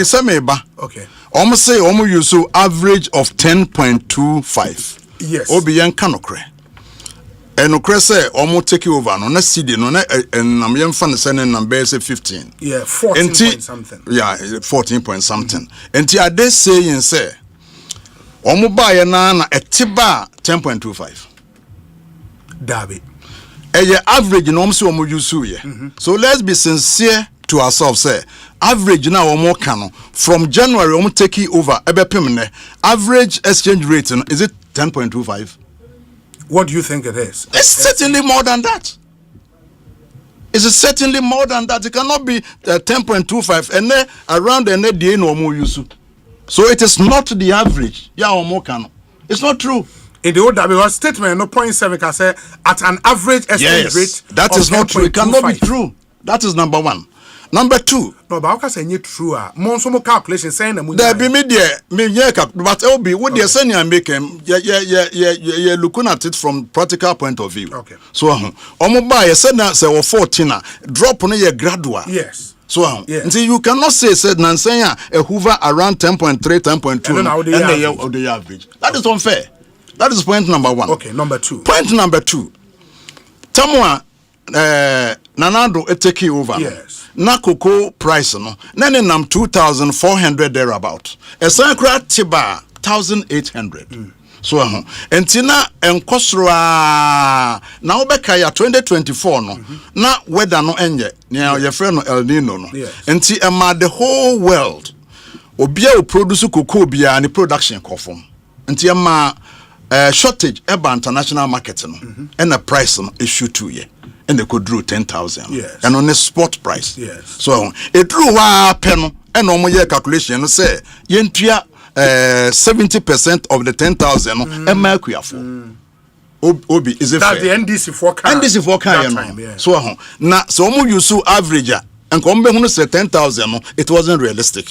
S13: Sameba.
S10: Okay.
S13: Omo say omo use average of 10.25.
S10: Yes.
S13: Obi yan kanokre. Enokre say omo take over no na CD no na nam yemfa ne say number say 15.
S10: Yeah, 14 point something.
S13: Yeah, 14 point something. Enti ade saying say omo ba ye na etiba 10.25.
S10: Dabi.
S13: Average no omo say omo use ye. So let's be sincere to ourselves. Say average now omo can from January omo take over ebepem ne average exchange rate is it 10.25?
S10: What do you think it is?
S13: It's certainly more than that. It's certainly more than that. It cannot be 10.25 and then around the net day no more use. So it is not the average. Yeah, or more can. It's not true.
S10: In the old because statement no 0.7 can say at an average exchange rate.
S13: That is not true. It cannot be true. That is number one. Number two.
S10: No, but how can say it true? Monsomo calculation saying that
S13: there be media, but it'll be what they're saying and make them. Yeah, looking at it from practical point of view.
S10: Okay.
S13: So, buy a said now say 14 drop on a gradual.
S10: Yes.
S13: So, until you cannot say said Nansanya a Hoover around 10.3, 10.2, and the average. That is unfair. That is point number one.
S10: Okay, number two.
S13: Point number two. Tamwa Nanado take over.
S10: Yes.
S13: Na cocoa price no nene nam 2,400 thereabout. Esankra tiba 1,800. So entina enkosroa na obeka ya 2024 no na weather no enye. Nya your friend no El Nino no. Enti ema the whole world obia o produce cocoa bia ne production kofom nti ma shortage eba international market no and the price no issue 2 year and they could drew 10,000 and on the spot price so it drew wa pen and no more calculation no say yentua 70% of the 10,000 no and make we for obi is it
S10: that's the NDC forecast
S13: so na so omo use average and come be say 10,000 no it wasn't realistic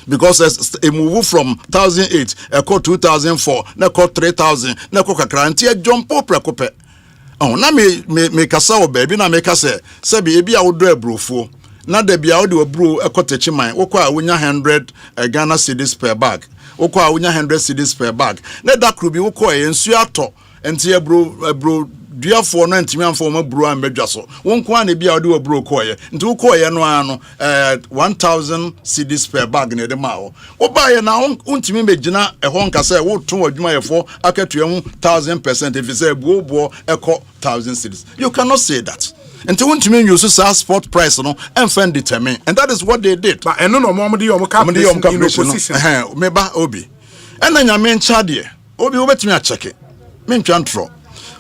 S13: because a move from 2008 a call 2004 na call 3,000 na call kakranti a jump up prekope na me kasa o baby na me kasa say be a wo do abrofo na da bia wo de abro ekotechi man wo kwa wonya 100 Ghana cedis per bag wo kwa wonya 100 cedis per bag na da kru bi wo kwa ensu ato enti abro duafo no ntimi amfo ma bro ambedwa so won kwa na bia wo de abro koye nti wo koye no ano 1000 cedis per bag na de ma wo ba ye na untimi megina ehon nkasa wo to adwuma yefo akatua hu 1000% if say buobuo eko 1000 cedis you cannot say that until when to use a spot price no and find determine and that is what they did
S10: but eno no mo dey
S13: position meba obi and na nyame ncha de obi obetimi a check me ntwa ntro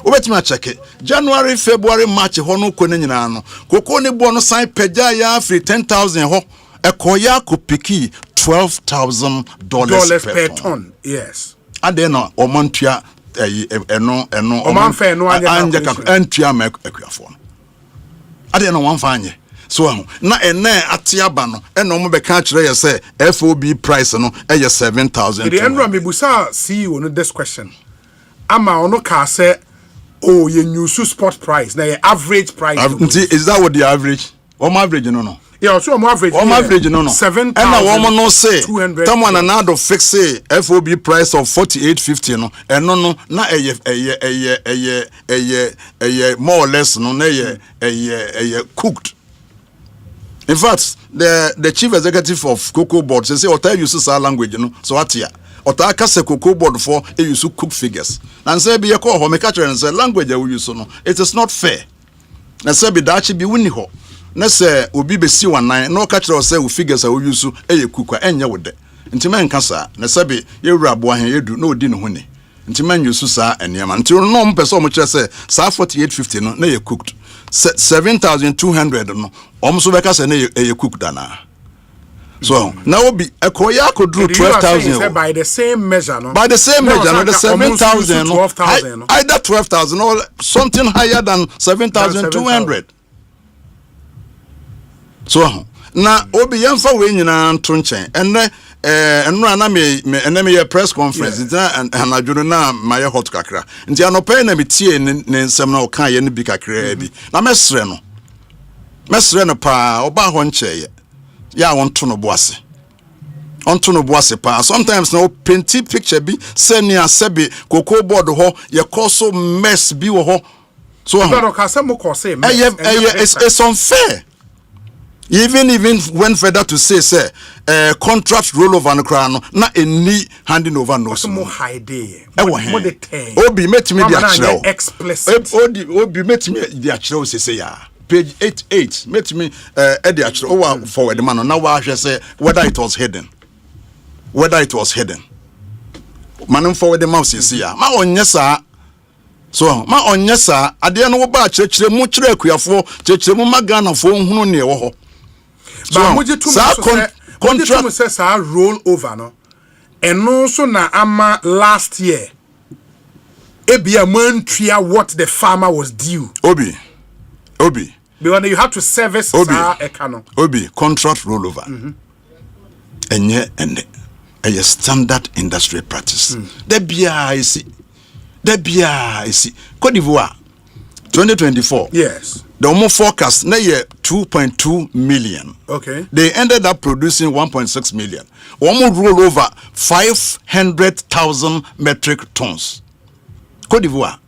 S13: obetimi a check January February March ho no ko nyina no koko ne bo no sign pagya ya free 10,000 ho ekoya ko piki $12,000 per ton
S10: yes
S13: ade no omontua eno
S10: omanfa eno anja
S13: antua ma akuafo ade no wanfanye so na ene atiaba no ene omo be ka kire ye say FOB price no eye 7,000
S10: the enro me busa CEO no this question ama ono ka say oh ye use spot price na your average price
S13: is that what the average average no
S10: yeah so average
S13: no
S10: 7,000
S13: and woman no say someone another fix say FOB price of 48.50 no and no na more or less no na cooked. In fact the chief executive of Cocoa Board say ota use our language no so atia ota ka say Cocoa Board for use cook figures and say be ye call ho me catch and say language we use no it is not fair na say be dachi bi wuni ho na say obi be si wanan na o catch say we figures we use e kukwa enye wode ntima nka sa na say be ye wura bo ahen edu na odi ne ho ni ntima use sa enema nti no mpese mo kire say sa 48.50 no na ye cooked 7,200 no omso be ka say na ye cooked ana so now obi ekoya ko drew 12,000
S10: by the same measure no
S13: the 7,000 no either 12,000 or something higher than 7,200 so na obi yemfa we nyina nto nchen enne enura na me ye press conference and adwuru na maye hot kakra nti anopa na metie ne nsem na okan ye ne bi kakra bi na mesre no pa oba ho nche ya wonto no boase pa sometimes no painty picture bi senia sebe Cocoa Board ho ye so mess bi wo ho so it's unfair. Even went further to say contract rollover no crown na any handing over no
S10: so more high day
S13: obi met me dia chiro obi met me dia chiro say ya page 88 met me dia chiro over forward man na wa hwe say whether it was hidden man forward mouse say ya ma onye sa so ma onye sa ade no wo ba chire mu chire akuafo chire mu magana fo hunu ne wo ho
S10: but moje tu contract says roll over no and also na ama last year ebia mantria what the farmer was due
S13: obi
S10: because you have to service ekano
S13: obi contract rollover enye ende a standard industry practice the bia isi Cote d'Ivoire 2024
S10: yes
S13: the more forecast na year 2.2 million.
S10: Okay.
S13: They ended up producing 1.6 million. One roll over 500,000 metric tons. Cote d'Ivoire.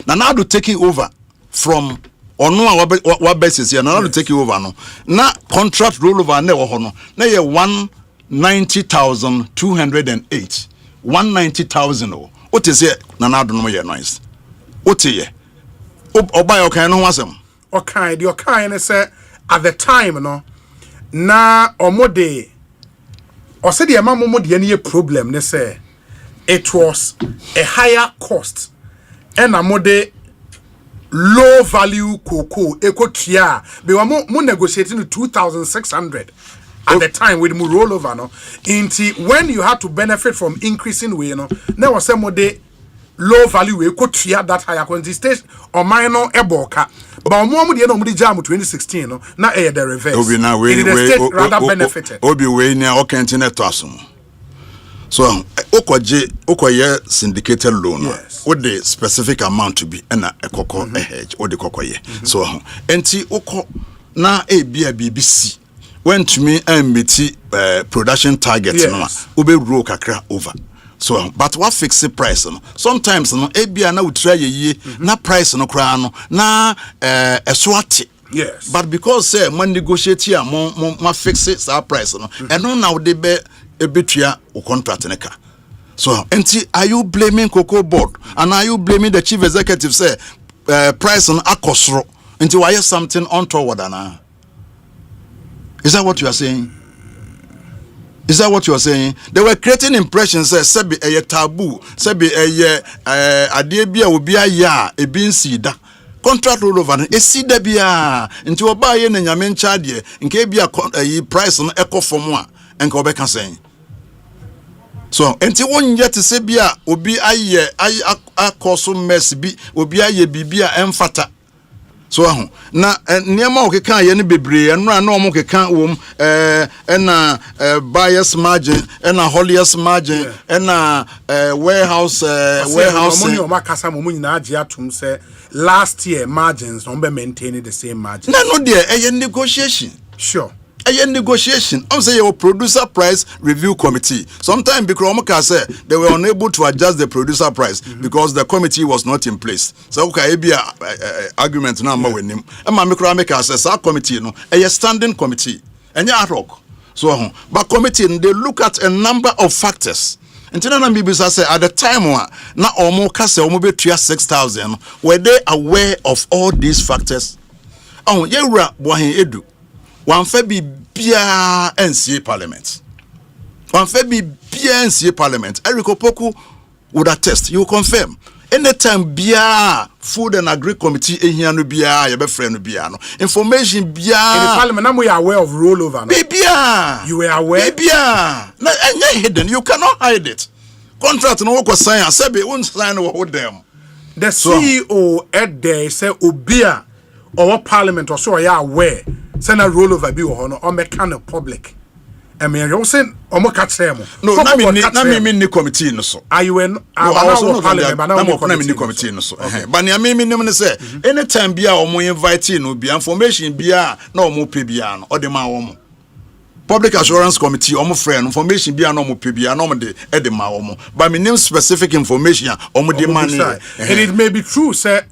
S13: Now to take it over from what basis here. Now to take it over no. Now contract rollover ne no. Na year 190,208. 190,000 oh. What is it? Na do no year noise. What is it? Oba okay no wasem.
S10: Okay, the okay say at the time no na omode or said the amount the any problem they say it was a higher cost and a more low value cocoa ekotria they were more negotiating 2,600 at the time with more rollover no into when you had to benefit from increasing way no there was some more low value we ekotria that higher quantity stage or minor eboka but more the no jam 2016 no na the reverse
S13: obi na we
S10: rather benefited
S13: obi we na o continue to asum so okoye syndicated loan with the specific amount to be na ekoko hedge or the kokoye so enti oko na bia BBC went to me and meet production target no obe grow kakra over so but what fix the price no sometimes no bia na utra ye na price no kra no na eswati.
S10: Yes,
S13: but because say man negotiate here mo fix it our price no and no now they be ebetua o contract neka so enti are you blaming Cocoa Board and are you blaming the chief executive say price on akosro enti why something untoward ana? Is that what you are saying? Is that what you are saying? They were creating impressions say sebi a taboo sebi ade bia obi aya e bin sida contract rollover e sida bia enti oba ye na nyame ncha de nke bia price no ekọ form a enka obeka saying. So enti won yet say bia obi aye akoso mess bi obi aye bibia emfata so na niema okeka ye ne bebre enra na omo keka wom na buyers margin na holiest margin na warehouse
S10: money o makasa mo nyina age atum say last year margins on be maintain the same margin
S13: no there negotiation
S10: sure
S13: a negotiation. I'm saying your producer price review committee. Sometimes because Omoka said they were unable to adjust the producer price because the committee was not in place. So okay, be a argument now with him. And my microameka says our committee, no, a standing committee, and yeah, rock. So, but committee they look at a number of factors. And then Bibisa say at the time na Omoka say Omobe 6,000. Were they aware of all these factors? Oh, yeah, boy, edu. One fabi bia NCA Parliament. One fabi bia NCA Parliament. Eric Opoku would attest. You confirm. Anytime bia Food and Agri Committee ehianu bia yebe friend bia no information bia
S10: in the Parliament. Now we are aware of rollover. No?
S13: Bia
S10: you were aware.
S13: Bia na hidden. You cannot hide it. Contract no work sign. Sabi won't sign with them.
S10: The CEO at there say obia or Parliament or so are aware. Send a rollover be or make kind of public. I mean, you're saying, Omo catch them.
S13: No, na me ni committee no so.
S10: Are you in?
S13: I was not Parliament, but now me committee no so. But na me no say anytime bia omo invite no bia information bia na omo pe bia no o de ma omo. Public Assurance Committee omo friend information bia na omo pe bia na omo de ma omo. But me name specific information omo de man.
S10: And it may be true, sir.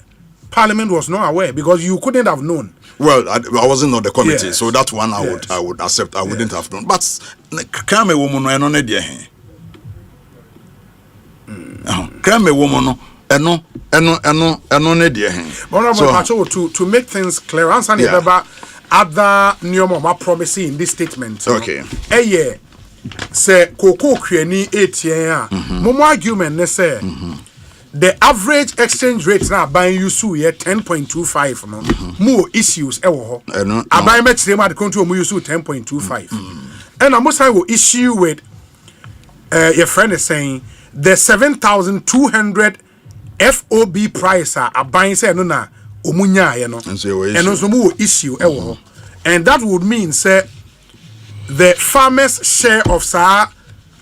S10: Parliament was not aware because you couldn't have known.
S13: Well, I wasn't on the committee, so that one I would accept. I wouldn't have known. But crime a woman no no dey here. Crime a woman no no dey here.
S10: So to make things clear, answer about other new promising in this statement.
S13: Okay.
S10: Eye say Cocoa Creani 8 year. Momo argument ne say. The average exchange rate now buying you sue 10.25 no more issues ewo ho abai me chire ma the country mo use 10.25 and almost I will issue with your friend is saying the 7,200 FOB price are buying say no na omunya ye no and also more issue ewo ho and that would mean say the farmers share of sa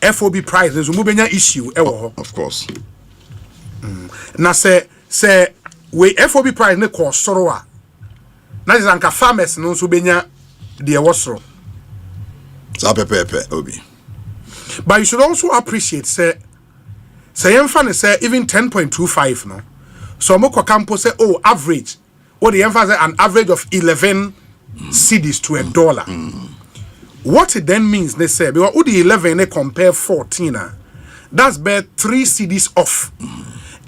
S10: FOB price is mo benya issue ewo ho
S13: of course.
S10: Na say we FOB price ne cost soro a na is anka farmers no so benya de wosoro
S13: sa pepe obi.
S10: But you should also appreciate say yemfa ne say even 10.25 no so mo campo say oh average what the emphasis an average of 11 cedis to $1. What it then means they say because the 11 they compare 14 that's about 3 cedis off.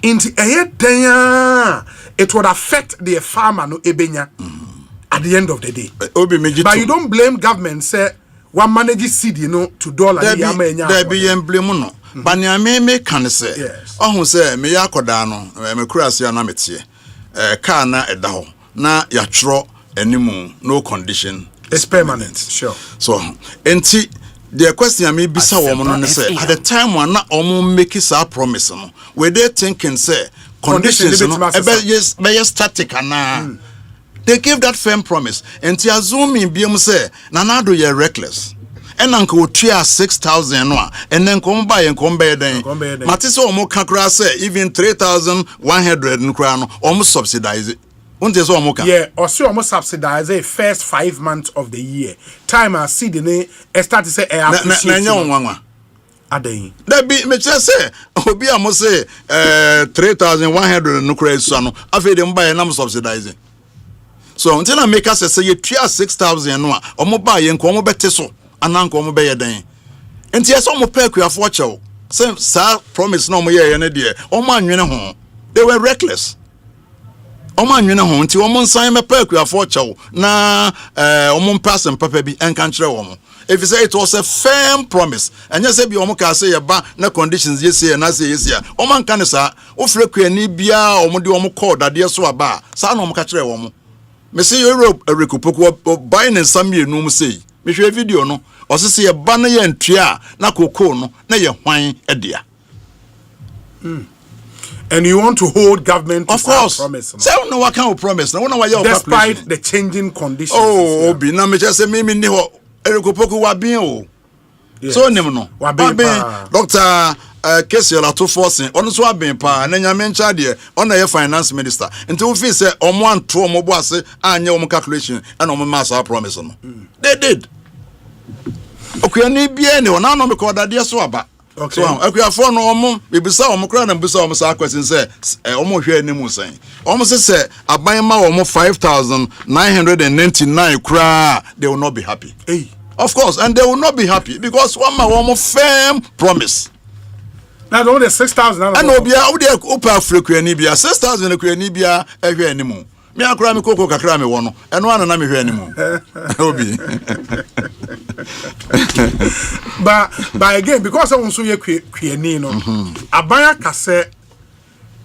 S10: Into it would affect the farmer no ebenya at the end of the day. But you don't blame government say one manage seed to dollar
S13: there be emblem no but me can say oh say me yakoda no me kurase na metie car na eda ho na ya twro animu no condition
S10: it's permanent sure
S13: so enti the question me bisa wo no say at the time when na omo make sa promise no we they thinking say conditions no yes be static na they gave that firm promise enti azumi biem say na do ye reckless and uncle would 6,000 no and then come by and come by then matise omo kakra say even 3,100 nkra no almost subsidize it.
S10: Yeah, or so almost subsidize the first 5 months of the year. Time I see the name start to say
S13: that be me just say obi almost say 3,100 nkra so no afi dem buy na subsidizing. So until I make us say you 6,000 no omo buy en ko omo bete so ananko omo be ye den. Enti yes omo pay kuafo chew. Say sir promise no omo ye ne de omo anwene ho. They were reckless. Omo anwene ho nti omo nsan me pay kuafo chew na omo person papa bi enka kire omo. If you say it was a firm promise and you say bi omo ka say ye ba na conditions yes here na say yes here omo anka ne sa ofre kuani bia omo de omo call dade so aba sa na omo ka kire omo. Me say Europe rekopoko buying some ye no say me hwe video no o se ye ba na ye ntua na koko no na ye hwan edea.
S10: And you want to hold government to
S13: of course
S10: promise no?
S13: Say no what kind of promise no one your
S10: despite the changing conditions.
S13: Oh obi na me just say me ni ho rekopoko wa bin o so nim no
S10: wa bin
S13: Dr. Ekosiise On forcing on so abin pa na nyame ncha de on na finance minister until we feel say omo anto omo bo ase anya omo calculation and omo mass promise no they did okay ni bia ne ona no me ko dade so aba okay so akuafo no omo bibisa omo kra na bibisa omo sa question say omo hwe animu sen omo say aban ma omo 5,999 kra they will not be happy.
S10: Hey.
S13: Of course, and they will not be happy because one firm promise.
S10: Now the 6,000.
S13: And obia udi opa frequent nibia 6,000 nibia ehwe animu. Me akura me koko kakra me wono. Eno ana na me hwe animu. Obi.
S10: But again because I want so ye kwiani no. Abaya kase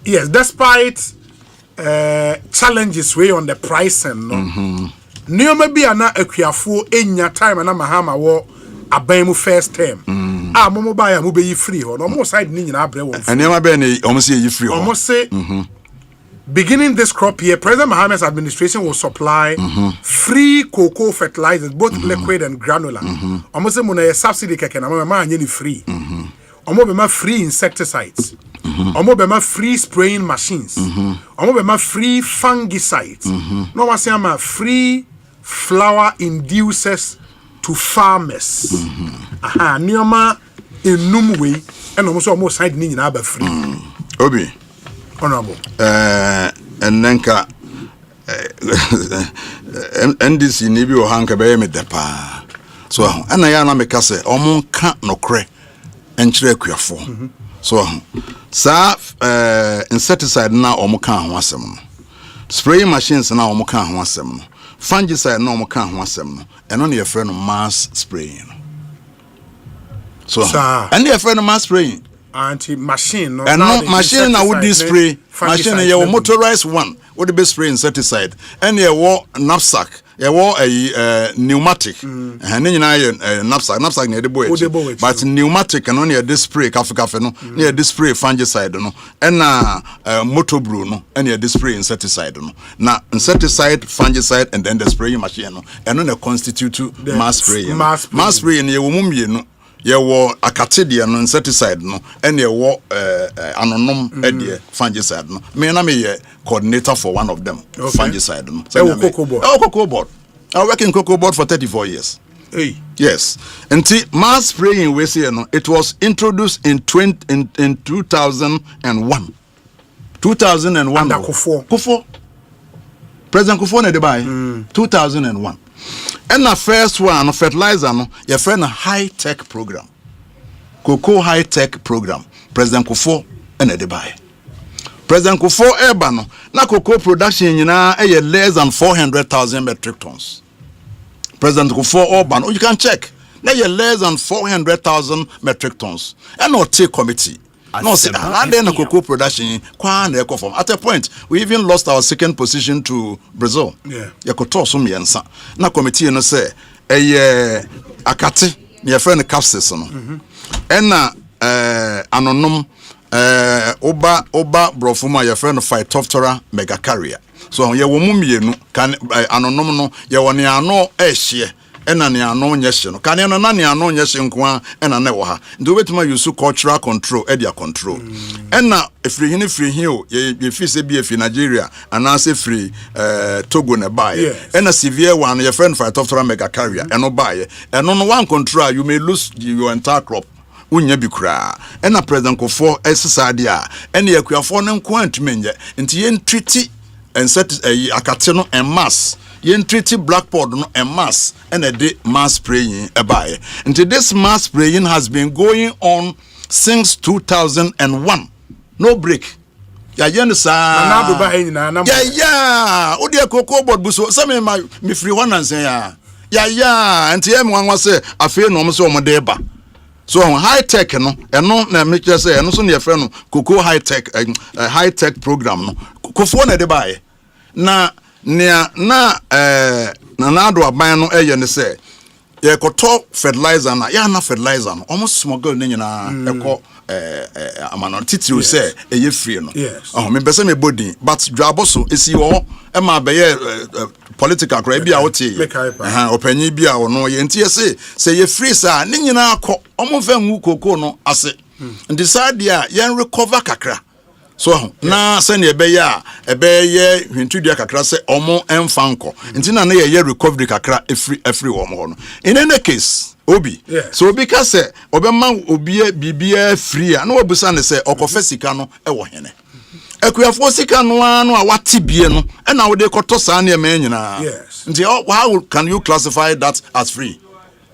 S10: yes despite challenges way on the pricing no. Nioma bia na akuafo enya time na mahama wo aban mu first term momo ba ya mo be yi free ho no mo side ni nyina abre won
S13: nioma be ni omo se yi free ho
S10: omo se beginning this crop year President Mohammed's administration will supply free cocoa fertilizers both liquid and granular omo se mo na subsidy keke na ma anya ni free omo be ma free insecticides omo be ma free spraying machines omo be ma free fungicides no wa say ma free flower inducers to farmers. Aha, nioma enum we and almost side ni nyina ba free.
S13: Obi.
S10: Honorable.
S13: And nenka NDC ni bi o hanka be me depa. So ana ya na meka se omo ka nokre enkyere akuafo. So sa insecticide na omo ka ho asem no. Spraying machines na omo ka ho asem no. Fungicide no omo ka ho asem no. Eno na ye frɛ no mass spraying. So and ye frɛ no mass spraying.
S10: Anti machine no.
S13: And no machine na would spray. Machine ye motorized one. Would be spray insecticide. And ye wo knapsack. Ye wo a pneumatic. And nyina ye knapsack na de boy. But pneumatic and only a spray cafe no. Near this spray fungicide no. And motor brew no. And ye spray insecticide no. Now insecticide, fungicide and then the spraying machine no. And on a constitute mass spraying. Mass spraying ye wo mumie no. Ye wo akatidia no insecticide no and ye wo anonom edie fungicide no me na me ye coordinator for one of them fungicide no so cocoa board I work in cocoa board for 34 years.
S10: Hey.
S13: Yes. Until mass spraying we say no it was introduced in 2001 Kufo President Kufo na de buy 2001. And the first one, fertilizer, no, your friend a high-tech program. Cocoa high-tech program. President Kufo and a Dubai. President Kufo Ebano, na cocoa production in less than 400,000 metric tons. President Kufo Urban, you can check. na ye less than 400,000 metric tons and not take committee no say and then cocoa production kwan na from at a point we even lost our second position to Brazil ye koto so miensa na committee no say akate ne friend capsules no na anonom oba brofuma ye friend Phytophthora megacarya so ye wo mu mienu kan anonom no ye woni ano ehye ena ne ano nyehye no kan na ne ano nyehye nko ena na wo ha ndo betima use cultural control area control ena free hin o ye fi se bi fi Nigeria ana se free Togo ne bae ena severe one ye friend Phytophthora megacarya eno bae eno no one control you may lose your entire crop unya bikura ena president kofo esisade a ena yakuafo ne nko antumenye nti ye treaty and set akate no en mass yen treaty blackboard no en mass and a day mass spraying abaye. And this mass spraying has been going on since 2001. No break. Ya yen sa ya odi cocoa board buso some me free one and say ya and tiem wan say afi no mo so mo de ba. So high tech no eno na me kire say eno so ne yefre no cocoa high tech program no kofo na de bae na na do aban no eye ne say ye koto fertilizer na ya na fertilizer no almost smuggle ne nyina eko amano titiri say eye free no me pese me body but dwabo so esi wo e ma be ye political cry bia wote opanyi bia wo no ye ntie say ye free sa ne nyina akọ omo fa nwu koko no ase decide ya yen recover kakra so na se ne ebe ya hwintudua kakra se omo emfa nko nti na ye recovery kakra every wo mo no in any case obi so obi ka se obema obi bibia free na obusa ne se okofa sika no e wo hene ekuyafo sika no anu a watibie no e na wo de koto sa na ema nyina nti how can you classify that as free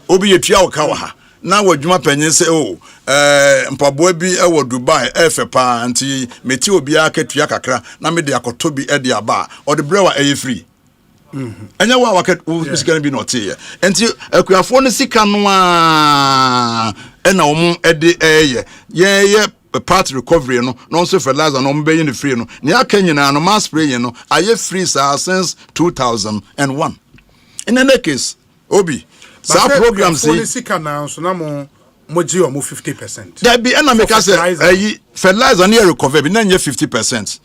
S13: obi yetua wo ka wa ha na wadwuma panyin se mpaboa bi e wo Dubai efepa nti meti obi akatua kakra na me de akoto bi e de aba o de brewa e free anya wa waket sika bi no tie nti akuyafo no sika no a e na omo e de ye part recovery no so fertilizer no mbe yin free no ne aka nyina no mass spray no aye free since 2001 in any case obi sa program say
S10: sika na so na mo ji o mo 50%.
S13: There be na make say fertilizer na recover bi na nye 50%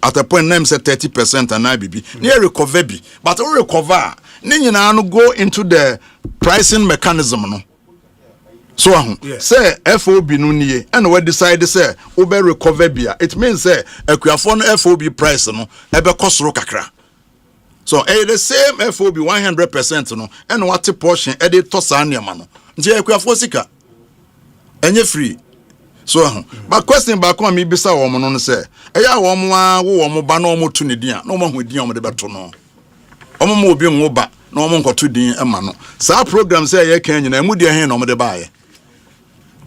S13: at a point name say 30% and IBB na recover bi but we recover ni nyina no go into the pricing mechanism no so say FOB no nie and we decide say we be recover bia it means say akuafo no FOB price no e be kosoro kakra. So the same FOB 100% no and what portion e dey to sa niam no nje akuafo sika enye free so but question back on me bisa wo mo no say e ya wo mo a wo mo ba no mo tu ne din a no mo ho din o mo de beto no o mo obi nwo ba no mo nkoto din e ma no sa program say ye kan nyina emu de hen no mo de ba ye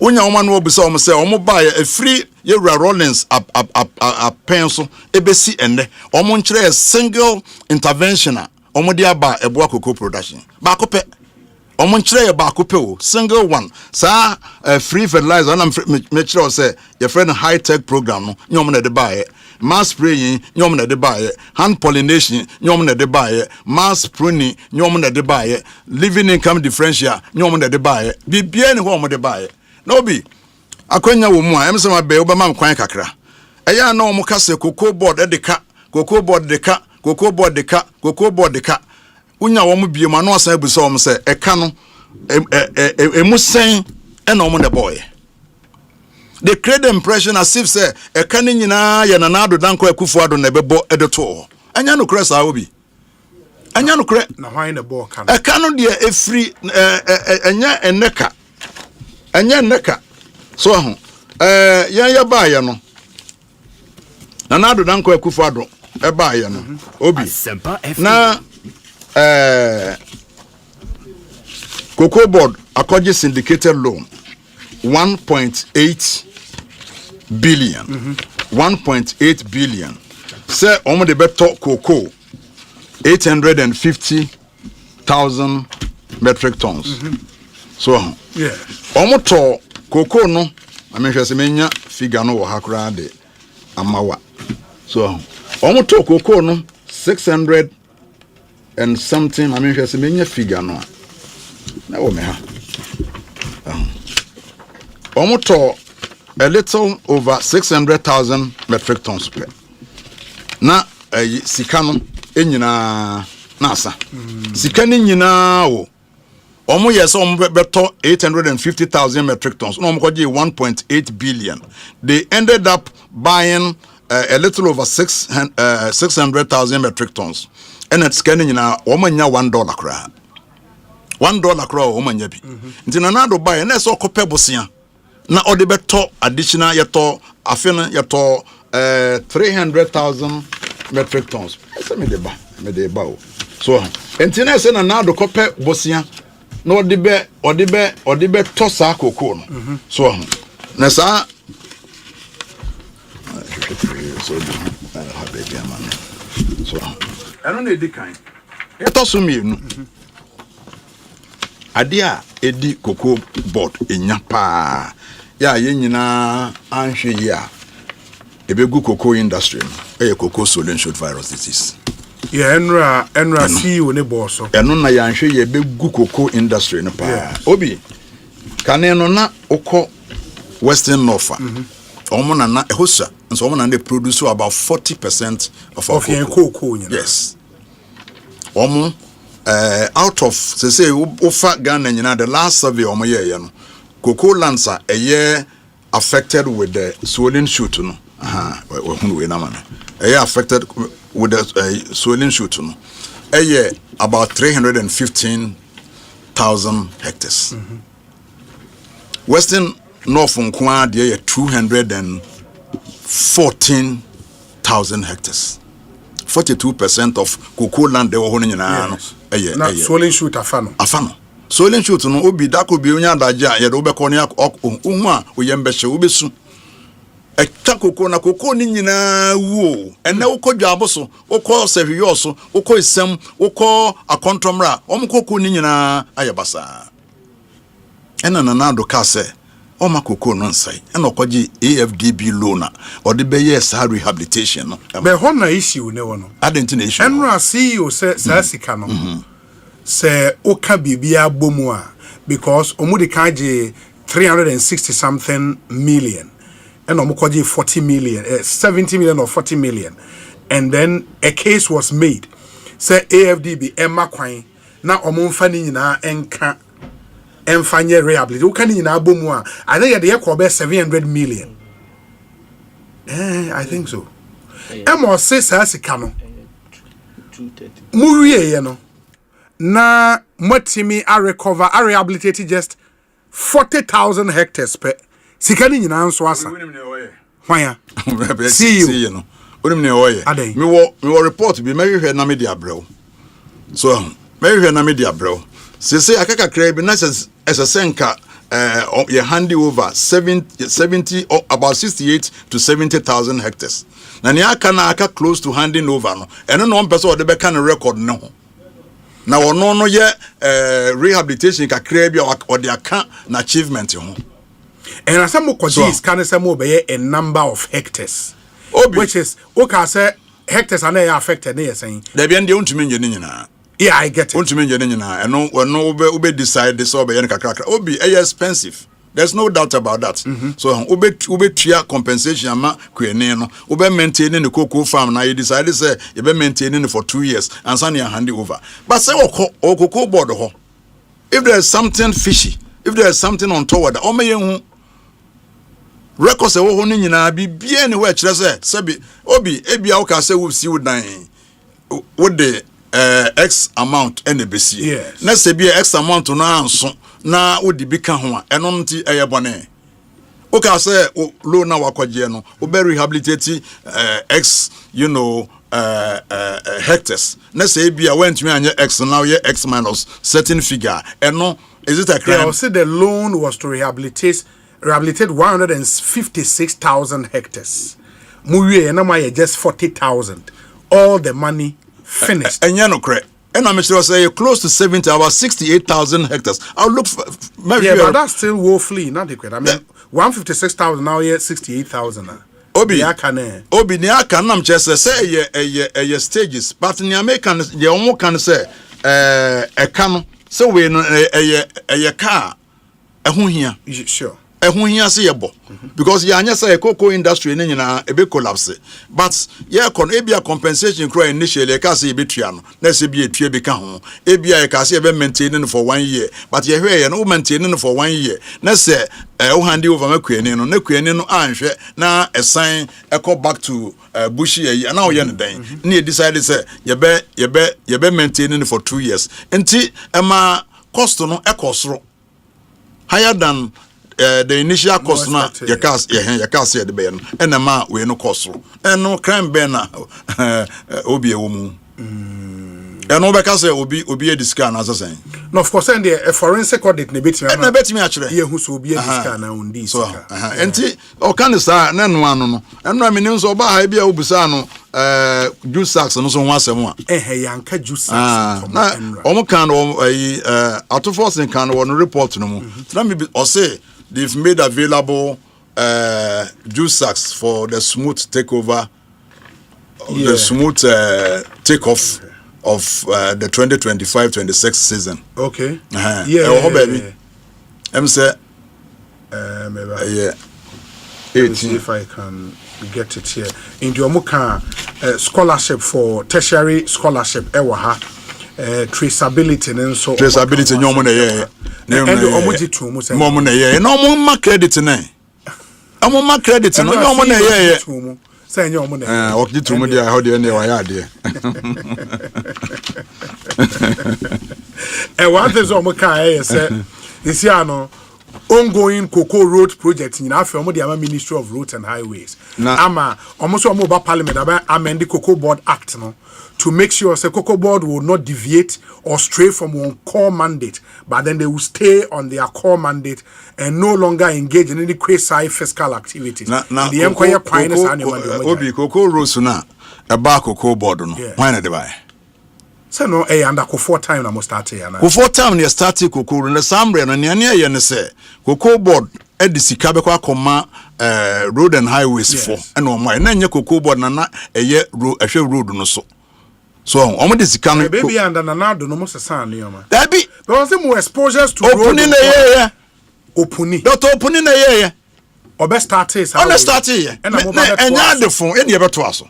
S13: unya oma no obisa o mo say o mo ba ye free ye Rollins a penso ebesi ende o mo nkire single intervention a o mo de aba eboa cocoa production ba ko pe o mo nkire ye ba ko pe o single one sa free fertilizer na me kire o say your friend high tech program no nyom na de ba ye mass spraying nyom na de ba ye hand pollination nyom na de ba ye mass pruning nyom na de ba ye living income differential nyom na de ba ye bibia ni ho mo de ba ye no be akwanya wo mu a em se ma be obama nkwan kakra eya na omo kase cocoa board de ka unya wo mu bie ma no asan abuso omo se eka no emusen e na omo de boy they create the impression as if say eka ni nyina ya na nado danko akufu ado na bebo e de to anya no kresa obi anya no kre
S10: na hwan na ball kan
S13: eka no de efri enya eneka anya neka so ya ba ya no na nado danko akufu ado e ba ya no obi na cocoa board according syndicated loan 1.8 billion 1.8 billion say omo de beto cocoa 850,000 metric tons. So,
S10: yeah.
S13: Omoto cocoa no, I mean, just menya figure no hakra de amawa. So, omoto cocoa no 600 and something. I mean, just menya figure no. Na me ha. Omoto a little over 600,000 metric tons per. Na sikano enyina nasa. Sikani nyina o. Omo yes beto 850,000 metric tons. No omo 1.8 billion. They ended up buying a little over 600,000 metric tons. And it's scanning nyina omo nya $1 kra. $1 kra omo nya bi. Nti na nado buy na so kope bosia. Na ode beto additional yeto afena yeto 300,000 metric tons. Esa me de ba o. So enti na se na nado kope bosia na ode be tosa cocoa no. So na sa so eno na edi kan eto so mi nu ade a edi cocoa board enya pa ya ye nyina anhwe yi a ebegu cocoa industry no cocoa solution virus disease.
S10: Yeah, enra CEO ne boss.
S13: Eno na ya nhwe ye begu cocoa industry no pa. Obi kane no na okọ Western North. Omo na ehosa nso omo na they produce about 40% of our
S10: cocoa.
S13: Yes. Omo out of say ofa Ghana nyina the last survey omo ye no cocoa lands are a year affected with the swollen shoot no. We na man. A year affected with the swollen shoot no. A year about 315,000 hectares. Western North Nkwa there 214,000 hectares. 42% of cocoa land they were holding in no.
S10: Na swollen shoot afano.
S13: Swollen shoot no obi da ko bi onya daja ye do be ko ne ohu a oyembehye obesu. Ekta cocoa na cocoa ni nyina wo ene wo kodwa aboso wo ko sehwe so wo ko isem wo ko akontomra om cocoa ni nyina ayebasa. Ena na do ka se o ma cocoa no nsai ena okoji AFDB loan or the be sa rehabilitation no
S10: be hona issue ne wono
S13: adenti na issue
S10: enra CEO se sika no se oka bibia bomu a because omudi kaje 360 something million and omukoji 40 million 70 million or 40 million and then a case was made say AFDB emma kwan na omumfa ni nyina enka enfanye rehabilitate ukani nyina abomu a I think the year 700 million I think so emma say sika no 230 muwie ye no na matimi a recover a rehabilitate just 40,000 hectares per sikani nyina nso asa hwan see you
S13: no onim ne oye me wo report bi me hwehwe na media brew so me hwehwe na media brew se akaka kra bi na senka ye handy over 70 or about 68 to 70,000 hectares na ne aka na aka close to handing over no eno no person o de be kan record ne ho na wono no ye rehabilitation kakra bi o de aka na achievement ho.
S10: And as some is can say a number of hectares. Which is okay say hectares are not affected near saying.
S13: There be untimi nyina.
S10: Yeah, I get it.
S13: Untimi nyina. And no ube decide this obe yen kakra. Obi expensive. There's no doubt about that. So ube tria compensation ama kwene no. Ube maintaining the cocoa farm na you decide say you be maintaining it for 2 years and send you hand it over. But say cocoa board ho. If there's something fishy, if there's something untoward, o me yen records ewo ho nyina bibia ne wa kire se bi obi ebia wo ka se wo si wo dan wo de x amount ene besi na se bi x amount no anso na wo di bi ka ho a eno nti eye bone wo ka se loan na wakwaje no wo be rehabilitate x hectares na se bia went me anye x now ye x minus certain figure eno is it a crime?
S10: Yeah, I said the loan was to rehabilitate 156,000 hectares. Muye na ma just 40,000. All the money finished.
S13: Enya no kre. And I'm sure say close to 70, about 68,000 hectares. I'll look for
S10: yeah, but that's still woefully inadequate. I mean, 156,000 now, yeah, 68,000.
S13: Obi niaka nam chese say ye stages, but in American ye omo can say e kan so we no ye car ehun hia.
S10: Sure.
S13: Ehun hia se ye bo because ya anya say cocoa industry ne nyina e be collapse, but ye kon e bia compensation kro initially e ka say e betua no na se bia etua be ka ho e bia e ka say e be maintain no for 1 year, but ye hwe ye no maintain no for 1 year na say o handi over makuani no na kuani no anhwe na esan e back to bush ye na o ye no den na ye decide say ye be maintain no for 2 years enti ema cost no e kosoro higher than the initial cost na your cars the ben and the ma we no cost and no crime ben na obi e wo mu and no because obi e discount as saying
S10: no of course and the forensic audit na betimi
S13: na betimi a kire
S10: ye hu so obi e discount na undi
S13: so enti o kan sa na no ano no eno amini nso oba ha bia obusa no juice sacks no so ho asem a
S10: yanka juice sacks
S13: na omo kan autoforce kan no report no mu na me o say they've made available juice sacks for the smooth takeover, the smooth takeoff of the 2025-26 season.
S10: Okay.
S13: Yeah. Baby. I'm say. Yeah.
S10: 18. If I can get it here. In the Omuka scholarship for tertiary scholarship, Ewaha. Traceability and so
S13: traceability nyomo na ye
S10: and omoji tu mo say
S13: momo na ye no mo ma credit na amo ma credit no nyomo na ye
S10: say nyomo na
S13: oji tu mo dia how de na wa ya de
S10: one thing so mo kai say this year no ongoing cocoa road project in Africa the Ministry of Roads and Highways ama almost omo ba parliament about amend the cocoa board act no to make sure the cocoa board will not deviate or stray from one core mandate, but then they will stay on their core mandate and no longer engage in any quasi fiscal activities. The employer
S13: Obi cocoa rules na a cocoa board no. Why not buy?
S10: So no, under 4 time I must start here.
S13: 4 time you start cocoa in the summer no near ye say cocoa board edisi kabekwa koma road and highways for and no why na cocoa board na eye road no so. So, omo de sika no
S10: baby and na do no mo sesa na yoma.
S13: That be
S10: because more exposures to
S13: opening na ye
S10: opening.
S13: Doctor opening na ye.
S10: Obe start is
S13: how. On start here. Enya de phone, enya beto aso.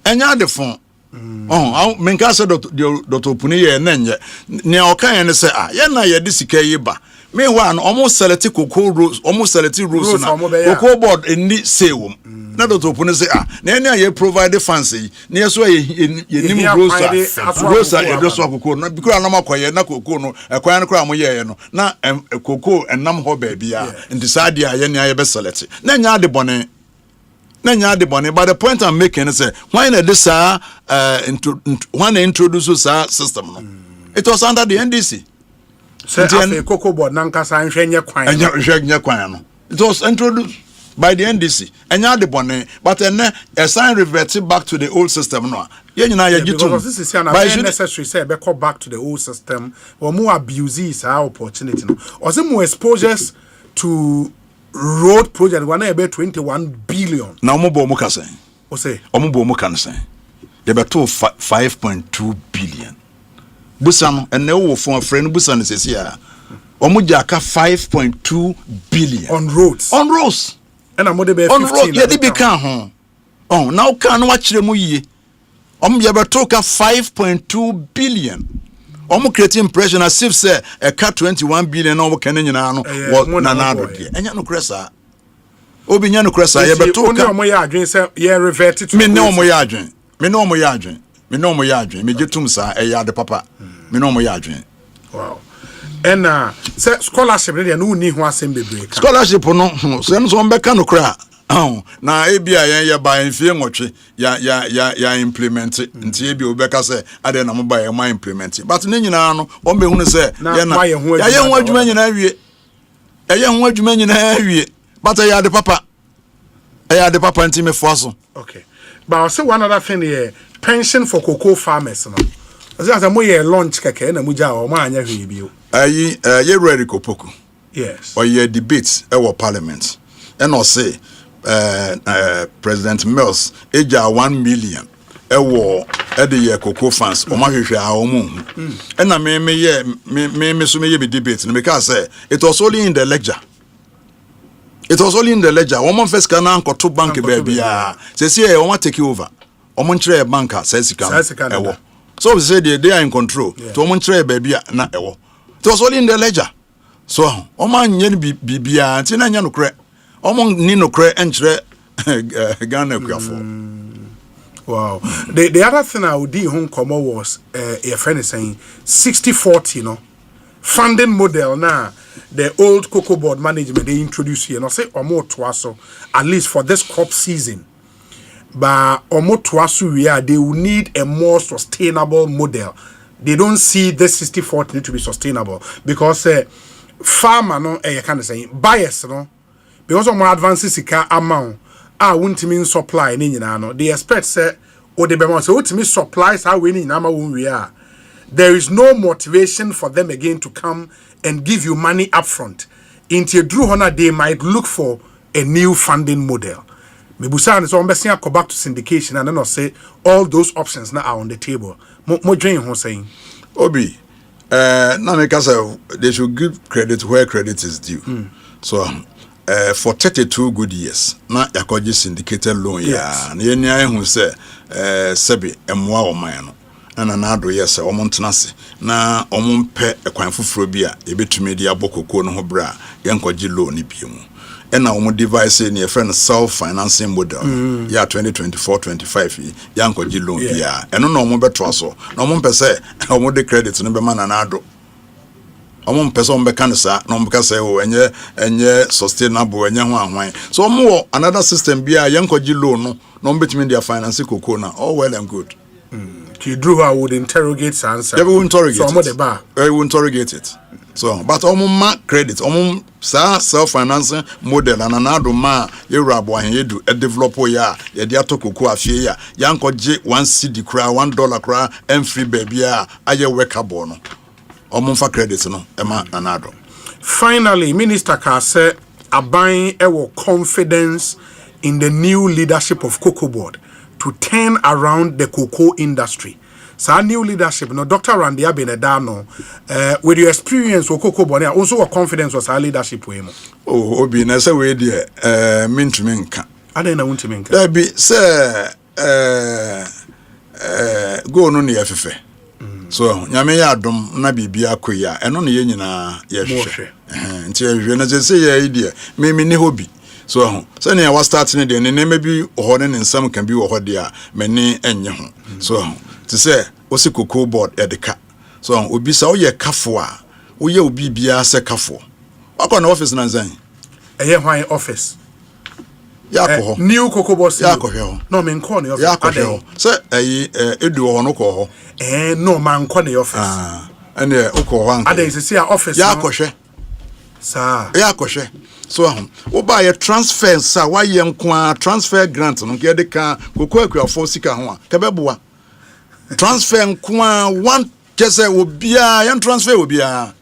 S13: Enya de phone. Menka say doctor opening ye na nye. Ne okan ye ne say ye na ye de sika ye ba. Meanwhile, almost select cocoa rules, almost select rules na cocoa board eni say wom. Na doctor open say na any ye provide fancy. Na so ye nim rosa e do so cocoa na because na makoye na cocoa no ekwan no kra mo ye no na cocoa enam ho ba bia decide ye na ye be select. Na nya de bone but the point I'm making is why na this when introduce system no. It was under the NDC.
S10: Say after cocoa board nankasa nhwenye kwan no.
S13: It was introduced by the NDC. Enya de bone but then a sign reverted back to the old system no.
S10: Because this is very necessary say be go back to the old system or more abuses our opportunity no. Or some more exposures to road project one about 21 billion.
S13: Now omo mo ka say.
S10: Osei.
S13: Omo mo kan say. They be to 5.2 billion. Busano and no for friend Busan says here. Omujaka 5.2 billion
S10: on roads. And I'm be 15.
S13: On road, yeah, they become home. Oh, now can watch the muye. Yabatoka 5.2 billion. Create impression as if say a cut 21 billion over Canadian was nanado. And you no cressa. Obinya no cressa, Yabatoka.
S10: Reverted to
S13: me no moyadrin. Me no moyadrin. Me jetum sa a yard papa. Me no moyadrin.
S10: Wow. And scholarship no ni ho asem bebre.
S13: Scholarship no so no mbeka no kra. Na ebia ya ba enfie nwotwe ya implement nti ebia obeka say ade na mba ya ma implement but ne nyina no o mehunu say ya na ya ye ho adwuma nyina awie ya ho adwuma nyina awie but ya de papa nti me foaso.
S10: Okay, but I say one other thing here, pension for cocoa farmers no As a moye launch keke na muja o ma anya hwe bio.
S13: Ye ready Kopoku.
S10: Yes.
S13: Or ye debates our parliament. And or say President Mills eja 1 million ewo ede ye cocoa fans o ma hwehwe a o mu. And na me so me debate no because say it was only in the lecture. It was only in the ledger. Woman first can anchor to bank baby. Say I want take over. Woman tray banker says ewo. So we say they are in control. To woman tray baby na ewo. It was only in the ledger. So woman yen bibia tina nya no kre. Woman ni no kre enchre Ghana kwafo.
S10: Wow. The other thing I would do home come was a friend is saying 60-40, no funding model now. The old cocoa board management they introduce here, and I say omo twaso at least for this crop season. But omo twaso they will need a more sustainable model. They don't see this 60-40 need to be sustainable because farmer no you kind of say bias no because of more advances amount won't mean supply no they expect say or the be say what mean supplies how we need we are. There is no motivation for them again to come and give you money upfront. Into Drew Honor, they might look for a new funding model. Mebusan is almost go back to syndication and then I'll say all those options now are on the table. Mo Jane was saying,
S13: Obi, now because they should give credit where credit is due. So for 32 good years, now Yakoji syndicated loan, and Yenya who say Sebi Emwa or Mayano. And another yes, omontenase na omompe ekwan foforo bi a ebetumi dia bokoko no ho bra yankoji loan ni biemu and na omo device ni e friend self financing model ya 2024-25 yankoji loan bia eno na omo beto so na omo mpese omo de credit no be ma na ado omo mpese omo be kan sa na omo ka say o enye sustainable enye ho ahwan so omo another system bia yankoji loan no na omo betumi dia finance koko na all well and good. Drew I would interrogate answer. Yeah, we will interrogate so it. We will interrogate it. So, but credit, self-financing model and another ma you rabo and you do a developer ya dia to koko afie ya yanko je 1 cedi kra $1 kra and free baby ya aye workable no. Fa credit no ema another. Finally,
S10: Minister ka say aban ewo confidence in the new leadership of Cocoa Board to turn around the cocoa industry. So new leadership, no Dr. Randy Abenedano, with your experience with Cocoa Board, also a confidence was our leadership with him.
S13: Oh, Obi, na say we there, mean to minka.
S10: I don't know what to minka.
S13: There be say, go no near fefe. So nyame ya adom na bibia koya, eno ne ye nyina ye hwehwe. Nti ye hwehwe na say ye idea, me ni hobby. So ne was starting the ne maybe ohone ne nsam can be ohode a mani enye ho so to say osi cocoa board edeka so obi sa oye kafo a oye obi bia se kafo akọ na office na nzan
S10: eye hwan office
S13: ya ko
S10: new cocoa board
S13: ya ko ho
S10: no me nko ne office
S13: ya ko ho se edu ho no ko ho
S10: no man nko ne office
S13: ene uko ho anka
S10: ade se office
S13: ya ko hwe
S10: sa
S13: ya ko hwe so wo ba ye transfer sa wa ye nko transfer grant no ke de ka kokko akuafo sika ho a kebeboa transfer nko one kese obia ye transfer obia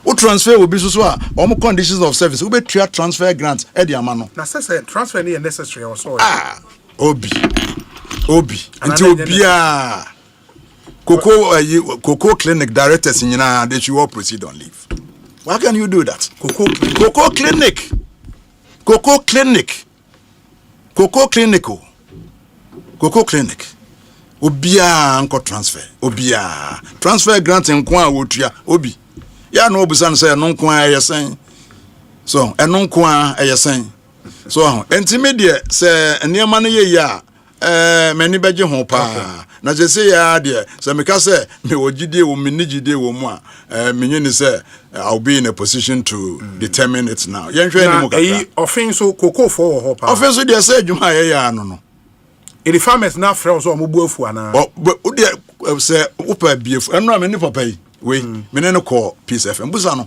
S13: o transfer obi so a omo conditions of service wo be tria transfer grant e de ama no
S10: na say transfer ni necessary or so
S13: obi until obia cocoa clinic directors nyina they should all proceed on leave. Why can you do that? Cocoa clinic. Obia anko transfer grant nko a wotua obi. Ya no obusan say no nko a yesen. So eno nko a yesen. So intermediate say enema no ye ya mani beje ho pa na je say ya de say me ka say me wogide wo me nigide wo mu a menye ni say I'll be in a position to determine it now. Yenhwe ni mu ka
S10: offense cocoa for ho pa
S13: offense de say adwuma ye ya no
S10: the farmers na frɛ so mo buafu ana
S13: o de say upa biefu eno me ni papa yi we me ne call peace fm busa no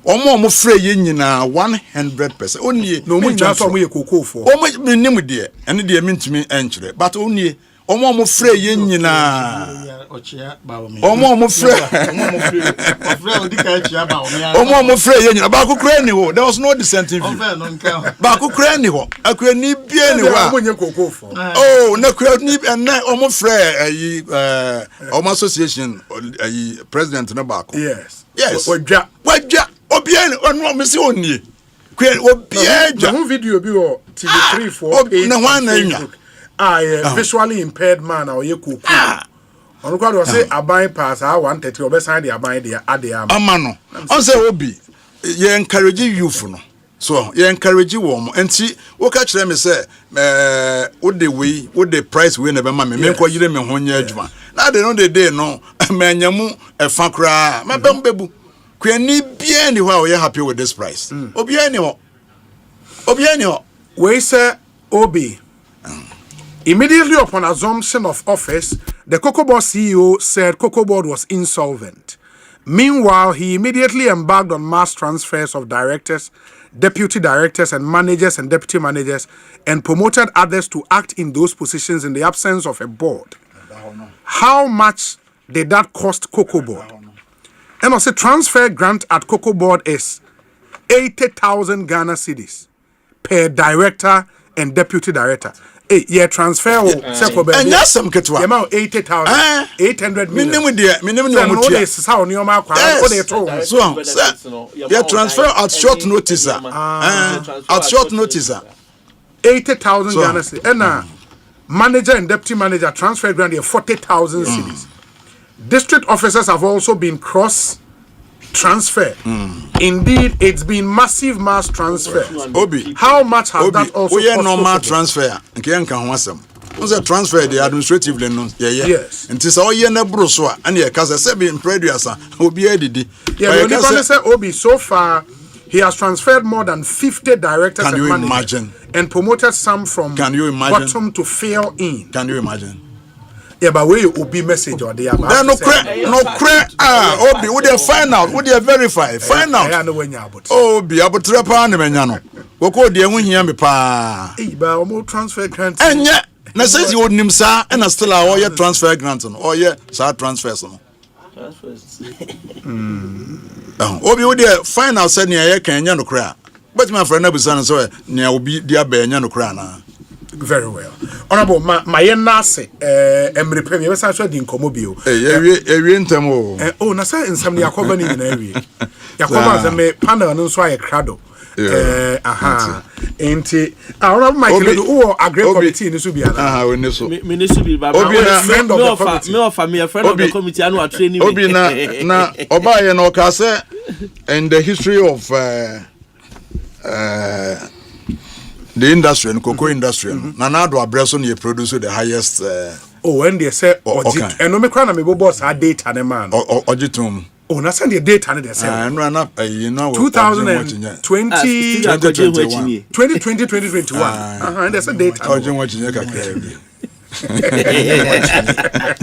S13: omo frɛ ye nyina 100% onie
S10: no mu nja so mo ye cocoa for
S13: omo nim de ene de mintimi enkyere but onie Omo frɛ yɛn nyinaa. Omo frɛ yɛn nyinaa. Ba ko kura ni ho. There was no dissenting view. Ba ko kura ni ho. Akura ni bie ni wa. Oh, na kura ni na omo frɛ omo association president na ba ko.
S10: Yes.
S13: Wajja. Obia ni ono me se onie. Obia ja.
S10: No video bi o TV3 4
S13: na wan na nya.
S10: Visually impaired man or ye kuku. On kwado was say aban pass 130 obesan dey aban dey ade am.
S13: Amano. On say obi ye encourage youth no. So ye encourage wo mo. Enti wo ka kire me say wo the price we na be ma me nko yire me ho nya adwuma. Na de no de day no manyamu efa kra. Ma bem bebu. Kwani bia ni ho a we happy with this price. Obi ani ho.
S10: We say obi immediately upon assumption of office, the Cocoa Board CEO said Cocoa Board was insolvent. Meanwhile, he immediately embarked on mass transfers of directors, deputy directors, and managers and deputy managers, and promoted others to act in those positions in the absence of a board. How much did that cost Cocoa Board? And also, transfer grant at Cocoa Board is 80,000 Ghana cedis per director and deputy director. Hey, transfer
S13: and that's some ketwa.
S10: Amount 80,000, 800 million.
S13: Minimum
S10: is how new mark.
S13: So, transfer at short notice. At short notice.
S10: 80,000 Ghana cedis. And manager and deputy manager transfer grant 40,000 cedis. District officers have also been cross-transferred. Indeed, it's been massive mass transfer.
S13: Obi,
S10: how much has that also cost?
S13: Normal transfer. Once transfer the administratively
S10: yes.
S13: And it's all year na broswa and your casa said in producer Obi edidi.
S10: Yeah, when you say Obi so far he has transferred more than 50 directors and managers and promoted some from bottom to fill in.
S13: Can you imagine?
S10: Yeah, but where you be message or they are
S13: no Obi, would you find out? Would you verify? Find out.
S10: I know when you're about.
S13: Obi, about trepan menyano. Woko de won hia me pa.
S10: But almost transfer grant.
S13: Enya, na says you nim sa and still our your transfer grant no. Or yeah, sa transfers no.
S14: Transfers.
S13: Obi would you find out said near kan nya no kra. But my friend Abusan so near obi dia ba nya no kra na.
S10: Very well. Honorable, my nase, Emre Premier, was actually in Comobio.
S13: Oh,
S10: Nasa in some Yakoban in area. Yakoba, the panel, and so I crado. Ain't it? I don't know, Michael, who are great committee in Subia.
S14: Ministry, friend of the family, a friend of the committee, and what training.
S13: Obina, Obaya, no Casa, and the history of the industry and cocoa industry. Nanado Abreson ye produce the highest.
S10: When they say and no me crown me boss are date and a man.
S13: Ojitum.
S10: Oh, na send the date and they say.
S13: And run up,
S10: 2020, 2021. And there's a date.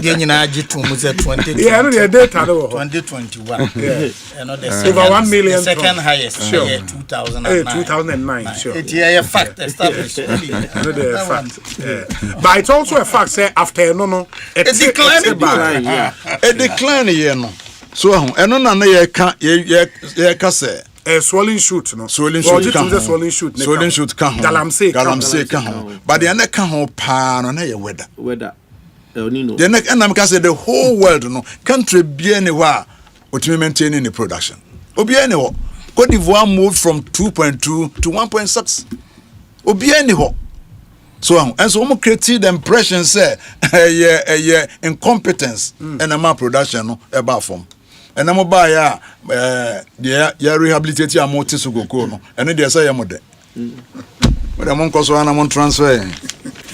S22: Getting a G2 was 20.
S10: Yeah, I know the data
S22: 2021.
S10: And over 1 million.
S22: Second highest.
S10: Sure.
S22: 2009.
S10: Sure.
S22: It's a fact established.
S10: But it's also a fact, say, after no,
S22: a decline.
S13: A decline, so, and no, ye can't say.
S10: Swollen shoot, no.
S13: Swollen shoot,
S10: swollen shoot.
S13: Swollen shoot,
S10: Galamsey,
S13: but the other can't pan on a weather.
S14: The
S13: next, and I'm say the whole world, no country be anywhere, which we maintaining the production. Obi anywhere. Cote d'Ivoire moved from 2.2 to 1.6. Obi anywhere. So, and so we create the impression, say, incompetence and a production, no, about form. And I'm buy ya rehabilitate your motis to go no and they say yamode but I'm on course one I'm transfer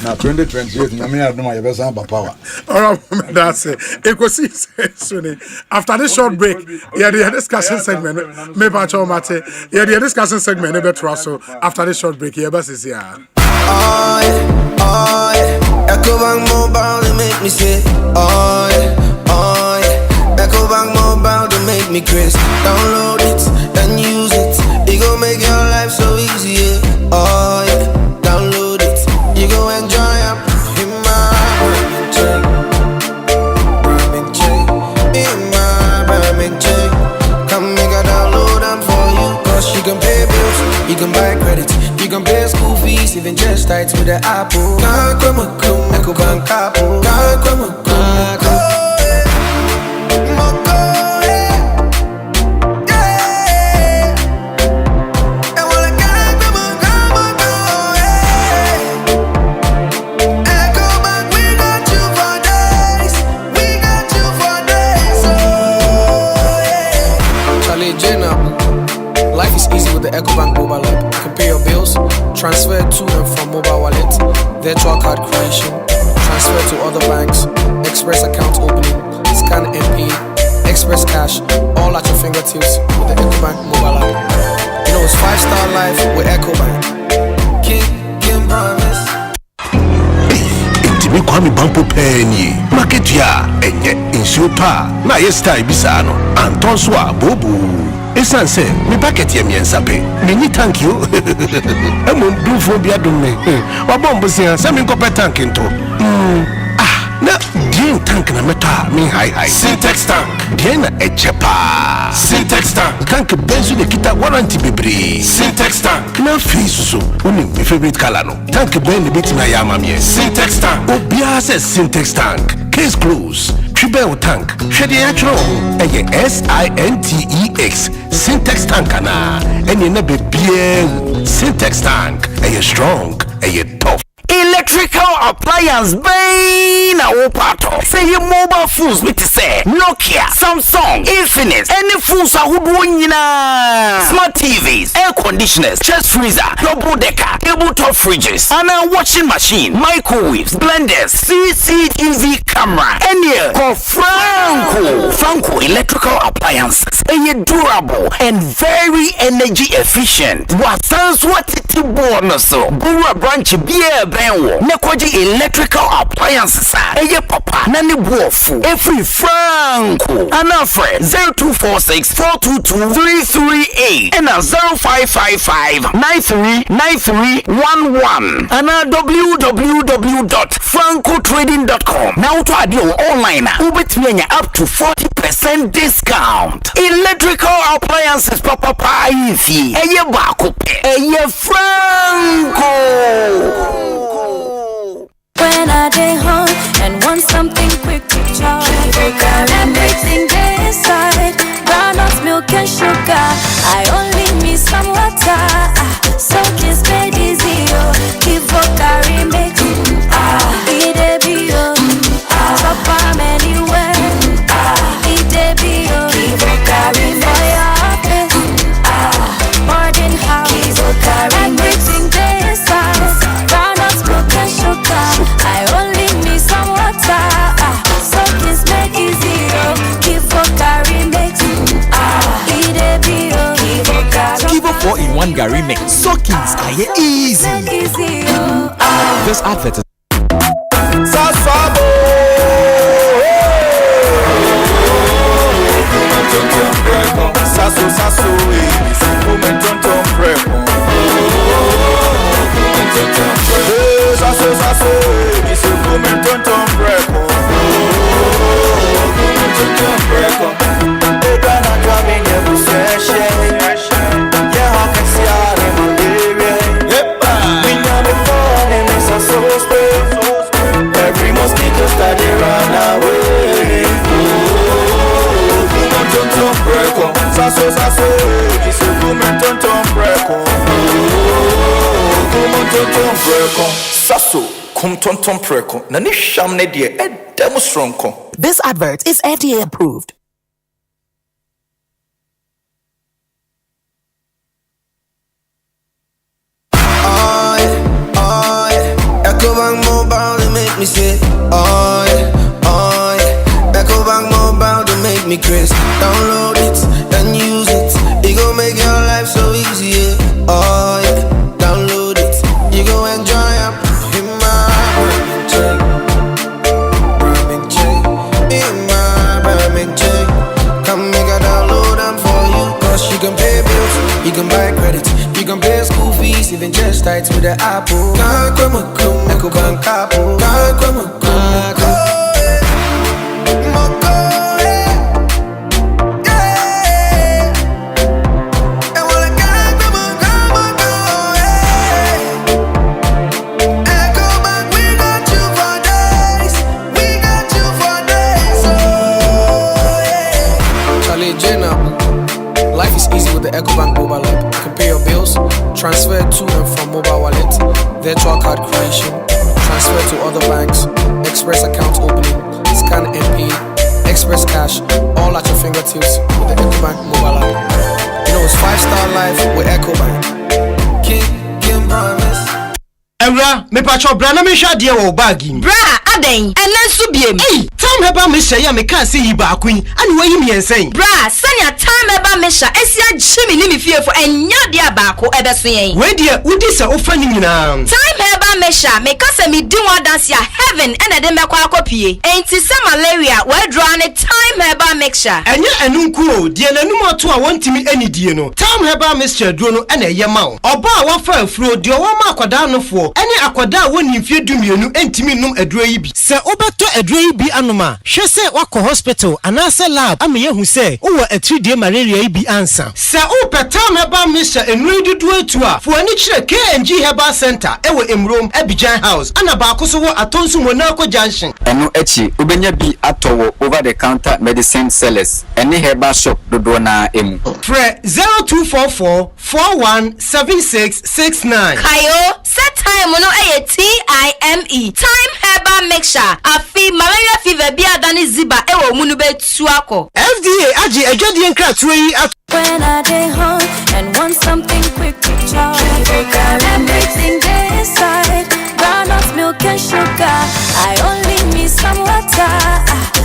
S13: now 2028 na me have no my best power.
S10: All right, that's it. Ekosiisen after this short break yeah the discussion segment me ba cho mate yeah the discussion segment be to so after this short break yeah best is here.
S12: Ekobang mobile they make me say Ekobang mobile to make me crazy. Download it and use it. It gon' make your life so easy. Yeah. Oh yeah, download it. You gon' enjoy it. In my
S5: tight with the apple. Ecobank apple. Life is easy with the Ecobank mobile app. You can pay your bills, transfer to and from mobile wallet, virtual card creation, transfer to other banks, express account opening, scan and pay, express cash, all at your fingertips with the Ecobank mobile app. You know it's 5-star life with Ecobank. King promise.
S2: Me kwami bampo penny market ya enye insupa na yesta ibisano anton so abobu esan se me packet ya miensape me thank you emon du fo bia dum me wa bombo se me nkope tank nto na din tank na meta me high Syntex tank din na echepa Syntex tank benzu de kita warranty bebre Syntex tank na fiso oni my favorite color no tank ben bit na ya mamie Syntex tank obia se Syntex tank case close Tribel tank shede atro eye SINTEX Syntex tank na eni na bebie Syntex tank eye strong eye tough electrical appliance bay na wopato say your mobile phones with say Nokia, Samsung, Infinix, any phones ahodo nyina smart TVs, air conditioners, chest freezer, double decker, tabletop fridges, and a washing machine, microwaves, blenders, CCTV camera, any Franco electrical appliances, durable and very energy efficient. What sounds what it bonus so Bura branch beer benwo nekwaji electrical appliances eye papa na ne buofu every Franco anafre 0246-422-338 and 0555-939311 and www.francotrading.com. Now to add your online ubetimi up to 40% discount. Electrical appliances papa ifi eye bakope eye Franco.
S6: When I day home and want something quick to chop, everything they inside, groundnut milk and sugar. I only need some water, so kiss made easy. Keep carry me, eat a bio, chop am anywhere, eat a bio, keep carry for your office, more than how everything they inside, groundnut milk and sugar. I only need some water, so kiss make easy. Keep for carry mix, eat a bio.
S9: Give up 4-in-1 Gary mix. Soakings are easy. This advert is
S12: every mosquito started run away.
S2: This advert is FDA approved.
S12: Ecobank mobile to make me say, oh yeah. Ecobank mobile to make me crazy. Download it and use it. It gon' make your life so easy, yeah. Oh yeah. Download it. You gon' enjoy it. In my ramen chain. In my ramen chain. Come make a download them for you. Cause you can pay bills, you can buy credit, you can pay school fees, even just tight with the Apple. Ecobank Apple.
S5: It's easy with the EcoBank mobile app. You can pay your bills, transfer to and from mobile wallet, virtual card creation, transfer to other banks, express account opening, scan and pay, express cash, all at your fingertips with the EcoBank mobile app. You know it's 5-star life with EcoBank. King promise.
S22: Ewra, me pacho bra na me hwa de wo bag ni.
S15: Bra, aden, enen so biem.
S22: Hey, time heba me hye ya me kan se yi ba akun, ani wayi mi ensen.
S15: Bra, sanya time heba me hya, esia gyemi ni me fiefo enya de abako ebeso yen.
S22: We de udi se ofa ni nyina.
S15: Time heba me hya, me kase me di one dance ya heaven ene de me kwa akopie. Enti se malaria, we draw ne time heba mixture.
S22: Enya enunku o, de nanum ato a wontimi anidie no. Time heba mixture duro no ene ye ma wo. Oba a wafa afuro de o ma akwada no fo. Ene akwada woni mfie dumienu entimi num aduro yi bi. Se obeto aduro yi bi anoma, hwe se wakọ hospital anase lab ameye hu se wo 3D malaria yi bi ansa. Se o petam heba mixture enuru dudu atu a, fo ani kire KNG Herbal Center ewo Emrom Abidjan House. Ana ba ko so wo atonsu Monaco Junction.
S16: Eno echi ubenya bi atowo over the counter medicine sellers. Eni herbal shop dodo na emu.
S22: Fre 0244 417669.
S15: Kayo, set time no TIME. Time herbal mixture. Afi malaria fever bi adani ziba ewo munu betu ako.
S22: FDA aji ejodi nkratwe yi at.
S6: When I dey home and want something quick to chop, everything dey inside. Groundnut milk and sugar. I only need some water.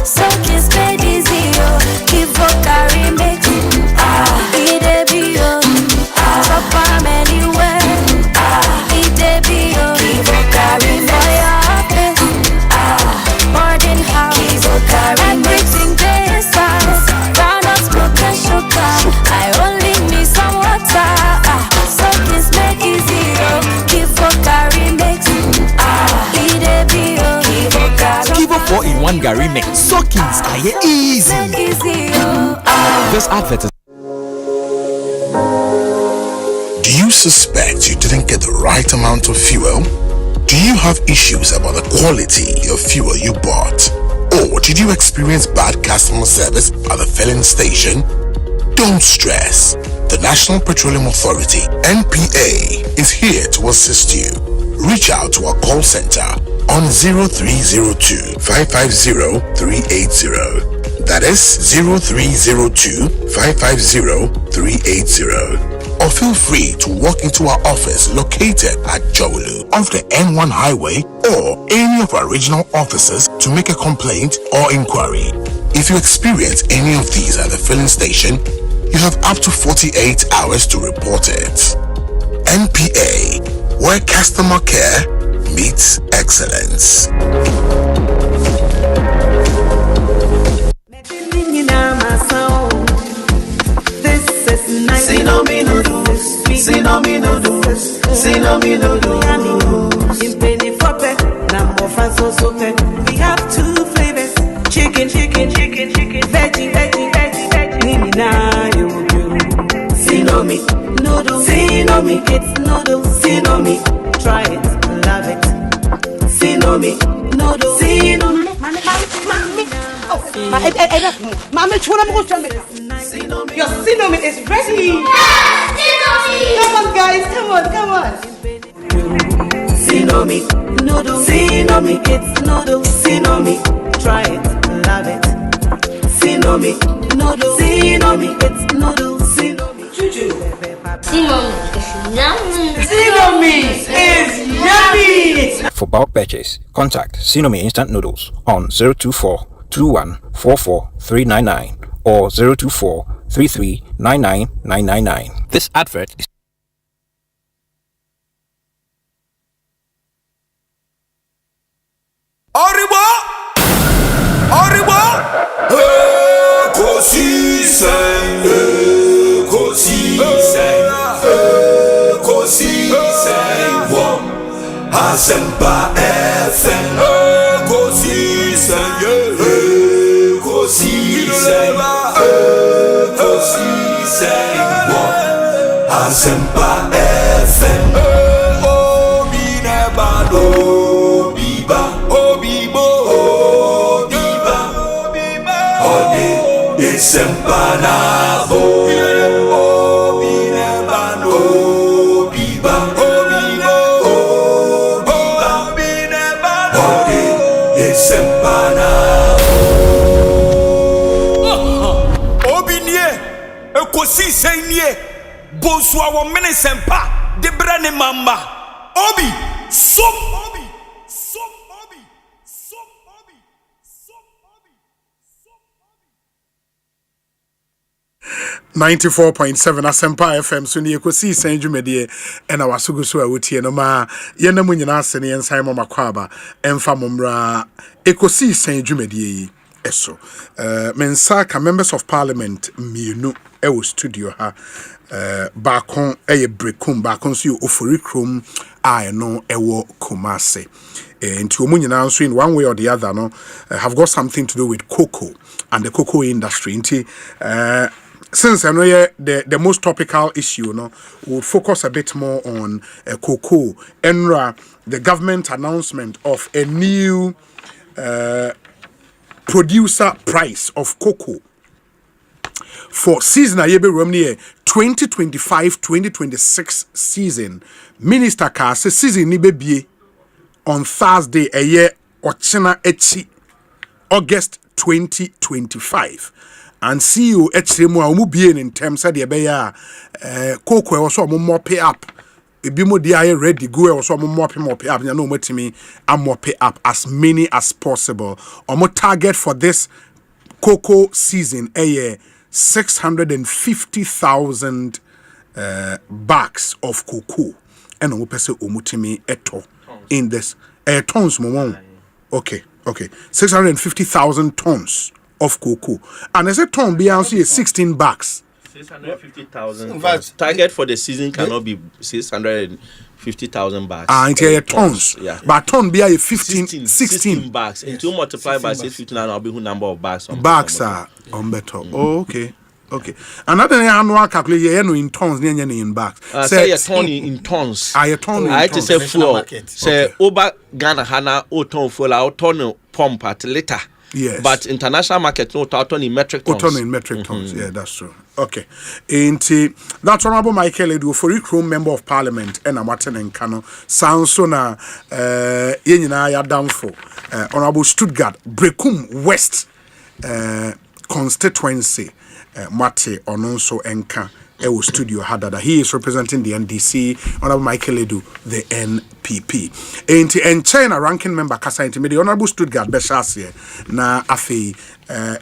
S6: So kiss made easy, oh. Keep carry make it dey be oh. Chop am anywhere. It dey be oh. Keep carry for your office. Boarding house. Keep carry everything dey inside. Groundnut milk and sugar. I only need some water. So kiss make easy oh. Keep carry make it dey be oh.
S9: Kivo 4-in-1 Gary mix. Soakings are easy. This advert is.
S17: Do you suspect you didn't get the right amount of fuel? Do you have issues about the quality of fuel you bought? Or did you experience bad customer service at the filling station? Don't stress. The National Petroleum Authority, NPA, is here to assist you. Reach out to our call center on 0302 550 380. That is 0302 550 380. Or feel free to walk into our office located at Jowlu off the N1 highway or any of our regional offices to make a complaint or inquiry. If you experience any of these at the filling station, you have up to 48 hours to report it. NPA, where customer care meets excellence.
S18: We have 2 flavors, chicken, veggie, Sinomi, noodles, Sinomi, it's noodles, Sinomi, try it, love it, Sinomi, noodles, Sinomi.
S21: Your Sinomi is ready. Come on, guys, come on.
S18: Sinomi, noodles, Sinomi, it's noodles, Sinomi, try it, love it, Sinomi, noodles, Sinomi, it's noodles, Sinomi.
S21: Sinomi is yummy.
S26: For bulk purchase, contact Sinomi Instant Noodles on 024 21 44 399 or 024 33 99 999. This advert is
S19: Arriba! Ekosiisen, On Asempa FM. Ekosiisen, On Asempa FM. Obi nebalo, Obiba, Obibo, Obiba, Ode Asempa na bo. Obinie, Ekosiise nie, Bonsu awo Ministerial, de brane mamba. Obi, som.
S10: 94.7 Asempa FM so ne Ekosiise dwumade e na wasogo so a wotie no ma ye na munyina ase ne ensan mo makwaba emfa momra Ekosiise dwumade yi eso mensa ka members of parliament mienu e wo studio ha baakon eye brekum baakon so ofori krom a no ewo Kumase nti omunyina nso in one way or the other no have got something to do with cocoa and the cocoa industry nti since I know the most topical issue, we'll focus a bit more on cocoa. ENRA, the government announcement of a new producer price of cocoa for season 2025-2026 season. Minister ka say season ni be on Thursday a year ochina echi August 2025. And CEO HMO a mu bie in terms of the beya cocoa also more pay up. Ebi mo dey ready go also more pay up. You know metimi am more pay up as many as possible. Omo target for this cocoa season a year 650,000 bags of cocoa. And omo pese omutimi eto in this tons mo. Okay. 650,000 tons of cocoa. And as a ton Beyonce is 16 bags.
S14: 650,000. In fact, target for the season cannot be 650,000 bags.
S10: Into tons. Yeah. But ton be 16
S14: bags. And to multiply by 650 now I'll be who number of bags.
S10: Bags are on better. Oh, okay. Another annual calculation in tons in bags.
S14: Say a ton in tons.
S10: A ton in
S14: tons. I say fuel. Say Oba Ghana Hana o ton fuel out ton pump at liter.
S10: Yes.
S14: But international market no ton in metric tons.
S10: Ton in metric tons. Yeah, that's true. Okay. That's Honorable Michael Edu for Chrome Member of Parliament and Amaten and Kano. Sounds so na yenina ya down for Honorable Stuttgart Brekum West constituency Mate Ononso Enka Ewo studio Hadada. He is representing the NDC. Honorable Michael Edu, the NPP. In China ranking member Kasa Intimate, Honorable Stuttgart Beshasye na afi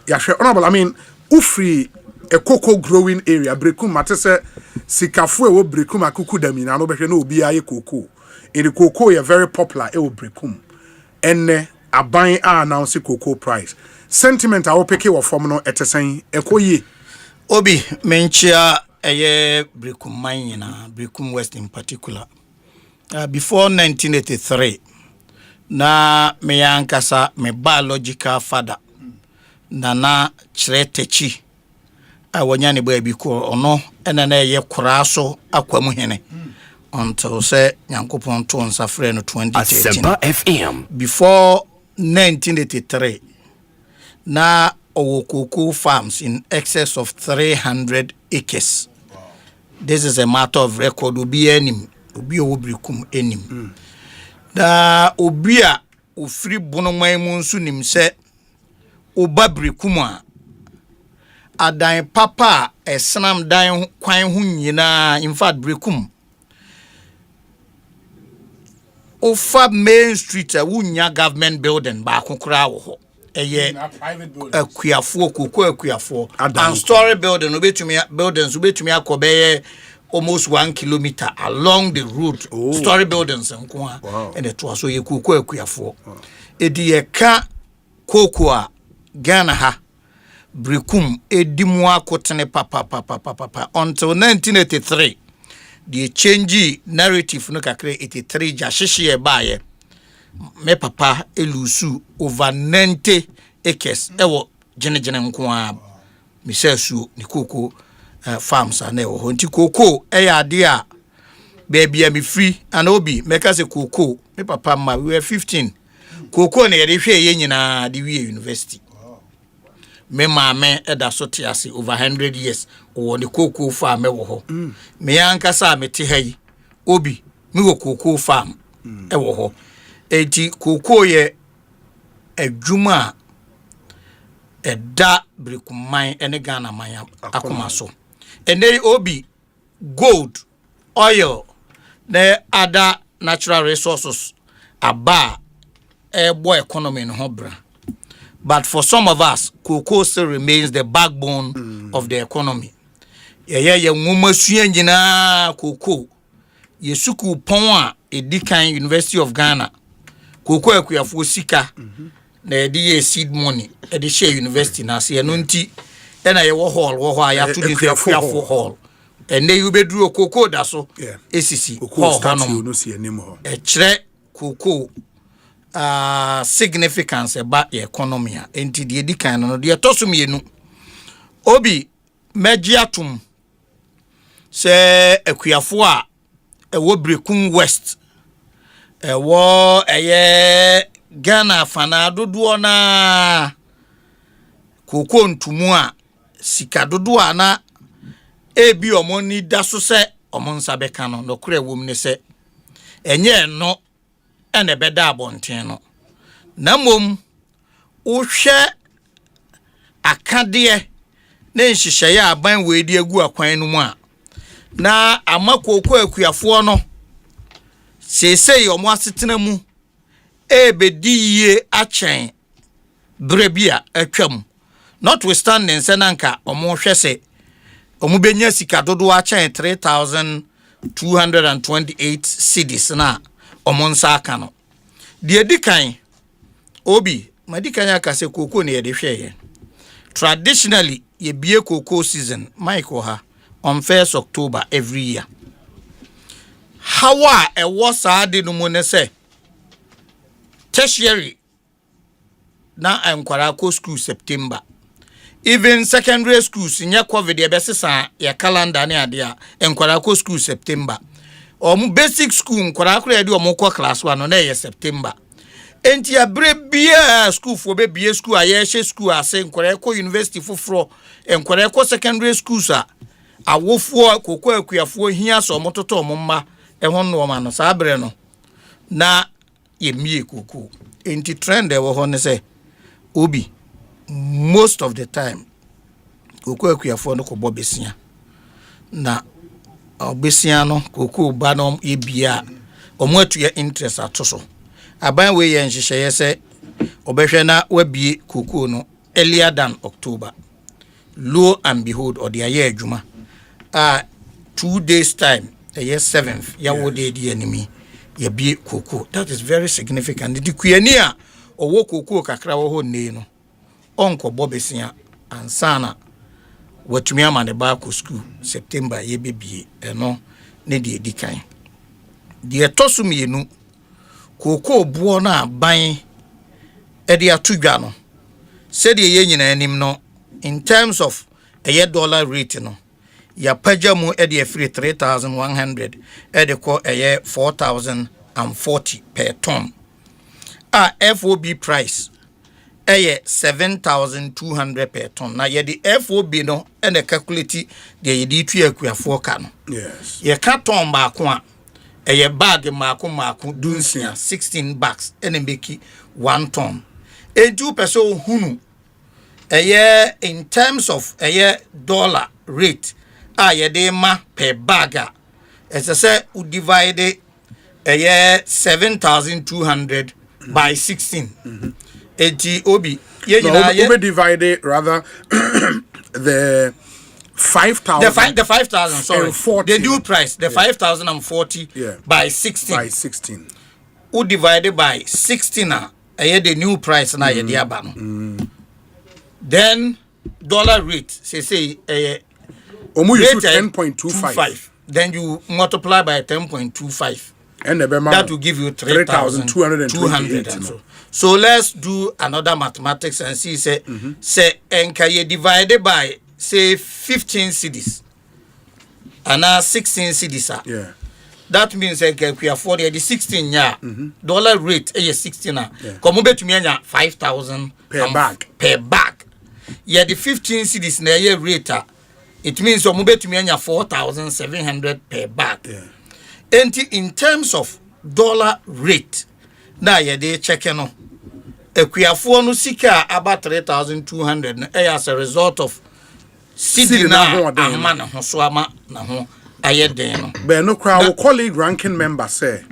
S10: yashwe Honorable ufri a cocoa growing area Brekum matese sikafu ewo Brekum akuku damina no behwe no obi aye cocoa. In the cocoa is very popular ewo Brekum. Enne aban a announce cocoa price. Sentiment a opeke wa form no etesen ekoye
S1: Obi menchia eye Brekum mine Brekum West in particular. Before 1983 na me yankasa me biological father nana Chiretechi awonyane boy bi ko ono ena na eye koraso akwamu hene until say Nyankopon to nsafre no 2013
S20: Asempa FM
S1: before 1983 na cocoa farms in excess of 300 acres. Wow. This is a matter of record. Obi enim, obi Brekum enim. Da obia ofri bonomai munsu nim se oba Brekum a adan papa esnam dan kwan hu nyina. In fact Brekum ofa Main Street a wunya government building ba kokora wo ho. Akuafo cocoa akuafo and story building buildings obetumi akobeye almost 1 kilometer along the route. Story buildings nko and it was so ye cocoa akuafo edi ye ka cocoa Ghana ha Brekum edimu akotene papa until 1983 the change narrative no kakre 83 jashishie baye me papa elusu over 90 acres ewo jenejene nkoa misesu ni cocoa farms na ewo ho nti cocoa eya ade a baby am free and obi meka se cocoa me papa ma we were 15 cocoa na yede hwe ye nyina de wie university me maame eda so tiase over 100 years wo ni cocoa farm ewo ho me yankasa mete hayi obi me wo cocoa farm ewo ho eti cocoa ye adwuma eda brekuman ene Ghana man akoma so ene obi gold oil the other natural resources aba boy economy in Hobra. But for some of us, cocoa still remains the backbone of the economy. Yeah, woman suyenjina cocoa. Yesuku Ponwa, Edikan University of Ghana. Cocoa ekuyafu sika. Na ediye seed money. Edishe University na siya nunti. Ena ye hall, ya tu ekuyafu hall. And then you bedru cocoa daso. ACC.
S10: Cocoa statue no siya nimo.
S1: Echre cocoa. Significance about the economy enti de edikan no de tosum yenu obi magiatum se akuafo a ewo Brekun West ewo Ghana fana dodo na koko ntumu a sika dodo ana ebi omoni daso se omonsa beka no kure wom ne se enye no ene beda abonten no namom uhwe akade ne nhihye aban wedi agu akwan no mu a na amakoko akuafo no sesei omo asetena mu ebedi yie achen brebia atwam notwithstanding senanka omo hwe se omo benya sika dodo achen 3228 cedis na omonsa aka no de edikan obi madikan aka se koko ne yede hweye traditionally ye bie koko season Michael ha on 1st October every year how a was ade no mo ne se tertiary na enkwara ko school September even secondary schools nya covid e besesa ya calendar ne ade a enkwara ko school September basic school nkwara akura de omukọ class 1 no na ye September enti abre bia school for be bia school aye she school ase nkwara ko university foforo nkwara ko secondary schools a awofo kokọ akuafo hia so mototo omma ehon no ma no sa abre no na ye mie kokọ enti trend e wo ho ne se obi most of the time kokọ akuafo no ko bobesia na obesiano koko ba no ebia omoatu ya interest atoso aban we ye nhihye se obehwe na wabie koko no earlier than October lo and behold or the year adwuma 2 days time the year 7th ya wode di enemy ya bie koko that is very significant the kuani a owo koko kakra wo ho nei no onko bobesia ansana watumi amane ba ko school September ye bebie eno ne de edikan de tosum yenu koko buo na ban e de atudwa no se de ye nyina anim no in terms of dollar rate no ya paja mu e de free 3100 e de ko 4040 per ton FOB price 7,200 per ton. Na ye the FOB no and the calculate the ye tu akuafo ka no.
S10: Yes.
S1: Ye ka ton ba ko a ye bag mako dunsia 16 bags and mbeki 1 ton. Eju peso hunu in terms of dollar rate ye de ma per bag as I say we divide 7,200 by 16. Eti obi ye nyina ye
S10: obi divided rather the 5,000
S1: the 5,000 sorry
S10: 40.
S1: The new price the 5,040 by 16 who divided by 16 the new price na ye dia ba no then dollar rate say
S10: omu use 10.25
S1: then you multiply by 10.25
S10: and
S1: that will give you 3,200. So let's do another mathematics and see say enka ye divided by say 15 cedis and 16 cedis.
S10: Yeah.
S1: That means enka we afford the 16 dollar rate 16 come betumi anya 5,000
S10: per bag.
S1: Yeah, the 15 cedis na ye rate it means come betumi anya 4,700 per bag.
S10: Yeah.
S1: And in terms of dollar rate na ye dey check no Ekuyafoɔ no sika about 3,200 as a result of sidina ama na ho so ama na ho aye den no.
S10: Be no kra our colleague ranking member say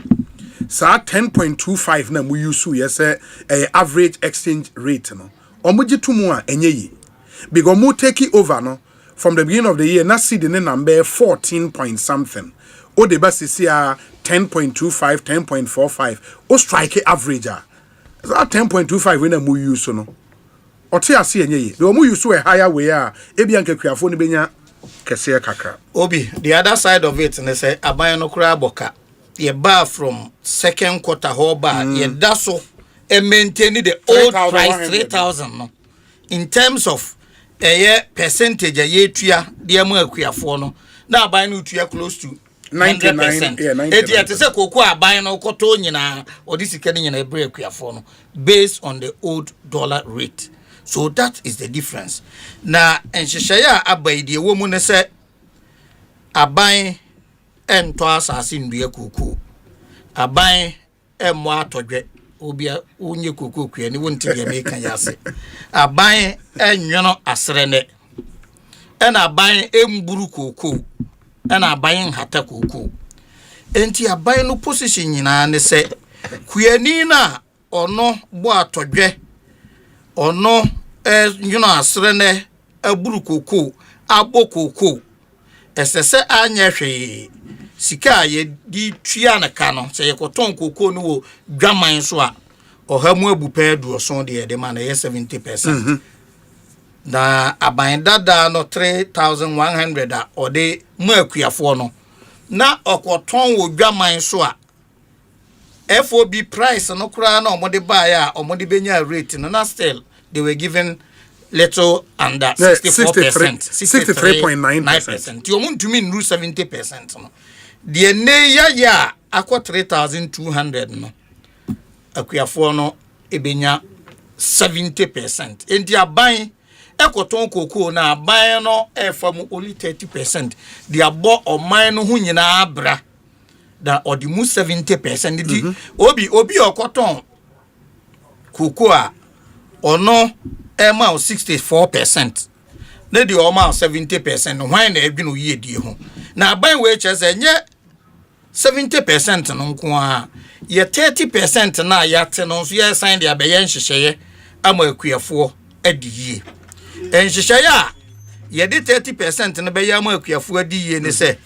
S10: sa 10.25 na mu use yes average exchange rate no. Omuji tumu a enye yi. Because mu take it over no from the beginning of the year na sidina number 14 point something. O de basi sia 10.25 10.45 o strike average that 10.25 when mu use no. Ote ase enye yi. Be mu use a higher way a ebi anka kuafo no benya kese kakra.
S1: Obi the other side of it ne say aban no kura boka. Ye bar from second quarter whole bar ye daso e maintain the old price 3,000 no. In terms of percentage ye tua de am akuafo no na aban no tua close to 90%. Eti ate se koko aban no koto nyina odi sika ni nyina ebre akuafo no based on the old dollar rate. So that is the difference. Na enhyehyaya abai de wo mu ne se aban ento asase ndua koko. Aban emo atodwe obia onye koko kua ni wonti de meka yase. Aban enwono asrene. Ena aban emburu koko. Ena aban hata koko. Enti aban no position nyina ne se kuani na ono bo atodwe ono asrene aburu koko abo koko esese anya hwe sika ye di tua na ka no se ye koton koko no wo dwaman so a ohamu abupa du oson de de ma na ye 70%. Na aban dada no 3,100 a ode mu akuafo no na okoton wo dwaman so a FOB price no kura na omode buy a omode benya rate no na still they were given little under 64%, 63.9%. Ti omuntumi nru 70% no. De ne ya akwa 3,200 no. Akuafo no ebenya 70%. Enti aban ekoton koko na aban no efam only 30%. De abo oman no hu nyina abra. Da odimu 70% di obi okoton koko a ono ema 64%. Ne di oma 70% why na edwinu ye die ho. Na aban we chese nye 70% no nko a ye 30% na ya te no so ye sign de abeye nhyehyeye ama akuafo adiye. Nhyehyeye a ye de 30% no be ya ama akuafo adiye ne se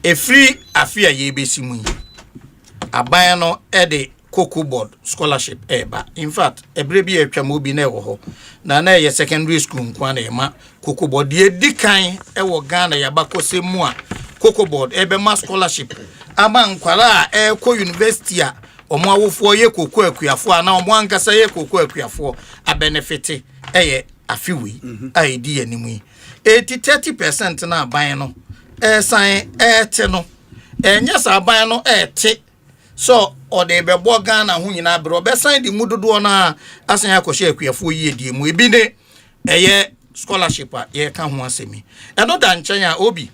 S1: a free afia ye besimu aban no e de cocoa board scholarship eba. In fact ebre bi atwa mo bi na ewo ho na ye secondary school nkwa na ema cocoa board ye dikan ewo Ghana ya bakose mu a cocoa board ebe ma scholarship ama nkwara a ko university a omo awofo ye cocoa akuafo a na omo ankasa ye cocoa akuafo a benefit eye afiwi a edi animu 30% na aban no sign ete no enya sa aban no ete so o de bebo Ghana hu nyina bro be sign di mudodo na asan akoshe akuafo yi die mu ebi ne eye scholarship a ye ka ho asemi eno da nchen a obi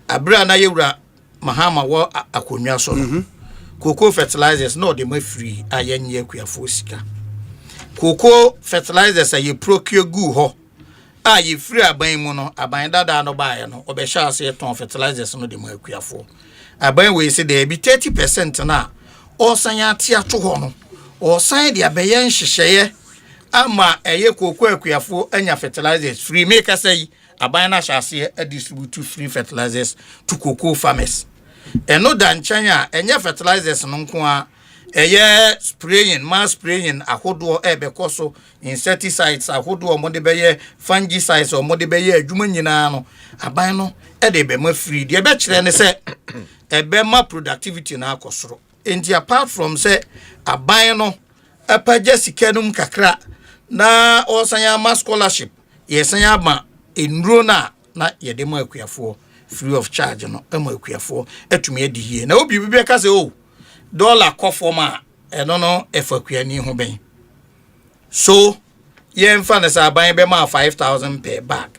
S1: abra na yewura mahama wo akonwa so no cocoa fertilizers no de ma free ayenye akuafo sika cocoa fertilizers a ye procure gu ho a ye free aban mu no aban dada no baaye no obehya ase ton fertilizers no de mu akuafo aban we se de bi 30% na osan ya tia to ho no osan de abaye nhyehyeye ama eye cocoa akuafo anya fertilizers free make say aban na hyase distribute free fertilizers to cocoa farmers eno da nchanya enye fertilizers no nko a eye spraying mass spraying ahodo ebekoso insecticides ahodo mo de beye fungicides o mo de beye adwuma nyina no aban no de be ma free de be kire ne se ebe ma productivity na akosoro enti apart from say aban no apaje sikanum kakra na osanya ma scholarship yesanya ma enro na ye de ma akuafo free of charge no ema akuafo atumi adihie na obi bi ka se o dollar kofoma eno no efakuani ho ben so ye mfa na sa ban be ma 5,000 per bag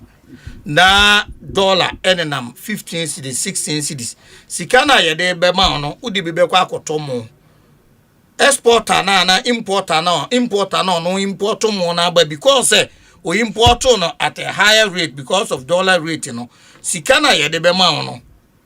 S1: na dollar enenam 15 cedis 16 cedis sika na ye de be ma no udi bi be kwa akotomo exporter na importer no import more na but because we import no at a higher rate because of dollar rate no sika na ye de be ma no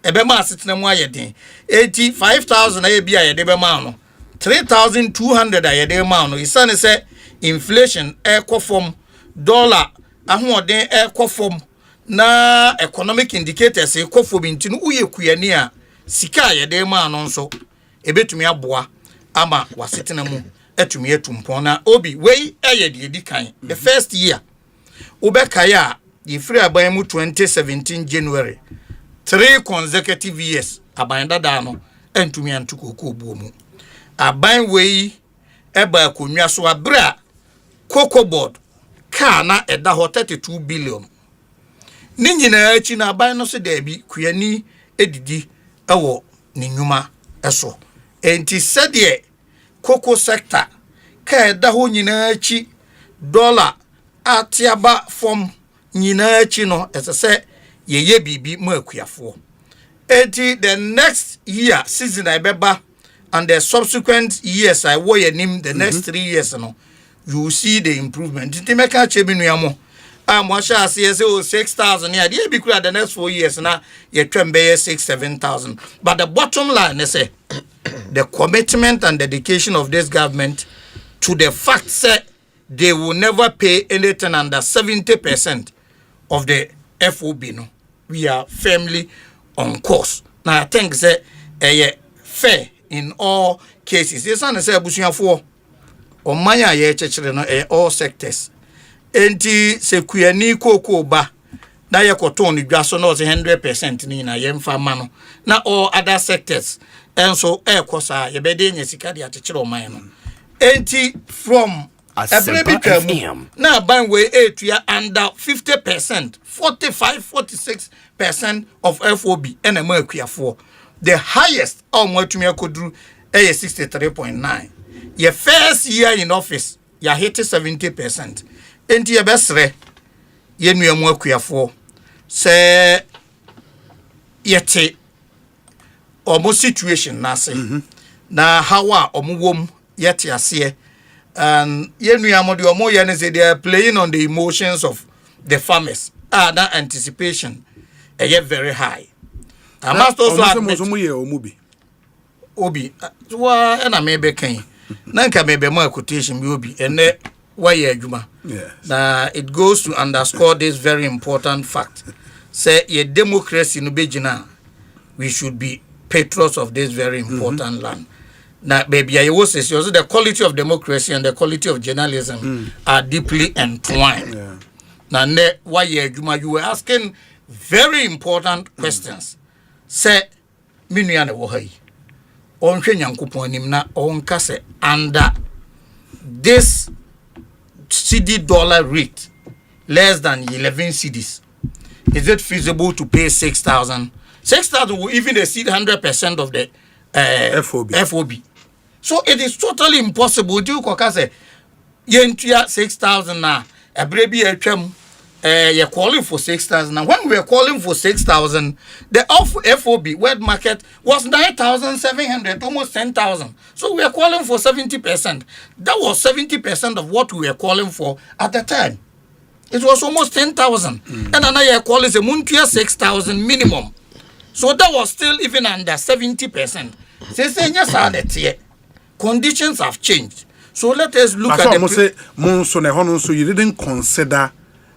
S1: e be ma setena mu ayeden 85,000 a bia ye de be ma no 3,200 a ye de ma no isane say inflation from dollar ahoden from na economic indicators from intinu uye kuyani a sika ye de ma no nso ebetumi aboa ama wasetena mu etumi etumpon na obi wei eye de edikan the first year ubekaya the free aban mu 2017 January 3 consecutive years aban dada no entumi antukoko obuo mu aban wei eba konwa so abra cocoa board car na eda ho 32 billion ni nyina achi na aban no so da bi kuyani edidi ewo ni nyuma eso enti sede cocoa sector ka eda ho nyina achi dollar atiaba from nyina achi no esese yeye bibi mu akuafo enti the next year season ibeba and the subsequent years I wo yanim the next 3 years no you will see the improvement enti meka chebinu amo mo sha say 6,000 ya dey be kura the next 4 years na ye twembe 6-7,000 but the bottom line is the commitment and dedication of this government to the fact that they will never pay anything under 70% of the FOB no we are firmly on course now I think say fair in all cases this one say abusuafo omanya ye chechire no all sectors enti se kuyani koko ba na ye koton ni dwaso no 100% ni na ye mfa ma no na all other sectors enso ekosa ye bede nya sika de achechire oman no enti from Asempa FM na ban we etua under 50% 45-46% of FOB ena ma akuafo the highest almotumi akodru 63.9 your first year in office ya hit 70%. Enti ye besre ye nuamu akuafo se yete omo situation na se na hawa omo wom yete ase and ye nuamu de omo ye ne say they are playing on the emotions of the farmers that anticipation very high. I must also admit obi wa na mebe kan na nka mebe ma quotation bi obi ene why adwuma. Now it goes to underscore this very important fact. Say a democracy no begina, we should be patrons of this very important land. Now baby I was say also the quality of democracy and the quality of journalism are deeply entwined. Now why adwuma you were asking very important questions. Say minua na wo hai. Onhwe nyankopon anim na onka se under this CD dollar rate less than 11 cedis. Is it feasible to pay 6,000? 6,000 will even exceed 100% of the FOB. So it is totally impossible to say yentua 6,000 na ebrebi etwam you're calling for 6,000. Now when we were calling for 6,000, the FOB wet market was 9,700, almost 10,000. So we are calling for 70%. That was 70% of what we were calling for at the time. It was almost 10,000. And another year call is a muntia 6,000 minimum. So that was still even under 70%. Conditions have changed. So let us look at the
S10: so you didn't consider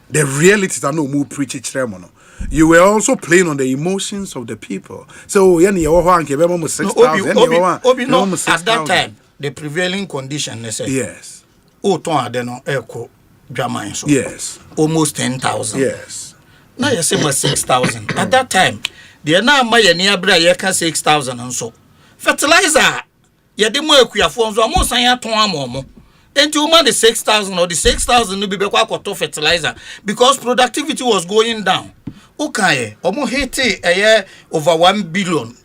S10: the reality that no more preach it. You were also playing on the emotions of the people. So at
S1: that time, the prevailing condition they said
S10: yes.
S1: Yes. Almost 10,000.
S10: Yes.
S1: Now you say 6,000. At that time, the na my near bra you can 6,000 and so. Fertilizer, ya de mo akuafo so mo san ya ton amomo. Enti o man the 6,000 or the 6,000 no be be kwa to fertilizer because productivity was going down. Okay, omo hit over 1 billion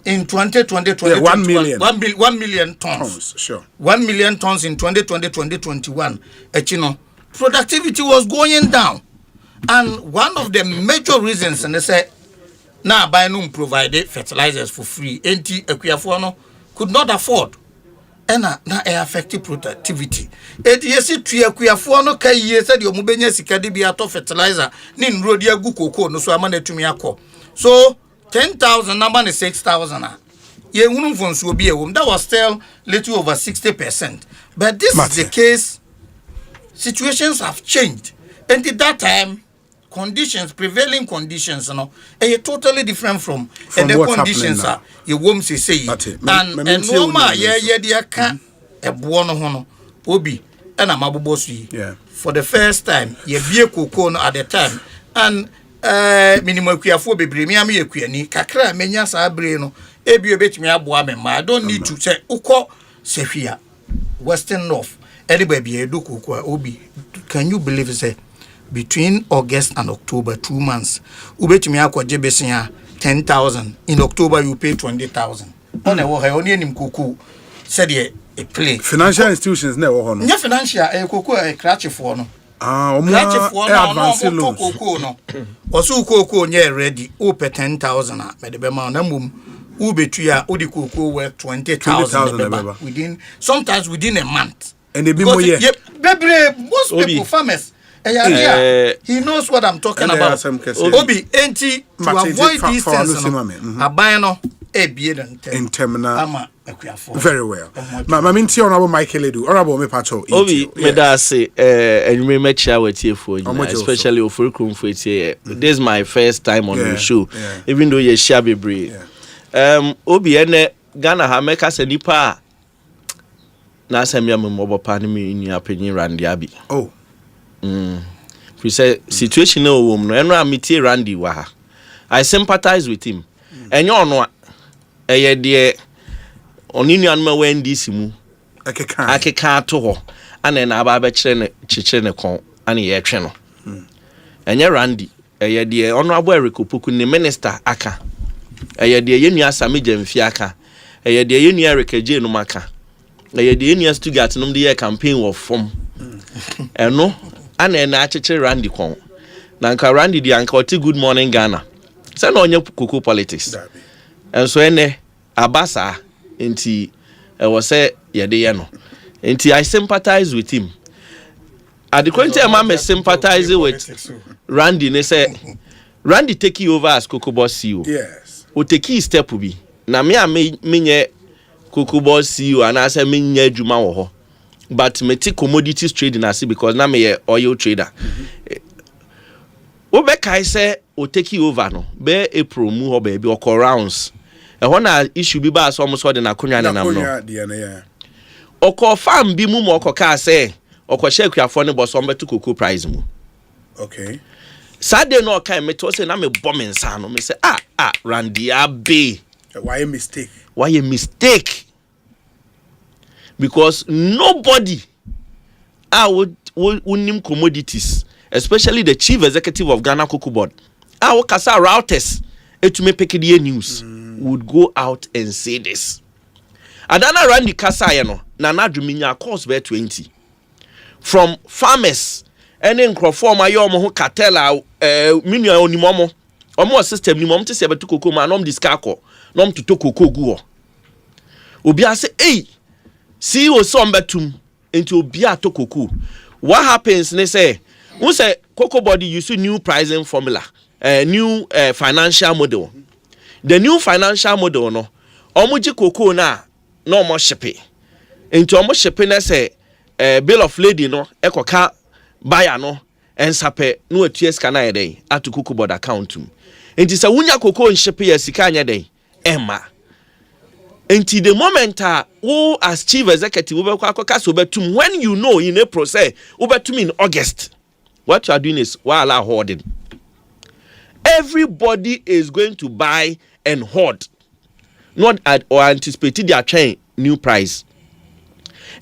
S1: in 2020
S10: 1 million.
S1: 1 million tons.
S10: Sure.
S1: 1 million tons in 2020-2021. Productivity was going down. And one of the major reasons, and they said, now by no provided fertilizers for free. Enti Ekuyafo could not afford. ena na affect productivity yesi tuakuafo no kai ye said yo mubenya sika de bia to fertilizer ni nro de agu cocoa no so ama na tumi akọ so 10,000 number na 6,000 ye hunu mfonso obi ewom that was still little over 60%, but this is the case. Situations have changed, and at that time prevailing conditions totally different from and the conditions are you won't say and normal dia ka ebo no ho no obi and amabobosu for the first time ye bie cocoa no at the time and minimum kuafo bebre mi am ye kuani kakra menya sa bre no ebie betimi aboa me ma I don't need to say ukọ sehwia Western North anybody do cocoa obi. Can you believe say between August and October 2 months ubetimi akwaje besia 10,000 in October you pay 20,000 on e wo ha oni enim cocoa said a play
S10: financial institutions na wo ho no
S1: nya financial cocoa crash for no
S10: crash for
S1: no cocoa no osu cocoa nya ready o pay 10,000 me de be ma na mum ubetua odi cocoa worth 20,000 within sometimes within a month. And they be more yeah. Most people farmers. He knows what I'm talking about. Obi enti to avoid these things. Abayano e bieden in terminal.
S10: Very well. Ma minti honorable Michael Edu. Honorable me pacho.
S14: Obi me da say and me match with you for especially Ofurukrum for it. This is my first time on the show. Even though you share be Obi ene Ghana ha make us nipa na asemia me mobo pa ni me ni apenyin Randy abi.
S10: Oh.
S14: We say situation no wom no eno amiti Randy wa ha. I sympathize with him. Enyo ono eye de oninu anma wa ndisi mu akeka to ho ana na aba ba kire ne kon ana ye twe no. Enye Randy eye de ono abo Erikopoku ni minister aka. Eye de ye nua Sami Jamfi aka. Eye de ye nua Rekaje no maka. Eye de ye nua Stuart no de campaign wo form. Eno ana na acheche Randy kon. Na nka Randy di anka oti Good Morning Ghana. Say na onye cocoa politics. And so ene abasa enti was say ye de ye no. Enti I sympathize with him. At the current time I sympathize with Randy ne say Randy take you over as Cocoa Boss CEO.
S10: Yes.
S14: O take his step will be. Na me menye Cocoa Boss CEO and I say menye adwuma wo ho. But me take commodities trading as because na me oil trader. O be kai say o take you over no. Be April mu ho baby o rounds. E ho na issue bi ba so almost so de na konwa na nam no. O ko farm bi mu mo ko ka say o ko share kuafo ne bo so mbeto cocoa price mu.
S10: Okay.
S14: Saturday no kai me to say na me bomb nsa no me say Randy Abe.
S10: Why a mistake?
S14: Why a mistake? Because nobody would name commodities, especially the chief executive of Ghana Cocoa Board. Our Kasa routers to me PKDA news would go out and say this. Adana Randy Kasa na Duminya cost bear 20 from farmers and then crofom ayo mo cartel minu onimomo omo system ni mom te se betu cocoa ma nom diskako nom to cocoa gu obi ase see o so mbetum into obi ato cocoa. What happens ne say who say cocoa body use new pricing formula, new financial model. The new financial model no omuji cocoa na no more shipping into omo shipping na say bill of lading no ekoka buyer no ensape no atues kana yedey at cocoa board account enti sa wunya cocoa nshipe ya sika anya dey emma enti the moment who as chief executive we kwakwa so betum when you know in April say obetum in August what you are doing is while hoarding. Everybody is going to buy and hoard, not at or anticipate their chain new price.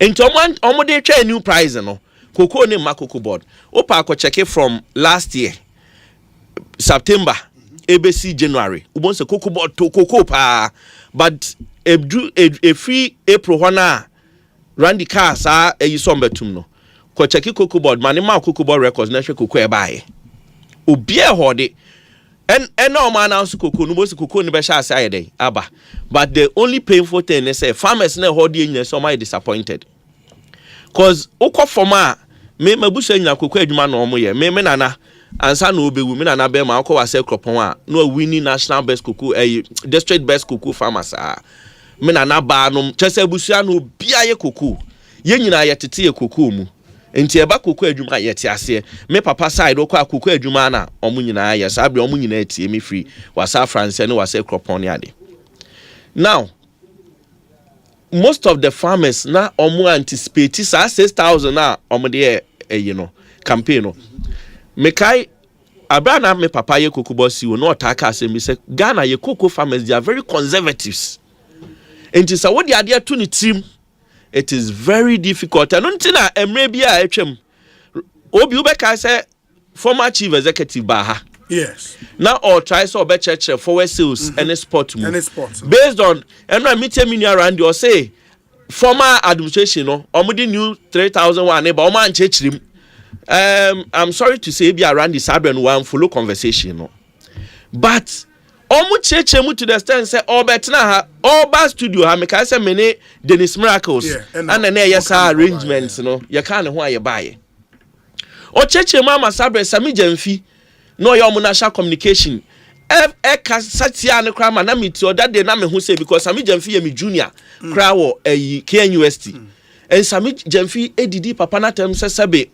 S14: And someone they chain new price no cocoa ne Cocoa Board. Opa ko check it from last year September ABC January. Ubon se Cocoa Board to cocoa pa but a free April wana Randy Cars e so mbetum no. Ko check Cocoa Board manima Cocoa Board records na hwe cocoa e bae. Obi e hode and no man else cocoa no most cocoa no be sha say dey aba. But the only painful thing is say farmers na holding so my disappointed. Cause okọ forma me mabusa nya cocoa adwuma na omo ye me nana ansa na obewu me nana be ma akọ wase kropon a no winning national best cocoa district best cocoa farmers me nana ba no chese abusia no bia ye cocoa ye nyina ye tete ye cocoa mu enti eba cocoa adwuma ye te ase me papa side okọ cocoa adwuma na omo nyina ye sabre omo nyina etie me free wasa France ne wase kropon ne ade. Now most of the farmers na omo anticipate 6,000 na omo de campaign no me kai abana me papa ye cocoa bossy no ataka say me say Ghana ye cocoa farmers they are very conservatives. And so what the idea to the team, it is very difficult. And until now, maybe I HM Obi Ubeka say former chief executive Baha.
S10: Yes.
S14: Now all try so be church forward sales and sport move.
S10: And sport.
S14: Based on and I meet me around you say former administration no omudi new 3,001 but man church him. I'm sorry to say be around the Sabren one follow conversation no. But omu cheche mu to the stand say betna ha oba studio ha me ka say mene Dennis Miracles and na yes arrangements no ye kan ho aye bae o cheche mu amasabre Sami Jamfi no ye omu national communication ka satia ne kra ma na me ti oda de na me ho say because Sami Jamfi ye me junior kra wo KNUST and Sami Jamfi edidi papa na tem say sebe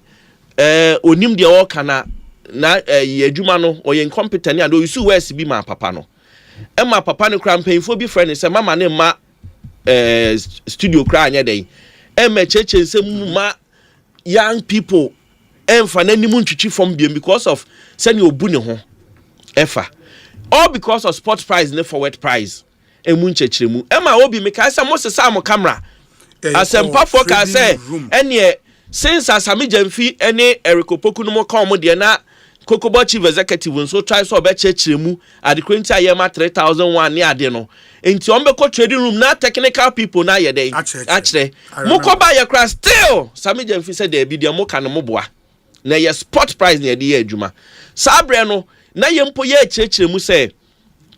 S14: onim de o kana na adwuma no o ye incompetent and o isu west bi ma papa no ma papa no kra mpanyfo bi friend say mama ne ma studio kra anya dey ma cheche nsem ma young people emfa na nimu ntwitwi from biem because of sani obu ne ho efa all because of sport prize ne forward prize emu nchechiremu ma obi me ka say mo sesa mo camera Asempa for ka say ene since Sami Jamfi ene Eriko Poku no mo ka mo de na Kokobo chief executive so try so be chechiremu at the current ayema 3,001 ne ade no enti on be ko trading room na technical people na ye dey actually mo ko ba ye crash still Sami Jamfi said dey bi de mo ka no mo boa na ye sport prize ne dey adwuma sabre no na ye mpo ye chechiremu say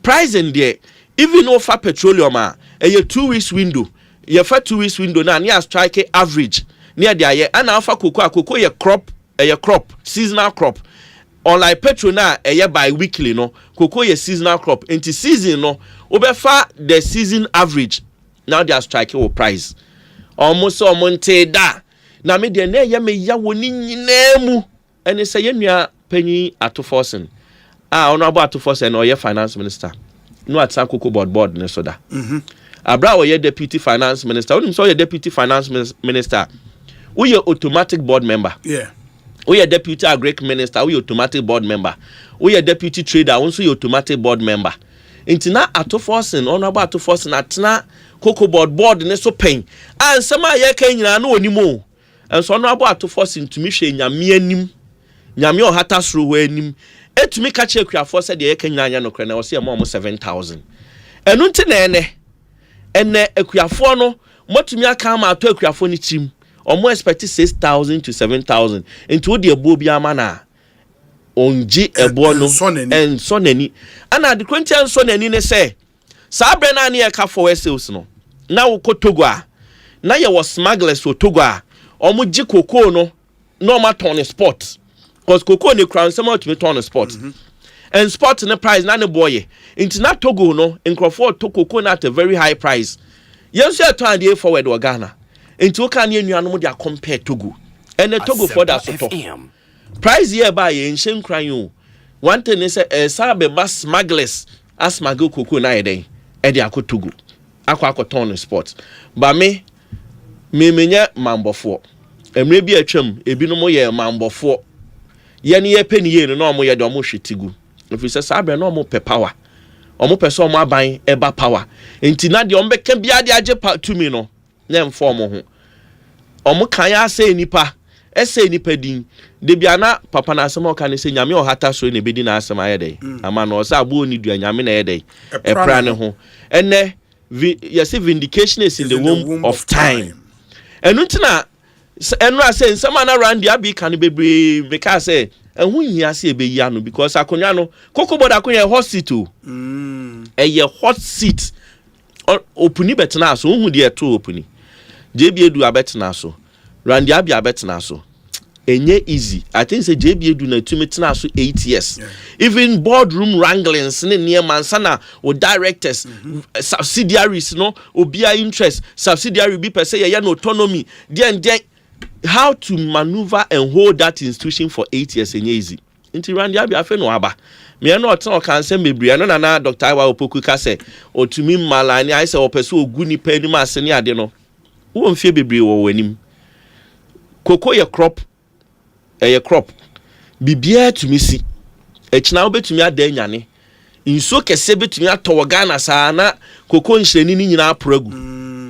S14: price in there even over petroleum a 2 weeks window ye fa 2 weeks window na near strike average near there ye ana afa cocoa ye crop seasonal crop unlike petrol na bi-weekly no cocoa ye seasonal crop into season no obefa the season average now they are striking price almost monte da na me de na ye me ya woni nyinemu ene say yenua panyi atoforsen honorable atoforsen or ye finance minister no atsa cocoa board ne soda abra or ye deputy finance minister onim so ye deputy finance minister we ye automatic board member we are deputy agric minister, we automatic board member. We are deputy trader, also automatic board member. Intina atoforsen, honorable atoforsen atna cocoa board ne so pain. And some ye can no anymore. And so honorable atoforsen to me she nyame anim. Nyame o hata sro ho anim. E to me catch a for said ye can nyanya no krena o say almost 7,000. Enu nti na ene akuafo no motumi aka ma ato akuafo ni tim. Almost expect 6,000 to 7,000 into the abobi amana onji ebono and soneni and at the Quintian soneni ne say sabre na ne ka for sales no na wo Togo na ye was smugglers for Togo omo ji cocoa no ma ton spot cause cocoa ne crown some to me ton spot and spot in the price na ne boy into na Togo no incrofo to cocoa na at a very high price yes you turn the forward or Ghana into can you no dey compare Togo and Togo for that sort price here by in shame crying one thing is sabe mass smugglers as smuggle cocoa na dey e dey akọ Togo akọ ton sport but me nya mambofo emre bi atwam ebi no mo ye mambofo ye ne ye peni ye no mo ye de mo hwetigu if you say sabe no mo pe power omo person mo aban eba power enti na de ombeka bia de age to me no na mfo mo ho omo kan ya say nipa din de bia na papa na asem o kan say nyame o hata so na bedi na asem ayedai ama no say abo ni dua nyame na yedai e pra ne ho ene you see vindication is in the womb of time enu ntina enu say nsema na randi abi kan bebre me ka say and who he has a be yano because akonyano cocoa board akonya hot seat o a hot seat opuni betena so who dey to opuni JB Edu abetena so Randy Abi abetena so enye easy. I think say JB Edu na tumi tena so 8 years. Even boardroom wranglings ne near mansana or directors subsidiaries no obia interest subsidiary be per se no autonomy then how to maneuver and hold that institution for 8 years enye easy. Inti Randy Abi afe no aba me no otan kan se mebri no na Dr. Iwa Opoku ka se otumi malani ai se opese ogu ni pa ni ma se ne ade no wo mfie bebri wo wanim koko ye crop bibia tumi si echina obetumi ada nyane inso kese betumi atowo Ghana saa na koko nhyereni ni nyina apragu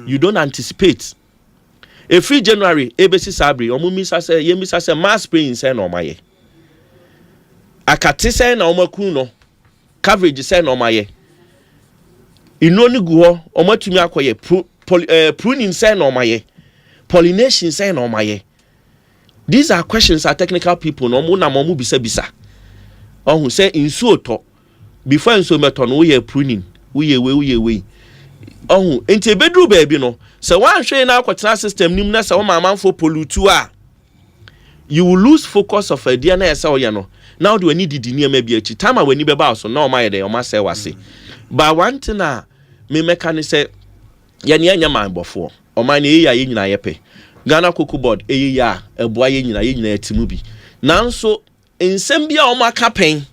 S14: you don't anticipate every January ebesi sabri omumisa se yemisa se mass spraying se na omaye akate se na omaku no coverage se na omaye ino ni gu ho omatumi akoye pruning se na omaye pollination se na omaye. These are questions are technical people no mo na mo bisa ohun say insu oto before insu meto no we pruning we ohun enti ebedru ba bi no say wan hwe na akwotena system nim na say wo mamanfo pollute a you will lose focus of idea na say oye no now do any didi ni ma bi achi time a wani beba so na o ma ye dey o ma say wase but one thing na me mechanic say ye ne anya man bofo o ma na ye ya ye nyina ye pe Ghana Cocoa Board ya eboa ye nyina atimu bi nanso ensem bia o maka pen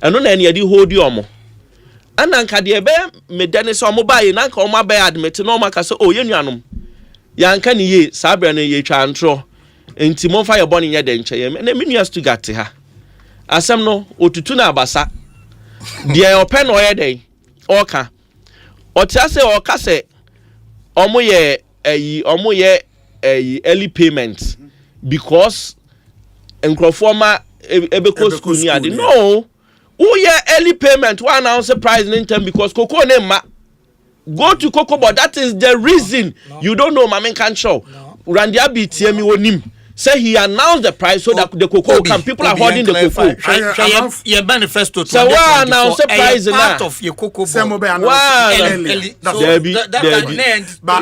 S14: eno na ene hold you omo ananka de be medane so omo ba ye nanka o ma ba admit no maka so o ye nuanom yanka ni ye sabra na ye twa antro enti mo fa ye boni nya de nche ye na menu Stuttgart ha asem no otutu na abasa de open o ye dey oka otia se oka se omo ye early payment because enkrofoma ebeko school ni ade no who ye early payment one announce price in term because cocoa ne ma go to Cocoa Board. That is the reason you don't know Mamen can show Randy Abi tiemi wonim say he announced the price so that the cocoa can people are holding the cocoa
S1: your manifesto
S14: so why announce the price
S1: part of your Cocoa Board
S10: but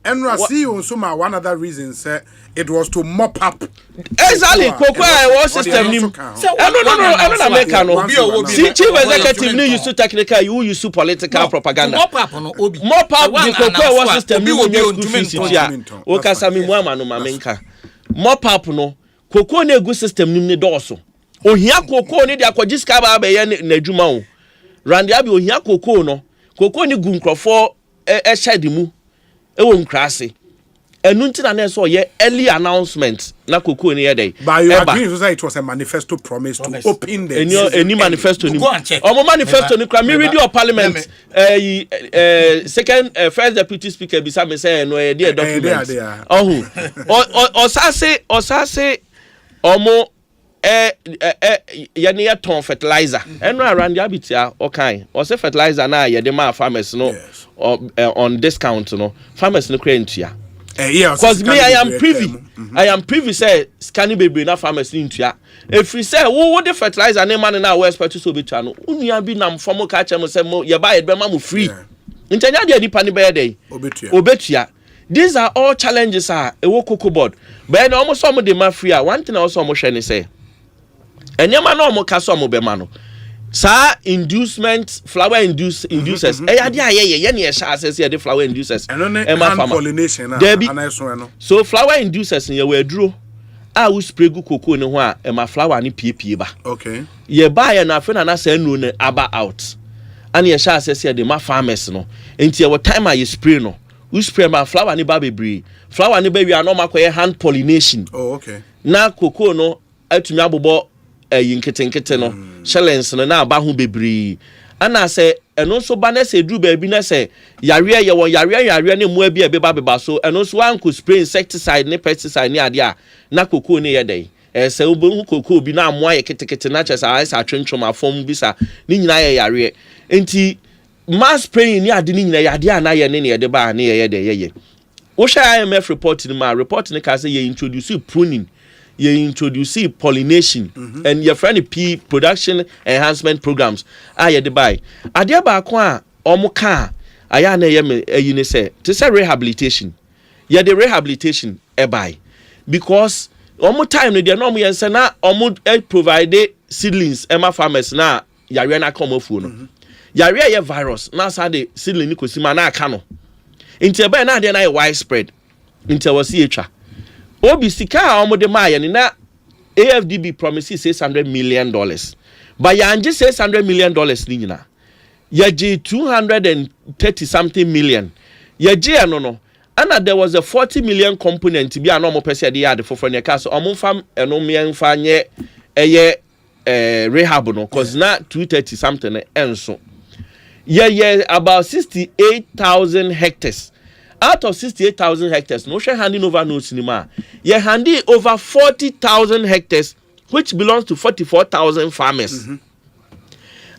S10: Enra see also one other reason say it was to mop up
S14: exactly cocoa was system nim no America no see chief executive ni use technical you use political propaganda mop up the cocoa was system nim o kasa mi mu ama no Mamenka mop up no cocoa na egu system nim ne dooso ohia cocoa ne de akwajiska ba ye na adwuma o Randy Abi ohia cocoa no cocoa ni gu nkrofo shade mu ewo nkrase enu ntina na so ye early announcement na cocoa ne ye dey
S10: but you agree so it was a manifesto promise to open the
S14: any manifesto ni omo manifesto ni kra me read your parliament second first deputy speaker bisa me say no ye dey document osase omo ye ne ton fertilizer eno around the abitia okay o say fertilizer na ye dey ma farmers no on discount no farmers no kra ntua because me I am privy say scanning baby na farmers ntua if you say wo the fertilizer na man na we expect so betua no unua bi na mfom ka cha mo say mo ye ba ye be ma mo free ntanya de nipa ni be dey obetua. These are all challenges are a Cocoa Board but almost some of them are free. One thing also mo share ni say enyama na mo ka so mo be ma no sa inducement flower inducers ade ye ne sha access ye the flower inducers
S10: and pollination
S14: so flower inducers ye we aduro a we spray gu cocoa ne ho a ma flower ne pie ba
S10: okay
S14: ye ba ye na fe na sa enu ne aba out and ye sha access ye the ma farmers no enti ye time a ye spray no we spray ma flower ne ba bebre flower ne ba wi no makoye hand pollination
S10: okay
S14: na cocoa no atumi abobo yinkete no challenge no na aba ho bebre ana se eno so ba na se dru ba bi na se yare ye won yare ne mu abi beba so eno so wan ko spray insecticide ne pesticide ne ade a na cocoa ne ye dey se obo cocoa bi na amoa ye ketekete na chesa isa atwentwom afom bi sa ni nyina ye yare enti mass spraying ni ade ni nyina ye ade ana ye ne ye de ba na ye dey ye wo sha IMF report ni ma report ni ka say ye introduce pruning you introduce pollination and your friend P production enhancement programs. You the buy. Adia ba kwa omuka aya na ye me say to say rehabilitation. You the rehabilitation buy because omu time no dey no mo yense na omu provide seedlings ema farmers na yare na come ofu no. Yare ye virus na sa de seedling ni kosima na aka no. Inti ebe na dey na widespread. Inti wasi etwa. Obi sika omo de maye ni na AFDB promises $600 million. But yanje $600 million ni nyina. Yaji 230 something million. Yaji no. And there was a 40 million component to be an normal person the yard for the castle. Omo fam eno mienfa nye rehab no cause na 230 something enso. Yeah about 68,000 hectares. Out of 68,000 hectares, no share handing over no cinema. You're handing over 40,000 hectares, which belongs to 44,000 farmers.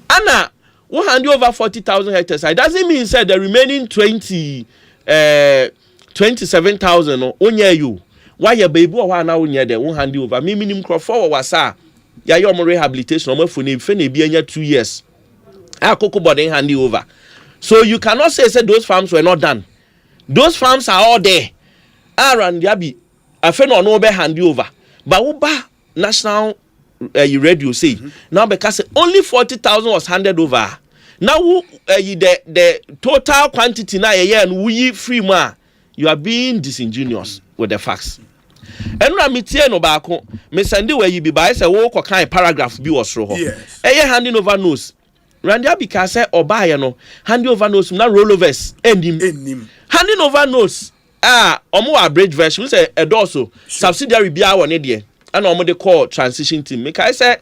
S14: Anna, we hand you over 40,000 hectares. It doesn't mean say the remaining 27,000 onye you. Why your baby or now onye there won't hand you over. Me minimum crop for wasa. Ya your rehabilitation. I'm for be 2 years. Our cocoa body hand you over. So you cannot say those farms were not done. Those farms are all there. Around Yabi, I feel no be hand you over. But Uba National radio say now because only 40,000 was handed over. Now the total quantity na and we free ma. You are being disingenuous with the facts. And na mitie no baako me send where you be by say wo kwa kan paragraph bi was ro ho. Yes. Handing over nose. Randy Abika say obaye no handing over nose na rollovers endim. Handing over nose omo abridged version say edoso subsidiary bia won de and omo de call transition team make I say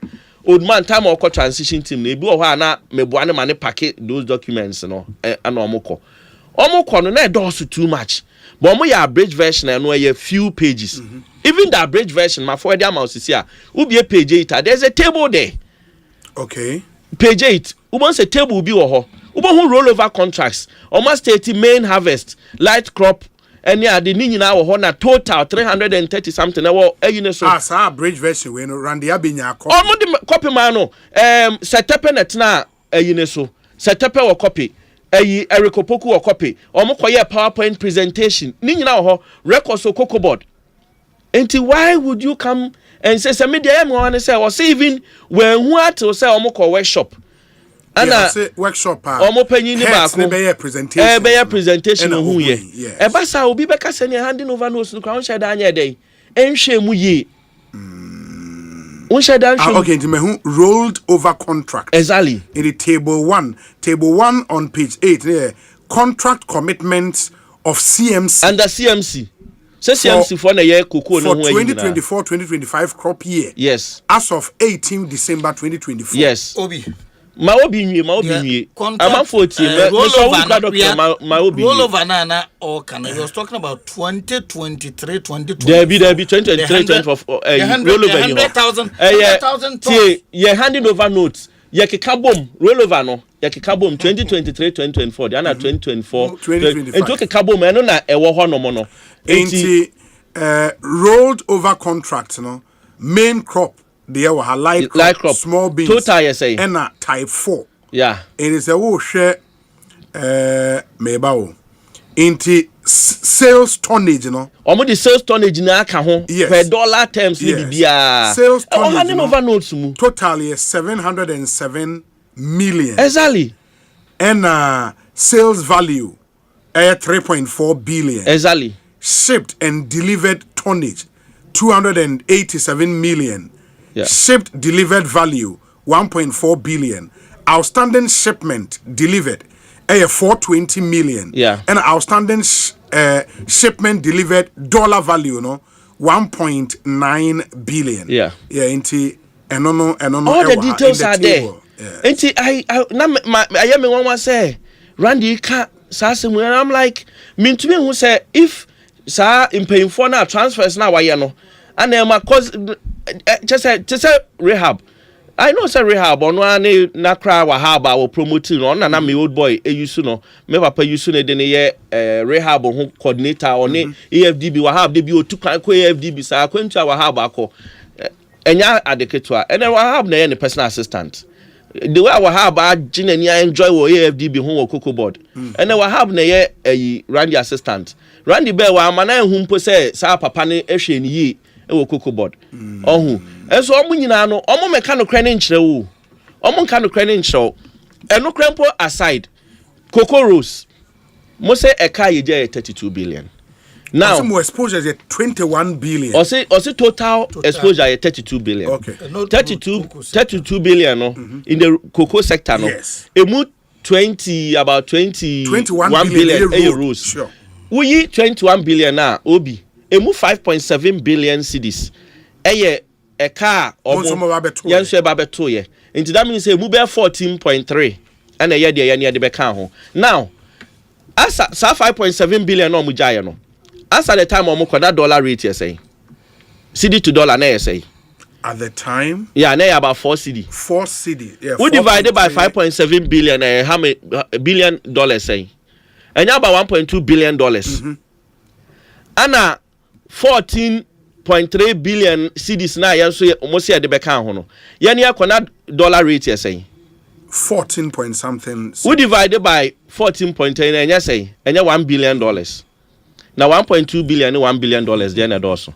S14: old man time or call transition team na ebi o ho na meboa ne mane pack those documents no and omo call no na edoso too much but omo ya abridged version no a few pages. Even the abridged version my for the mouse is here ubi page 8 there's a table there. Okay. Page 8 ubon say table bi wo ho ubon who roll over contracts almost 30 main harvest light crop any ade ni nyina wo ho na total 330 something na wo eyine so asa bridge version we no rande abenya copy omo de copy man no setepe net na eyine so setepe wo copy erikopoku wo copy omo koye PowerPoint presentation ni nyina wo ho record so cocoa board. Enti why would you come and say media am wan say or say even when who at say omo ko workshop ana say workshop omo panyin ni ba ko be presentation who ye e ba sa obi be ka say handing over no so crown share anya dey enhwe mu ye okay into me who rolled over contract exactly in the table 1 on page 8 there contract commitments of CMC under CMC. So CMC for na year cocoa no ho 2024-2025 crop year. Yes. As of 18 December 2024. Yes. Obi. Ma obi nwie. Am 40. Ma obi. Roll over na or can I was talking about 2023 2024. There be 2023 roll over 100,000. You handing over notes. Ya kekabom roll over no. Ya kekabom 2023-2024. They na 2024. Ento kekabom eno na ewo ho no mo no. Rolled over contract no main crop there were light crop small beans total you say and type 4 yeah it is a wo share meba into sales tonnage no omo the sales tonnage na aka ho per dollar terms ni bibia sales tonnage over notes mu total is 707 million exactly and sales value 3.4 billion exactly. Shipped and delivered tonnage 287 million. Yeah. Shipped delivered value 1.4 billion. Outstanding shipment delivered 420 million. Yeah. And outstanding shipment delivered dollar value no 1.9 billion. Yeah. Yeah, into and no all the details are there. Into I am one say Randy ka and I'm like mean to me who say if sa impaying for now transfers now why no and then my cause just say rehab I know say rehab on one na cry wahab I will promoting on na me old boy e use no me papa use no de ne rehab ho coordinator on EFDB wahab de bi o tukan ko EFDB sa akwantua wahab akọ enya adeketwa and then wahab na ye personal assistant the way wahab aginani enjoy wo EFDB ho wo cocoa board and then wahab na ye Randy assistant Randy be wa amana hu mpo say sa papa ne ehwe ni yi e wo cocoa board ohu enso omo nyina no omo meka no kra ne nkyere wo omo nka no kra ne nkyere eno krempo aside cocoa rose mo say eka ye 32 billion now
S10: some exposure is 21 billion
S14: or say total exposure is 32 billion
S10: okay
S14: 32 billion no in the cocoa sector no
S10: yes
S14: emu 21 billion euros
S10: sure
S14: we 21 billion na obi emu 5.7 billion cedis eye eka omo yenso e ba beto ye nti that means emu be 14.3 and eye de ye de be kan ho now asa 5.7 billion no mu jaye no asa the time omo kwada dollar rate you say cedi to dollar na you say
S10: at the time
S14: yeah na about 4 cedi
S10: yeah
S14: we divided by 5.7 billion how many billion dollars say and about 1.2 billion dollars ana 14.3 billion cedis na yenso almost here de be kan ho no ye ne akona dollar rate you say
S10: 14 point something
S14: we divided by 14.3 and you say and $1 billion now 1.2 billion $1 billion then a doso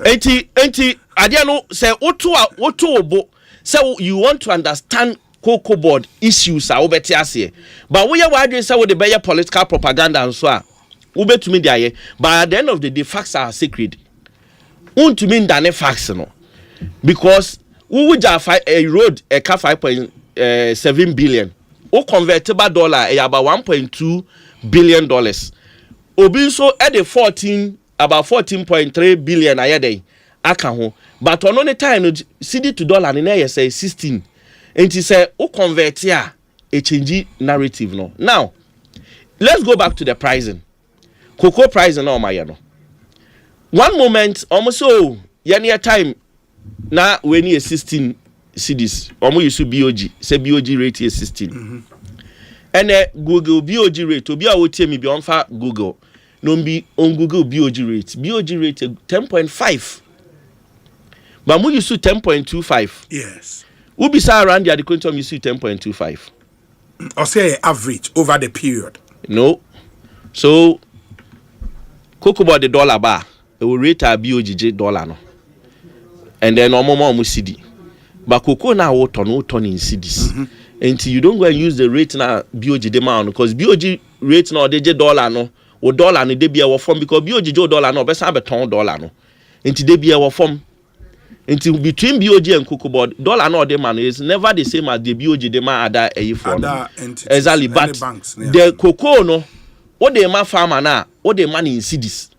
S14: enti adia no say oto obo say you want to understand cocoa board issues a obeti ase but we ya wadwe say we dey be political propaganda and so a ubetumi dey aye but at the end of the day facts are sacred untumi ndane facts no because we would have a road a car 5.7 billion o convertible dollar about 1.2 billion dollars obi so at the 14.3 billion ayede aka ho but on the time cedi to dollar na ye say 16 and he say o convert here a change narrative no now let's go back to the pricing cocoa pricing no my no one moment almost so near time na when you 16 cedis omo use BOG say BOG rate is 16 and Google BOG rate obi a wotie me bi onfa Google no be on Google BOG rate 10.5 but mo use 10.25
S10: yes
S14: who be say around the quantum use 10.25
S10: or say average over the period
S14: no so cocoa about the dollar bar it will rate a BOG dollar no and then omo cedi but cocoa na wo turn in cedis until you don't go and use the rate na BOG de ma because BOG rate na de dollar no o dollar no de bia wo form because BOG dollar no be san be ton dollar no until de bia wo form until between BOG and cocoa board dollar no de man is never the same as the BOG de ma other exactly but banks, yeah. The cocoa no what the ma farmer na what the man in cedis.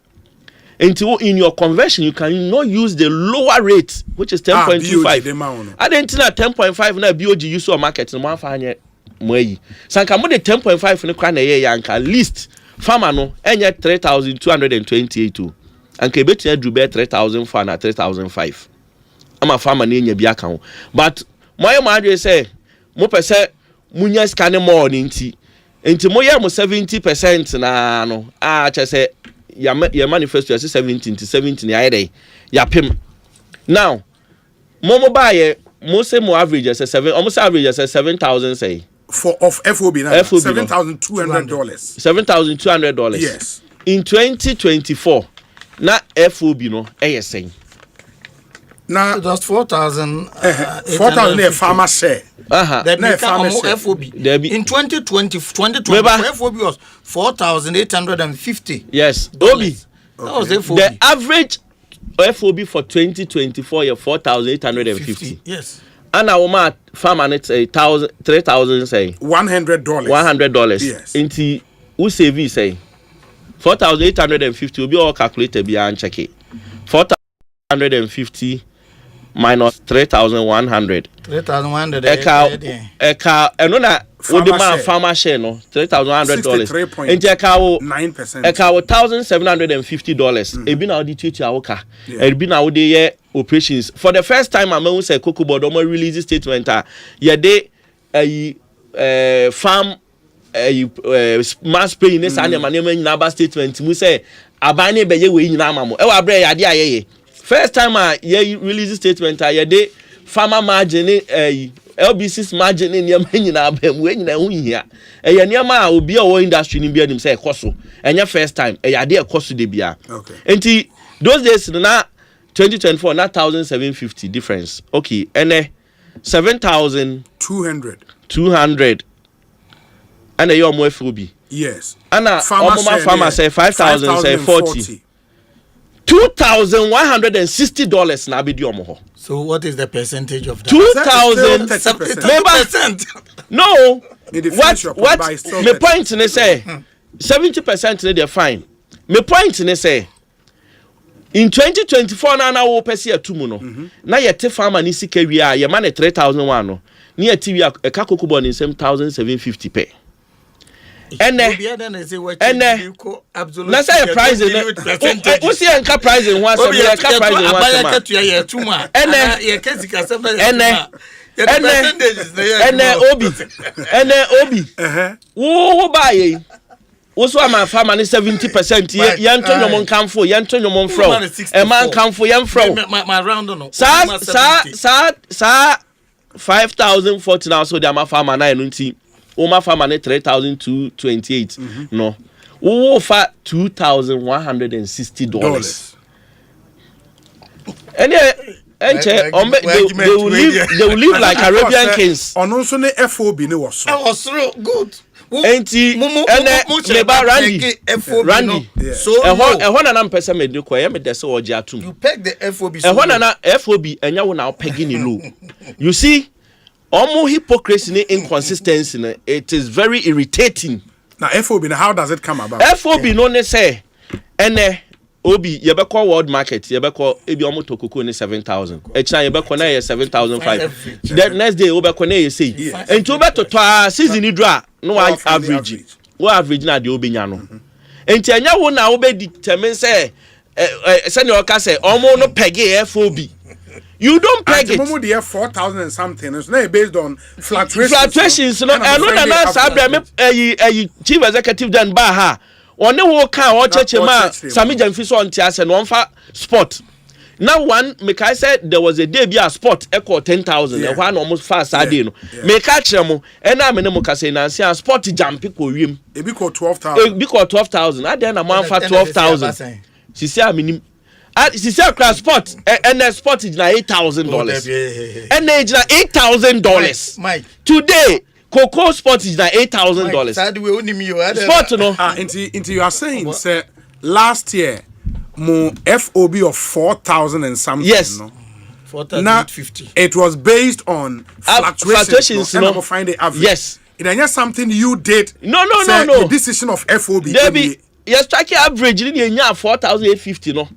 S14: Until in your conversion, you cannot use the lower rate, which is 10.25. I didn't know 10.5 na BOG use your market in one fine way. Sanka mo the 10.5 in the crown yanka at least farmer no enya 3,228 too. And kebeti drew be 3,004 na 3,005. I'm a farmer nya bi aka ho. But my madre say mo pese munya scan more nti. Enti mo ya mo 70% na no. Che say your manifesto is 17 to 17 ya pim now momo buy mo say mo average is 7 almost average is 7,000 say
S10: for of FOB now $7,200
S14: $7,200
S10: yes
S14: in 2024 na FOB no saying
S1: now it was 4,000
S10: a farmer share
S1: FOB in 2020 FOB was 4,850
S14: yes Obi
S1: that was FOB
S14: the average FOB for 2024 is 4,850
S1: yes
S14: and our farmer net 3,000 say $100
S10: yes
S14: into who save say 4,850 will be all calculated and check it 4,850 minus 3,100.
S1: 3,100.
S14: Eka, eno na farmer share no $3,100 and
S10: $63.9%.
S14: $1,750 ebi na odi tutu awoka ebi na odi operations for the first time am say cocoa board o release statement ye dey farm mass pay in say na nyina ba statement mu say aban ne be ye we nyina amamo e wa bre yade ayeye first time ye release statement ye dey farmer margin LBC's margin in your nyina abem we nyina hu hia e niam obi a wo industry ni bia nim say ekoso enya first time e yade ekoso de bia enti those days na 2024 na 1,750 difference okay ene 7,200 and you more FOB
S10: yes
S14: and farmer say 5,040 $2,160 na be ho.
S1: So what is the percentage of that?
S14: 2,000%. No. What my point is say 70% they fine. My point is say in 2024 na wo pese atumu no. Na yete farmer ni sika wi a ye ma ne 3,001 no. Ni yete wi a ka kokubo ni 7,750 pay. And say price we see enka price in one some enka price in one and obi wo buy wo so am farmer ni 70% ye nto nyom nkamfo ye nto nyom mfro e man nkamfo ye mfro
S1: my round no
S14: sa 5,040 now so dey am farmer na enunti Oma farmer 3,228 no wo fa $2,160 and they will live like Arabian kings
S10: ono so ne FOB ne was
S1: so good
S14: enti Randy so ehon na mpesa me ko ye me de se oje atum
S1: you peg the FOB
S14: ehon na FOB enya wo na peg ni low you see Omo hypocrisy and inconsistency, it is very irritating.
S10: Now FOB, how does it come about?
S14: FOB no ne say, ene obi yebeko world market yebeko ebi omo to cocoa ne 7,000. Echa yebeko na 7,500. The next day obeko na say. Enti obeto to season idra no average. Wo average na de obenya no. Enti anya wo na obe determine say send your say omo no pege FOB. You don't peg it.
S10: Momo dey 4,000 and something. It's not based on fluctuations.
S14: Fluctuations. No, I know na sabra me chief executive dan ba ha. One wo kan o cheche ma Sami Jamfiso on tiase no fa spot. Now one make I said there was a day be a spot equal 10,000. E one almost fast day no. Make I chere mo e na me ne mo kase na say spot jump ko wiem.
S10: E be call 12,000.
S14: E be call 12,000. I dey na man fa 12,000. She say aminim she said class spot and the spot is like $8,000 and it's like $8,000
S1: Mike
S14: today cocoa spot is like $8,000 spot no
S10: into you are saying say last year mo FOB of 4,000 and something
S14: yes
S10: no?
S1: 4,850
S10: it was based on fluctuations
S14: no?
S10: And find the average
S14: yes
S10: it is something you did
S14: no
S10: the decision of FOB
S14: yes strike average ni nya 4,850 no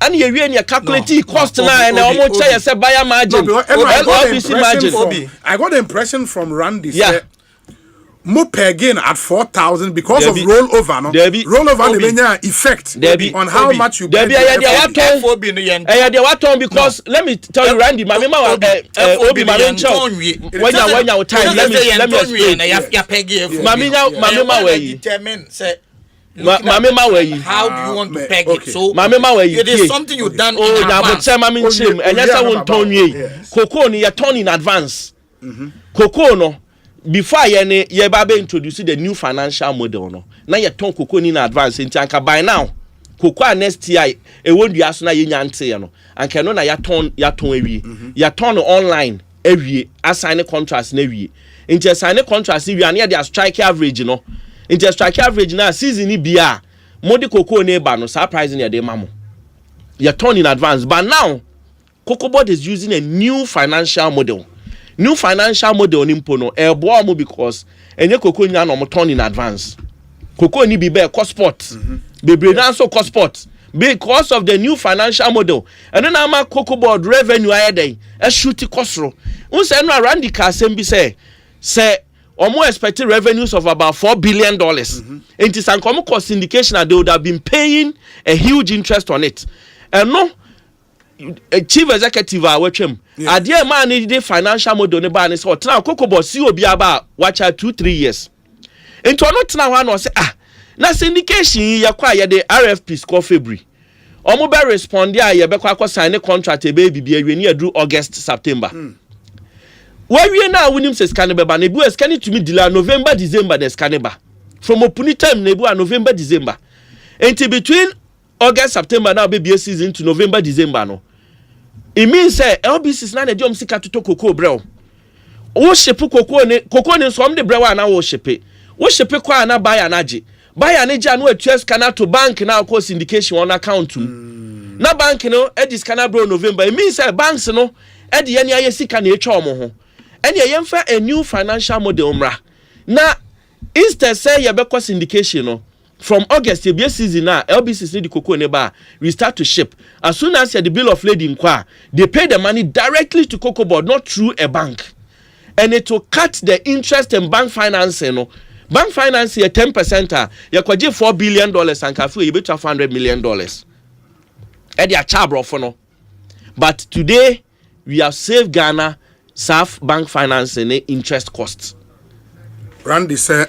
S14: and you really calculate cost now and almost say say buyer margin
S10: I got the impression from Randy say mo pay again at 4,000 because of rollover no rollover the menya effect on how much you pay
S14: FOB because let me tell you Randy my mama obi my mention when you time let me explain mama we
S1: determine say
S14: Mamema where you
S1: how do you want to peg it so
S14: mamema where you
S1: it is something you done
S14: oh na but say mama nchim enya say won ton we cocoa ni you turn in advance cocoa no before ye ba be introduce the new financial model no na you turn cocoa ni in advance nti anka by now cocoa next year e won dua so na ye nyante ye no anka no na ya turn awie ya turn online awie assign contract na awie nti assign contract awie na ya strike average no into strike average na season ni bia modi cocoa ne ba no surprising ya dey mamo you turn in advance but now cocoa board is using a new financial model ni mpo no e bo am because enye cocoa nya no mo turn in advance cocoa ni bi be cost spot bebre na so cost spot because of the new financial model and then ama cocoa board revenue ayeden e shoot kosro un say no Randy ka sem bi say almost expected revenues of about $4 billion. It is an common cost syndication that they would have been paying a huge interest on it. And no, a chief executive watching. A dear man needed financial model ne ban is what now Cocoa Boss see obi about watch out 2-3 years. Into not now one was na syndication ya the RFP score February. Omo be respond ya ye be kwa sign a contract e baby be we do August September. Where we now win him says Caneba nebu scanning to me delay November December the Caneba. From opuni time nebu November December. Until between August September now baby season to November December no. It means say LBC is not a jom sika to cocoa bro. O shepu cocoa ne so the brewa na wo shepe. Wo shepe kwa na buy anaje. Buy anaje anu etua scanner to bank na call syndication on account na bank no e dis scanner bro November. It means say banks no e de ye aye sika na etwa omo ho. And ye yemfa a new financial model mra. Na instead say ye be call syndication no. From August, the season now, LBC need the cocoa neba. We start to ship. As soon as the bill of lading qua, they pay the money directly to Cocoa Board, not through a bank. And it will cut the interest in bank financing. No? Bank financing 10%. You could give $4 billion and kafu you bet $500 million. And they are charged for no. But today we have saved Ghana SAF bank financing interest costs.
S10: Randy said.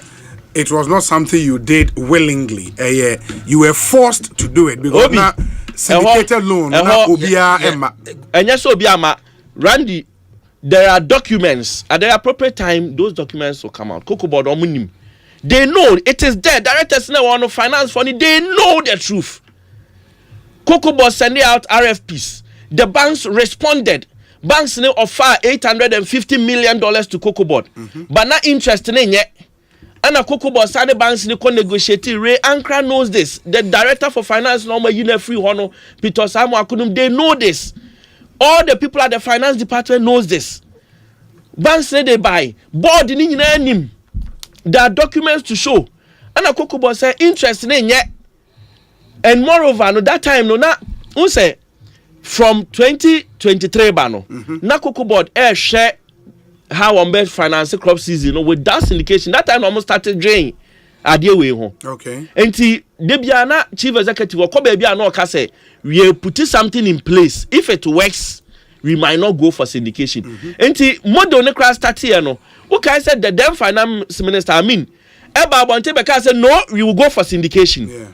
S10: It was not something you did willingly. You were forced to do it because now syndicated loan.
S14: And yes, Obiama, Randy, there are documents at the appropriate time. Those documents will come out. Cocoa Board omunim. They know it is there. Directors now want to finance for it. They know the truth. Cocoa Board sending out RFPs. The banks responded. Banks now offer $850 million to Cocoa Board, but not interested in yet. And a Cocoa Board Sane banks ni negotiate. Ray Ankra knows this. The director for finance normal free hono Peter Samu Akunum, they know this. All the people at the finance department knows this. Banks say they buy. Board in him. There are documents to show. And a Cocoa Board say interest in yet. And moreover, no that time no na say from 2023 bano. Na Cocoa Board share how on best finance crop season with that syndication. That time almost started draining.
S10: Okay.
S14: And Debiana chief executive or Kobe say we put something in place. If it works, we might not go for syndication. And model ne class start here no. Okay, said the then finance minister Eba Bontebeka said no, we will go for syndication.
S10: Yeah.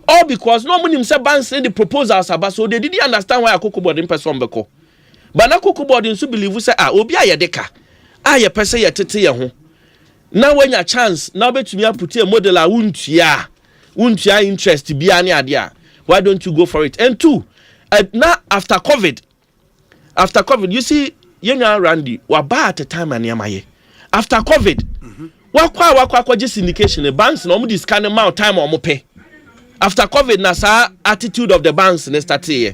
S14: All because no money himself banks the proposals about so they didn't understand why a Cocoa Board in person beko. But na Cocoa Board in so believe we say obi ayedeka. Ye person ye tete ye ho. Now when your chance now betumi put a model a wuntia interest bia ne ade. Why don't you go for it? And two, now after COVID you see yenya Randy wa ba at the time aniamaye. After COVID wakwa syndication the banks no mo discount amount time o mo pay. After COVID na sa attitude of the banks ne start here.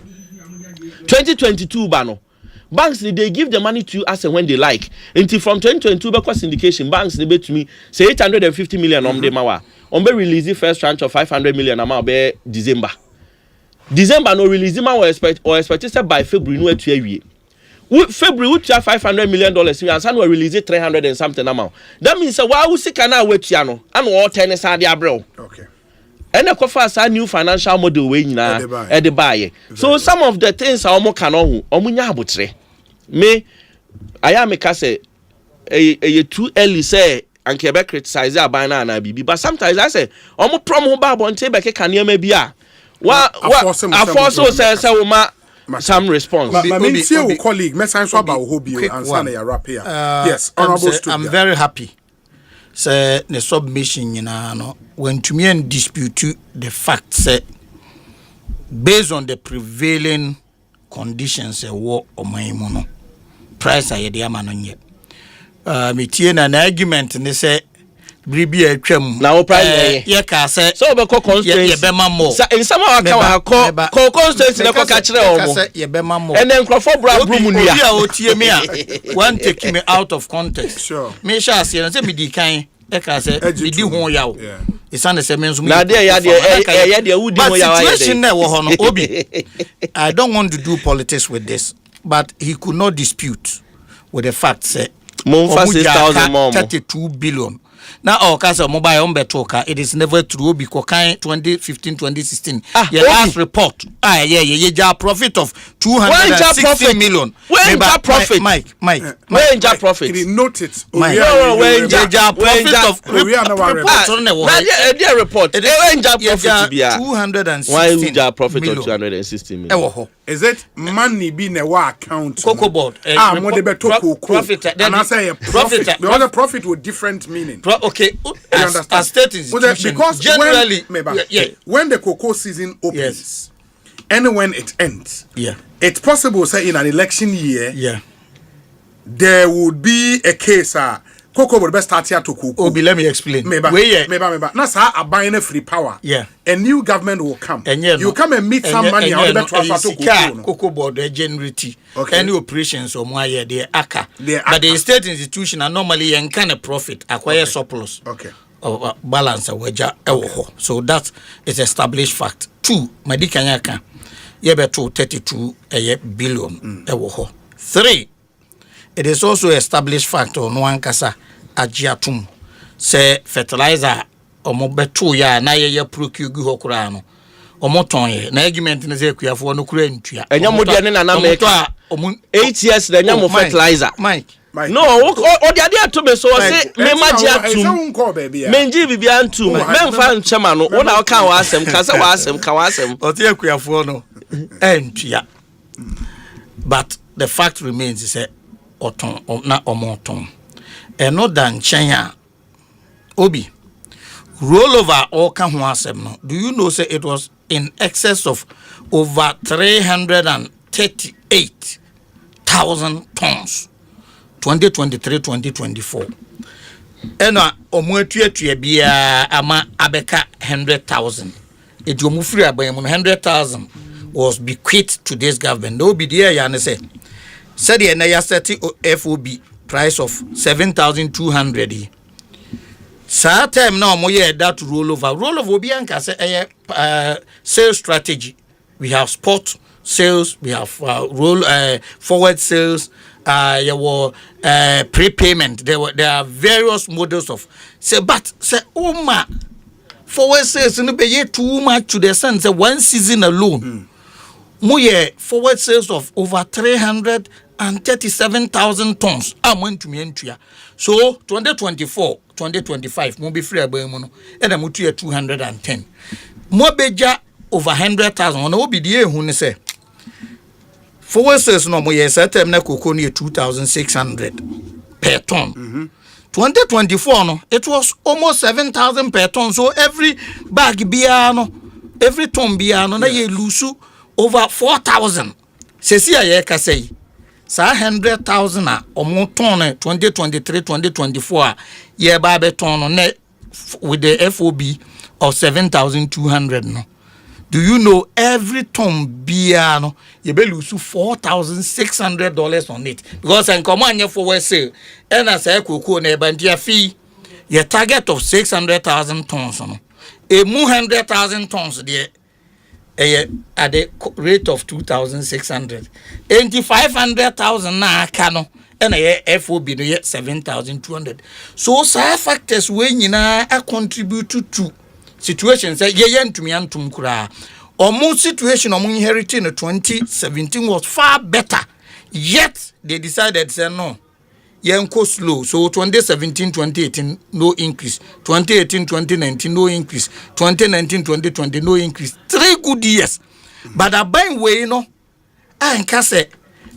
S14: 2022 bano. Banks they give the money to you as and when they like. Until from 2022 because syndication banks they bet to me say 850 million on them mawa. On be release the first tranche of 500 million amount be December. December no release ma expected by February no to year. February we have 500 million dollars and san we release 300 and something amount. That means why we see kana wait ya no and all ten sa dia bro.
S10: Okay.
S14: And the coffers a new financial model way na e dey buy. So some of the things are omo kan ohu omo nya abotre. Me I am say a too early say and Quebec criticize abana na bibi but sometimes I say omo promo ba bonte be ke kanema bia wa aforso say we ma some response.
S10: But me see your colleague me san so about hobby and san ya rap here. Yes, honorable
S1: I'm very happy. Say the submission no when to me and dispute the fact say based on the prevailing conditions war o maimuno price ayede amanonye me tie na argument ne say bribi atwam
S14: na wo price
S1: ye ka say
S14: so be constraint
S1: ye be mammo
S14: sa nsama aka ko constraint ne ko ka kire o
S1: say ye be mammo
S14: and then crofo bra bru mu nia
S1: obi a otie me a one take me out of context.
S10: Sure.
S1: Me sha say say me di kan e ka say me di ho yawo it's an say
S14: na there ya there wudi mo ya
S1: ya situation na wo ho no obi I don't want to do politics with this but he could not dispute with the fact say
S14: Monfa 6,000 more.
S1: 32 billion. Now our casa mobile toka, it is never true because 2015-2016. Your last report. Yeah, profit of 260 million.
S14: When profit?
S1: Mike.
S14: When profit?
S10: It is noted.
S1: When profit of report.
S14: When profit be
S1: 260
S14: why profit of 260 million?
S10: Is it money being a account?
S1: Cocoa board.
S10: Profit. And I say profit. The other profit with different meaning.
S1: Okay, as state institution,
S10: because
S1: generally,
S10: when the cocoa season opens, and when it ends, it's possible, say in an election year, there would be a case. Cocoa would best start here to cocoa.
S1: Let me explain.
S10: Maybe. Now, sir, a buying a free power. A new government will come.
S1: And
S10: you come and meet some money out of the transfer to
S1: cocoa board, generity. Any operations or more year, they aka. But the state institution are normally and kind of profit, acquire surplus. Or balance a wager. So that is established fact. 2, Madikanyaka, Yebeto 32 billion. 3, it is also established fact on one kasa ajiatum say fertilizer omobeto ya na ye procure gu hokura no omoton ye na argument ne say kuafo no kura ntua
S14: enya modie ne na make 8 years na enya mo fertilizer
S1: Mike
S14: no o dia dia to me so say me magiatum menji bibia antum memfa nchema no wo na o kan wa asem ka say wa asem
S1: o tie kuafo no entua but the fact remains is na omoton eno dan chenya obi rollover all kan ho asem no. Do you know say it was in excess of over 338,000 tons 2023-2024 eno omo atuatua bia ama abeka 100,000 edi omo free abayam 100,000 was bequeathed to this government. No be there ya ne say said the NIA FOB price of 7,200. Sa time now mo ye that rollover be anka say sales strategy. We have spot sales, we have forward sales, prepayment. There are various models of say but say forward sales no be too much to the sense one season alone. Moye forward sales of over 337,000 tons. Went to me entry. So 2024-2025 mo be free abemu no e da mutu 210. Mo beja over 100,000. No be die hu ne say forward sales no moye setem na cocoa ne 2,600 per ton. 2024 no it was almost 7,000 per ton. So every bag bia no, every ton bia no na ye lusu over 4,000. Sesi aye ka say sa 100,000 a omo ton 2023-2024 ye ba be ton no with the FOB of 7,200 no. Do you know every ton bia no ye be lose $4,600 on it because en come anya for sale and as e cocoa na bandia fee ye target of 600,000 tons no. E 100,000 tons there at the rate of 2,600. 500,000 na kano and a FOB no 7,200. So side factors when you na contribute to situations say ye to me antum kura. Almost situation inherited in 2017 was far better. Yet they decided say no. Yenko slow. So 2017-2018 no increase. 2018-2019 no increase. 2019-2020 no increase. 3 good years. But a buying way no. I can say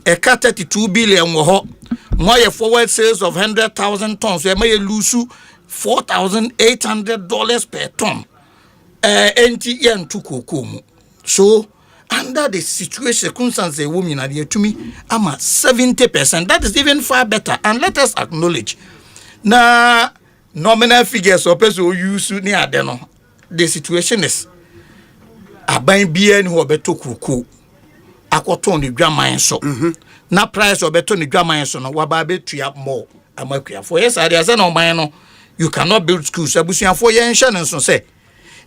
S1: a 32 billion more forward sales of 100,000 tons. We may lose $4,800 per ton. NTN to Kokomo. So under the situation, circumstances, a woman are to me, I'm at 70%. That is even far better. And let us acknowledge. Now, nominal figures or person who use near the situation is a buying beer who are better cocoa. A cotton the grandma so. Na price or better the grandma so. No, what about to up more? I'm for yes, I say no, man. You cannot build schools. Abusian for your insurance, so say.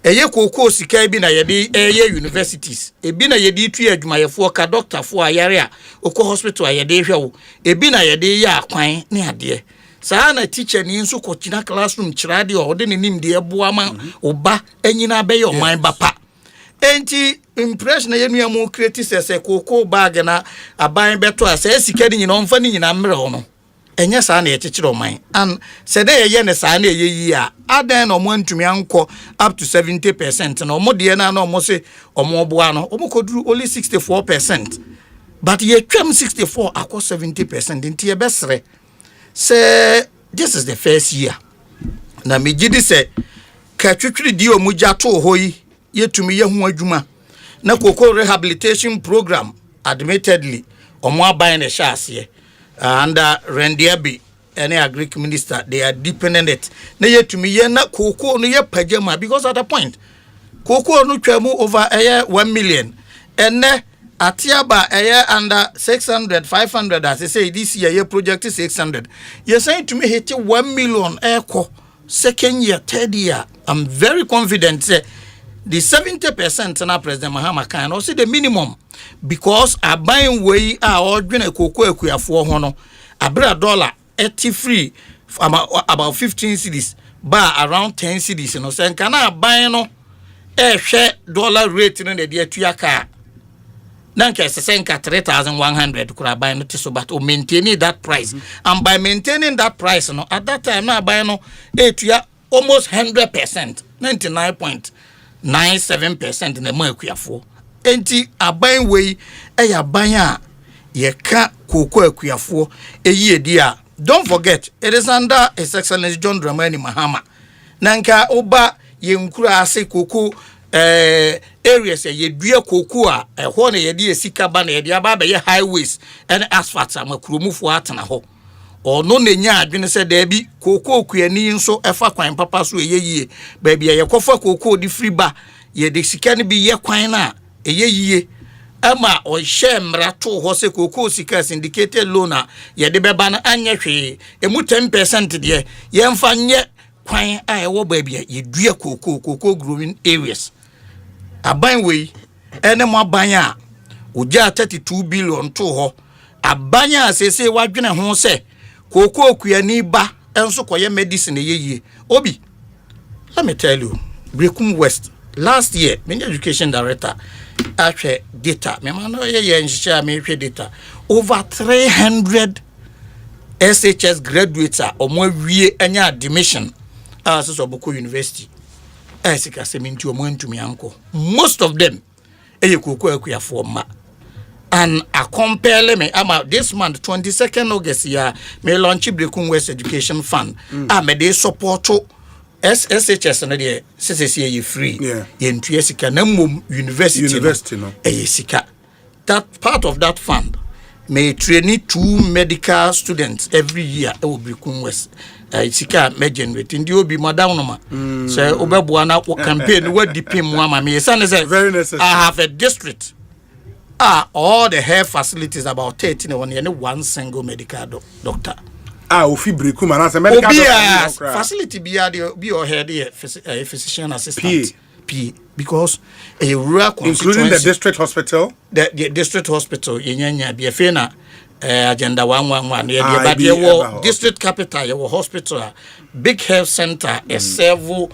S1: eye koko sika bi na yede eye universities ebi na yede tu adwumayefo ka doctor fo ayare a okọ hospital ayede hwe wo ebi na yede ya akwan ne ade saa na teacher ni nso ko kina classroom kirade o de nim de eboa ma oba anyina be yo man bapa enti impression ye nua mo create sese koko bag na aban beto asa sika ni nyina onfa ni nyina mre ho no enye saa na yekekere man and se de ye ne saa na ye yi a adan no mo antumi anko up to 70% na omo de na omo se omo boa no omo koduru only 64%, but ye twam 64 akọ 70% nti ye besre say this is the first year na me gidi say ka twetwiri di omu jato hoyi yetumi ye hu adwuma na koko rehabilitation program admittedly omo aban na sha ase under Rendiabi any agric minister they are deepening it na yetumi ye na koko no ye pagema because at a point koko no twemu over 1 million ene atiaba under 600 500 as they say this year your project is 600 you're saying to me hit 1 million echo second year third year I'm very confident say the 70% na President Mahama can also the minimum because a buying way or a cocoa ekuafo ho no abra dollar 80 free about 15 cedis bar around 10 cedis you know say can I buy no share dollar rate no the tuaka nanka sesenka 3,100 kura buy no so but maintaining that price and by maintaining that price no at that time na buy no etua almost 100% 99.97% na mo ekuafo enti aban wei aban a ye ka koko ekuafo eyi edi a don't forget it is under His Excellency John Dramani Mahama nanka oba ye nkura ase koko areas ye dua koko a ho na ye de esika ba na ye de aba ye highways and asphalt amakuromufo atena ho ono na nya adwene se da bi koko kuani nso efa kwan papa so eyeyie ba bia ye kofa koko di free ba ye de sika ne bi ye kwan na eyeyie ama o share mrato ho se koko sika syndicated loan a ye de beba na anya hwe emu 10% de ye mfa nye kwan a ewo ba bia ye dua koko growing areas aban wei ene mo aban a oja 32 billion to ho aban a sese wadwene ho se koko kuani ba enso koye medicine yeye obi let me tell you Brekum West last year my education director actually data me man no ye nhia me hwe data over 300 SHS graduates are omo wie anya admission as Soboko University esika seminti omo antumi anko most of them koko akuafo ma and a compare me this month 22nd August year me launch Brekum West Education Fund me dey support SHS na dey CCC free ye ntua sika na mom university no sika that part of that fund may train 2 medical students every year e Brekum West sika me generate ndi obi madam no ma say obeboa na campaign what depend mo ama me say very necessary I have a district all the health facilities about 13 one single medical doctor
S10: ofi Brekum and as a medical doctor
S1: facility be your head physician assistant P because a rural
S10: including the district hospital
S1: the district hospital yenya be fena agenda 111 district capital your hospital big health center a several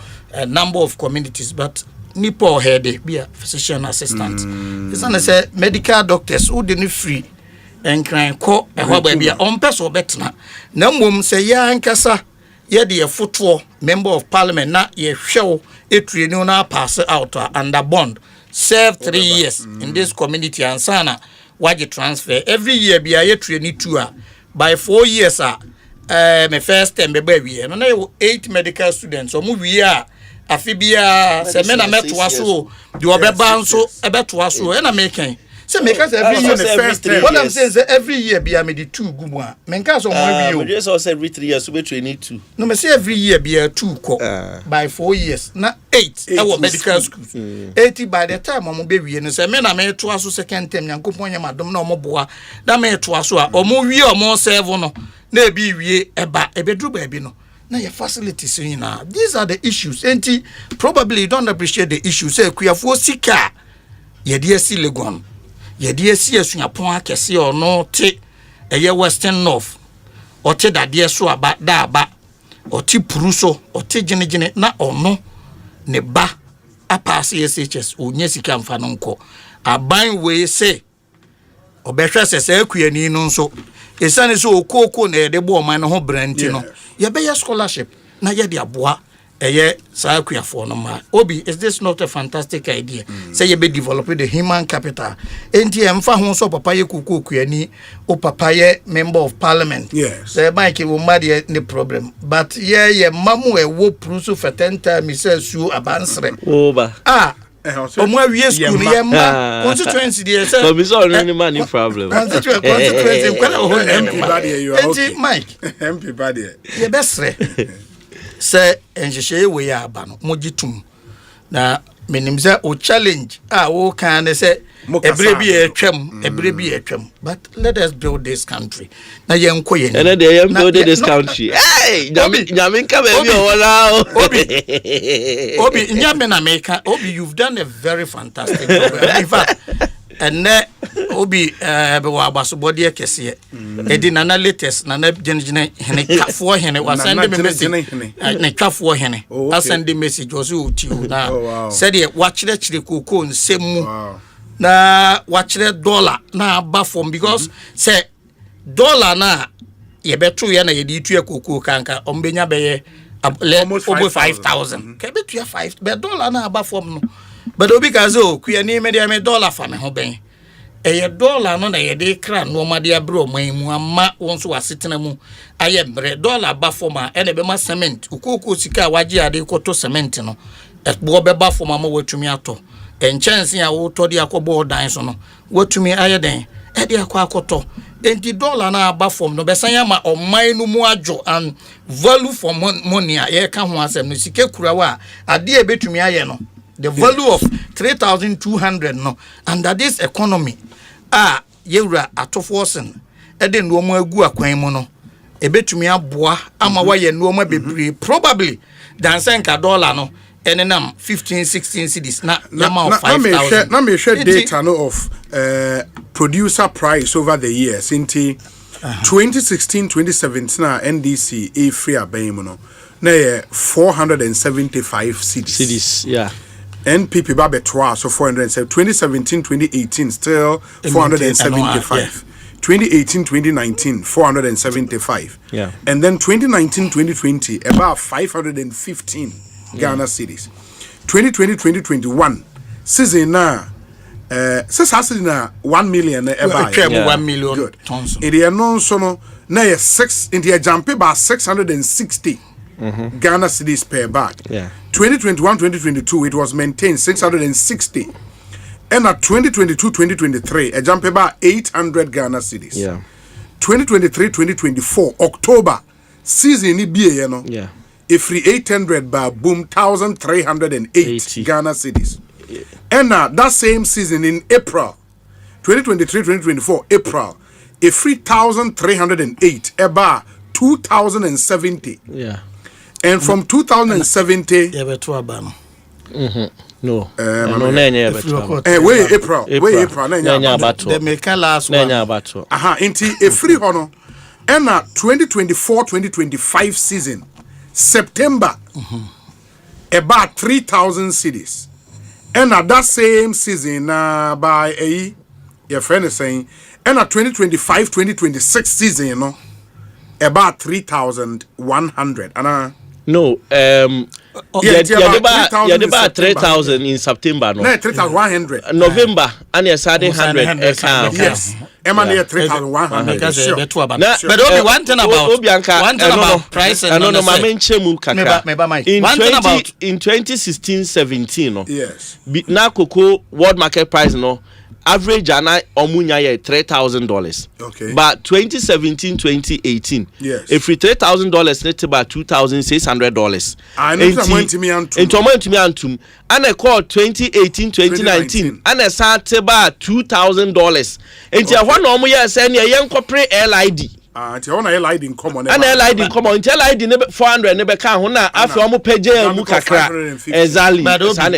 S1: number of communities but nipo head be a physician assistant it's not say medical doctors who didn't free and can call a hobby be on person betna na mum say ya nkasa ye de footfall member of parliament na ye hwew etrenu na pass out under bond serve 3 years in this community and sana waje transfer every year be a training tour by 4 years my first time be we no na 8 medical students o mu wi a afibia se me na meto aso de obeba nso ebeto aso e na mekan se meka say every year the first time what I'm saying is every year be me the 2 gumu a menka so mo wi o
S14: just say every 3 years we training 2
S1: no me say every year be 2 ko by 4 years na 8 e wo medical school 80 by the time mo be wi no se me na meto aso second term yankopon yamadom na mo boa da meto aso a o mo wi o mo serve no na e bi wi eba ebedru ba bi no na your facilities na. These are the issues. Enti probably you don't appreciate the issues. Say kuafo sika ye de asi Legon. Ye de asi asuapon akese ono te eye Western North. Ote dade so aba da aba. Ote puruso, ote gene na ono ne ba apase SHS onye sika mfa no nko. Aban we say obehwe sese akuani no nso esane so okoko na yede bo man ho branti no ye be scholarship na ye de aboa eye sa akuafo no ma obi is this not a fantastic idea say ye be develop the human capital enti emfa ho so papa ye koko akuani o papa ye member of parliament say Mike wo ma de ne problem but ye mamu e wo pruso for 10 times say su abansre oba omo awie school ye ma constituency dey say
S14: so be so any money problem
S1: constituency kwala ho MP body you are okay Mike
S10: MP body
S1: ye besre say enhye we ya aba no mogitum na menim say o challenge wo kan say ebre bi etwam but let us build this country na yenko ye
S14: and they build this country hey nyame ka be bi o na
S1: obi nyame na meka obi you've done a very fantastic job in fact and obi be wa abasobode kese edi na latest na genegene hene kafo hene wasande me message na kafo hene asande message oso uti na said ye wachire chire koko nsemu na wachire dollar na aba from because say dollar na ye betu ye na ye di tu koko kanka ombenya be ye over 5,000 ke betu ye 5 be dollar na aba from no but obi kazo kuani me dia me dollar fa me ho ben eye dollar no na ye de kra no ma de abre o man mu amma won so wasetena mu aye bre dollar ba forma ene be ma cement ukoko sika waje ade koto cement no etbo be ba forma ma watumi ato enchance ya wo to de akobo dan so no watumi aye den e de akoto enti dollar na ba form no be san ya ma o man no mu ajo and value for money ye ka ho asem no sika kurawa ade e betumi aye no the value of 3,200 no under this economy yewura atofosen ede nduomo agu akwan mu no ebetumi aboa ama waye nduomo bebre probably than senka dollar no enenam 15-16 cedis na yama of 5,000
S10: na me share data no of producer price over the years into 2016-2017 na NDC a free abayimu no na 475 cedis
S14: yeah
S10: NPP Babe Toa, so 407. 2017-2018, still 475. 2018-2019, 475.
S14: Yeah.
S10: And then 2019-2020, about 515 Ghana cedis. 2020-2021, season na, season na 1 million.
S1: 1 million.
S10: Good. It is non sono na 6 in the jump about 660. Ghana cedis per bag.
S14: Yeah.
S10: 2021-2022 it was maintained 660, and at 2022-2023 a jump about 800 Ghana cedis.
S14: Yeah.
S10: 2023-2024 October season ni be you know.
S14: Yeah.
S10: A free 800 bar boom 1,308 Ghana cedis. Yeah. And that same season in April 2023-2024 April a free 1,308 a bar 2,070.
S14: Yeah.
S10: And from 2070,
S1: no.
S14: No,
S10: wait, April.
S1: The make last one.
S10: Into a free honor. And 2024-2025 season, September, about 3,000 cedis. And that same season, by your friend is saying, and 2025-2026 season, you know, about 3,100. And
S14: no, about 3,000 in September. No,
S10: 3,100.
S14: November, and yes, 100.
S10: Yes, Emma 3,100.
S1: But only one thing about price.
S14: I don't know, my main chemu in 2016-17. No,
S10: yes.
S14: Now, cocoa world market price no. Average ana omunya ye $3,000.
S10: Okay.
S14: But 2017-2018,
S10: yes.
S14: If $3,000 net about $2,600.
S10: I know someone to me
S14: antum. And I call 2018-2019 and I start about $2,000. And one omuya say ne yen corporate LID.
S10: Until on a light in common.
S14: And I lied in common. Until I didn't 400 never count. After I'm pay Mukakra. Exactly.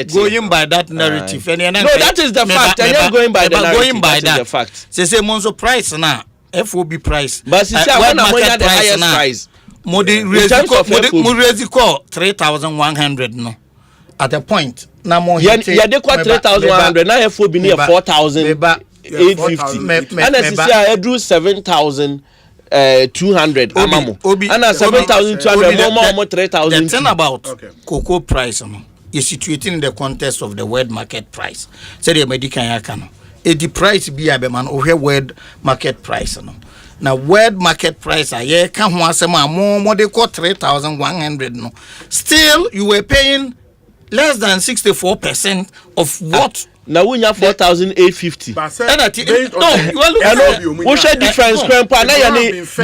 S1: Going by that narrative.
S14: No, that is the fact. I am going by the narrative.
S1: Going by that.
S14: The fact.
S1: Say Monzo price now. FOB price.
S14: But see, when I'm at the highest price.
S1: Modi call 3,100 no. At a point. Now more.
S14: Yeah, they call 3,100. Now FOB near 4,850. And as I drew 7,200 amamu. And 7,200 more 3,000.
S1: The thing about cocoa price, you're situating in the context of the world market price. Say the American yakano. The price be a man over world market price. Now world market price a can more they call 3,100 no. Still you were paying less than 64% of what.
S14: Now we have 4,850.
S1: No,
S14: what's the difference?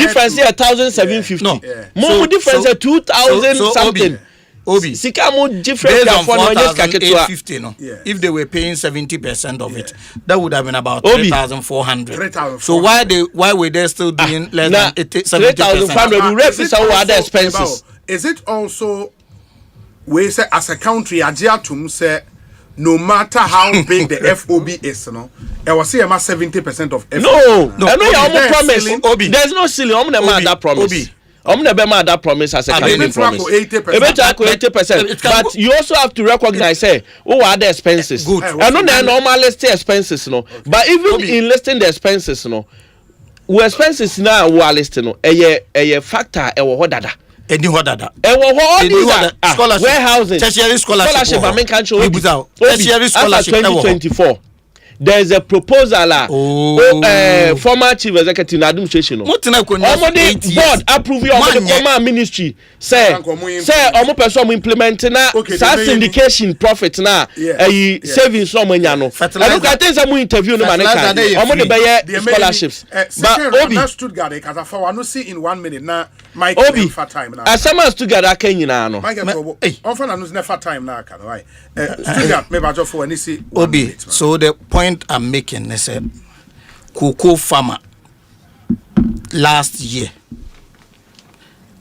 S14: Difference here 1,750. No, more difference 2,000 something.
S1: Obi,
S14: Sikamu different
S1: based on 4,850. No, if they were paying 70% of it, that would have been about 3,400. So why were they still doing less than
S14: 3,500?
S10: Is it also we say as a country, Ajiatum say? No matter how big the FOB is, no, I was saying 70% of FOB.
S14: No, promise. There's no ceiling. I'm never mad that promise. I'm never mad that promise as a company promise. 80%. But you also have to recognize, say, are the expenses? Good. I know they're normal listed expenses, no. But even in listing the expenses, no, we expenses now we are listing, no. A factor,
S1: Any other
S14: scholarship, warehousing,
S1: tertiary scholarship.
S14: I mean, can't show
S1: tertiary scholarship.
S14: 2024. There is a proposal. Former chief executive administration. Board approve your ministry. Say, almost person implementing syndication profit now. Savings from Manyano. I look at this. I'm interviewing the scholarships.
S10: But Obi Stuttgart, because I want to see in 1 minute now. Mike,
S14: Obi, Asempa Stuttgart, Kenya, no.
S10: Often I never time now. Stuttgart, maybe I just for any see.
S1: Obi, so the point I'm making is a cocoa farmer last year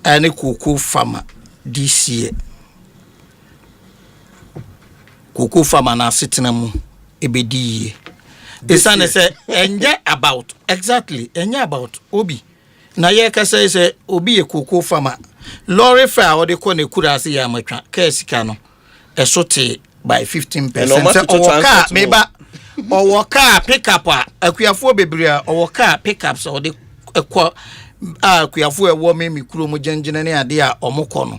S1: and a cocoa farmer this year. Cocoa farmer na sitting ebedi. The son say enye about exactly enye about Obi. Na ye ka say Obi a cocoa farmer. Lorry fare or the kone kurasi ya matwa ka sika no esote by 15%. Meba or car pickup akuafo bebre or car pickups or the akuafo e wo me kuro mo genjene ne ade a omoko no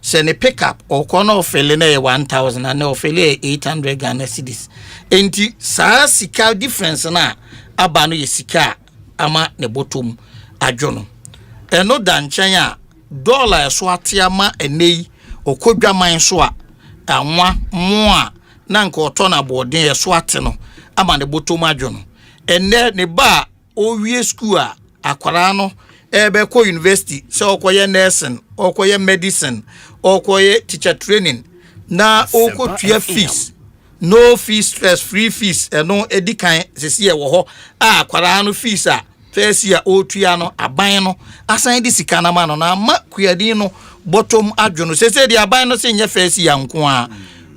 S1: se ne pickup or kono fele na 1,000 and no fele 800 Ghana cedis enti saa sika difference na aba no ye sika ama ne bottom adwono eno da nchen a dollar so atiama enei okodwaman so a anwa mo a na nka otona boarding ye so ate no ama ne bottom adwono enne ne ba owie school a akwara no ebe ko university so okoye nursing okoye medicine okoye teacher training na okotua fees no fees stress free fees eno edikan sesi e wo ho akwara no fees a first year otua no aban no asan di sika na ma no na ma kuadin no bottom adwono sese di aban no se nye first year nko a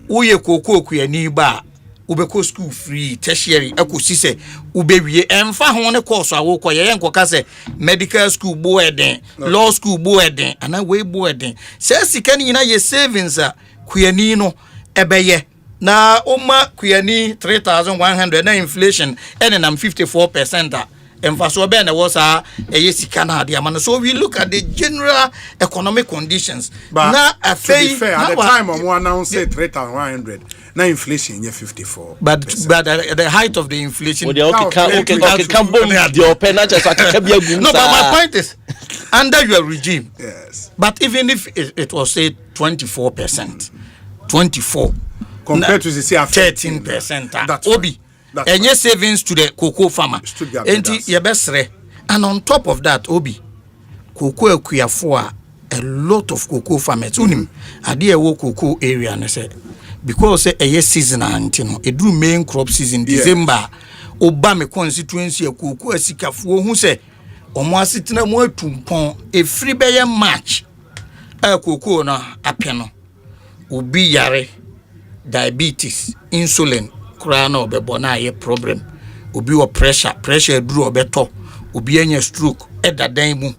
S1: uye kokoo kuani ba ubeko school free tertiary ekosi se ubewie emfa ho ne course awo koye yenkoka se medical school bo eden law school bo eden ana we bo eden se sika ni na ye savings a kuani no ebeye na oma kuani 3,100 na inflation ene nam 54% a emfa so be na was a sika na ade amana. So we look at the general economic conditions
S10: but
S1: na
S10: afei at the time of one announce 3,100 na inflation ye 54
S1: but at the height of the inflation
S14: no but
S1: my point is under your regime,
S10: yes,
S1: but even if it was say 24%, 24
S10: compared to the
S1: 13%, that's Obi and your savings to the cocoa farmer and yebesre, and on top of that Obi cocoa kuafo a lot of cocoa farmers unim ade wo cocoa area na say because a season antino e do main crop season December oba me constituency cocoa sikafo hu say omo asitina mu atumpon efiri beye match koko na apeno obi yare diabetes insulin kura na obebo na ye problem obi wo pressure duru obeto obi anya stroke edadan mu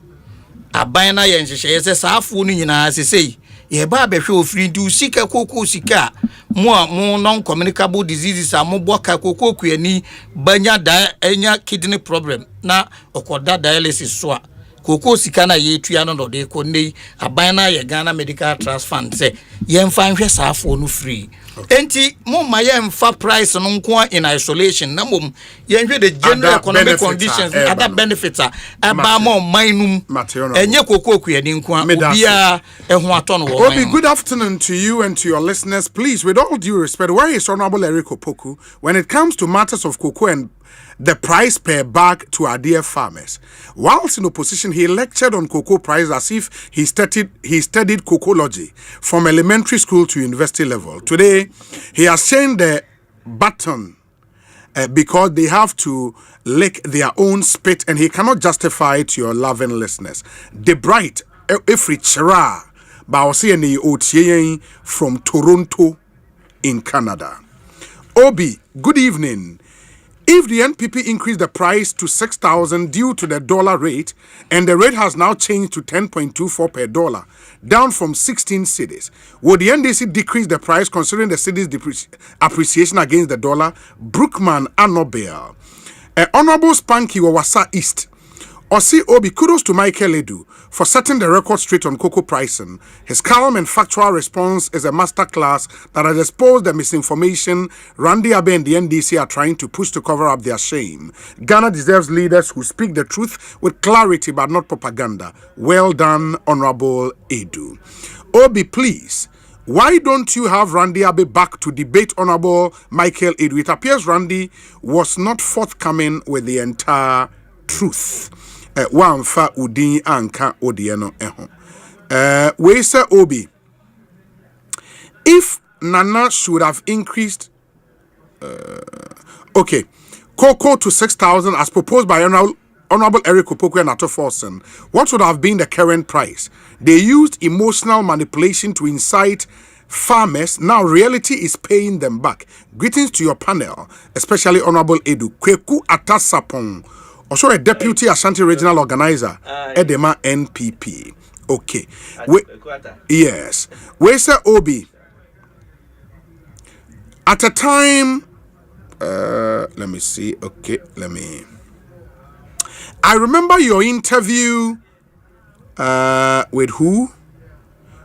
S1: aban na ye nhyehyɛ yɛ saafo no nyinaa sesei ye ba behwe ofiri du sika koko sika mo non communicable diseases amobɔ ka koko kuani banya enya kidney problem na okoda dialysis so a koko sika na ye tua no de ko nei aban na ye Ghana Medical Trust Fund say ye mfa nhwe saafo no free enti mo ma ye mfa price no nko in isolation na mom ye nhwe the general economic conditions other benefits aba mo manum enye koko kuani nko obia eho ato no wo.
S10: Obi, good afternoon to you and to your listeners. Please, with all due respect, where is Honorable Eric Opoku when it comes to matters of cocoa and the price per bag to our dear farmers? Whilst in opposition, he lectured on cocoa price as if he studied cocology from elementary school to university level. Today, he has changed the button because they have to lick their own spit, and he cannot justify it to your loving listeners. The bright Efri Chira Baosi Otiyen from Toronto in Canada. Obi, good evening. If the NPP increased the price to 6,000 due to the dollar rate, and the rate has now changed to 10.24 per dollar, down from 16 cedis, would the NDC decrease the price considering the cedi's appreciation against the dollar? Brookman Annobel. Honorable Spanky Wawasa East. Osei Obi, kudos to Michael Edu for setting the record straight on cocoa pricing. His calm and factual response is a masterclass that has exposed the misinformation Randy Abe and the NDC are trying to push to cover up their shame. Ghana deserves leaders who speak the truth with clarity but not propaganda. Well done, Honorable Edu. Obi, please, why don't you have Randy Abe back to debate Honorable Michael Edu? It appears Randy was not forthcoming with the entire truth. Wamfa udin anka odieno eho. We say Obi, if Nana should have increased cocoa to 6,000 as proposed by Honorable Eric Opoku and Ato Forsen, what would have been the current price? They used emotional manipulation to incite farmers. Now reality is paying them back. Greetings to your panel, especially Honorable Edu. Kweku Atasapong, also a deputy Ashanti regional organizer, Edema NPP. Okay. Yes. We say Obi. At a time, let me see. Okay, I remember your interview with who?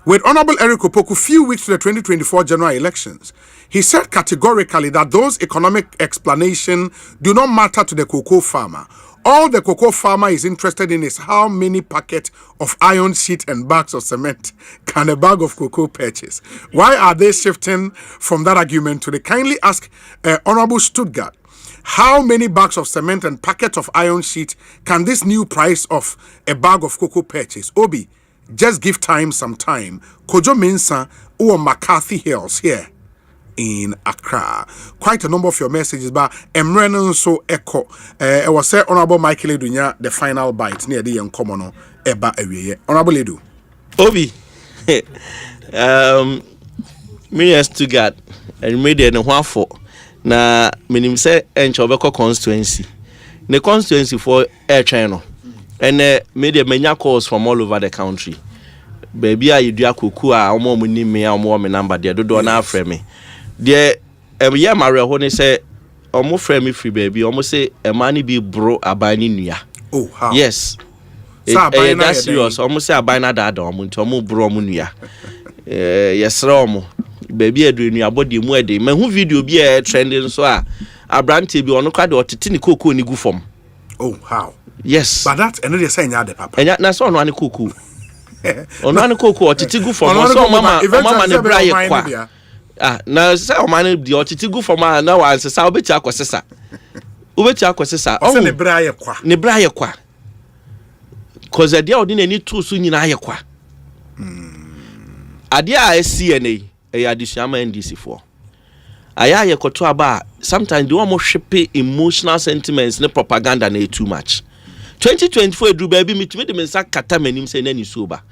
S10: With Honorable Eric Opoku few weeks to the 2024 general elections. He said categorically that those economic explanations do not matter to the cocoa farmer. All the cocoa farmer is interested in is how many packets of iron sheet and bags of cement can a bag of cocoa purchase. Why are they shifting from that argument to the kindly ask Honorable Stuttgart, how many bags of cement and packets of iron sheet can this new price of a bag of cocoa purchase? Obi, just give time some time. Kojo Mensah or McCarthy Hills here in Accra. Quite a number of your messages, but Emrenon so echo. I was say Honorable Michael Edunya the final bite near the young commoner eba area. Honorable Edu.
S14: Obi. Me as to God and made it one for na minim say enchobeko constituency. The constituency for air channel. And made a many calls from all over the country. Baby, I do a cuckoo, I almost need me, I more number, they do not frame me. Dear, yeah, Maria, when they say, almost frame me free, baby, almost say, a money be bro, a binding ya.
S10: Oh, how?
S14: Yes. That's serious. Almost say, a binder that almost bro, munia. Yes, Romo. Baby, I do in your body, more day. Man, who video be a trending so a brand TV on a card or titini cuckoo in the form.
S10: Oh, how?
S14: Yes.
S10: But that's another saying, yeah, the papa.
S14: And that's on one cuckoo. On one cuckoo or titigu for mama, and Brian. Now, say, man, the Otitigu for my now answer, I'll bet you a quasessa. Ubet Aquasessa, oh, Nebraia qua. Cause a dear didn't need too soon in Ayaqua. Adia SCNA, a additional NDC4. Aya kotoa ba sometimes they almost shape emotional sentiments ne propaganda na too much. 2024 edu baby mitumi de mensa kata manim say na ni soba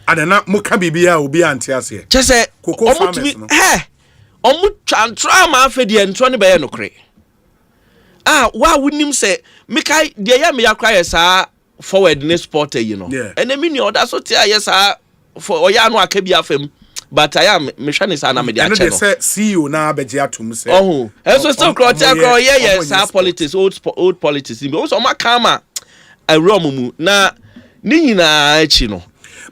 S10: adana muka bibia obi anti ase
S14: chese omutumi omu twantra ma afedi entro ne be ye nokre wa wonim say mekai de ya me yakra ye saa forward ne sport you know enemy ni order so tia ye saa for oya no aka bi afam but I am me hwane saa na me de a che no
S10: say CEO na abeje atum say
S14: so still crowd yeah saa politics old politics be so makama awromumu na ni nyina achi no.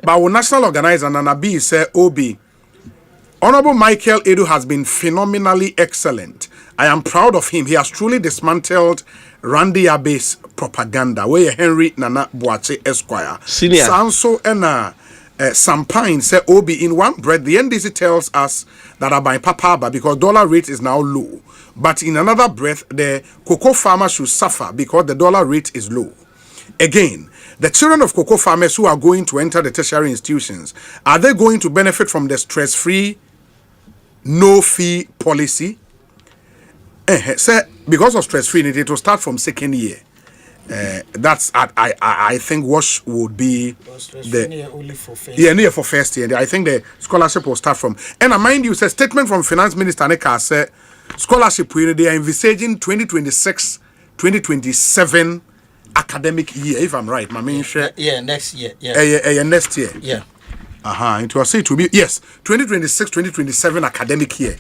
S10: But our national organizer Nana B say Obi, Honorable Michael Edu has been phenomenally excellent. I am proud of him. He has truly dismantled Randy Abe's propaganda. Where Henry Nana Boache Esquire.
S14: Senior.
S10: Sanso and Sampine say Obi, in one breath, the NDC tells us that are by Papa because dollar rate is now low. But in another breath, the cocoa farmers should suffer because the dollar rate is low. Again, the children of cocoa farmers who are going to enter the tertiary institutions, are they going to benefit from the stress-free, no-fee policy? So because of stress-free, it will start from second year. That's I think what would be for first year. I think the scholarship will start from. And I mind you, a statement from Finance Minister Neka said scholarship period they are envisaging 2026-2027 academic year, if I'm right.
S1: Next year.
S10: Next year.
S1: Yeah.
S10: It was said to be 2026-2027 academic year.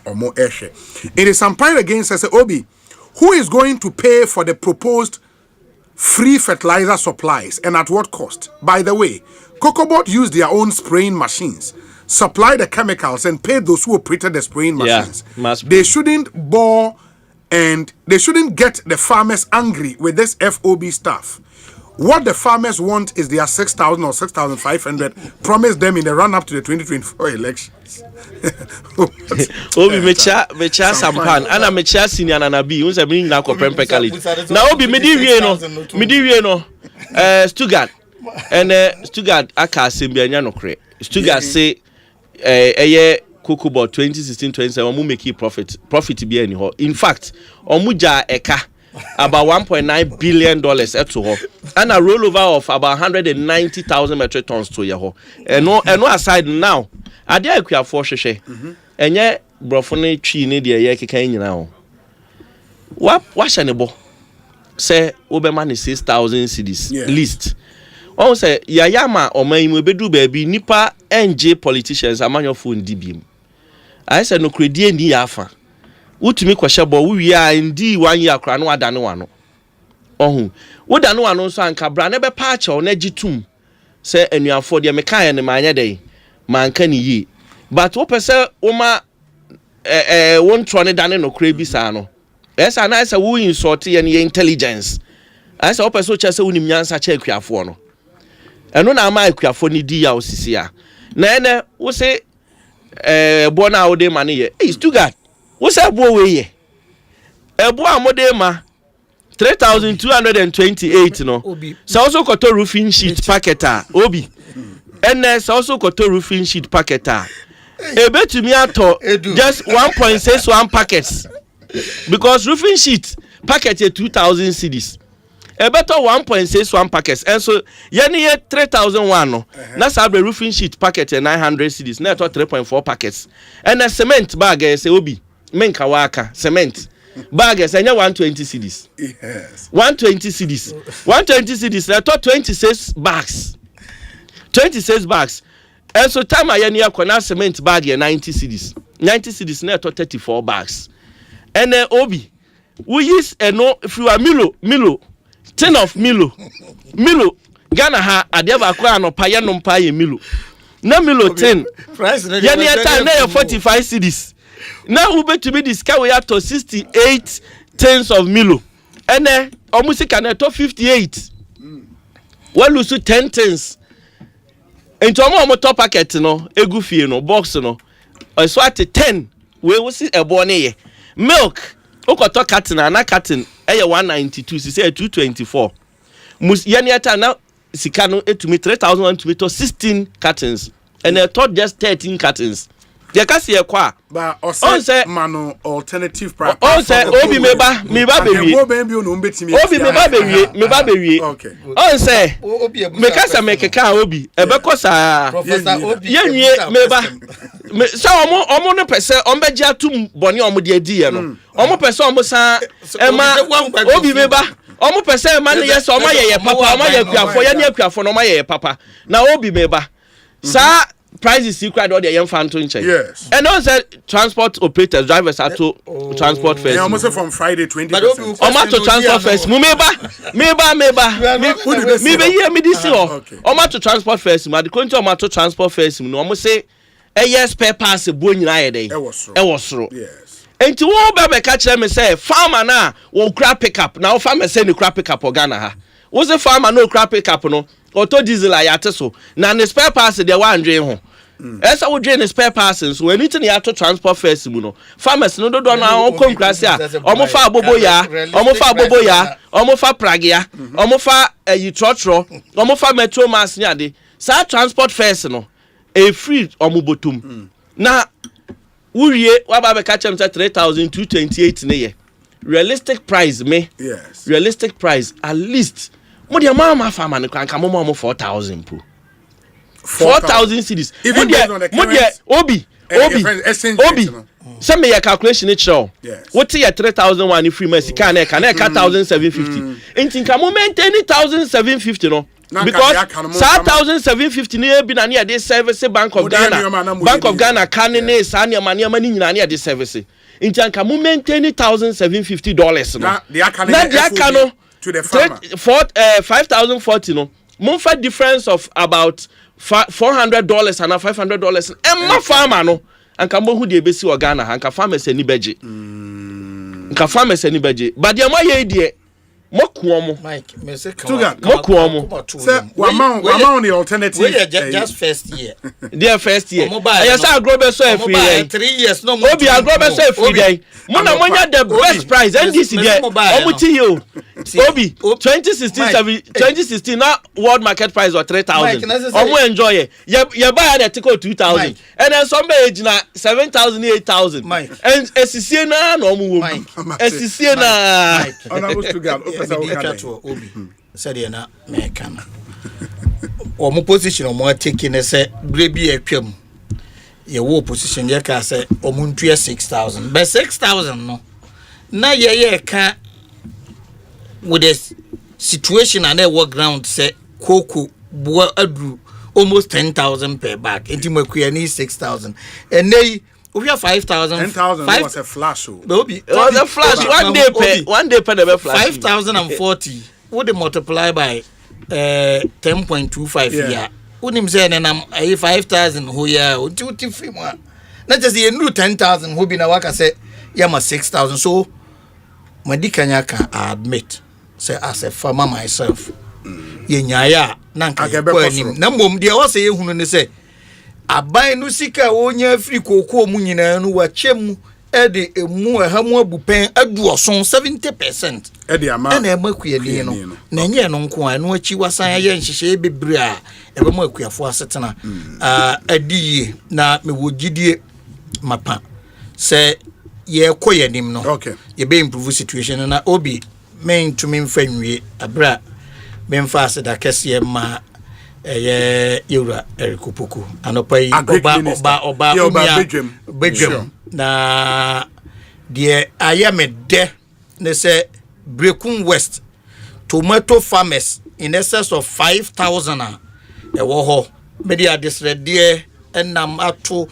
S10: Or more It is some point again says Obi, who is going to pay for the proposed free fertilizer supplies and at what cost? By the way, Cocobot used their own spraying machines, supply the chemicals and pay those who operated the spraying machines. They shouldn't bore and they shouldn't get the farmers angry with this FOB stuff. What the farmers want is their 6,000 or 6,500 promised them in the run-up to the 2024 elections.
S14: Obi mecha sampan ana mecha senior na bi unse me nyina ko prempe college na obi medi wie no Stuttgart and Stuttgart aka assemble anya no kre Stuttgart say eye Kokobo 2016-27 omu make profit bi ani ho. In fact omu ja eka about $1.9 billion eto ho and a rollover of about 190,000 metric tons to ye ho. No aside now ade akuafo hwehwe enye brofo ne twi ne de ye keka nyina ho wa hye ne bo say obema ne 6,000 cedis list on say yayama oman mu bedu ba bi nipa NJ politicians amanyofo ndibim I said no credit ni afa utumi kwahye bo wi a ndi 1 year akra no adane wano ohun wo dane wano so anka bra ne be pa ache o na gitum say anuafo de meka ne manye dey manka ni yi but wo pese wo ma won trone dane no kra bi sa no esa na esa wo insult ye ne intelligence esa wo pese wo che se wonim nyansa che akuafo no eno na ama akuafo ni di ya osisi a na ene wo se bo na wo de ma ne ye Stuttgart wo se bo we ye ebo amode ma 3,228 no so also koto roofing sheet packet obi NS also got a roofing sheet packet. Ebetumi ato just 1.61 packets because roofing sheet packet is 2,000 cedis. Ebeto 1.61 packets and so yani 3,001 no. Na sabre roofing sheet packet 900 cedis. Na to 3.4 packets. And a cement bag say obi menka waka cement bag say 120 cedis.
S10: Yes.
S14: 120 cedis. 120 cedis na to 26 bags. 26 bags. And so time I near corner cement bag 90 cedis. 90 cedis na to 34 bags. And then obi we use no if you are Milo 10 of Milo Ghana ha adeba kwa no paye no paye Milo na Milo 10 ya near time na 45 cedis. Now we bet to be this car we have to 68 tins of Milo. And then almost can to 58. Well lose 10 tins. Into omo top packet no egu fie no box no so at 10 we see e bo ne ye milk okoto carton na carton eye 192 say 224 mus yaniata na sika no etumi 3,000 to 16 cartons and I thought just 13 cartons de ka se ye kwa
S10: ba Osei mano alternative price
S14: on say obi me ba bewie obi me ba bewie
S10: okay
S14: on say me ka se me keka obi e be ko sa
S1: Professor Obi
S14: yenwie me ba so omo no pese on be gia tum bone omo de adi ye no omo pese omo sa e ma obi me ba omo pese ma ne yes omo ye papa omo ye kuafo ye ne akuafo no omo ye papa na obi me ba sa prices secret or the young fan to check.
S10: Yes.
S14: And also transport operators, drivers have to transport first.
S10: Yeah, almost from Friday 20%.
S14: Oma to transport first. Meba. Me this year. Oma to transport first. Ma the country oma to transport first. No, almost say yes spare pass bo nyina ye dey. E was so.
S10: Yes.
S14: Enti wo ba be catch them say farmer na wo crap pickup. Now farmer say ni crap pickup Ghana ha. Wo say farmer no crap pickup no. Auto diesel ayate so. Na the spare pass dey wan dwen ho. Esa wo drain spare parts so anything you have to transport first mu no farmers no do na on konkrase a omo fa aboboya omo fa pragia omo fa yitrotro omo fa metro mass ni ade sa transport first no e free omo botum na wurie wa ba be catch am 3228 ne ye realistic price me
S10: yes
S14: realistic price at least mo de ma farmer ne kan ka mo 4000 po 4,000 cities.
S10: Even based on the current
S14: Obi. Some me calculation it show. What say 3,001 free mercy can 1,750. In think am maintain 1,750 no. Because 1,750 near be na near this service Bank of Ghana can ne sa near money nyina near this service. In think am maintain $1,750 no.
S10: Na the can to the farmer.
S14: 5,040 no. Monfa difference of about $400 and $500 emma farmer no anka mo hu de besi o Ghana anka farmers ani beje anka farmers ani beje but de ma ye de mokuomo
S1: Mike me say
S14: mokuomo
S10: say wa ma the alternative
S1: we just first year
S14: their first year yes agro be so free day
S1: 3 years no
S14: obi agro be so free day mo na monya the best price ndc there omuti yo obi 2016 na world market price or 3,000 omo enjoy ye buy at ticket 2,000 and then some age na 7,000 8,000 and esisie na no omo wo esisie na
S1: Obi said na meka na omo position omo take ne say brebi atwam ye wo position ye ka say omo ntua 6,000 but 6,000 no na ye ka with the situation and the work ground say cocoa bua adu almost 10,000 per bag enti makuya ni 6,000 and they we have 5,000
S10: 10,000 was a flash
S14: Obi was a flash one day per the flash
S1: 5,040 would multiply by 10.25 here unim say na 5,000 ho ya uti free mo na just you know 10,000 ho bi na waka say yama 6,000 so madikanya can admit say as a farmer myself yenyaya na nka kwa nim na mom de o say ehunu ne say aban no sika wonya free kokoo mu nyina no wachem ede emu hamu abupen aduoson 70%
S10: ede ama
S1: na emakuani no na nye no nko anu achi wasan ye nhihye bebre a ebe mu akuafo asetena adie na mewogidie mapa say ye koyanim no
S10: okay
S1: ye be improve situation na obi men to me mfanwie abra memfa aseda kese ma yura erikopoku anopai oba bedwam na de ayamede ne say Brekun West tomato farmers in excess of 5,000 ewo ho media disrede enam ato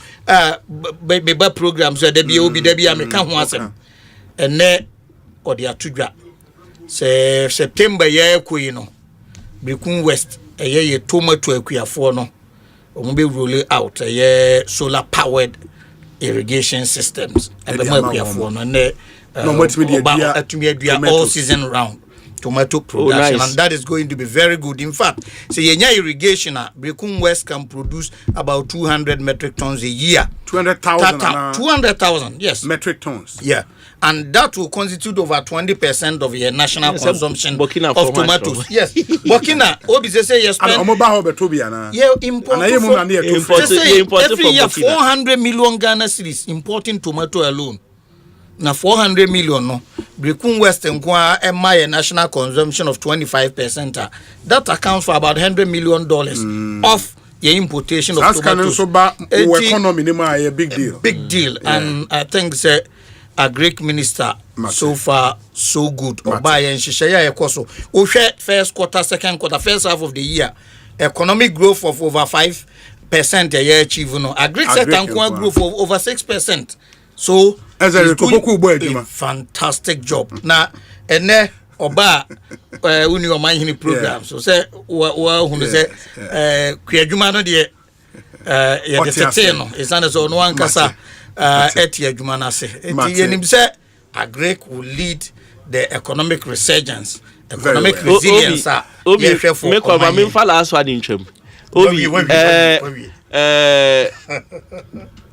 S1: beba programs so da obi da bia meka ho asem ene odi atudwa se September ye koyi no Brekun West ye tomato akuafo no omo be roll out solar powered irrigation systems ebe ma akuafo no ne atumi adua all season round tomato production,
S14: nice.
S1: and that is going to be very good. In fact, so Yenya irrigation, Brecum West can produce about 200 metric tons a year.
S10: 200,000.
S1: 200,000, yes.
S10: Metric tons.
S1: Yeah. And that will constitute over 20% of your national consumption of tomatoes. Yes. Burkina, Obi say yes. Yeah, import every year 400 million Ghana cedis importing tomato alone. Now 400 million no. Brecum West and my national consumption of 25%. That accounts for about $100 million of the importation of tomatoes.
S10: Economy a big deal.
S1: Big deal. Yeah. And I think a Greek minister so far so good. Oba and Shishaya Ekoso. First quarter, second quarter, first half of the year. Economic growth of over 5% a year achieve. A Greek sector growth of over 6%. So
S10: as a
S1: fantastic job. Now, and there Oba when you mind any program. So say who say Kuyajumano de it's not so no one kasa Etia Jumanase. Etiyenim say a Greek will lead the economic resurgence, economic resilience.
S14: Obi make over me fall last one in chem. Obi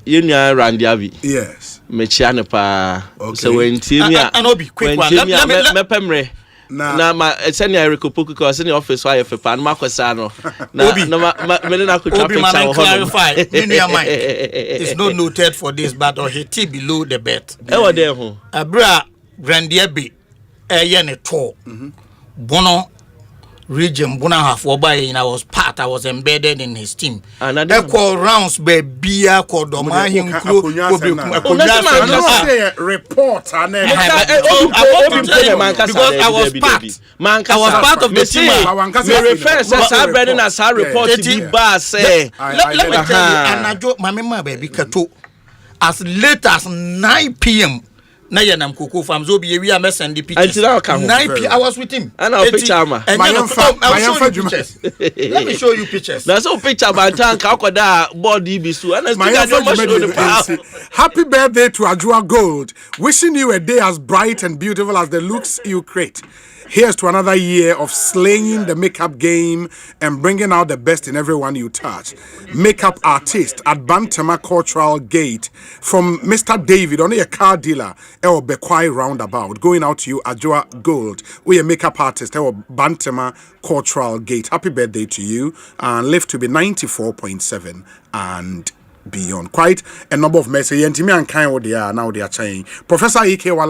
S14: Randy Abi.
S10: Yes.
S14: Mechiane pa. So when Timia
S1: and Obi quick one.
S14: Me pemre. Na ma send ya recopoku ko send office wa yefe pa na makwesa no. Na me na ko traffic cha
S1: clarify. In your mind. It's not noted for this but or hit below the bet.
S14: E wo there ho.
S1: Abra Randy Abi ye ne to. Bono region Bona half I was embedded in his team. And I call rounds by beer called Domahin
S10: report
S14: because I was
S1: part of the team.
S14: Me refer as I Brennan as I report to be boss say
S1: let me tell you and I joke my mama baby kato as late as 9 p.m. Na yanam koko farm zo be we am send the pictures 9 p.m. I was with him
S14: and I'll picture ma
S1: let me show you pictures
S14: that's all picture by tank akoda body be so and
S10: happy birthday to Ajua Gold, wishing you a day as bright and beautiful as the looks you create. Here's to another year of slaying the makeup game and bringing out the best in everyone you touch. Makeup artist at Bantama Cultural Gate from Mr. David, only a car dealer, or Bekwai roundabout. Going out to you, Ajua Gold. We a makeup artist, or Bantama Cultural Gate. Happy birthday to you and live to be 94.7 and beyond. Quite a number of messages. Now they are saying Professor E.K. Wala